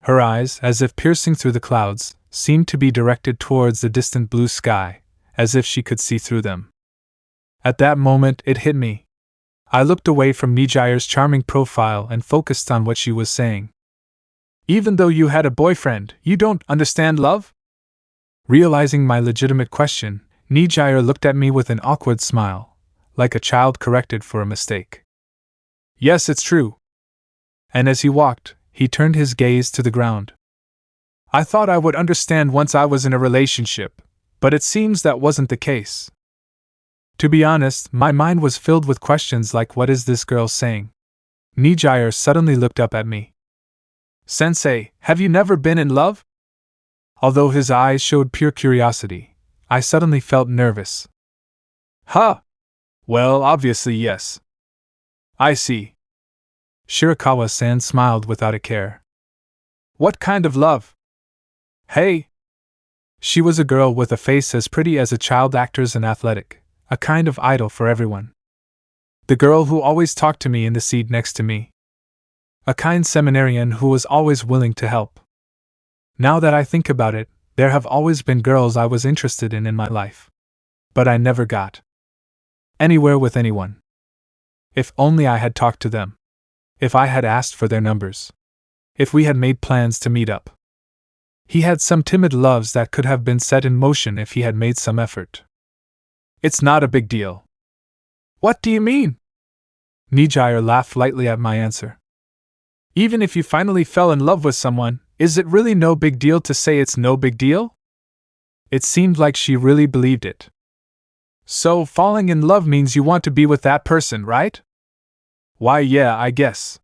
Her eyes, as if piercing through the clouds, seemed to be directed towards the distant blue sky, as if she could see through them. At that moment, it hit me. I looked away from Nijier's charming profile and focused on what she was saying. Even though you had a boyfriend, you don't understand love? Realizing my legitimate question, Nijier looked at me with an awkward smile, like a child corrected for a mistake. Yes, it's true. And as he walked, he turned his gaze to the ground. I thought I would understand once I was in a relationship, but it seems that wasn't the case. To be honest, my mind was filled with questions like, what is this girl saying? Nijier suddenly looked up at me. Sensei, have you never been in love? Although his eyes showed pure curiosity, I suddenly felt nervous. Huh! Well, obviously yes. I see. Shirakawa-san smiled without a care. What kind of love? Hey! She was a girl with a face as pretty as a child actor's and athletic, a kind of idol for everyone. The girl who always talked to me in the seat next to me. A kind seminarian who was always willing to help. Now that I think about it, there have always been girls I was interested in my life. But I never got anywhere with anyone. If only I had talked to them. If I had asked for their numbers. If we had made plans to meet up. He had some timid loves that could have been set in motion if he had made some effort. It's not a big deal. What do you mean? Nijire laughed lightly at my answer. Even if you finally fell in love with someone, is it really no big deal to say it's no big deal? It seemed like she really believed it. So, falling in love means you want to be with that person, right? Why, yeah, I guess.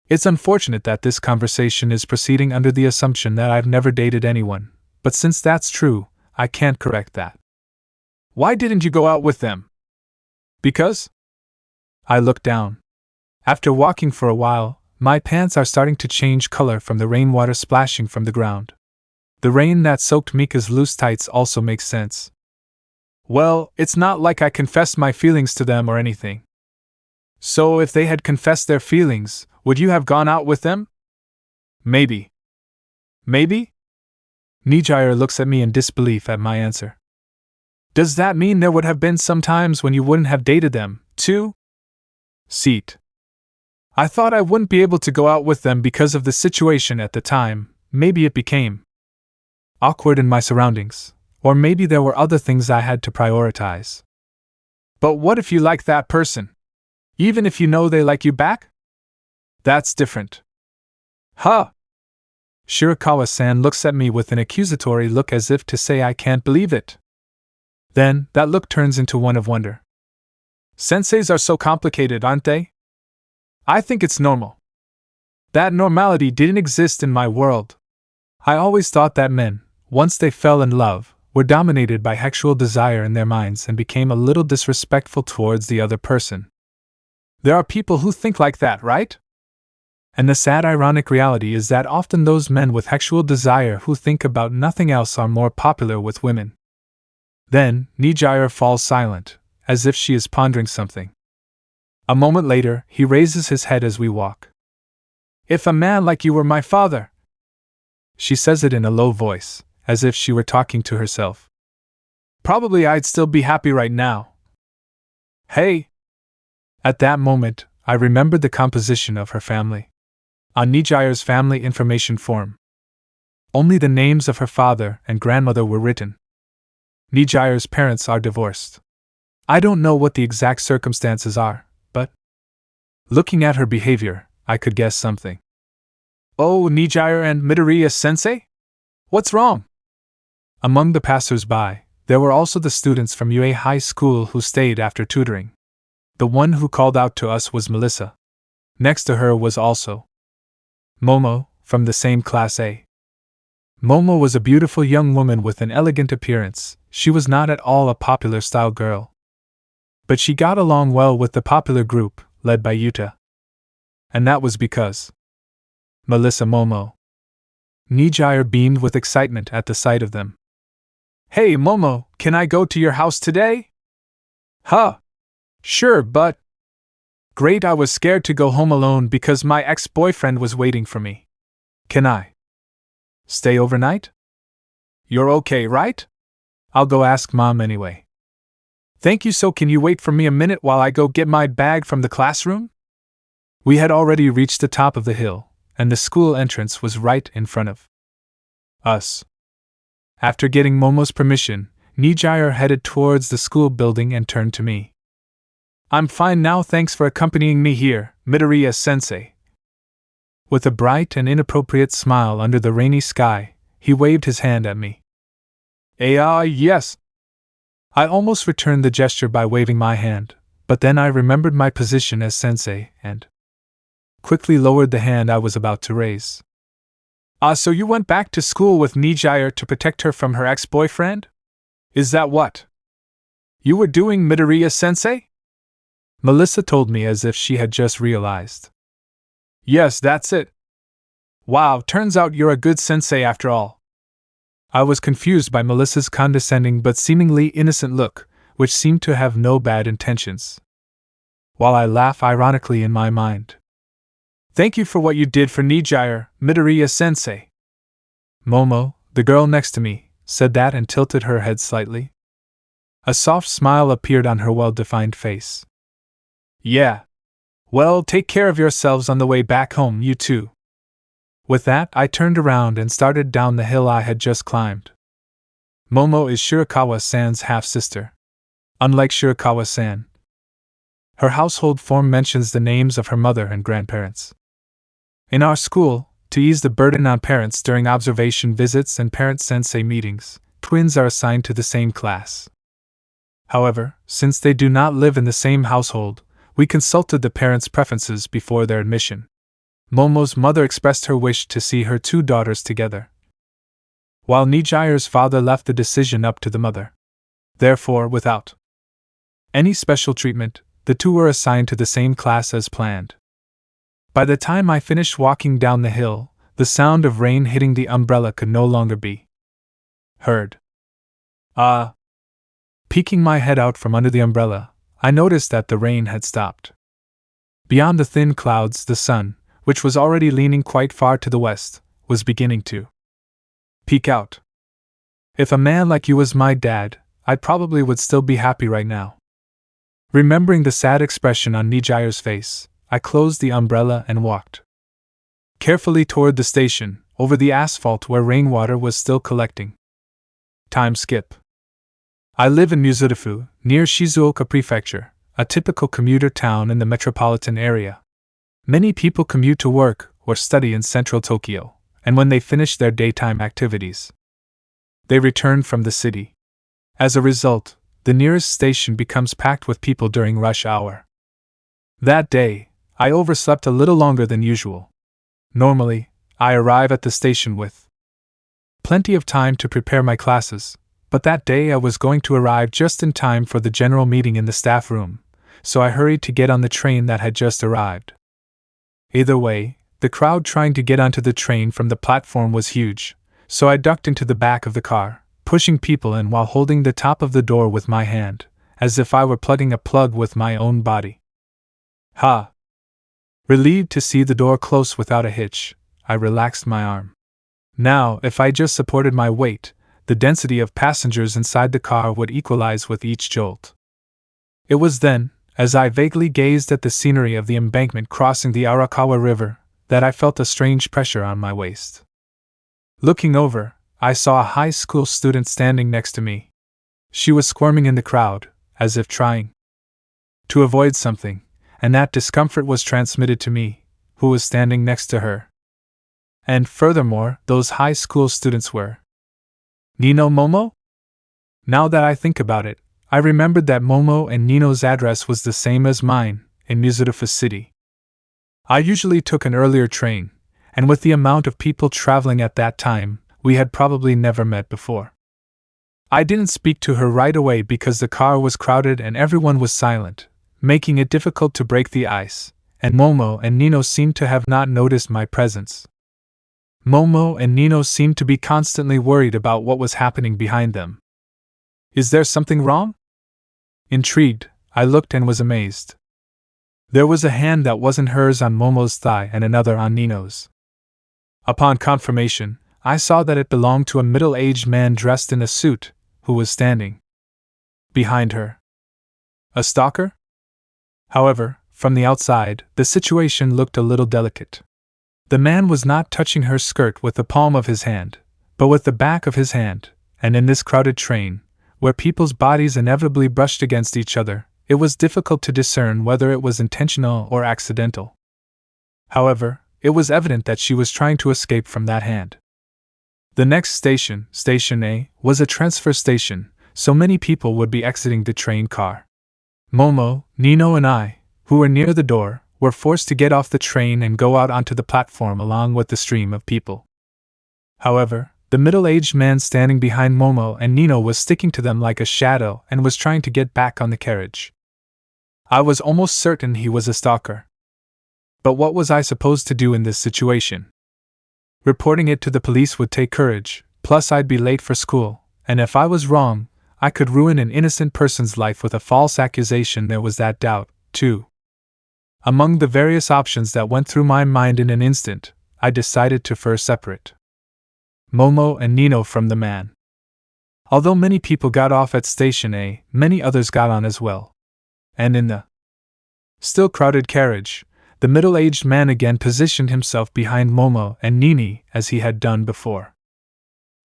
It's unfortunate that this conversation is proceeding under the assumption that I've never dated anyone, but since that's true, I can't correct that. Why didn't you go out with them? Because? I looked down. After walking for a while, my pants are starting to change color from the rainwater splashing from the ground. The rain that soaked Mika's loose tights also makes sense. Well, it's not like I confessed my feelings to them or anything. So if they had confessed their feelings, would you have gone out with them? Maybe. Maybe? Nijire looks at me in disbelief at my answer. Does that mean there would have been some times when you wouldn't have dated them, too? Seat. I thought I wouldn't be able to go out with them because of the situation at the time. Maybe it became awkward in my surroundings, or maybe there were other things I had to prioritize. But what if you like that person? Even if you know they like you back? That's different. Huh? Shirakawa-san looks at me with an accusatory look as if to say I can't believe it. Then, that look turns into one of wonder. Senseis are so complicated, aren't they? I think it's normal. That normality didn't exist in my world. I always thought that men, once they fell in love, were dominated by sexual desire in their minds and became a little disrespectful towards the other person. There are people who think like that, right? And the sad ironic reality is that often those men with sexual desire who think about nothing else are more popular with women. Then, Nijire falls silent, as if she is pondering something. A moment later, he raises his head as we walk. If a man like you were my father, she says it in a low voice, as if she were talking to herself. Probably I'd still be happy right now. Hey! At that moment, I remembered the composition of her family. On Nijire's family information form, only the names of her father and grandmother were written. Nijire's parents are divorced. I don't know what the exact circumstances are, but looking at her behavior, I could guess something. Oh, Nijire and Midoriya-sensei? What's wrong? Among the passers-by, there were also the students from UA High School who stayed after tutoring. The one who called out to us was Melissa. Next to her was also Momo, from the same Class A. Momo was a beautiful young woman with an elegant appearance. She was not at all a popular style girl. But she got along well with the popular group, led by Yuta. And that was because Melissa Momo. Nijire beamed with excitement at the sight of them. Hey Momo, can I go to your house today? Huh. Sure, but great, I was scared to go home alone because my ex-boyfriend was waiting for me. Can I stay overnight? You're okay, right? I'll go ask Mom anyway. Thank you, so can you wait for me a minute while I go get my bag from the classroom? We had already reached the top of the hill, and the school entrance was right in front of us. After getting Momo's permission, Nijire headed towards the school building and turned to me. I'm fine now, thanks for accompanying me here, Midoriya-sensei. With a bright and inappropriate smile under the rainy sky, he waved his hand at me. Yes. I almost returned the gesture by waving my hand, but then I remembered my position as sensei and quickly lowered the hand I was about to raise. So you went back to school with Nijire to protect her from her ex-boyfriend? Is that what you were doing, Midoriya-sensei? Melissa told me as if she had just realized. Yes, that's it. Wow, turns out you're a good sensei after all. I was confused by Melissa's condescending but seemingly innocent look, which seemed to have no bad intentions. While I laugh ironically in my mind. Thank you for what you did for Nijire, Midoriya-sensei. Momo, the girl next to me, said that and tilted her head slightly. A soft smile appeared on her well-defined face. Yeah. Well, take care of yourselves on the way back home, you two. With that, I turned around and started down the hill I had just climbed. Momo is Shirakawa-san's half-sister. Unlike Shirakawa-san, Her household form mentions the names of her mother and grandparents. In our school, to ease the burden on parents during observation visits and parent-sensei meetings, twins are assigned to the same class. However, since they do not live in the same household, we consulted the parents' preferences before their admission. Momo's mother expressed her wish to see her two daughters together, while Nijire's father left the decision up to the mother. Therefore, without any special treatment, the two were assigned to the same class as planned. By the time I finished walking down the hill, the sound of rain hitting the umbrella could no longer be heard. Peeking my head out from under the umbrella, I noticed that the rain had stopped. Beyond the thin clouds, the sun, which was already leaning quite far to the west, was beginning to peek out. If a man like you was my dad, I probably would still be happy right now. Remembering the sad expression on Nijire's face, I closed the umbrella and walked carefully toward the station, over the asphalt where rainwater was still collecting. Time skip. I live in Mizurufu, near Shizuoka Prefecture, a typical commuter town in the metropolitan area. Many people commute to work or study in central Tokyo, and when they finish their daytime activities, they return from the city. As a result, the nearest station becomes packed with people during rush hour. That day, I overslept a little longer than usual. Normally, I arrive at the station with plenty of time to prepare my classes, but that day I was going to arrive just in time for the general meeting in the staff room, so I hurried to get on the train that had just arrived. Either way, the crowd trying to get onto the train from the platform was huge, so I ducked into the back of the car, pushing people in while holding the top of the door with my hand, as if I were plugging a plug with my own body. Relieved to see the door close without a hitch, I relaxed my arm. Now, if I just supported my weight, the density of passengers inside the car would equalize with each jolt. It was then, as I vaguely gazed at the scenery of the embankment crossing the Arakawa River, that I felt a strange pressure on my waist. Looking over, I saw a high school student standing next to me. She was squirming in the crowd, as if trying to avoid something, and that discomfort was transmitted to me, who was standing next to her. And furthermore, those high school students were Nino Momo? Now that I think about it, I remembered that Momo and Nino's address was the same as mine, in Mizurufu City. I usually took an earlier train, and with the amount of people traveling at that time, we had probably never met before. I didn't speak to her right away because the car was crowded and everyone was silent, making it difficult to break the ice, and Momo and Nino seemed to have not noticed my presence. Momo and Nino seemed to be constantly worried about what was happening behind them. Is there something wrong? Intrigued, I looked and was amazed. There was a hand that wasn't hers on Momo's thigh and another on Nino's. Upon confirmation, I saw that it belonged to a middle-aged man dressed in a suit, who was standing behind her. A stalker? However, from the outside, the situation looked a little delicate. The man was not touching her skirt with the palm of his hand, but with the back of his hand, and in this crowded train, where people's bodies inevitably brushed against each other, it was difficult to discern whether it was intentional or accidental. However, it was evident that she was trying to escape from that hand. The next station, Station A, was a transfer station, so many people would be exiting the train car. Momo, Nino and I, who were near the door, were forced to get off the train and go out onto the platform along with the stream of people. However, the middle-aged man standing behind Momo and Nino was sticking to them like a shadow and was trying to get back on the carriage. I was almost certain he was a stalker. But what was I supposed to do in this situation? Reporting it to the police would take courage, plus I'd be late for school, and if I was wrong, I could ruin an innocent person's life with a false accusation. There was that doubt, too. Among the various options that went through my mind in an instant, I decided to first separate Momo and Nino from the man. Although many people got off at Station A, many others got on as well. And in the still crowded carriage, the middle-aged man again positioned himself behind Momo and Nini as he had done before.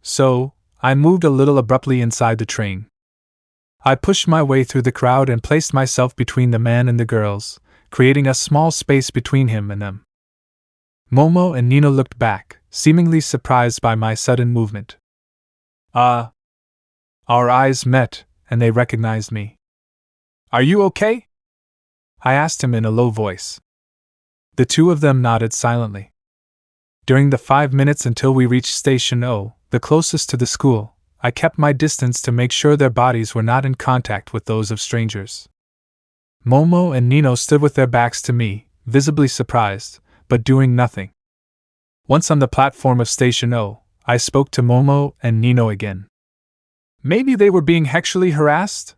So, I moved a little abruptly inside the train. I pushed my way through the crowd and placed myself between the man and the girls, creating a small space between him and them. Momo and Nino looked back, seemingly surprised by my sudden movement. Our eyes met, and they recognized me. Are you okay? I asked him in a low voice. The two of them nodded silently. During the 5 minutes until we reached Station O, the closest to the school, I kept my distance to make sure their bodies were not in contact with those of strangers. Momo and Nino stood with their backs to me, visibly surprised, but doing nothing. Once on the platform of Station O, I spoke to Momo and Nino again. Maybe they were being sexually harassed?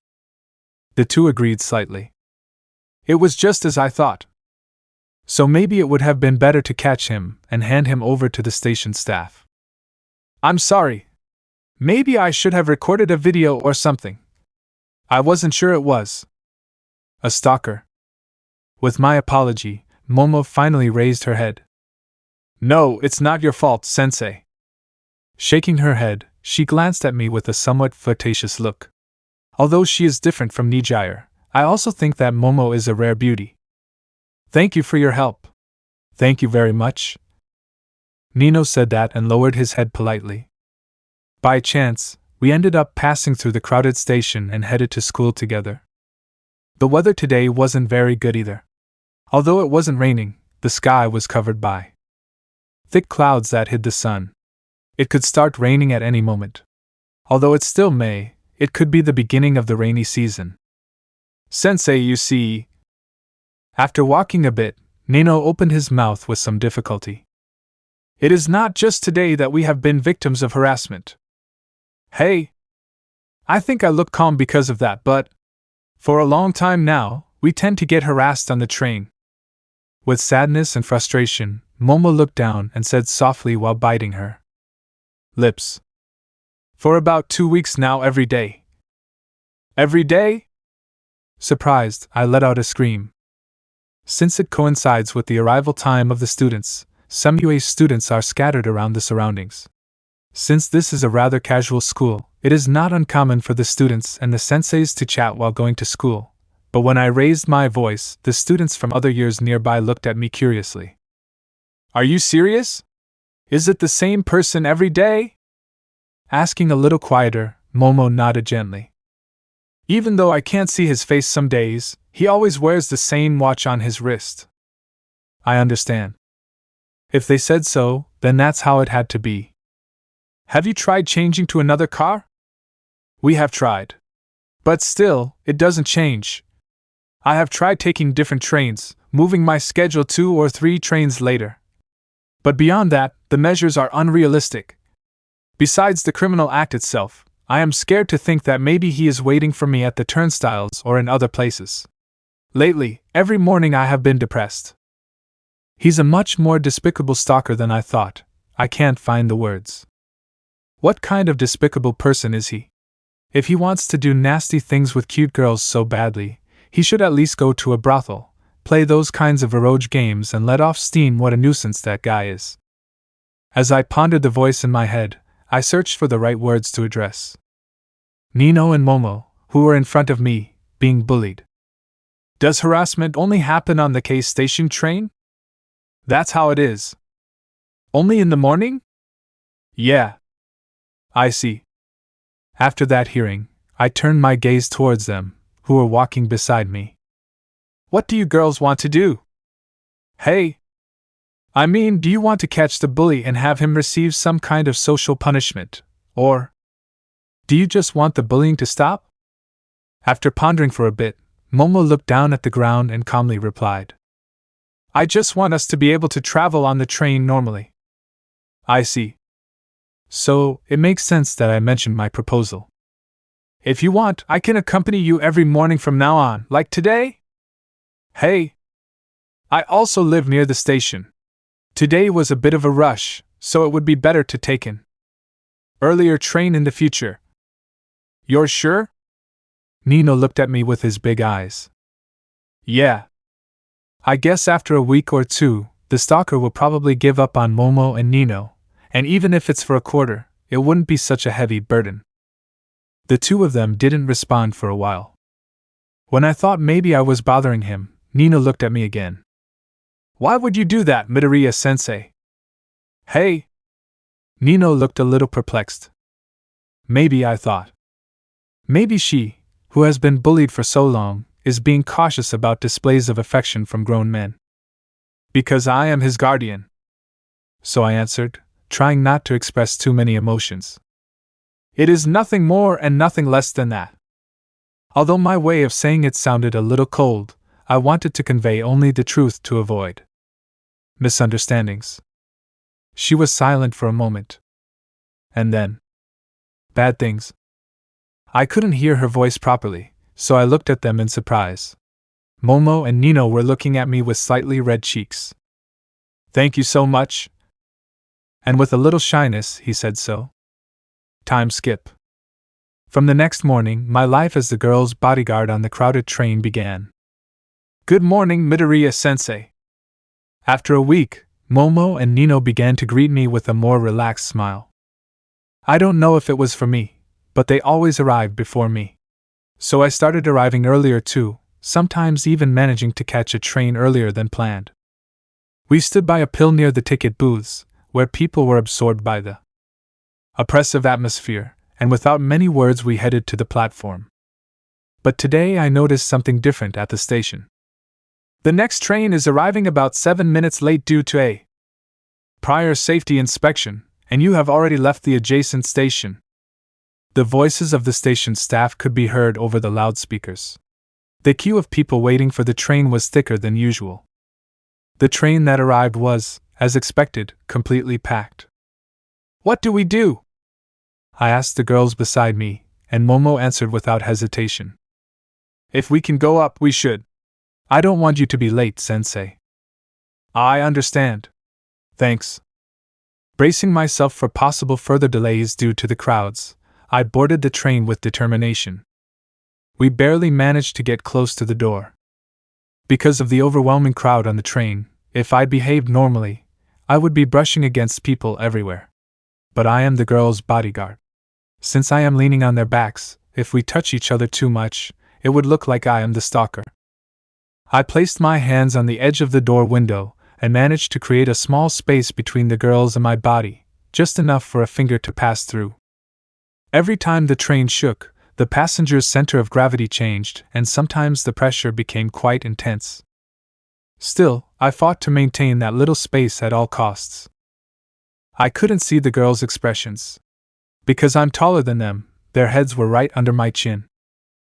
The two agreed slightly. It was just as I thought. So maybe it would have been better to catch him and hand him over to the station staff. I'm sorry. Maybe I should have recorded a video or something. I wasn't sure it was a stalker. With my apology, Momo finally raised her head. No, it's not your fault, sensei. Shaking her head, she glanced at me with a somewhat flirtatious look. Although she is different from Nijire, I also think that Momo is a rare beauty. Thank you for your help. Thank you very much. Nino said that and lowered his head politely. By chance, we ended up passing through the crowded station and headed to school together. The weather today wasn't very good either. Although it wasn't raining, the sky was covered by thick clouds that hid the sun. It could start raining at any moment. Although it's still May, it could be the beginning of the rainy season. Sensei, you see. After walking a bit, Nino opened his mouth with some difficulty. It is not just today that we have been victims of harassment. Hey! I think I look calm because of that, but for a long time now, we tend to get harassed on the train. With sadness and frustration, Momo looked down and said softly while biting her lips. For about 2 weeks now, every day. Every day? Surprised, I let out a scream. Since it coincides with the arrival time of the students, some UA students are scattered around the surroundings. Since this is a rather casual school, it is not uncommon for the students and the senseis to chat while going to school, but when I raised my voice, the students from other years nearby looked at me curiously. Are you serious? Is it the same person every day? Asking a little quieter, Momo nodded gently. Even though I can't see his face some days, he always wears the same watch on his wrist. I understand. If they said so, then that's how it had to be. Have you tried changing to another car? We have tried. But still, it doesn't change. I have tried taking different trains, moving my schedule 2 or 3 trains later. But beyond that, the measures are unrealistic. Besides the criminal act itself, I am scared to think that maybe he is waiting for me at the turnstiles or in other places. Lately, every morning I have been depressed. He's a much more despicable stalker than I thought. I can't find the words. What kind of despicable person is he? If he wants to do nasty things with cute girls so badly, he should at least go to a brothel, play those kinds of eroge games and let off steam. What a nuisance that guy is. As I pondered the voice in my head, I searched for the right words to address Nino and Momo, who were in front of me, being bullied. Does harassment only happen on the K station train? That's how it is. Only in the morning? Yeah. I see. After that hearing, I turned my gaze towards them, who were walking beside me. What do you girls want to do? Hey! I mean, do you want to catch the bully and have him receive some kind of social punishment, or do you just want the bullying to stop? After pondering for a bit, Momo looked down at the ground and calmly replied. I just want us to be able to travel on the train normally. I see. So, it makes sense that I mentioned my proposal. If you want, I can accompany you every morning from now on, like today? Hey! I also live near the station. Today was a bit of a rush, so it would be better to take an earlier train in the future. You're sure? Nino looked at me with his big eyes. Yeah. I guess after a week or 2, the stalker will probably give up on Momo and Nino, and even if it's for a quarter, it wouldn't be such a heavy burden. The two of them didn't respond for a while. When I thought maybe I was bothering him, Nino looked at me again. Why would you do that, Midoriya-sensei? Hey! Nino looked a little perplexed. Maybe, I thought. Maybe she, who has been bullied for so long, is being cautious about displays of affection from grown men. Because I am his guardian. So I answered, trying not to express too many emotions. It is nothing more and nothing less than that. Although my way of saying it sounded a little cold, I wanted to convey only the truth to avoid misunderstandings. She was silent for a moment. And then, bad things. I couldn't hear her voice properly, so I looked at them in surprise. Momo and Nino were looking at me with slightly red cheeks. Thank you so much. And with a little shyness, he said so. Time skip. From the next morning, my life as the girls' bodyguard on the crowded train began. Good morning, Midoriya-sensei. After a week, Momo and Nino began to greet me with a more relaxed smile. I don't know if it was for me, but they always arrived before me. So I started arriving earlier too, sometimes even managing to catch a train earlier than planned. We stood by a pill near the ticket booths, where people were absorbed by the oppressive atmosphere, and without many words we headed to the platform. But today I noticed something different at the station. The next train is arriving about 7 minutes late due to a prior safety inspection, and you have already left the adjacent station. The voices of the station staff could be heard over the loudspeakers. The queue of people waiting for the train was thicker than usual. The train that arrived was, as expected, completely packed. What do we do? I asked the girls beside me, and Momo answered without hesitation. If we can go up, we should. I don't want you to be late, Sensei. I understand. Thanks. Bracing myself for possible further delays due to the crowds, I boarded the train with determination. We barely managed to get close to the door. Because of the overwhelming crowd on the train, if I'd behaved normally, I would be brushing against people everywhere. But I am the girls' bodyguard. Since I am leaning on their backs, if we touch each other too much, it would look like I am the stalker. I placed my hands on the edge of the door window and managed to create a small space between the girls and my body, just enough for a finger to pass through. Every time the train shook, the passenger's center of gravity changed, and sometimes the pressure became quite intense. Still, I fought to maintain that little space at all costs. I couldn't see the girls' expressions. Because I'm taller than them, their heads were right under my chin.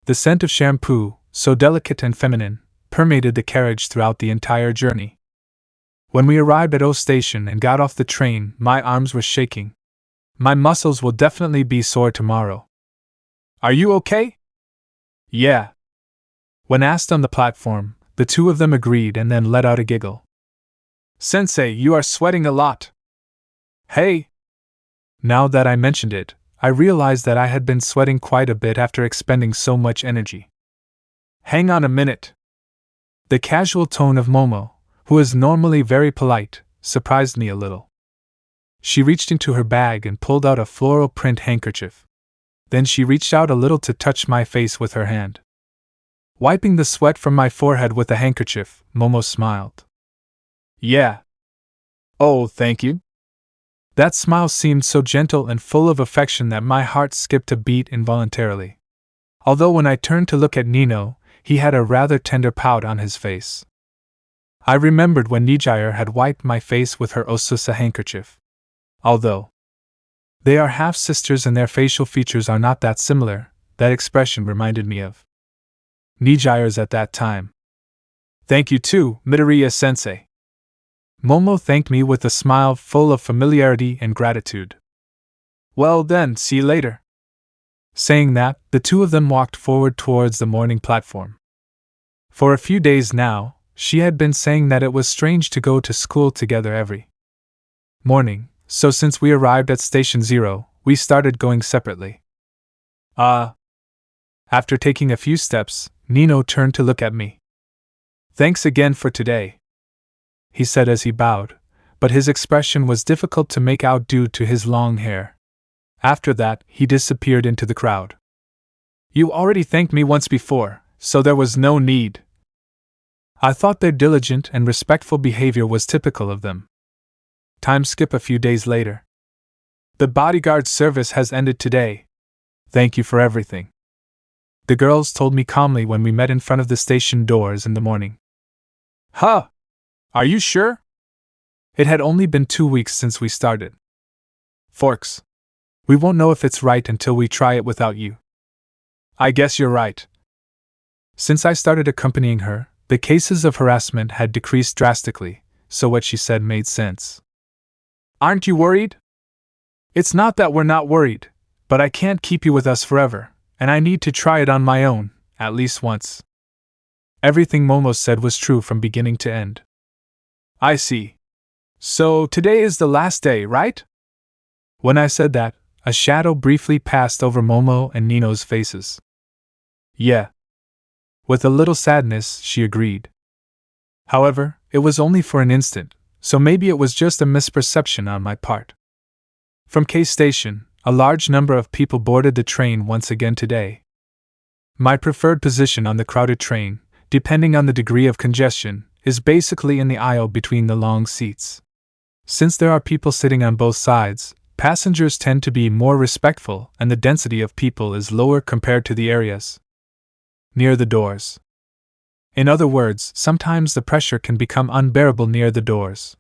The scent of shampoo, so delicate and feminine, permeated the carriage throughout the entire journey. When we arrived at O Station and got off the train, my arms were shaking. My muscles will definitely be sore tomorrow. Are you okay? Yeah. When asked on the platform, the two of them agreed and then let out a giggle. Sensei, you are sweating a lot. Hey! Now that I mentioned it, I realized that I had been sweating quite a bit after expending so much energy. Hang on a minute. The casual tone of Momo, who is normally very polite, surprised me a little. She reached into her bag and pulled out a floral print handkerchief. Then she reached out a little to touch my face with her hand. Wiping the sweat from my forehead with a handkerchief, Momo smiled. Yeah. Oh, thank you. That smile seemed so gentle and full of affection that my heart skipped a beat involuntarily. Although when I turned to look at Nino, he had a rather tender pout on his face. I remembered when Nijire had wiped my face with her Osusa handkerchief. Although they are half-sisters and their facial features are not that similar, that expression reminded me of Nijire's at that time. Thank you too, Midoriya-sensei. Momo thanked me with a smile full of familiarity and gratitude. Well then, see you later. Saying that, the two of them walked forward towards the morning platform. For a few days now, she had been saying that it was strange to go to school together every morning, so since we arrived at Station 0, we started going separately. After taking a few steps, Nino turned to look at me. Thanks again for today, he said as he bowed, but his expression was difficult to make out due to his long hair. After that, he disappeared into the crowd. You already thanked me once before, so there was no need. I thought their diligent and respectful behavior was typical of them. Time skip a few days later. The bodyguard service has ended today. Thank you for everything. The girls told me calmly when we met in front of the station doors in the morning. Huh! Are you sure? It had only been 2 weeks since we started. Forks. We won't know if it's right until we try it without you. I guess you're right. Since I started accompanying her, the cases of harassment had decreased drastically, so what she said made sense. Aren't you worried? It's not that we're not worried, but I can't keep you with us forever, and I need to try it on my own, at least once. Everything Momo said was true from beginning to end. I see. So today is the last day, right? When I said that, a shadow briefly passed over Momo and Nino's faces. Yeah. With a little sadness, she agreed. However, it was only for an instant, so maybe it was just a misperception on my part. From K Station, a large number of people boarded the train once again today. My preferred position on the crowded train, depending on the degree of congestion, is basically in the aisle between the long seats. Since there are people sitting on both sides, passengers tend to be more respectful and the density of people is lower compared to the areas near the doors. In other words, sometimes the pressure can become unbearable near the doors.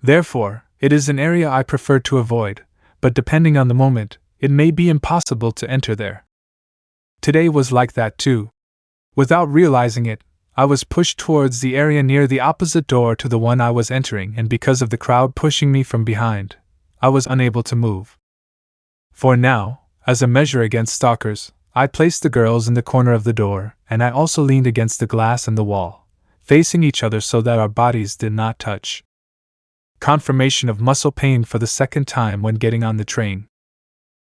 Therefore, it is an area I prefer to avoid, but depending on the moment, it may be impossible to enter there. Today was like that too. Without realizing it, I was pushed towards the area near the opposite door to the one I was entering, and because of the crowd pushing me from behind, I was unable to move. For now, as a measure against stalkers, I placed the girls in the corner of the door, and I also leaned against the glass and the wall, facing each other so that our bodies did not touch. Confirmation of muscle pain for the second time when getting on the train.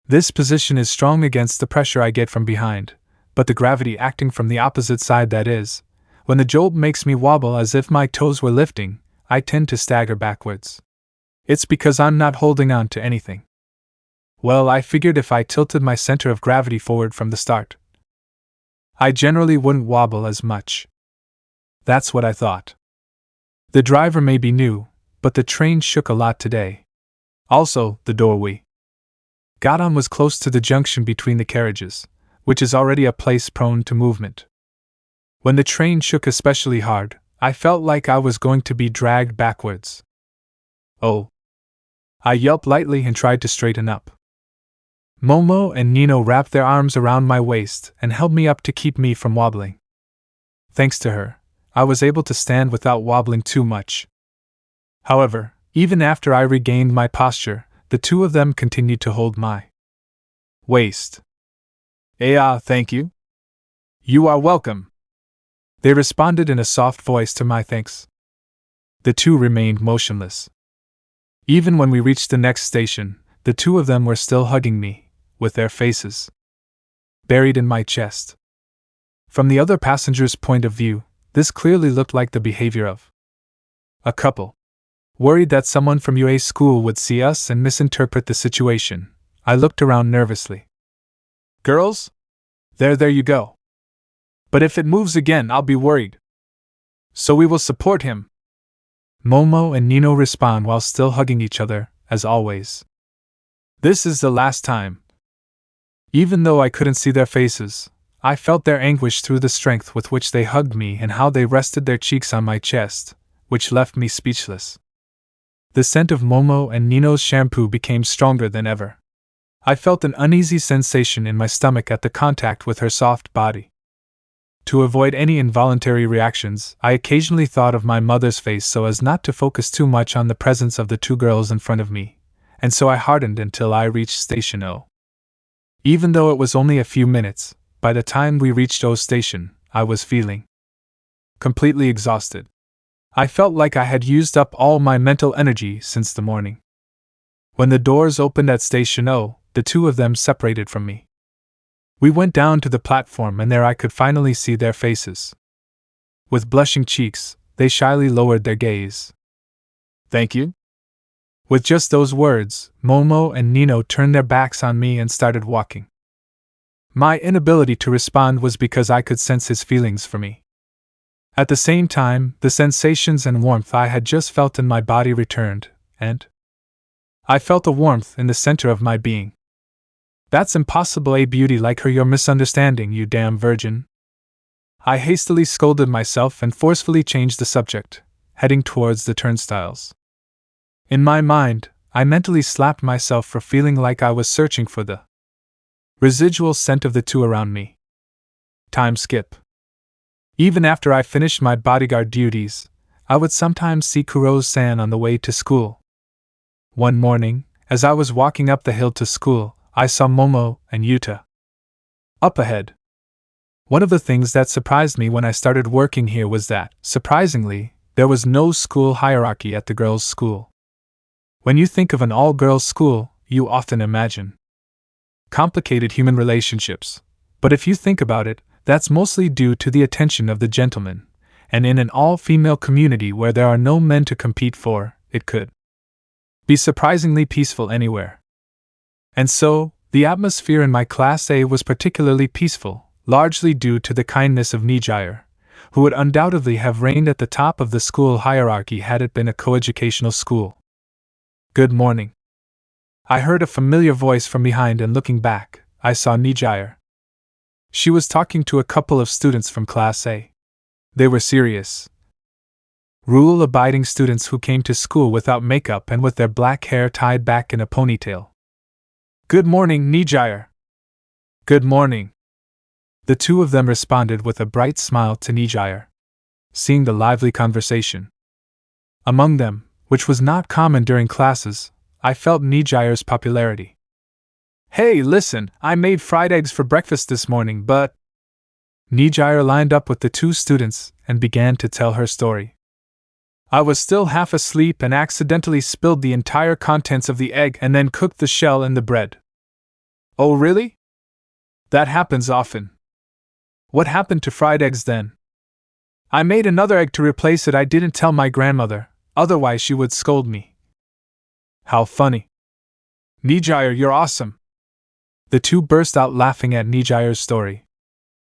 This position is strong against the pressure I get from behind, but the gravity acting from the opposite side, that is, when the jolt makes me wobble as if my toes were lifting, I tend to stagger backwards. It's because I'm not holding on to anything. Well, I figured if I tilted my center of gravity forward from the start, I generally wouldn't wobble as much. That's what I thought. The driver may be new, but the train shook a lot today. Also, the door we got on was close to the junction between the carriages, which is already a place prone to movement. When the train shook especially hard, I felt like I was going to be dragged backwards. Oh! I yelped lightly and tried to straighten up. Momo and Nino wrapped their arms around my waist and held me up to keep me from wobbling. Thanks to her, I was able to stand without wobbling too much. However, even after I regained my posture, the two of them continued to hold my waist. Thank you. You are welcome. They responded in a soft voice to my thanks. The two remained motionless. Even when we reached the next station, the two of them were still hugging me, with their faces buried in my chest. From the other passengers' point of view, this clearly looked like the behavior of a couple. Worried that someone from UA school would see us and misinterpret the situation, I looked around nervously. Girls? There you go. But if it moves again, I'll be worried. So we will support him. Momo and Nino respond while still hugging each other, as always. This is the last time. Even though I couldn't see their faces, I felt their anguish through the strength with which they hugged me and how they rested their cheeks on my chest, which left me speechless. The scent of Momo and Nino's shampoo became stronger than ever. I felt an uneasy sensation in my stomach at the contact with her soft body. To avoid any involuntary reactions, I occasionally thought of my mother's face so as not to focus too much on the presence of the two girls in front of me, and so I hardened until I reached Station O. Even though it was only a few minutes, by the time we reached O Station, I was feeling completely exhausted. I felt like I had used up all my mental energy since the morning. When the doors opened at Station O, the two of them separated from me. We went down to the platform, and there I could finally see their faces. With blushing cheeks, they shyly lowered their gaze. Thank you? With just those words, Momo and Nino turned their backs on me and started walking. My inability to respond was because I could sense his feelings for me. At the same time, the sensations and warmth I had just felt in my body returned, and I felt a warmth in the center of my being. That's impossible, a beauty like her, you're misunderstanding, you damn virgin. I hastily scolded myself and forcefully changed the subject, heading towards the turnstiles. In my mind, I mentally slapped myself for feeling like I was searching for the residual scent of the two around me. Time skip. Even after I finished my bodyguard duties, I would sometimes see Kuro-san on the way to school. One morning, as I was walking up the hill to school, I saw Momo and Yuta up ahead. One of the things that surprised me when I started working here was that, surprisingly, there was no school hierarchy at the girls' school. When you think of an all-girls school, you often imagine complicated human relationships, but if you think about it, that's mostly due to the attention of the gentlemen, and in an all-female community where there are no men to compete for, it could be surprisingly peaceful anywhere. And so, the atmosphere in my Class A was particularly peaceful, largely due to the kindness of Nijire, who would undoubtedly have reigned at the top of the school hierarchy had it been a coeducational school. Good morning. I heard a familiar voice from behind, and looking back, I saw Nijire. She was talking to a couple of students from Class A. They were serious, rule-abiding students who came to school without makeup and with their black hair tied back in a ponytail. Good morning, Nijire. Good morning. The two of them responded with a bright smile to Nijire, seeing the lively conversation among them, which was not common during classes. I felt Nijire's popularity. Hey, listen, I made fried eggs for breakfast this morning, but Nijire lined up with the two students and began to tell her story. I was still half asleep and accidentally spilled the entire contents of the egg and then cooked the shell and the bread. Oh, really? That happens often. What happened to fried eggs then? I made another egg to replace it. I didn't tell my grandmother, otherwise she would scold me. How funny. Nijire, you're awesome. The two burst out laughing at Nijire's story.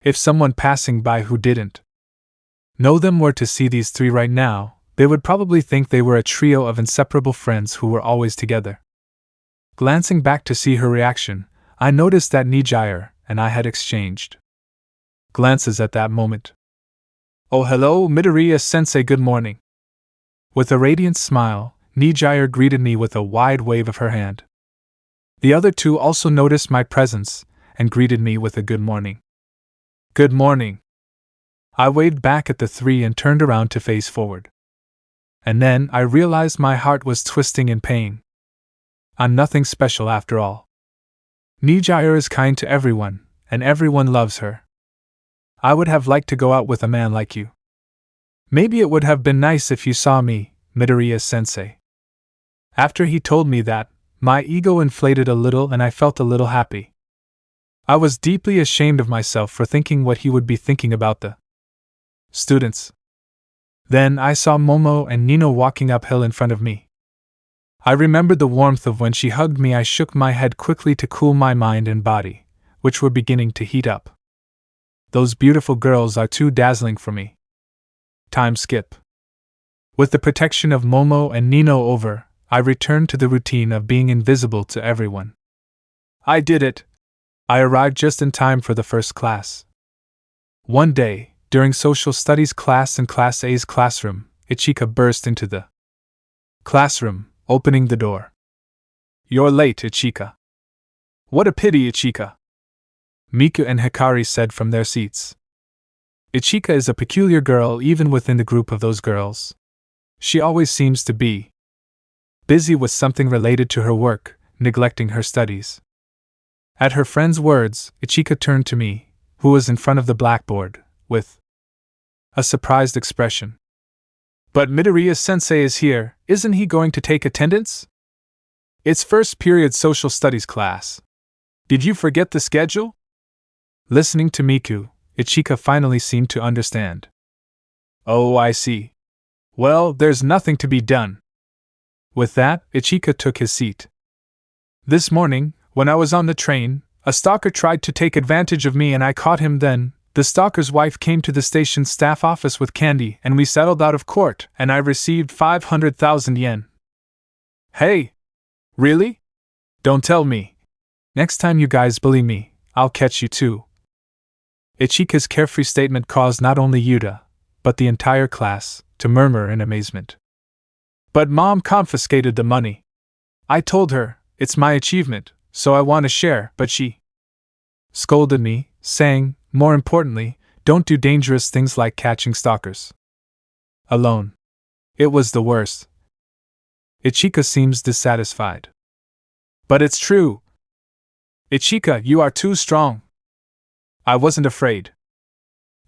If someone passing by who didn't know them were to see these three right now, they would probably think they were a trio of inseparable friends who were always together. Glancing back to see her reaction, I noticed that Nijire and I had exchanged glances at that moment. Oh, hello, Midoriya-sensei, good morning. With a radiant smile, Nijire greeted me with a wide wave of her hand. The other two also noticed my presence and greeted me with a good morning. Good morning. I waved back at the three and turned around to face forward. And then I realized my heart was twisting in pain. I'm nothing special after all. Nijire is kind to everyone, and everyone loves her. I would have liked to go out with a man like you. Maybe it would have been nice if you saw me, Midoriya-sensei. After he told me that, my ego inflated a little and I felt a little happy. I was deeply ashamed of myself for thinking what he would be thinking about the students. Then I saw Momo and Nino walking uphill in front of me. I remembered the warmth of when she hugged me. I shook my head quickly to cool my mind and body, which were beginning to heat up. Those beautiful girls are too dazzling for me. Time skip. With the protection of Momo and Nino over, I returned to the routine of being invisible to everyone. I did it. I arrived just in time for the first class. One day, during social studies class in Class A's classroom, Ichika burst into the classroom, opening the door. You're late, Ichika. What a pity, Ichika. Miku and Hikari said from their seats. Ichika is a peculiar girl even within the group of those girls. She always seems to be busy with something related to her work, neglecting her studies. At her friend's words, Ichika turned to me, who was in front of the blackboard, with a surprised expression. But Midoriya-sensei is here, isn't he going to take attendance? It's first period social studies class. Did you forget the schedule? Listening to Miku, Ichika finally seemed to understand. Oh, I see. Well, there's nothing to be done. With that, Ichika took his seat. This morning, when I was on the train, A stalker tried to take advantage of me and I caught him then. The stalker's wife came to the station staff office with candy and we settled out of court and I received 500,000 yen. Hey! Really? Don't tell me. Next time you guys bully me, I'll catch you too. Ichika's carefree statement caused not only Yuta, but the entire class, to murmur in amazement. But Mom confiscated the money. I told her, it's my achievement, so I want to share, but she scolded me, saying, more importantly, don't do dangerous things like catching stalkers alone. It was the worst. Ichika seems dissatisfied. But it's true. Ichika, you are too strong. I wasn't afraid.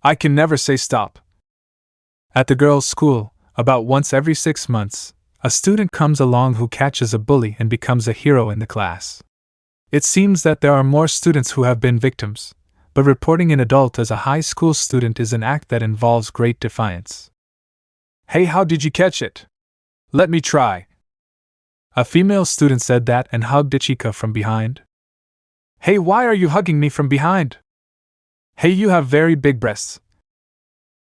I can never say stop. At the girls' school, about once every 6 months, a student comes along who catches a bully and becomes a hero in the class. It seems that there are more students who have been victims, but reporting an adult as a high school student is an act that involves great defiance. Hey, how did you catch it? Let me try. A female student said that and hugged Ichika from behind. Hey, why are you hugging me from behind? Hey, you have very big breasts.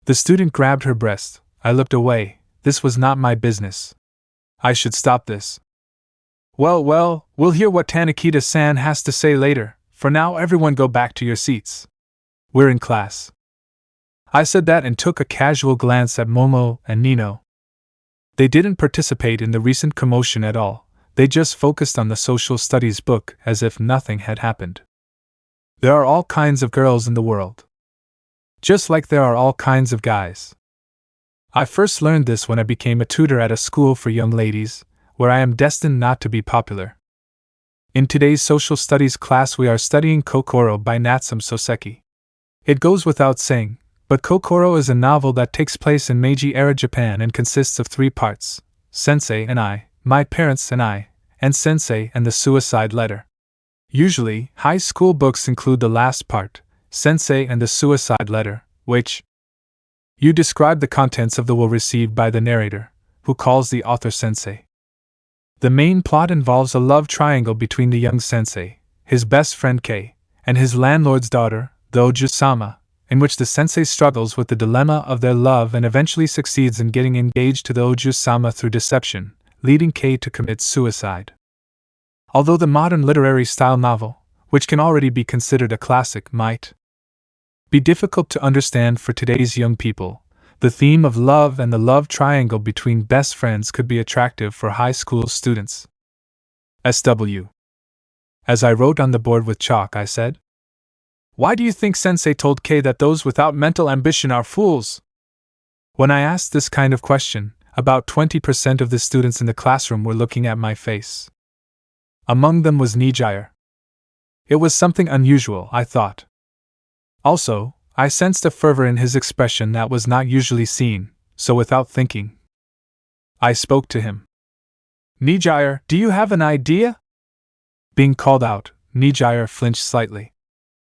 The student grabbed her breast. I looked away. This was not my business. I should stop this. Well, we'll hear what Tanakita-san has to say later. For now, everyone go back to your seats. We're in class. I said that and took a casual glance at Momo and Nino. They didn't participate in the recent commotion at all. They just focused on the social studies book as if nothing had happened. There are all kinds of girls in the world. Just like there are all kinds of guys. I first learned this when I became a tutor at a school for young ladies, where I am destined not to be popular. In today's social studies class we are studying Kokoro by Natsume Soseki. It goes without saying, but Kokoro is a novel that takes place in Meiji-era Japan and consists of 3 parts: Sensei and I, My Parents and I, and Sensei and the Suicide Letter. Usually, high school books include the last part, Sensei and the Suicide Letter, which you describe the contents of the will received by the narrator, who calls the author Sensei. The main plot involves a love triangle between the young Sensei, his best friend Kei, and his landlord's daughter, the Oju-sama, in which the Sensei struggles with the dilemma of their love and eventually succeeds in getting engaged to the Oju-sama through deception, leading Kei to commit suicide. Although the modern literary style novel, which can already be considered a classic, might be difficult to understand for today's young people, the theme of love and the love triangle between best friends could be attractive for high school students. SW. As I wrote on the board with chalk, I said, "Why do you think Sensei told Kei that those without mental ambition are fools?" When I asked this kind of question, about 20% of the students in the classroom were looking at my face. Among them was Nijire. It was something unusual, I thought. Also, I sensed a fervor in his expression that was not usually seen, so without thinking, I spoke to him. "Nijire, do you have an idea?" Being called out, Nijire flinched slightly.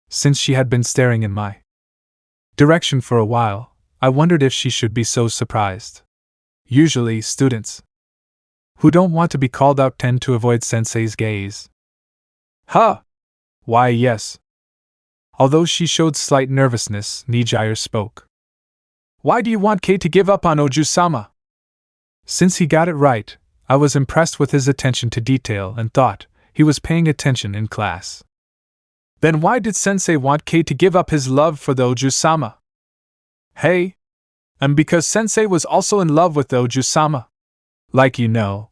Since she had been staring in my direction for a while, I wondered if she should be so surprised. Usually, students who don't want to be called out tend to avoid Sensei's gaze. "Huh! Why, yes." Although she showed slight nervousness, Nijire spoke. "Why do you want Kei to give up on Oju-sama?" Since he got it right, I was impressed with his attention to detail and thought he was paying attention in class. "Then why did Sensei want Kei to give up his love for the Oju-sama?" "Hey! And because Sensei was also in love with the Oju-sama. Like you know."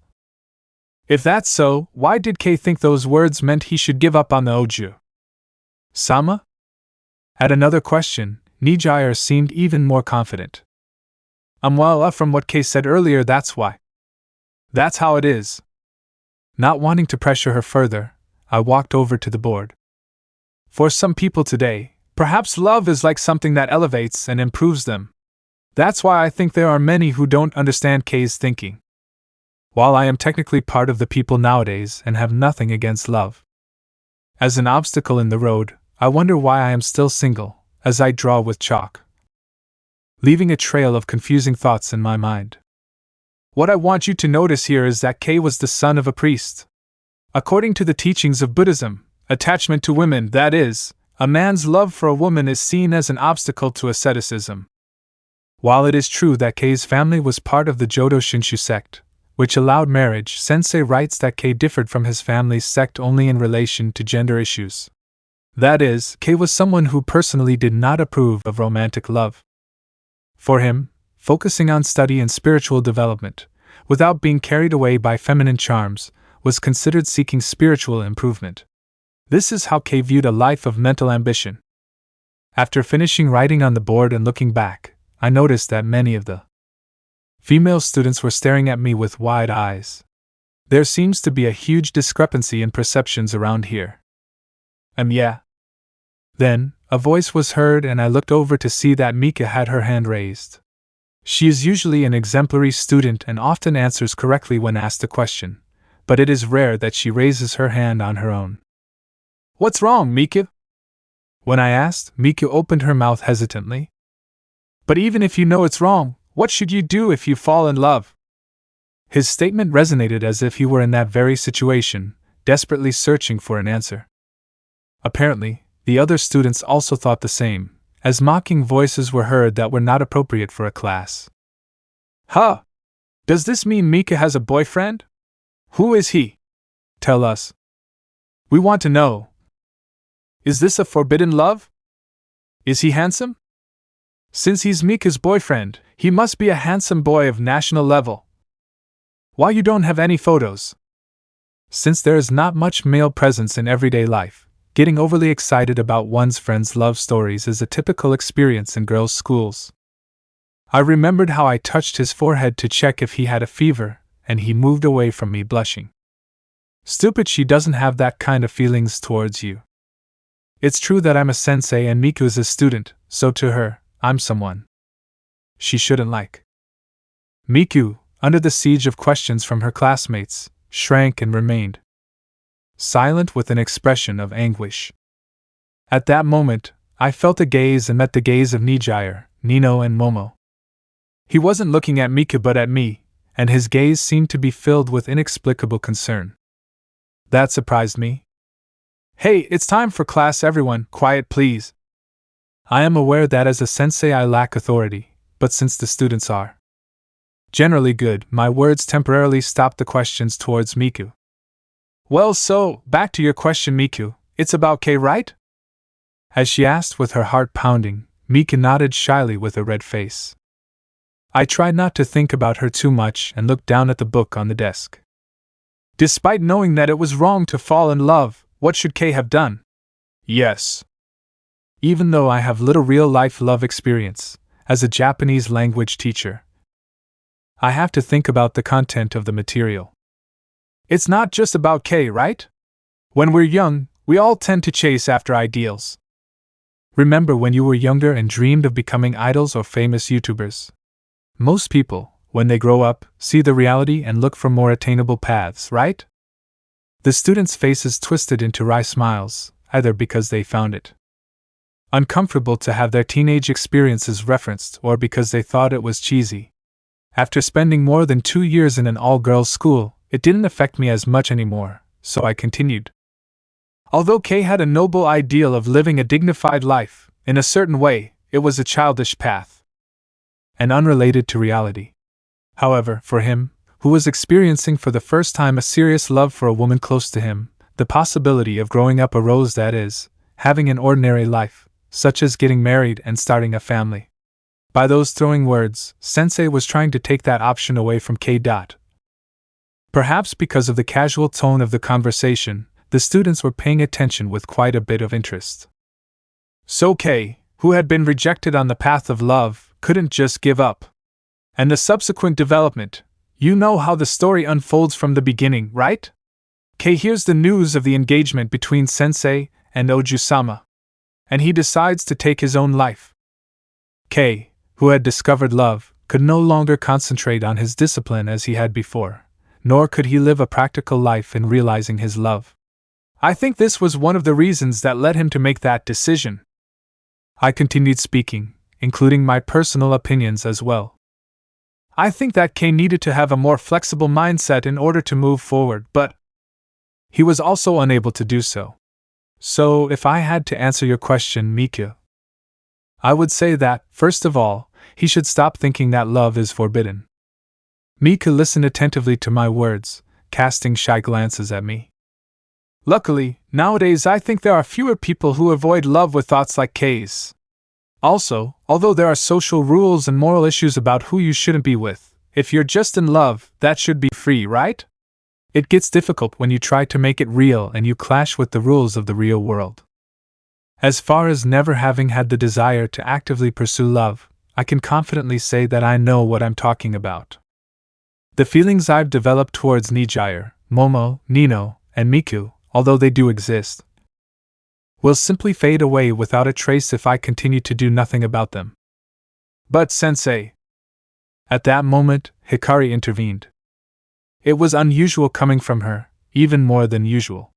"If that's so, why did Kei think those words meant he should give up on the Oju-sama?" At another question, Nijire seemed even more confident. Well, from what Kei said earlier, that's why. That's how it is." Not wanting to pressure her further, I walked over to the board. For some people today, perhaps love is like something that elevates and improves them. That's why I think there are many who don't understand Kei's thinking. While I am technically part of the people nowadays and have nothing against love as an obstacle in the road, I wonder why I am still single, as I draw with chalk, leaving a trail of confusing thoughts in my mind. What I want you to notice here is that Kei was the son of a priest. According to the teachings of Buddhism, Attachment to women, that is, a man's love for a woman is seen as an obstacle to asceticism. While it is true that Kei's family was part of the Jodo Shinshu sect, which allowed marriage, Sensei writes that Kei differed from his family's sect only in relation to gender issues. That is, Kei was someone who personally did not approve of romantic love. For him, focusing on study and spiritual development, without being carried away by feminine charms, was considered seeking spiritual improvement. This is how Kei viewed a life of mental ambition. After finishing writing on the board and looking back, I noticed that many of the female students were staring at me with wide eyes. There seems to be a huge discrepancy in perceptions around here. Yeah. Then, a voice was heard and I looked over to see that Mika had her hand raised. She is usually an exemplary student and often answers correctly when asked a question, but it is rare that she raises her hand on her own. What's wrong, Mika? When I asked, Mika opened her mouth hesitantly. But even if you know it's wrong, what should you do if you fall in love? His statement resonated as if he were in that very situation, desperately searching for an answer. Apparently, the other students also thought the same, as mocking voices were heard that were not appropriate for a class. Huh! Does this mean Mika has a boyfriend? Who is he? Tell us. We want to know. Is this a forbidden love? Is he handsome? Since he's Mika's boyfriend, he must be a handsome boy of national level. Why you don't have any photos? Since there is not much male presence in everyday life, getting overly excited about one's friends' love stories is a typical experience in girls' schools. I remembered how I touched his forehead to check if he had a fever, and he moved away from me blushing. Stupid, she doesn't have that kind of feelings towards you. It's true that I'm a sensei and Miku is a student, so to her, I'm someone she shouldn't like. Miku, under the siege of questions from her classmates, shrank and remained silent with an expression of anguish. At that moment, I felt a gaze and met the gaze of Nijire, Nino and Momo. He wasn't looking at Miku but at me, and his gaze seemed to be filled with inexplicable concern. That surprised me. Hey, it's time for class, everyone, quiet please. I am aware that as a sensei I lack authority, but since the students are generally good, my words temporarily stopped the questions towards Miku. Well, so, back to your question, Miku, it's about Kei, right? As she asked with her heart pounding, Miku nodded shyly with a red face. I tried not to think about her too much and looked down at the book on the desk. Despite knowing that it was wrong to fall in love, what should Kei have done? Yes. Even though I have little real-life love experience, as a Japanese language teacher, I have to think about the content of the material. It's not just about Kei, right? When we're young, we all tend to chase after ideals. Remember when you were younger and dreamed of becoming idols or famous YouTubers? Most people, when they grow up, see the reality and look for more attainable paths, right? The students' faces twisted into wry smiles, either because they found it uncomfortable to have their teenage experiences referenced or because they thought it was cheesy. After spending more than 2 years in an all-girls school, it didn't affect me as much anymore, so I continued. Although Kei had a noble ideal of living a dignified life, in a certain way, it was a childish path, and unrelated to reality. However, for him, who was experiencing for the first time a serious love for a woman close to him, the possibility of growing up arose, that is, having an ordinary life, such as getting married and starting a family. By those throwing words, Sensei was trying to take that option away from Kei. Perhaps because of the casual tone of the conversation, the students were paying attention with quite a bit of interest. So Kei, who had been rejected on the path of love, couldn't just give up. And the subsequent development, you know how the story unfolds from the beginning, right? Kei hears the news of the engagement between Sensei and Oju-sama, and he decides to take his own life. Kei, who had discovered love, could no longer concentrate on his discipline as he had before, nor could he live a practical life in realizing his love. I think this was one of the reasons that led him to make that decision. I continued speaking, including my personal opinions as well. I think that Kei needed to have a more flexible mindset in order to move forward, but he was also unable to do so. So, if I had to answer your question, Miku, I would say that, first of all, he should stop thinking that love is forbidden. Miku listened attentively to my words, casting shy glances at me. Luckily, nowadays I think there are fewer people who avoid love with thoughts like K's. Also, although there are social rules and moral issues about who you shouldn't be with, if you're just in love, that should be free, right? It gets difficult when you try to make it real and you clash with the rules of the real world. As far as never having had the desire to actively pursue love, I can confidently say that I know what I'm talking about. The feelings I've developed towards Nijire, Momo, Nino, and Miku, although they do exist, will simply fade away without a trace if I continue to do nothing about them. But sensei. At that moment, Hikari intervened. It was unusual coming from her, even more than usual.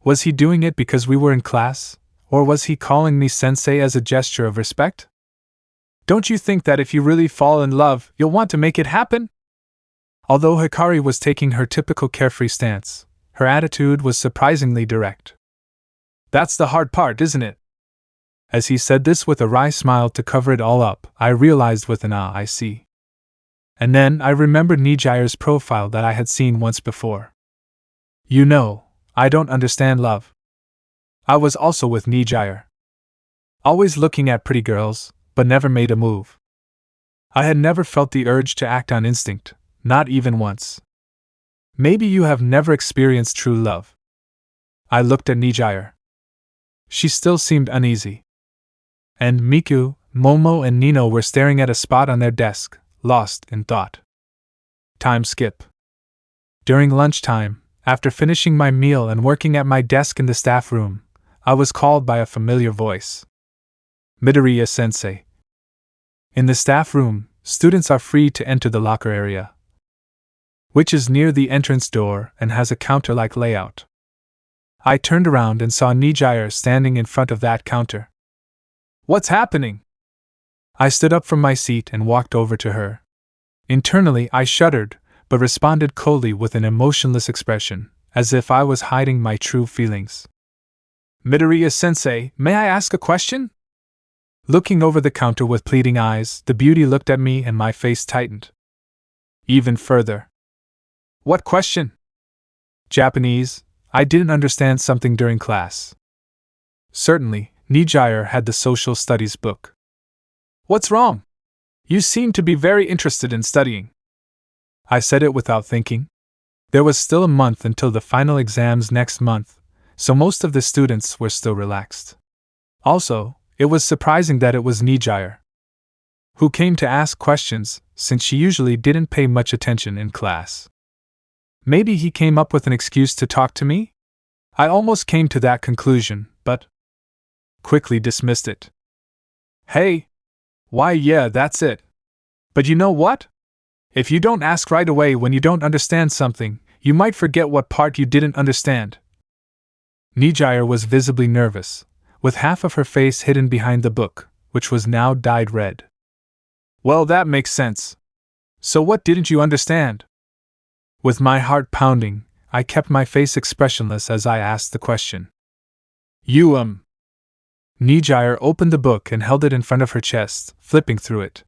Was he doing it because we were in class, or was he calling me sensei as a gesture of respect? Don't you think that if you really fall in love, you'll want to make it happen? Although Hikari was taking her typical carefree stance, her attitude was surprisingly direct. That's the hard part, isn't it? As he said this with a wry smile to cover it all up, I realized with an I see. And then I remembered Nijire's profile that I had seen once before. You know, I don't understand love. I was also with Nijire. Always looking at pretty girls, but never made a move. I had never felt the urge to act on instinct, not even once. Maybe you have never experienced true love. I looked at Nijire. She still seemed uneasy. And Miku, Momo, and Nino were staring at a spot on their desk, lost in thought. Time skip. During lunchtime, after finishing my meal and working at my desk in the staff room, I was called by a familiar voice. Midoriya-sensei. In the staff room, students are free to enter the locker area, which is near the entrance door and has a counter-like layout. I turned around and saw Nijire standing in front of that counter. What's happening? I stood up from my seat and walked over to her. Internally, I shuddered, but responded coldly with an emotionless expression, as if I was hiding my true feelings. Midoriya-sensei, may I ask a question? Looking over the counter with pleading eyes, the beauty looked at me and my face tightened. Even further. What question? Japanese. I didn't understand something during class. Certainly, Nijire had the social studies book. What's wrong? You seem to be very interested in studying. I said it without thinking. There was still a month until the final exams next month, so most of the students were still relaxed. Also, it was surprising that it was Nijire who came to ask questions, since she usually didn't pay much attention in class. Maybe he came up with an excuse to talk to me? I almost came to that conclusion, but quickly dismissed it. Hey! Why, yeah, that's it. But you know what? If you don't ask right away when you don't understand something, you might forget what part you didn't understand. Nijire was visibly nervous, with half of her face hidden behind the book, which was now dyed red. Well, that makes sense. So what didn't you understand? With my heart pounding, I kept my face expressionless as I asked the question. You, Nijire opened the book and held it in front of her chest, flipping through it.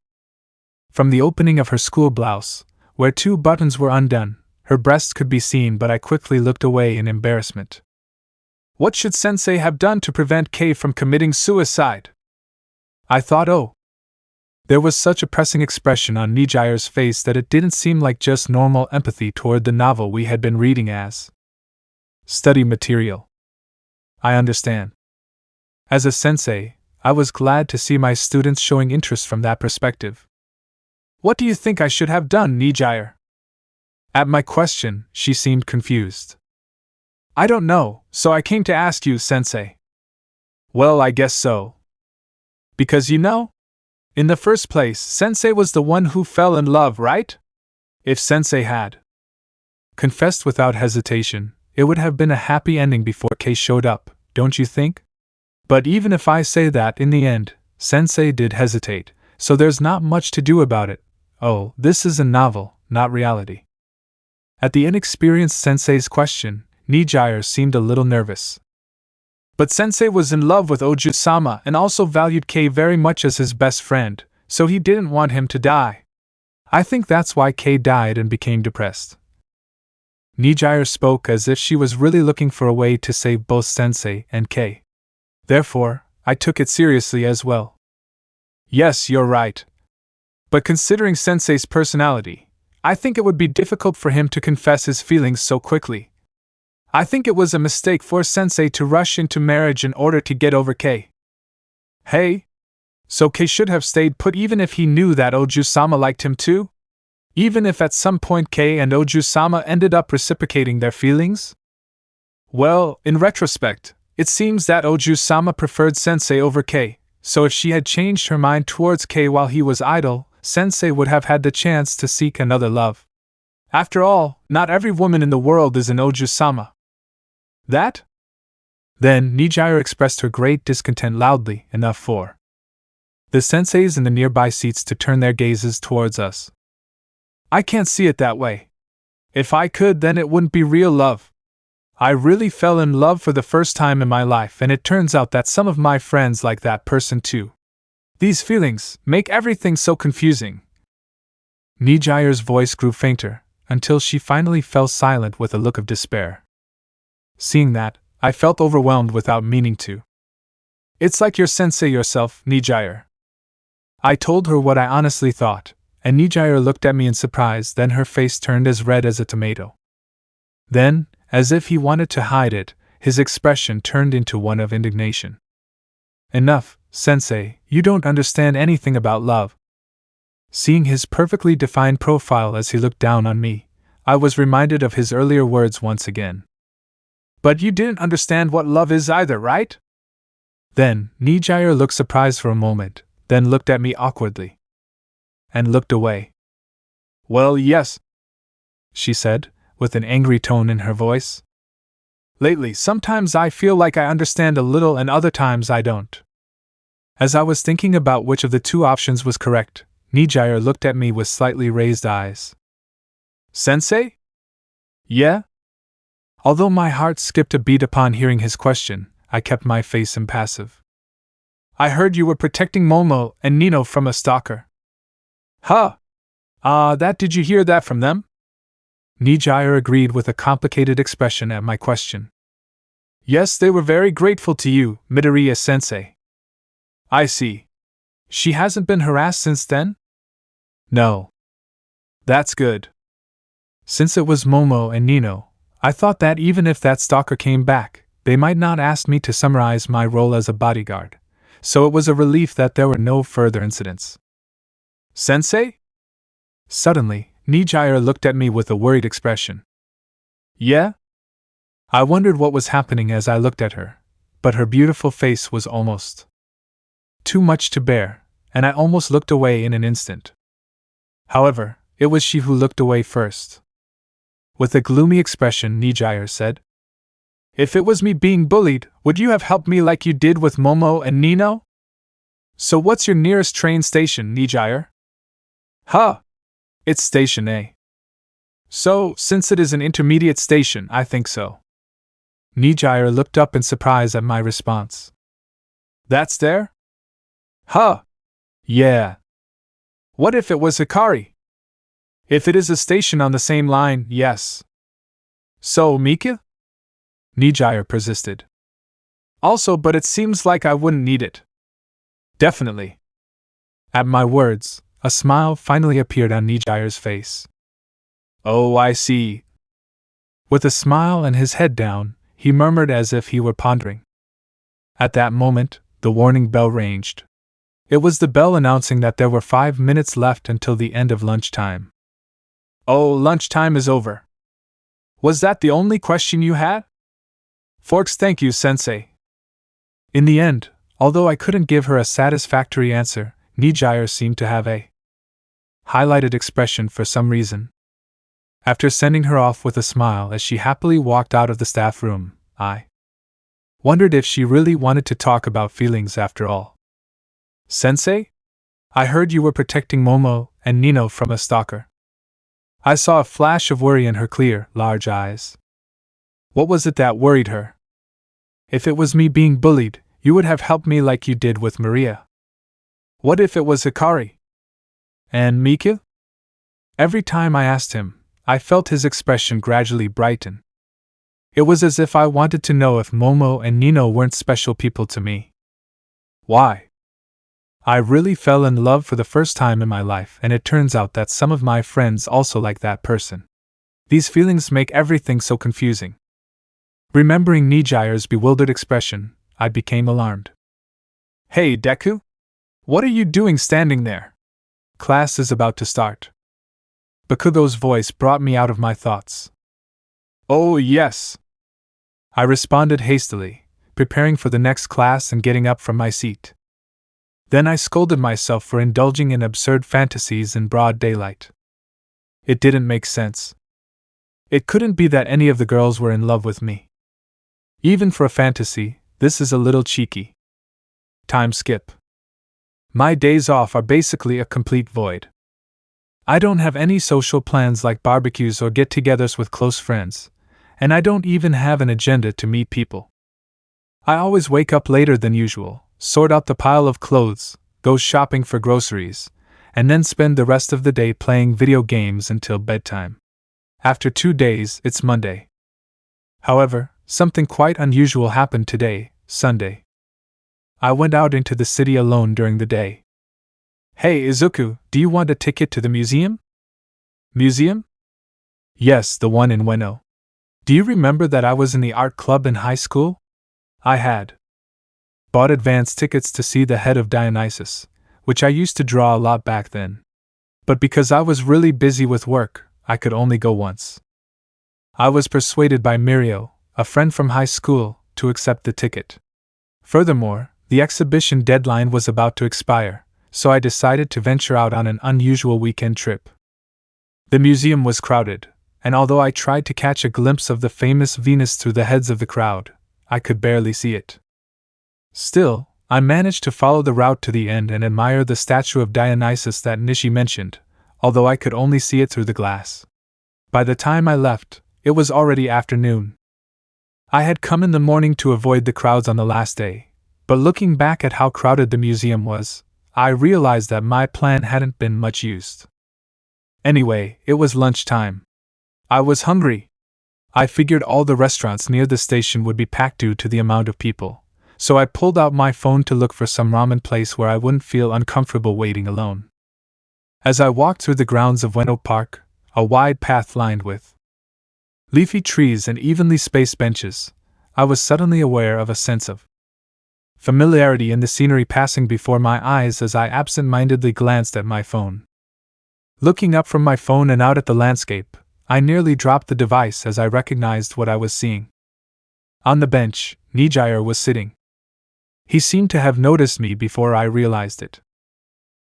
From the opening of her school blouse, where 2 buttons were undone, her breasts could be seen, but I quickly looked away in embarrassment. What should Sensei have done to prevent Kei from committing suicide? I thought, There was such a pressing expression on Nijire's face that it didn't seem like just normal empathy toward the novel we had been reading as study material. I understand. As a sensei, I was glad to see my students showing interest from that perspective. What do you think I should have done, Nijire? At my question, she seemed confused. I don't know, so I came to ask you, sensei. Well, I guess so. Because you know? In the first place, sensei was the one who fell in love, right? If sensei had confessed without hesitation, it would have been a happy ending before Kei showed up, don't you think? But even if I say that in the end, sensei did hesitate, so there's not much to do about it. Oh, this is a novel, not reality. At the inexperienced sensei's question, Nijire seemed a little nervous. But Sensei was in love with Oju-sama and also valued Kei very much as his best friend, so he didn't want him to die. I think that's why Kei died and became depressed. Nijier spoke as if she was really looking for a way to save both Sensei and Kei. Therefore, I took it seriously as well. Yes, you're right. But considering Sensei's personality, I think it would be difficult for him to confess his feelings so quickly. I think it was a mistake for Sensei to rush into marriage in order to get over Kei. Hey? So Kei should have stayed put even if he knew that Oju-sama liked him too? Even if at some point Kei and Oju-sama ended up reciprocating their feelings? Well, in retrospect, it seems that Oju-sama preferred Sensei over Kei, so if she had changed her mind towards Kei while he was idle, Sensei would have had the chance to seek another love. After all, not every woman in the world is an Oju-sama. That? Then Nijier expressed her great discontent loudly enough for the senseis in the nearby seats to turn their gazes towards us. I can't see it that way. If I could, then it wouldn't be real love. I really fell in love for the first time in my life, and it turns out that some of my friends like that person too. These feelings make everything so confusing. Nijier's voice grew fainter, until she finally fell silent with a look of despair. Seeing that, I felt overwhelmed without meaning to. It's like your sensei yourself, Nijier. I told her what I honestly thought, and Nijier looked at me in surprise, then her face turned as red as a tomato. Then, as if he wanted to hide it, his expression turned into one of indignation. Enough, sensei, you don't understand anything about love. Seeing his perfectly defined profile as he looked down on me, I was reminded of his earlier words once again. But you didn't understand what love is either, right? Then, Nijier looked surprised for a moment, then looked at me awkwardly. And looked away. Well, yes, she said, with an angry tone in her voice. Lately, sometimes I feel like I understand a little and other times I don't. As I was thinking about which of the two options was correct, Nijier looked at me with slightly raised eyes. Sensei? Yeah? Although my heart skipped a beat upon hearing his question, I kept my face impassive. I heard you were protecting Momo and Nino from a stalker. Huh? Did you hear that from them? Nijier agreed with a complicated expression at my question. Yes, they were very grateful to you, Midoriya-sensei. I see. She hasn't been harassed since then? No. That's good. Since it was Momo and Nino, I thought that even if that stalker came back, they might not ask me to summarize my role as a bodyguard, so it was a relief that there were no further incidents. Sensei? Suddenly, Nijier looked at me with a worried expression. Yeah? I wondered what was happening as I looked at her, but her beautiful face was almost too much to bear, and I almost looked away in an instant. However, it was she who looked away first. With a gloomy expression, Nijier said, If it was me being bullied, would you have helped me like you did with Momo and Nino? So what's your nearest train station, Nijier? Huh? It's Station A. So, since it is an intermediate station, I think so. Nijier looked up in surprise at my response. That's there? Huh? Yeah. What if it was Hikari? If it is a station on the same line, yes. So, Mika? Nijier persisted. Also, but it seems like I wouldn't need it. Definitely. At my words, a smile finally appeared on Nijier's face. Oh, I see. With a smile and his head down, he murmured as if he were pondering. At that moment, the warning bell rang. It was the bell announcing that there were 5 minutes left until the end of lunchtime. Oh, lunchtime is over. Was that the only question you had? Forks, thank you, sensei. In the end, although I couldn't give her a satisfactory answer, Nijier seemed to have a highlighted expression for some reason. After sending her off with a smile as she happily walked out of the staff room, I wondered if she really wanted to talk about feelings after all. Sensei? I heard you were protecting Momo and Nino from a stalker. I saw a flash of worry in her clear, large eyes. What was it that worried her? If it was me being bullied, you would have helped me like you did with Maria. What if it was Hikari? And Miku? Every time I asked him, I felt his expression gradually brighten. It was as if I wanted to know if Momo and Nino weren't special people to me. Why? I really fell in love for the first time in my life, and it turns out that some of my friends also like that person. These feelings make everything so confusing. Remembering Nijire's bewildered expression, I became alarmed. Hey, Deku? What are you doing standing there? Class is about to start. Bakugo's voice brought me out of my thoughts. Oh, yes. I responded hastily, preparing for the next class and getting up from my seat. Then I scolded myself for indulging in absurd fantasies in broad daylight. It didn't make sense. It couldn't be that any of the girls were in love with me. Even for a fantasy, this is a little cheeky. Time skip. My days off are basically a complete void. I don't have any social plans like barbecues or get-togethers with close friends, and I don't even have an agenda to meet people. I always wake up later than usual, sort out the pile of clothes, go shopping for groceries, and then spend the rest of the day playing video games until bedtime. After 2 days, it's Monday. However, something quite unusual happened today, Sunday. I went out into the city alone during the day. Hey Izuku, do you want a ticket to the museum? Museum? Yes, the one in Ueno. Do you remember that I was in the art club in high school? I had bought advance tickets to see the head of Dionysus, which I used to draw a lot back then. But because I was really busy with work, I could only go once. I was persuaded by Mirio, a friend from high school, to accept the ticket. Furthermore, the exhibition deadline was about to expire, so I decided to venture out on an unusual weekend trip. The museum was crowded, and although I tried to catch a glimpse of the famous Venus through the heads of the crowd, I could barely see it. Still, I managed to follow the route to the end and admire the statue of Dionysus that Nishi mentioned, although I could only see it through the glass. By the time I left, it was already afternoon. I had come in the morning to avoid the crowds on the last day, but looking back at how crowded the museum was, I realized that my plan hadn't been much used. Anyway, it was lunchtime. I was hungry. I figured all the restaurants near the station would be packed due to the amount of people, so I pulled out my phone to look for some ramen place where I wouldn't feel uncomfortable waiting alone. As I walked through the grounds of Ueno Park, a wide path lined with leafy trees and evenly spaced benches, I was suddenly aware of a sense of familiarity in the scenery passing before my eyes as I absent-mindedly glanced at my phone. Looking up from my phone and out at the landscape, I nearly dropped the device as I recognized what I was seeing. On the bench, Nijire was sitting. He seemed to have noticed me before I realized it.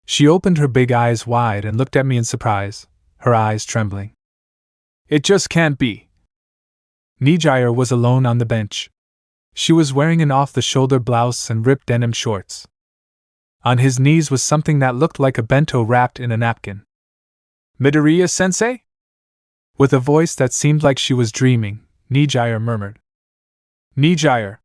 She opened her big eyes wide and looked at me in surprise, her eyes trembling. It just can't be. Nijire was alone on the bench. She was wearing an off-the-shoulder blouse and ripped denim shorts. On his knees was something that looked like a bento wrapped in a napkin. Midoriya-sensei? With a voice that seemed like she was dreaming, Nijire murmured. Nijire.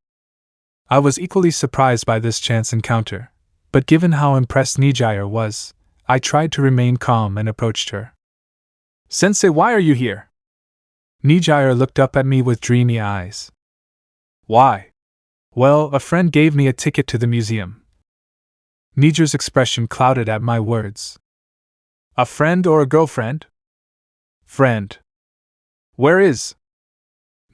I was equally surprised by this chance encounter, but given how impressed Nijire was, I tried to remain calm and approached her. Sensei, why are you here? Nijire looked up at me with dreamy eyes. Why? Well, a friend gave me a ticket to the museum. Nijire's expression clouded at my words. A friend or a girlfriend? Friend. Where is?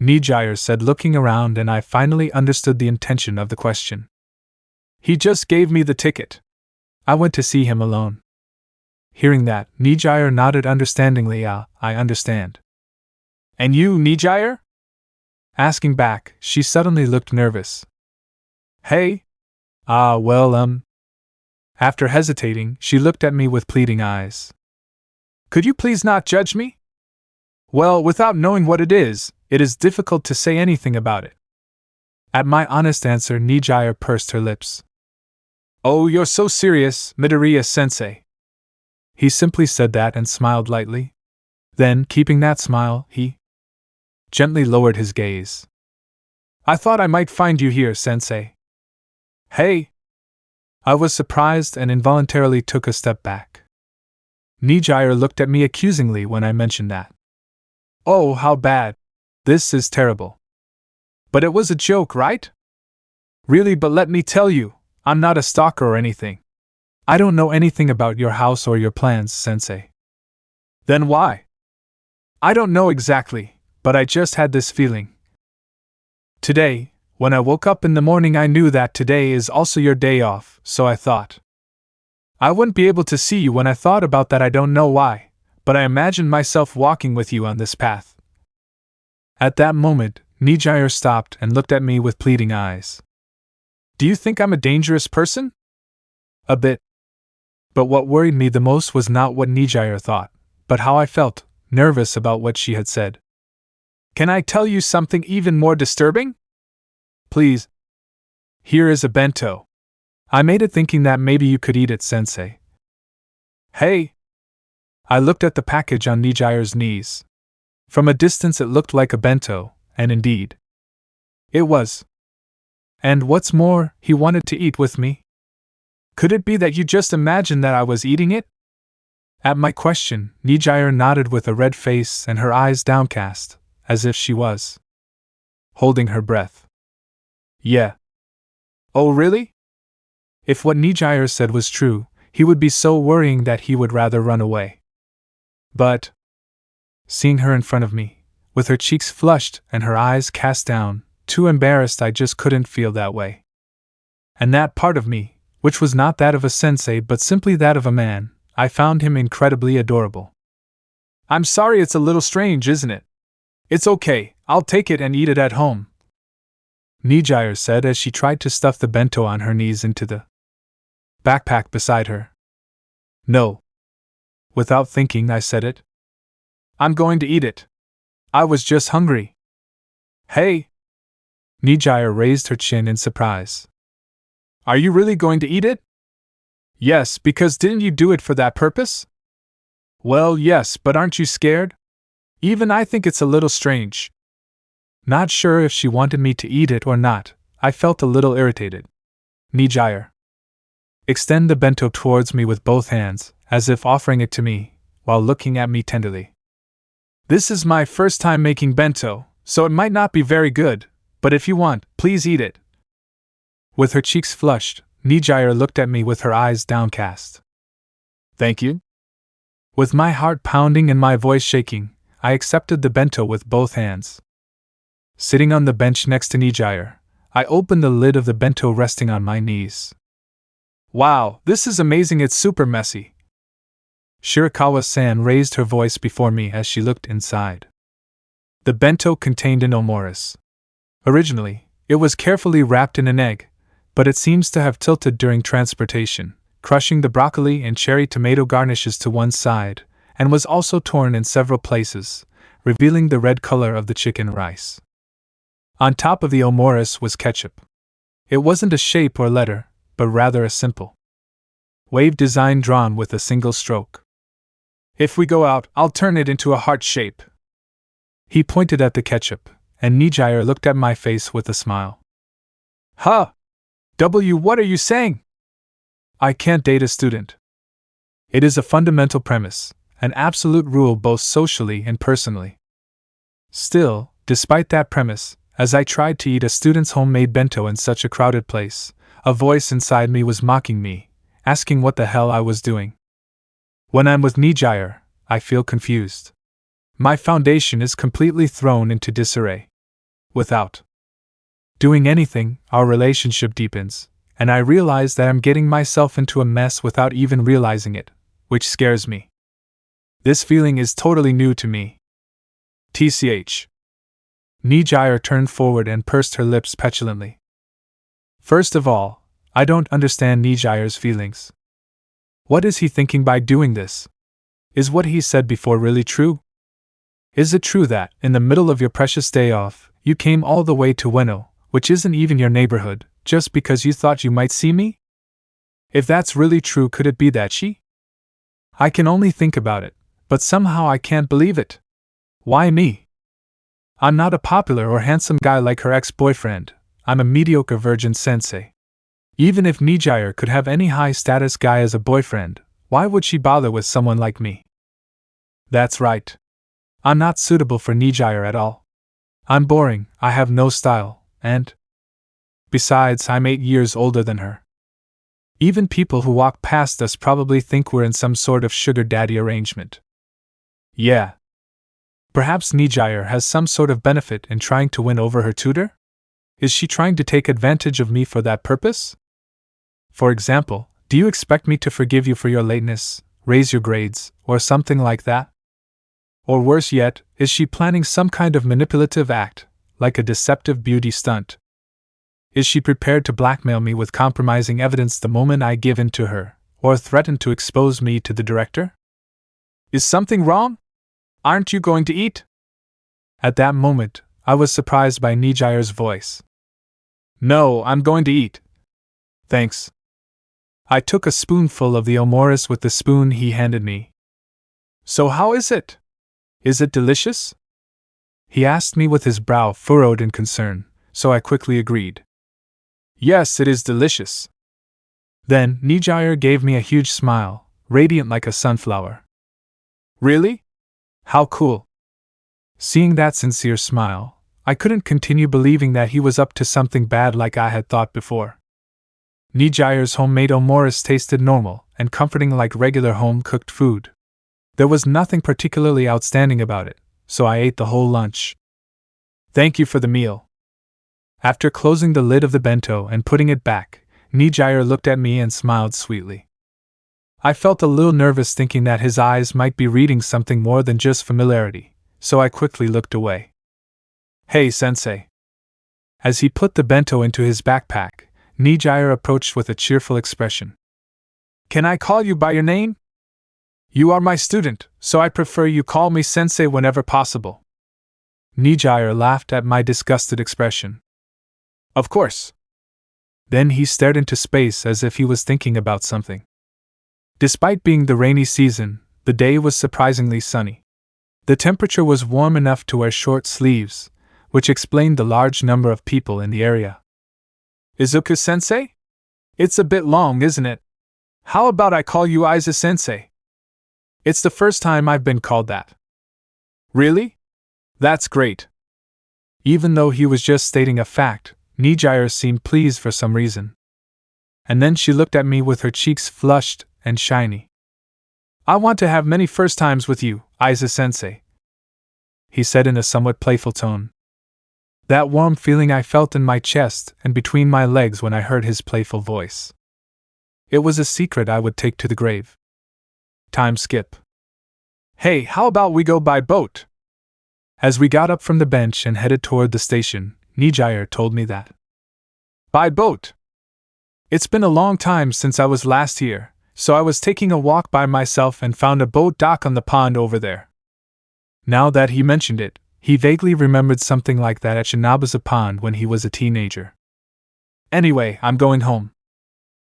Nijire said, looking around, and I finally understood the intention of the question. He just gave me the ticket. I went to see him alone. Hearing that, Nijire nodded understandingly. I understand. And you, Nijire? Asking back, she suddenly looked nervous. Hey? After hesitating, she looked at me with pleading eyes. Could you please not judge me? Well, without knowing what it is difficult to say anything about it. At my honest answer, Nijire pursed her lips. Oh, you're so serious, Midoriya-sensei. He simply said that and smiled lightly. Then, keeping that smile, he gently lowered his gaze. I thought I might find you here, sensei. Hey! I was surprised and involuntarily took a step back. Nijire looked at me accusingly when I mentioned that. Oh, how bad. This is terrible. But it was a joke, right? Really, but let me tell you, I'm not a stalker or anything. I don't know anything about your house or your plans, sensei. Then why? I don't know exactly, but I just had this feeling. Today, when I woke up in the morning, I knew that today is also your day off, so I thought. I wouldn't be able to see you when I thought about that. I don't know why, but I imagined myself walking with you on this path. At that moment, Nijire stopped and looked at me with pleading eyes. Do you think I'm a dangerous person? A bit. But what worried me the most was not what Nijire thought, but how I felt, nervous about what she had said. Can I tell you something even more disturbing? Please. Here is a bento. I made it thinking that maybe you could eat it, sensei. Hey! I looked at the package on Nijire's knees. From a distance it looked like a bento, and indeed, it was. And what's more, he wanted to eat with me. Could it be that you just imagined that I was eating it? At my question, Nijire nodded with a red face and her eyes downcast, as if she was holding her breath. Yeah. Oh, really? If what Nijire said was true, he would be so worrying that he would rather run away. But, seeing her in front of me, with her cheeks flushed and her eyes cast down, too embarrassed, I just couldn't feel that way. And that part of me, which was not that of a sensei but simply that of a man, I found him incredibly adorable. I'm sorry, it's a little strange, isn't it? It's okay, I'll take it and eat it at home, Nijire said as she tried to stuff the bento on her knees into the backpack beside her. No. Without thinking, I said it. I'm going to eat it. I was just hungry. Hey! Nijire raised her chin in surprise. Are you really going to eat it? Yes, because didn't you do it for that purpose? Well, yes, but aren't you scared? Even I think it's a little strange. Not sure if she wanted me to eat it or not, I felt a little irritated. Nijire. Extend the bento towards me with both hands, as if offering it to me, while looking at me tenderly. This is my first time making bento, so it might not be very good, but if you want, please eat it. With her cheeks flushed, Nijire looked at me with her eyes downcast. Thank you. With my heart pounding and my voice shaking, I accepted the bento with both hands. Sitting on the bench next to Nijire, I opened the lid of the bento resting on my knees. Wow, this is amazing, it's super messy. Shirakawa-san raised her voice before me as she looked inside. The bento contained an omoris. Originally, it was carefully wrapped in an egg, but it seems to have tilted during transportation, crushing the broccoli and cherry tomato garnishes to one side, and was also torn in several places, revealing the red color of the chicken rice. On top of the omoris was ketchup. It wasn't a shape or letter, but rather a simple wave design drawn with a single stroke. If we go out, I'll turn it into a heart shape. He pointed at the ketchup, and Nijire looked at my face with a smile. Huh! What are you saying? I can't date a student. It is a fundamental premise, an absolute rule both socially and personally. Still, despite that premise, as I tried to eat a student's homemade bento in such a crowded place, a voice inside me was mocking me, asking what the hell I was doing. When I'm with Nijire, I feel confused. My foundation is completely thrown into disarray. Without doing anything, our relationship deepens, and I realize that I'm getting myself into a mess without even realizing it, which scares me. This feeling is totally new to me. TCH. Nijire turned forward and pursed her lips petulantly. First of all, I don't understand Nijire's feelings. What is he thinking by doing this? Is what he said before really true? Is it true that, in the middle of your precious day off, you came all the way to Ueno, which isn't even your neighborhood, just because you thought you might see me? If that's really true, could it be that she? I can only think about it, but somehow I can't believe it. Why me? I'm not a popular or handsome guy like her ex-boyfriend. I'm a mediocre virgin sensei. Even if Nijire could have any high-status guy as a boyfriend, why would she bother with someone like me? That's right. I'm not suitable for Nijire at all. I'm boring, I have no style, and besides, I'm 8 years older than her. Even people who walk past us probably think we're in some sort of sugar daddy arrangement. Yeah. Perhaps Nijire has some sort of benefit in trying to win over her tutor? Is she trying to take advantage of me for that purpose? For example, do you expect me to forgive you for your lateness, raise your grades, or something like that? Or worse yet, is she planning some kind of manipulative act, like a deceptive beauty stunt? Is she prepared to blackmail me with compromising evidence the moment I give in to her, or threaten to expose me to the director? Is something wrong? Aren't you going to eat? At that moment, I was surprised by Nijire's voice. No, I'm going to eat. Thanks. I took a spoonful of the omoris with the spoon he handed me. So how is it? Is it delicious? He asked me with his brow furrowed in concern, so I quickly agreed. Yes, it is delicious. Then Nijire gave me a huge smile, radiant like a sunflower. Really? How cool. Seeing that sincere smile, I couldn't continue believing that he was up to something bad like I had thought before. Nijire's homemade omoris tasted normal and comforting like regular home-cooked food. There was nothing particularly outstanding about it, so I ate the whole lunch. Thank you for the meal. After closing the lid of the bento and putting it back, Nijire looked at me and smiled sweetly. I felt a little nervous thinking that his eyes might be reading something more than just familiarity, so I quickly looked away. Hey, sensei. As he put the bento into his backpack, Nijire approached with a cheerful expression. Can I call you by your name? You are my student, so I prefer you call me sensei whenever possible. Nijire laughed at my disgusted expression. Of course. Then he stared into space as if he was thinking about something. Despite being the rainy season, the day was surprisingly sunny. The temperature was warm enough to wear short sleeves, which explained the large number of people in the area. Izuku-sensei? It's a bit long, isn't it? How about I call you Aizawa-sensei? It's the first time I've been called that. Really? That's great. Even though he was just stating a fact, Nijire seemed pleased for some reason. And then she looked at me with her cheeks flushed and shiny. I want to have many first times with you, Aizawa-sensei, he said in a somewhat playful tone. That warm feeling I felt in my chest and between my legs when I heard his playful voice. It was a secret I would take to the grave. Time skip. Hey, how about we go by boat? As we got up from the bench and headed toward the station, Nijire told me that. By boat? It's been a long time since I was last here, so I was taking a walk by myself and found a boat dock on the pond over there. Now that he mentioned it, he vaguely remembered something like that at Shinabaza Pond when he was a teenager. Anyway, I'm going home.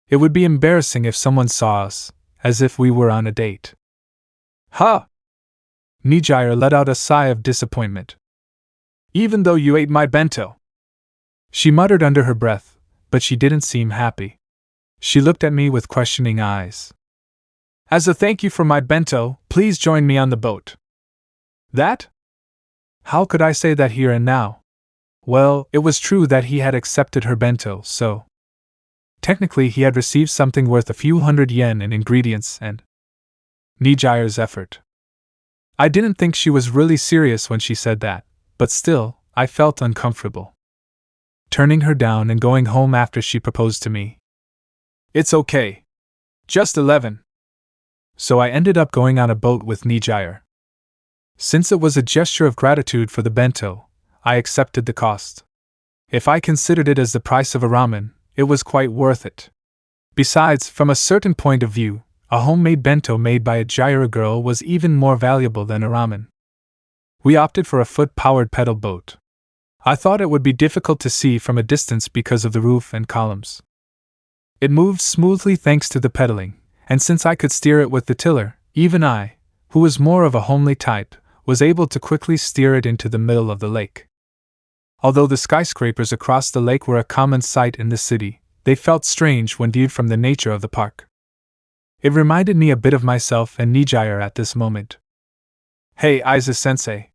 It would be embarrassing if someone saw us, as if we were on a date. Huh? Nijire let out a sigh of disappointment. Even though you ate my bento? She muttered under her breath, but she didn't seem happy. She looked at me with questioning eyes. As a thank you for my bento, please join me on the boat. That? How could I say that here and now? Well, it was true that he had accepted her bento, so technically he had received something worth a few hundred yen in ingredients and Nijire's effort. I didn't think she was really serious when she said that, but still, I felt uncomfortable. Turning her down and going home after she proposed to me. It's okay. Just 11. So I ended up going on a boat with Nijire. Since it was a gesture of gratitude for the bento, I accepted the cost. If I considered it as the price of a ramen, it was quite worth it. Besides, from a certain point of view, a homemade bento made by a Jiraiya girl was even more valuable than a ramen. We opted for a foot-powered pedal boat. I thought it would be difficult to see from a distance because of the roof and columns. It moved smoothly thanks to the pedaling, and since I could steer it with the tiller, even I, who was more of a homely type, was able to quickly steer it into the middle of the lake. Although the skyscrapers across the lake were a common sight in the city, they felt strange when viewed from the nature of the park. It reminded me a bit of myself and Nijire at this moment. "Hey, Aiza-sensei."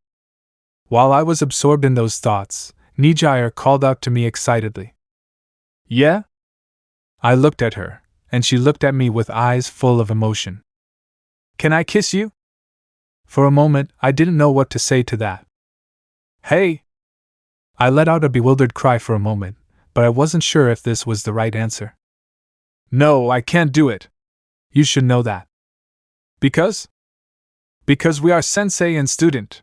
While I was absorbed in those thoughts, Nijire called out to me excitedly. "Yeah?" I looked at her, and she looked at me with eyes full of emotion. "Can I kiss you?" For a moment, I didn't know what to say to that. "Hey!" I let out a bewildered cry for a moment, but I wasn't sure if this was the right answer. "No, I can't do it. You should know that." "Because?" "Because we are sensei and student."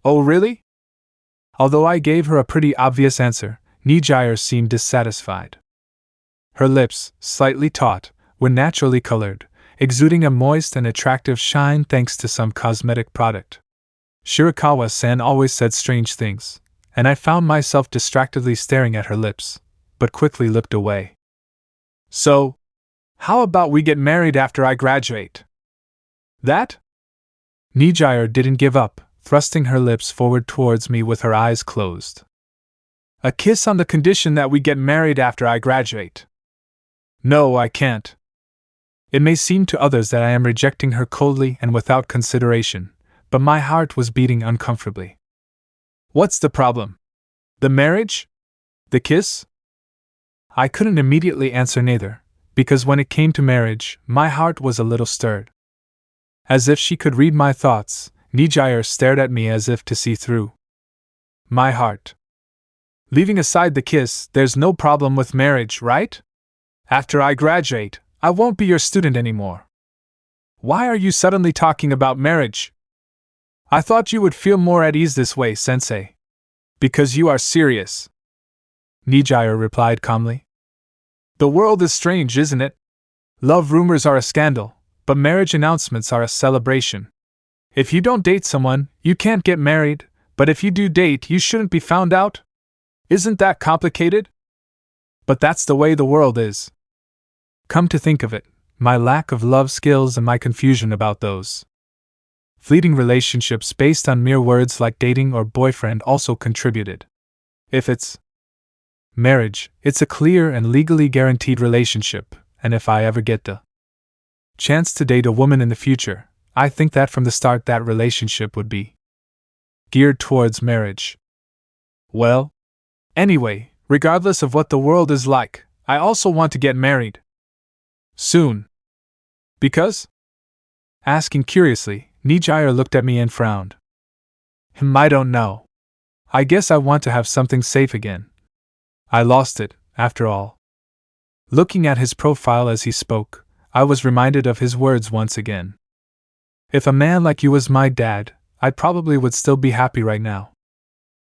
"Oh, really?" Although I gave her a pretty obvious answer, Nijire seemed dissatisfied. Her lips, slightly taut, were naturally colored, exuding a moist and attractive shine thanks to some cosmetic product. Shirakawa-san always said strange things, and I found myself distractedly staring at her lips, but quickly looked away. "So, how about we get married after I graduate?" "That?" Nijire didn't give up, thrusting her lips forward towards me with her eyes closed. "A kiss on the condition that we get married after I graduate." "No, I can't." It may seem to others that I am rejecting her coldly and without consideration, but my heart was beating uncomfortably. "What's the problem? The marriage? The kiss?" I couldn't immediately answer neither, because when it came to marriage, my heart was a little stirred. As if she could read my thoughts, Nijire stared at me as if to see through my heart. "Leaving aside the kiss, there's no problem with marriage, right? After I graduate, I won't be your student anymore. Why are you suddenly talking about marriage? I thought you would feel more at ease this way, sensei." "Because you are serious," Nijire replied calmly. "The world is strange, isn't it? Love rumors are a scandal, but marriage announcements are a celebration. If you don't date someone, you can't get married, but if you do date, you shouldn't be found out? Isn't that complicated? But that's the way the world is." Come to think of it, my lack of love skills and my confusion about those fleeting relationships based on mere words like dating or boyfriend also contributed. If it's marriage, it's a clear and legally guaranteed relationship, and if I ever get the chance to date a woman in the future, I think that from the start that relationship would be geared towards marriage. Well, anyway, regardless of what the world is like, I also want to get married. Soon. Because? Asking curiously, Nijire looked at me and frowned. I don't know. I guess I want to have something safe again. I lost it, after all. Looking at his profile as he spoke, I was reminded of his words once again. If a man like you was my dad, I probably would still be happy right now.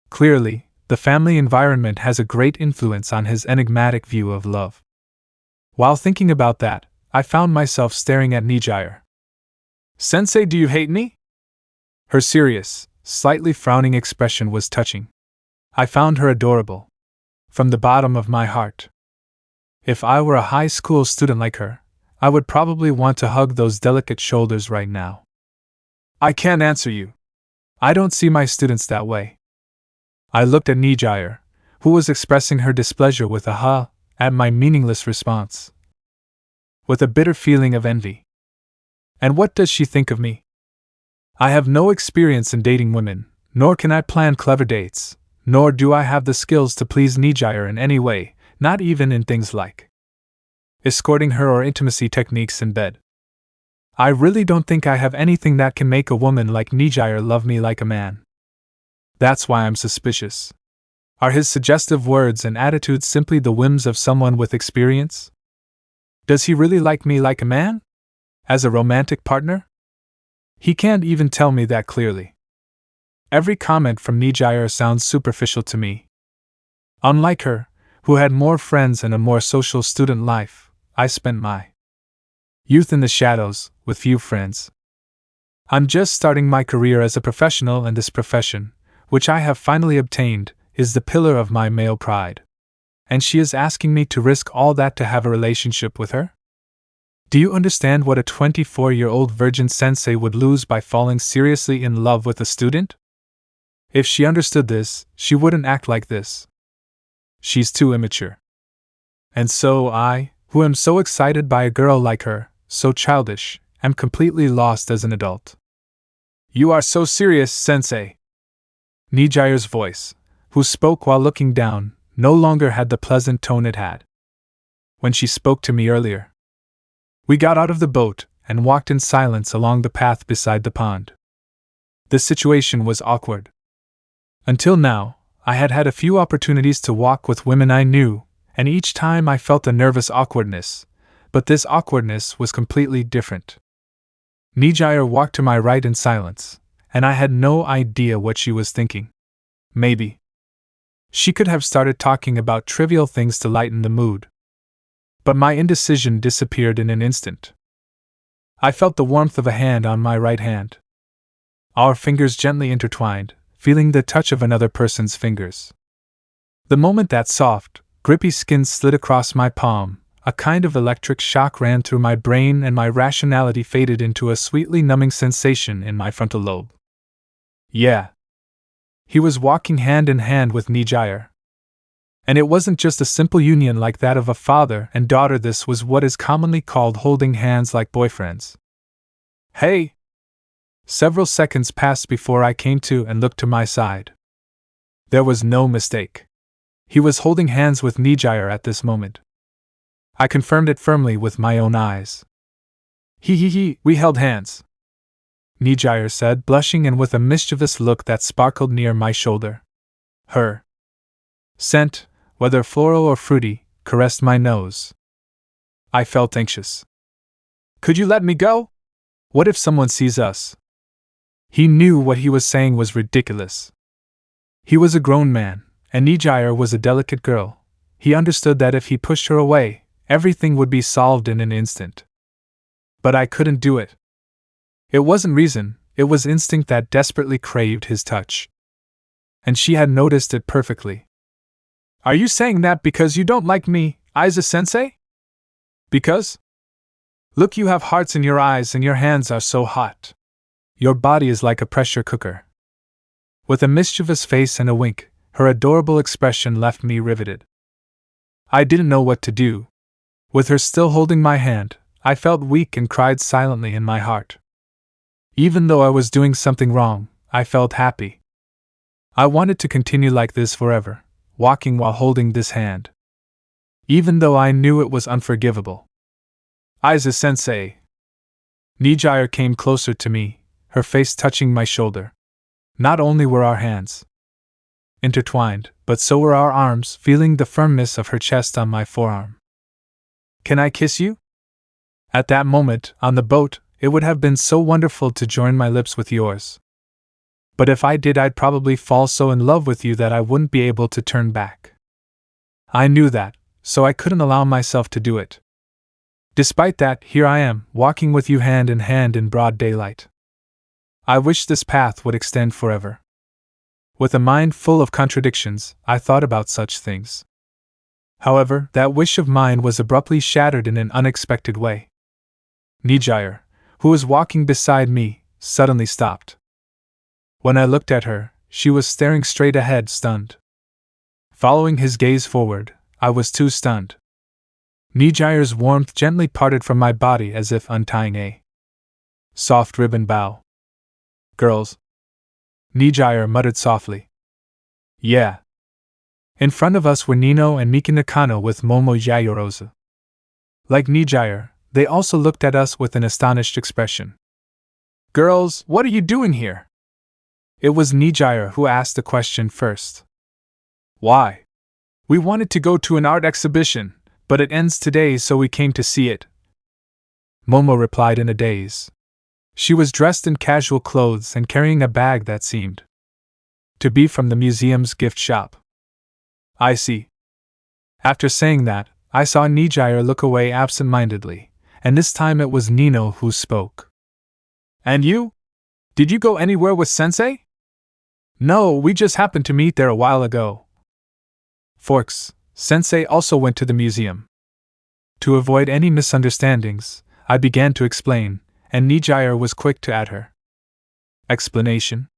Clearly, the family environment has a great influence on his enigmatic view of love. While thinking about that, I found myself staring at Nijire. "Sensei, do you hate me?" Her serious, slightly frowning expression was touching. I found her adorable. From the bottom of my heart. If I were a high school student like her, I would probably want to hug those delicate shoulders right now. "I can't answer you. I don't see my students that way." I looked at Nijire, who was expressing her displeasure with a "huh" at my meaningless response, with a bitter feeling of envy. And what does she think of me? I have no experience in dating women, nor can I plan clever dates, nor do I have the skills to please Nijire in any way, not even in things like escorting her or intimacy techniques in bed. I really don't think I have anything that can make a woman like Nijire love me like a man. That's why I'm suspicious. Are his suggestive words and attitudes simply the whims of someone with experience? Does he really like me like a man? As a romantic partner? He can't even tell me that clearly. Every comment from Nijire sounds superficial to me. Unlike her, who had more friends and a more social student life, I spent my youth in the shadows, with few friends. I'm just starting my career as a professional, and this profession, which I have finally obtained, is the pillar of my male pride. And she is asking me to risk all that to have a relationship with her? Do you understand what a 24-year-old virgin sensei would lose by falling seriously in love with a student? If she understood this, she wouldn't act like this. She's too immature. And so I, who am so excited by a girl like her, so childish, am completely lost as an adult. You are so serious, sensei. Nijire's voice, who spoke while looking down, no longer had the pleasant tone it had when she spoke to me earlier. We got out of the boat and walked in silence along the path beside the pond. The situation was awkward. Until now, I had had a few opportunities to walk with women I knew, and each time I felt a nervous awkwardness, but this awkwardness was completely different. Nijire walked to my right in silence, and I had no idea what she was thinking. Maybe she could have started talking about trivial things to lighten the mood. But my indecision disappeared in an instant. I felt the warmth of a hand on my right hand. Our fingers gently intertwined, feeling the touch of another person's fingers. The moment that soft, grippy skin slid across my palm, a kind of electric shock ran through my brain and my rationality faded into a sweetly numbing sensation in my frontal lobe. Yeah. He was walking hand in hand with Nijire. And it wasn't just a simple union like that of a father and daughter, this was what is commonly called holding hands like boyfriends. Hey! Several seconds passed before I came to and looked to my side. There was no mistake. He was holding hands with Nijire at this moment. I confirmed it firmly with my own eyes. We held hands, Nijire said, blushing and with a mischievous look that sparkled near my shoulder. Her scent, whether floral or fruity, caressed my nose. I felt anxious. Could you let me go? What if someone sees us? He knew what he was saying was ridiculous. He was a grown man, and Nijire was a delicate girl. He understood that if he pushed her away, everything would be solved in an instant. But I couldn't do it. It wasn't reason, it was instinct that desperately craved his touch. And she had noticed it perfectly. Are you saying that because you don't like me, Aiza-sensei? Because? Look, you have hearts in your eyes and your hands are so hot. Your body is like a pressure cooker. With a mischievous face and a wink, her adorable expression left me riveted. I didn't know what to do. With her still holding my hand, I felt weak and cried silently in my heart. Even though I was doing something wrong, I felt happy. I wanted to continue like this forever, walking while holding this hand. Even though I knew it was unforgivable. Aiza-sensei. Nijire came closer to me, her face touching my shoulder. Not only were our hands intertwined, but so were our arms, feeling the firmness of her chest on my forearm. Can I kiss you? At that moment, on the boat, it would have been so wonderful to join my lips with yours. But if I did, I'd probably fall so in love with you that I wouldn't be able to turn back. I knew that, so I couldn't allow myself to do it. Despite that, here I am, walking with you hand in broad daylight. I wish this path would extend forever. With a mind full of contradictions, I thought about such things. However, that wish of mine was abruptly shattered in an unexpected way. Nijire, who was walking beside me, suddenly stopped. When I looked at her, she was staring straight ahead, stunned. Following his gaze forward, I was too stunned. Nijire's warmth gently parted from my body as if untying a soft ribbon bow. Girls, Nijire muttered softly. Yeah. In front of us were Nino and Miki Nakano with Momo Yayorozu. Like Nijire, they also looked at us with an astonished expression. Girls, what are you doing here? It was Nijire who asked the question first. Why? We wanted to go to an art exhibition, but it ends today, so we came to see it. Momo replied in a daze. She was dressed in casual clothes and carrying a bag that seemed to be from the museum's gift shop. I see. After saying that, I saw Nijire look away absent-mindedly, and this time it was Nino who spoke. And you? Did you go anywhere with Sensei? No, we just happened to meet there a while ago. Forks, Sensei also went to the museum. To avoid any misunderstandings, I began to explain, and Nijire was quick to add her explanation.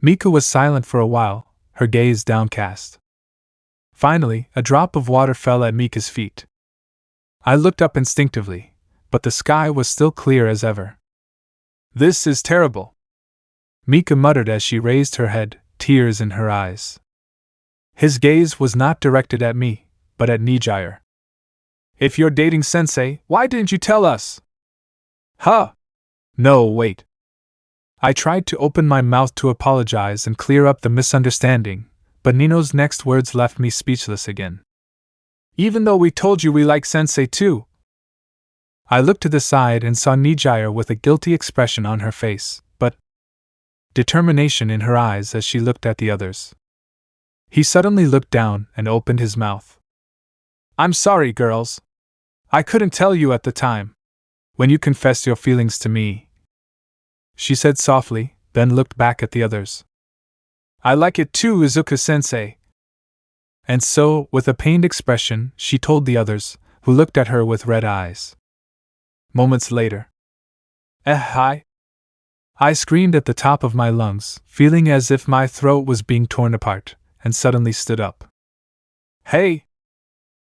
Mika was silent for a while, her gaze downcast. Finally, a drop of water fell at Mika's feet. I looked up instinctively, but the sky was still clear as ever. "This is terrible," Mika muttered as she raised her head, tears in her eyes. His gaze was not directed at me, but at Nijire. "If you're dating Sensei, why didn't you tell us?" "Huh! No, wait." I tried to open my mouth to apologize and clear up the misunderstanding, but Nino's next words left me speechless again. "Even though we told you we like Sensei too." I looked to the side and saw Nijire with a guilty expression on her face, but determination in her eyes as she looked at the others. He suddenly looked down and opened his mouth. "I'm sorry, girls. I couldn't tell you at the time. When you confessed your feelings to me," she said softly, then looked back at the others. "I like it too, Izuku-sensei." And so, with a pained expression, she told the others, who looked at her with red eyes. Moments later. I screamed at the top of my lungs, feeling as if my throat was being torn apart, and suddenly stood up. "Hey!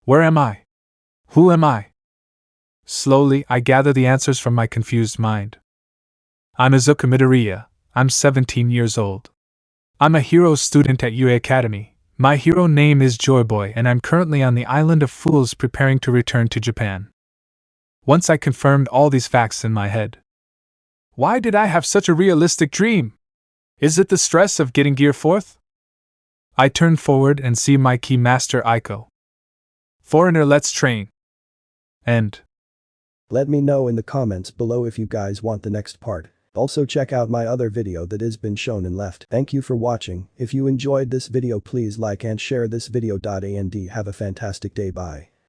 Where am I? Who am I?" Slowly, I gather the answers from my confused mind. "I'm Izuku Midoriya. I'm 17 years old. I'm a hero student at UA Academy. My hero name is Joyboy, and I'm currently on the Island of Fools preparing to return to Japan." Once I confirmed all these facts in my head. Why did I have such a realistic dream? Is it the stress of getting Gear 4th? I turn forward and see my key master Aiko. "Foreigner, let's train." And let me know in the comments below if you guys want the next part. Also check out my other video that has been shown and left. Thank you for watching. If you enjoyed this video, please like and share this video. And have a fantastic day. Bye.